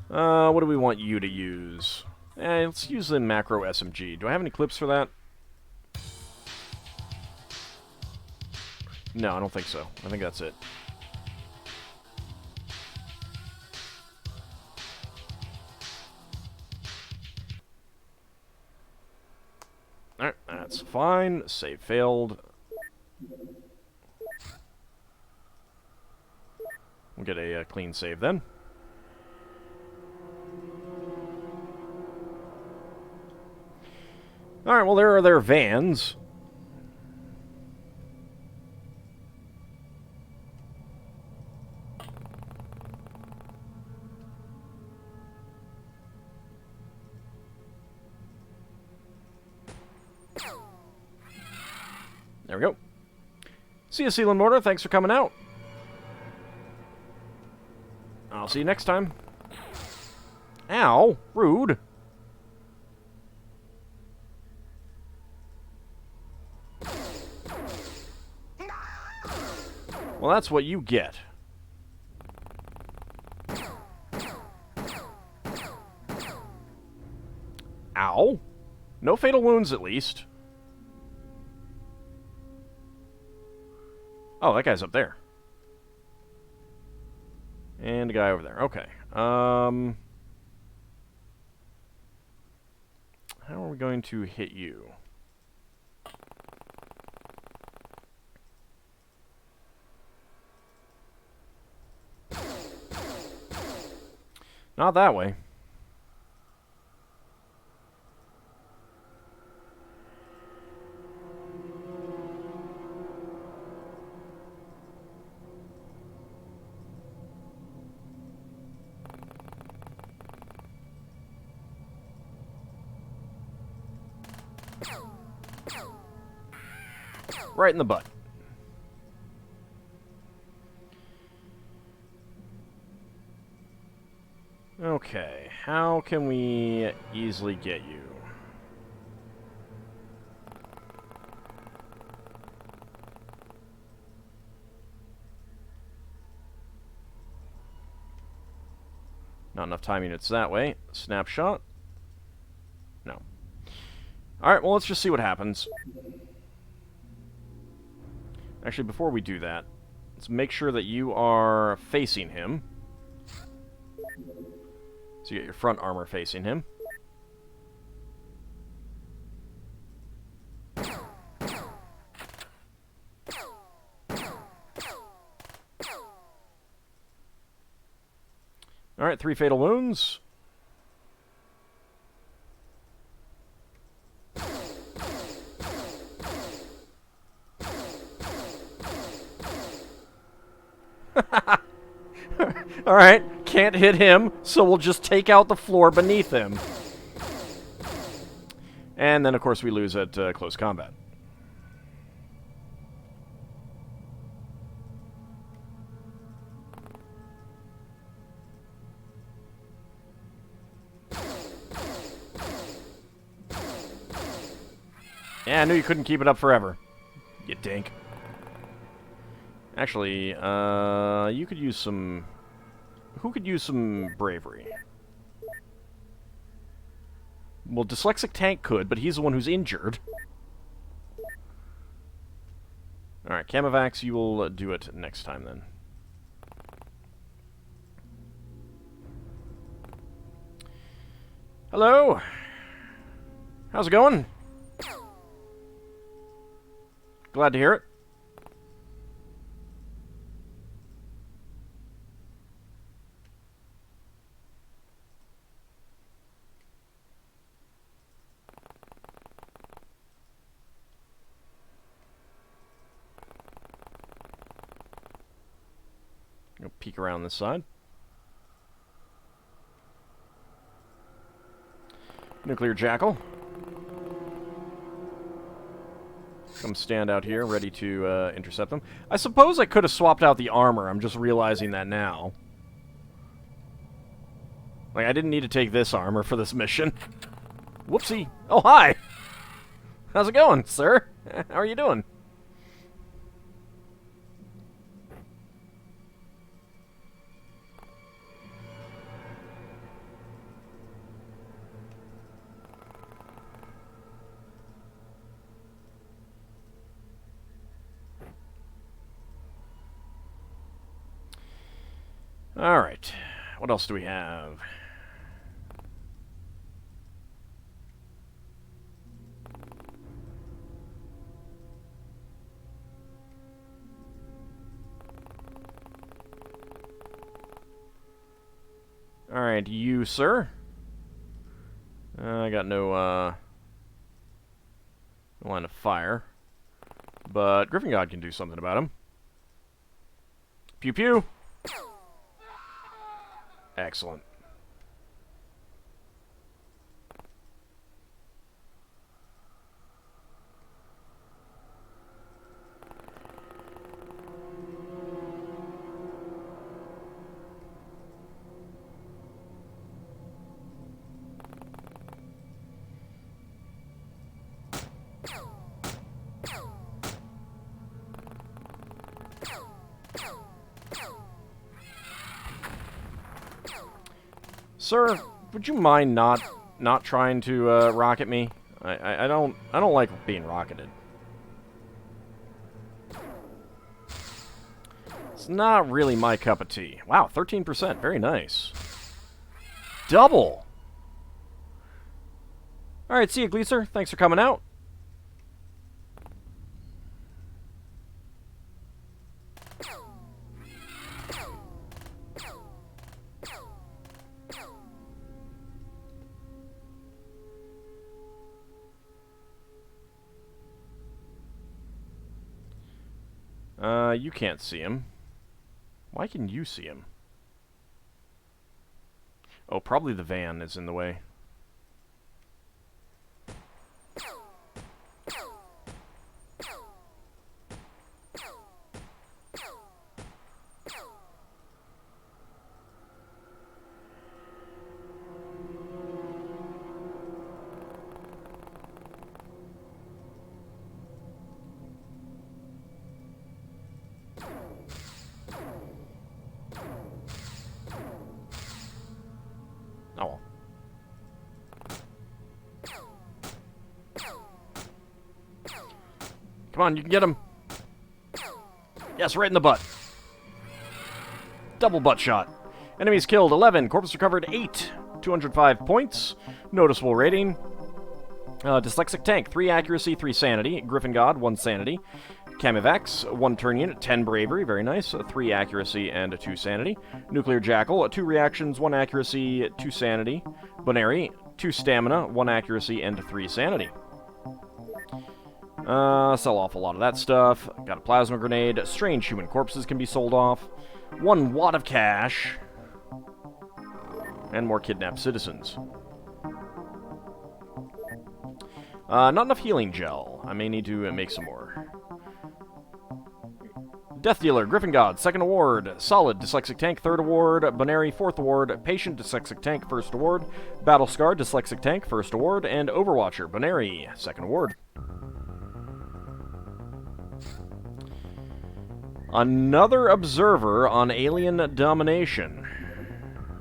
What do we want you to use? Let's use the macro SMG. Do I have any clips for that? No, I don't think so. I think that's it. Alright, that's fine. Save failed. We'll get a clean save then. Alright, well, there are their vans. There we go. See you, Seal and Mortar. Thanks for coming out. I'll see you next time. Ow! Rude. Well, that's what you get. Ow. No fatal wounds, at least. Oh, that guy's up there. And a guy over there. Okay. How are we going to hit you? Not that way. Right in the butt. Okay, how can we easily get you? Not enough time units that way. Snapshot. No. Alright, well, let's just see what happens. Actually, before we do that, let's make sure that you are facing him. So you get your front armor facing him. Alright, 3 fatal wounds. Alright, can't hit him, so we'll just take out the floor beneath him. And then, of course, we lose at close combat. Yeah, I knew you couldn't keep it up forever. You dink. Actually, you could use some... Who could use some bravery? Well, Dyslexic Tank could, but he's the one who's injured. Alright, Camavax, you will do it next time, then. Hello! How's it going? Glad to hear it. Go peek around this side. Nuclear Jackal. Come stand out here, ready to intercept them. I suppose I could have swapped out the armor. I'm just realizing that now. Like, I didn't need to take this armor for this mission. Whoopsie. Oh, hi! How's it going, sir? How are you doing? Alright. What else do we have? Alright, you, sir. I got no line of fire. But Griffin God can do something about him. Pew pew! Excellent. Sir, would you mind not trying to rocket me? I don't like being rocketed. It's not really my cup of tea. Wow, 13%, very nice. Double. All right, see you, Gleaser. Thanks for coming out. You can't see him. Why can you see him? Oh, probably the van is in the way. Oh. Come on, you can get him. Yes, right in the butt. Double butt shot. Enemies killed 11. Corpse recovered 8. 205 points. Noticeable rating. Dyslexic Tank, 3 accuracy, 3 sanity. Griffin God, 1 sanity. Camivex, 1 turn unit, 10 bravery, very nice, 3 accuracy and 2 sanity. Nuclear Jackal, 2 reactions, 1 accuracy, 2 sanity. Bonary, 2 stamina, 1 accuracy, and 3 sanity. Sell off a lot of that stuff. Got a plasma grenade. Strange human corpses can be sold off. 1 wad of cash. And more kidnapped citizens. Not enough healing gel. I may need to make some more. Death Dealer, Griffin God, 2nd award. Solid, Dyslexic Tank, 3rd award. Bonary, 4th award. Patient, Dyslexic Tank, 1st award. Battle Scar, Dyslexic Tank, 1st award. And Overwatcher, Bonary, 2nd award. Another observer on alien domination.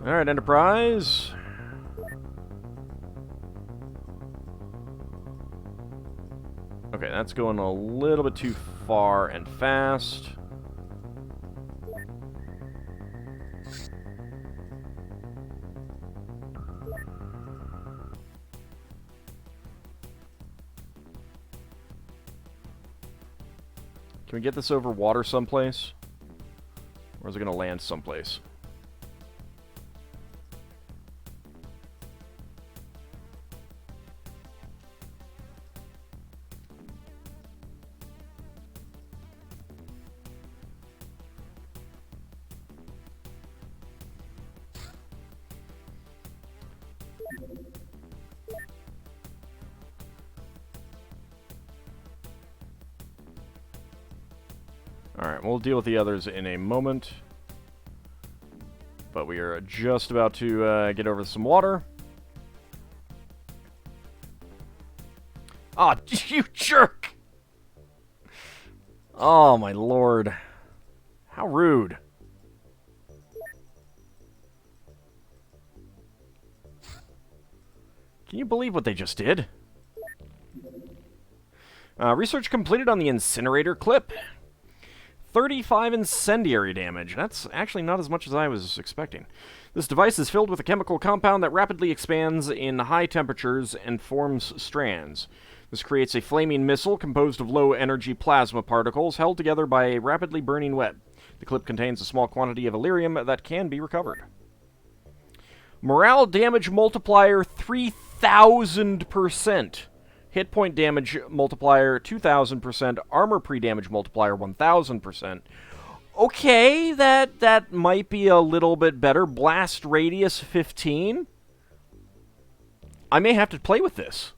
Alright, Enterprise. Okay, that's going a little bit too far and fast. Can we get this over water someplace? Or is it going to land someplace? Alright, we'll deal with the others in a moment. But we are just about to get over some water. Ah, oh, you jerk! Oh, my lord. How rude. Can you believe what they just did? Research completed on the incinerator clip. 35 incendiary damage. That's actually not as much as I was expecting. This device is filled with a chemical compound that rapidly expands in high temperatures and forms strands. This creates a flaming missile composed of low-energy plasma particles held together by a rapidly burning web. The clip contains a small quantity of Illyrium that can be recovered. Morale damage multiplier 3,000%. Hit point damage multiplier 2,000%. Armor pre-damage multiplier 1,000%. Okay, that might be a little bit better. Blast radius 15. I may have to play with this.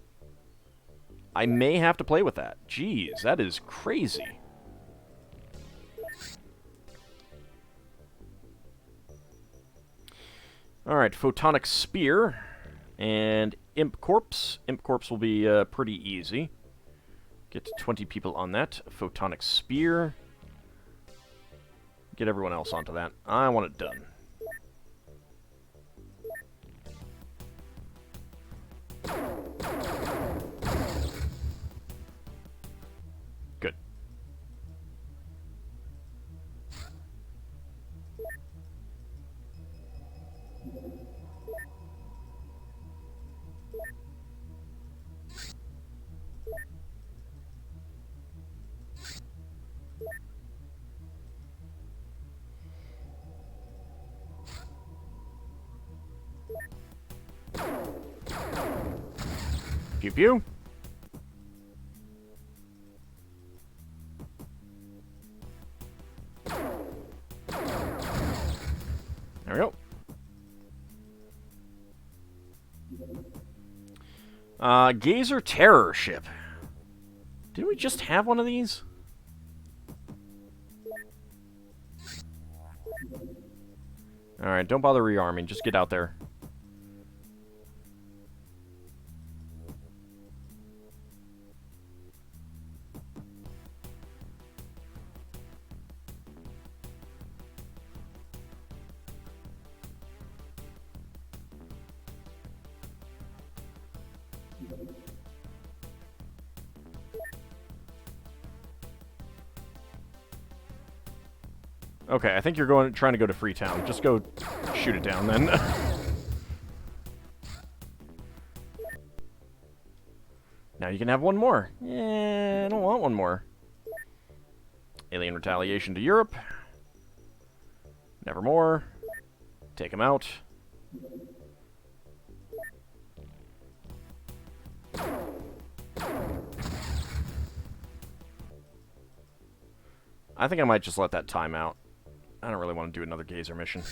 I may have to play with that. Jeez, that is crazy. Alright, Photonic Spear. And Imp Corpse. Imp Corpse will be pretty easy. Get 20 people on that. Photonic Spear. Get everyone else onto that. I want it done. Good. Pew pew. There we go. Gazer Terror Ship. Didn't we just have one of these? Alright, don't bother rearming. Just get out there. Okay, I think you're trying to go to Freetown. Just go shoot it down, then. Now you can have one more. Yeah, I don't want one more. Alien retaliation to Europe. Nevermore. Take him out. I think I might just let that time out. I don't really want to do another Gazer mission.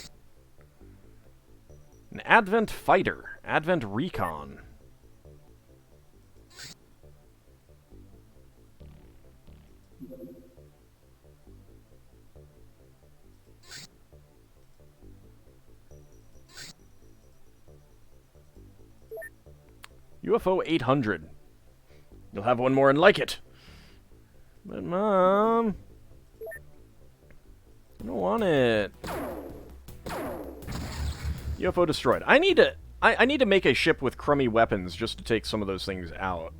An Advent Fighter. Advent Recon. UFO 800. You'll have one more and like it. But, Mom... I don't want it. UFO destroyed. I need to make a ship with crummy weapons just to take some of those things out.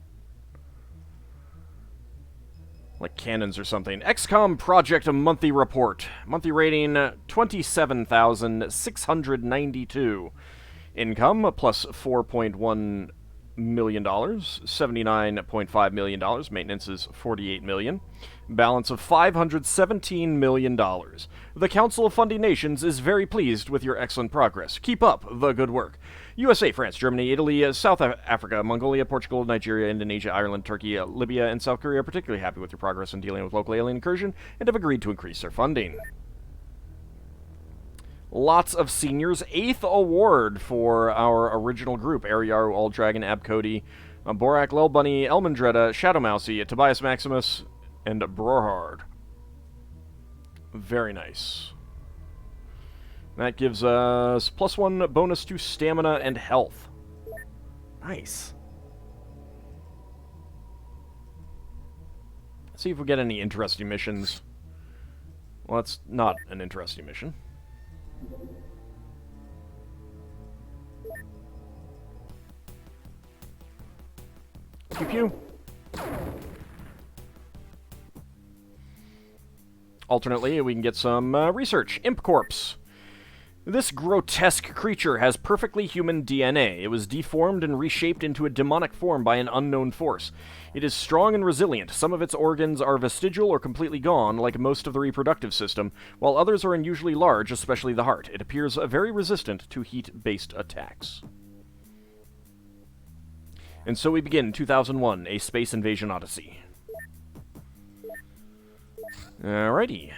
Like cannons or something. XCOM Project Monthly Report. Monthly rating 27,692. Income plus $4.1 million. $79.5 million. Maintenance is $48 million. Balance of $517 million. The Council of Funding Nations is very pleased with your excellent progress. Keep up the good work. USA, France, Germany, Italy, South Africa, Mongolia, Portugal, Nigeria, Indonesia, Ireland, Turkey, Libya, and South Korea are particularly happy with your progress in dealing with local alien incursion and have agreed to increase their funding. Lots of seniors. 8th award for our original group. Ariaru, AuldDragon, Abcody, Borak, Lelbunny, Elmandretta, Shadowmousy, Tobias Maximus, and Brorhard. Very nice. That gives us +1 bonus to stamina and health. Nice. Let's see if we get any interesting missions. Well, that's not an interesting mission. Pew pew. Alternately, we can get some research. Imp Corpse. This grotesque creature has perfectly human DNA. It was deformed and reshaped into a demonic form by an unknown force. It is strong and resilient. Some of its organs are vestigial or completely gone, like most of the reproductive system, while others are unusually large, especially the heart. It appears very resistant to heat-based attacks. And so we begin 2001, A Space Invasion Odyssey. Alrighty.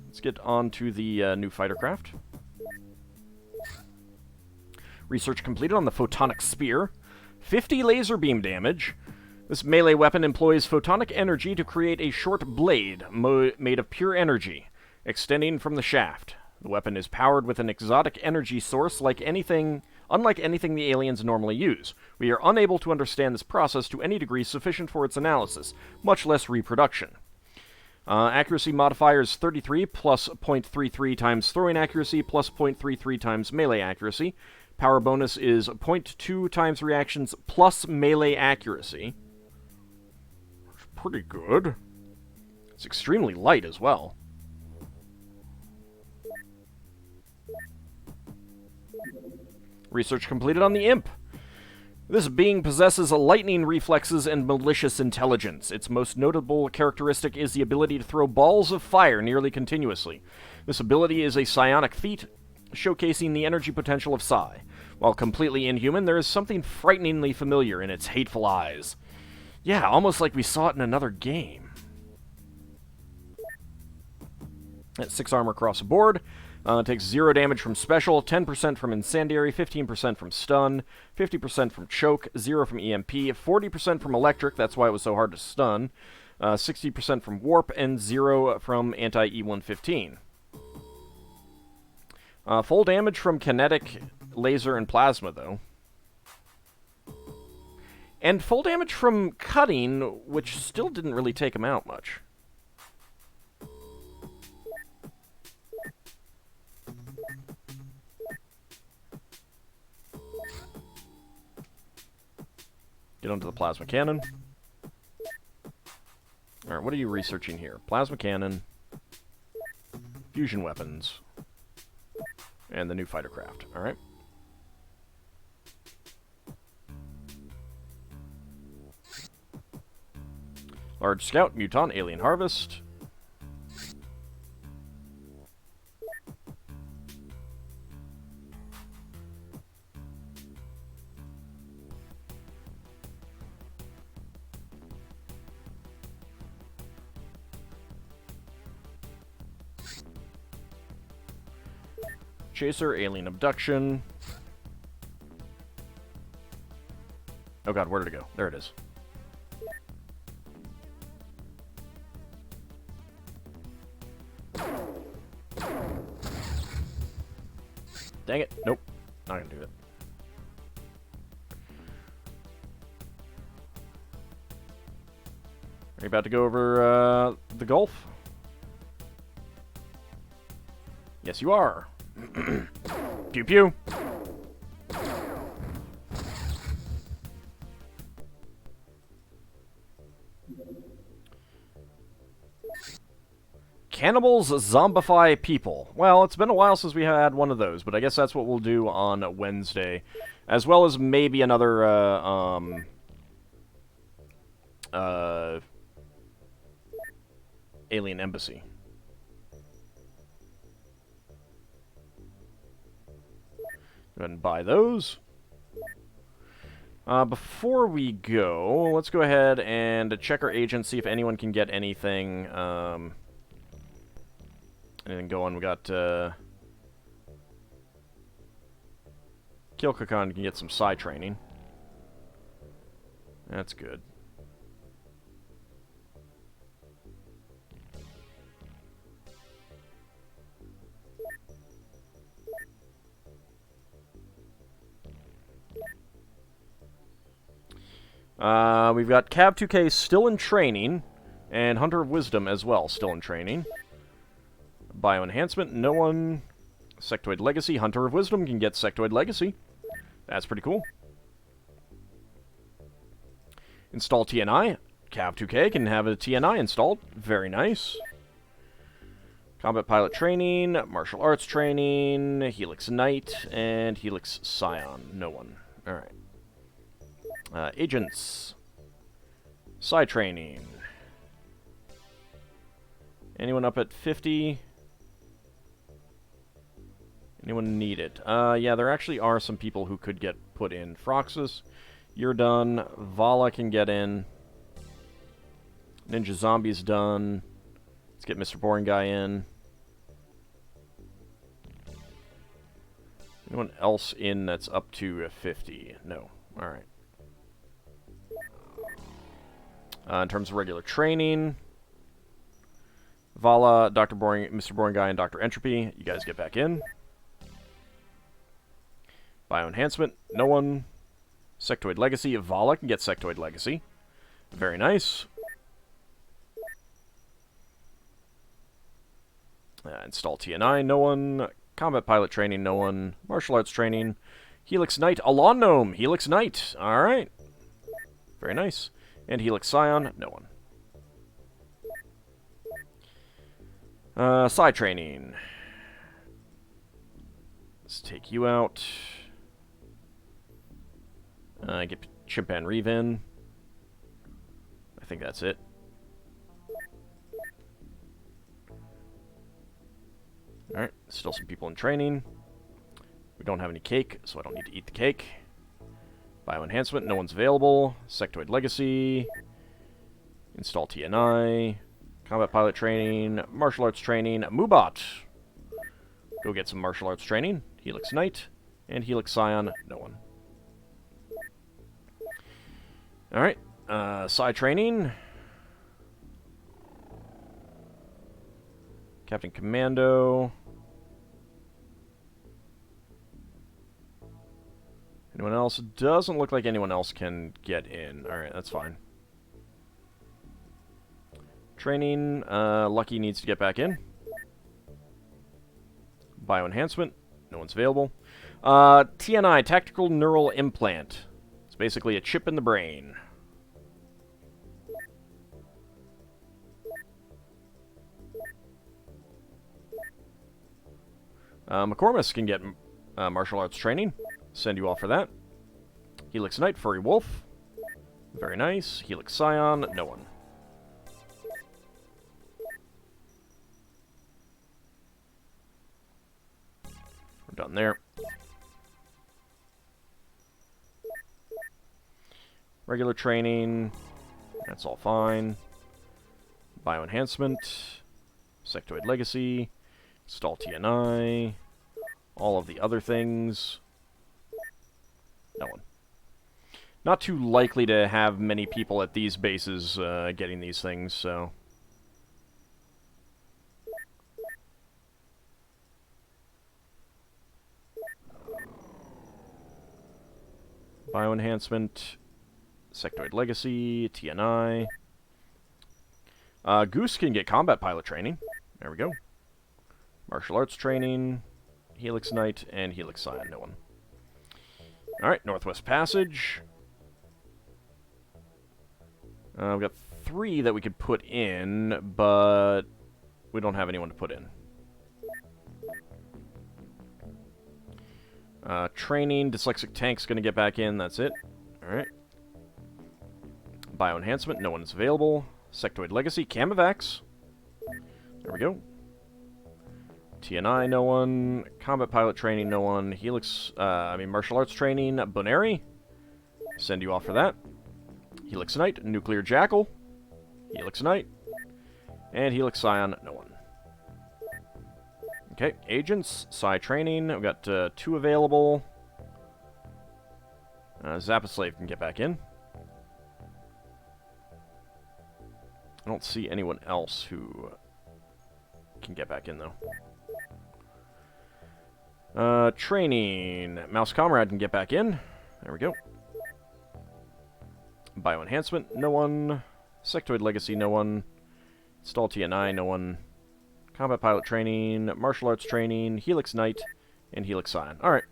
Let's get on to the new fighter craft. Research completed on the Photonic Spear. 50 laser beam damage. This melee weapon employs photonic energy to create a short blade made of pure energy, extending from the shaft. The weapon is powered with an exotic energy source unlike anything the aliens normally use. We are unable to understand this process to any degree sufficient for its analysis, much less reproduction. Accuracy modifier is 33 plus 0.33 times throwing accuracy plus 0.33 times melee accuracy. Power bonus is 0.2 times reactions plus melee accuracy. That's pretty good. It's extremely light as well. Research completed on the Imp. This being possesses lightning reflexes and malicious intelligence. Its most notable characteristic is the ability to throw balls of fire nearly continuously. This ability is a psionic feat, showcasing the energy potential of Psi. While completely inhuman, there is something frighteningly familiar in its hateful eyes. Yeah, almost like we saw it in another game. That's 6 armor across the board. Takes 0 damage from special, 10% from incendiary, 15% from stun, 50% from choke, 0 from EMP, 40% from electric, that's why it was so hard to stun, 60% from warp, and 0 from anti-E115. Full damage from kinetic, laser, and plasma, though. And full damage from cutting, which still didn't really take him out much. Get onto the plasma cannon. Alright, what are you researching here? Plasma cannon, fusion weapons, and the new fighter craft. Alright. Large Scout, Muton, Alien Harvest. Chaser, Alien Abduction. Oh god, where did it go? There it is. Dang it. Nope. Not gonna do it. Are you about to go over the Gulf? Yes, you are. Pew pew. Cannibals zombify people. Well, it's been a while since we had one of those, but I guess that's what we'll do on Wednesday. As well as maybe another, alien embassy. Go ahead and buy those. Before we go, let's go ahead and check our agents, see if anyone can get anything, anything going. We got, Kilkakan can get some psi training. That's good. We've got Cav 2K still in training, and Hunter of Wisdom as well, still in training. Bioenhancement, no one. Sectoid Legacy, Hunter of Wisdom can get Sectoid Legacy. That's pretty cool. Install TNI. Cav 2K can have a TNI installed. Very nice. Combat Pilot Training, Martial Arts Training, Helix Knight, and Helix Scion. No one. Alright. Agents. Psi Training. Anyone up at 50? Anyone need it? Yeah, there actually are some people who could get put in. Froxus, you're done. Vala can get in. Ninja Zombie's done. Let's get Mr. Boring Guy in. Anyone else in that's up to 50? No. Alright. In terms of regular training, Vala, Dr. Boring, Mr. Boring Guy, and Dr. Entropy, you guys get back in. Bioenhancement, no one. Sectoid Legacy, Vala can get Sectoid Legacy. Very nice. Install TNI, no one. Combat Pilot Training, no one. Martial Arts Training. Helix Knight, Alon Gnome, Helix Knight. Alright. Very nice. And Helix Scion, no one. Psi Training. Let's take you out. Get Chimpan Reeve in. I think that's it. Alright, still some people in training. We don't have any cake, so I don't need to eat the cake. Bioenhancement, no one's available. Sectoid Legacy. Install TNI. Combat Pilot Training. Martial Arts Training. Moobot. Go get some Martial Arts Training. Helix Knight. And Helix Scion, no one. Alright, Psi Training. Captain Commando. Anyone else? Doesn't look like anyone else can get in. Alright, that's fine. Training. Lucky needs to get back in. Bioenhancement. No one's available. TNI, Tactical Neural Implant. It's basically a chip in the brain. McCormick can get martial arts training. Send you off for that. Helix Knight, Furry Wolf. Very nice. Helix Scion, no one. one there. Regular training. That's all fine. Bioenhancement. Sectoid Legacy. Install TNI. All of the other things. No one. Not too likely to have many people at these bases getting these things, so... Bioenhancement, Sectoid Legacy, TNI. Goose can get combat pilot training. There we go. Martial arts training, Helix Knight, and Helix Scion. No one. Alright, Northwest Passage. We've got 3 that we could put in, but we don't have anyone to put in. Training, Dyslexic Tank's going to get back in, that's it. Alright. Bioenhancement, no one's available. Sectoid Legacy, Camivax. There we go. TNI, no one. Combat Pilot Training, no one. Martial Arts Training, Boneri. Send you off for that. Helix Knight, Nuclear Jackal. Helix Knight. And Helix Scion, no one. Okay, Agents, Psi Training. We've got 2 available. Zappa Slave can get back in. I don't see anyone else who can get back in, though. Training. Mouse Comrade can get back in. There we go. Bioenhancement, no one. Sectoid Legacy, no one. Install TNI, no one. Combat Pilot Training, Martial Arts Training, Helix Knight, and Helix Scion. Alright.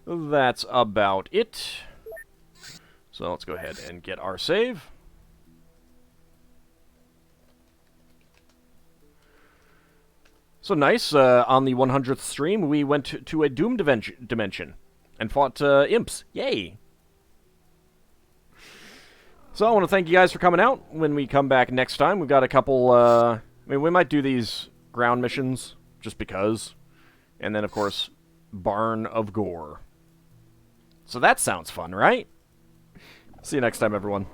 That's about it. So let's go ahead and get our save. So nice, on the 100th stream, we went to a Doom dimension and fought imps. Yay! So I want to thank you guys for coming out. When we come back next time, we've got a couple, we might do these ground missions, just because. And then, of course, Barn of Gore. So that sounds fun, right? See you next time, everyone.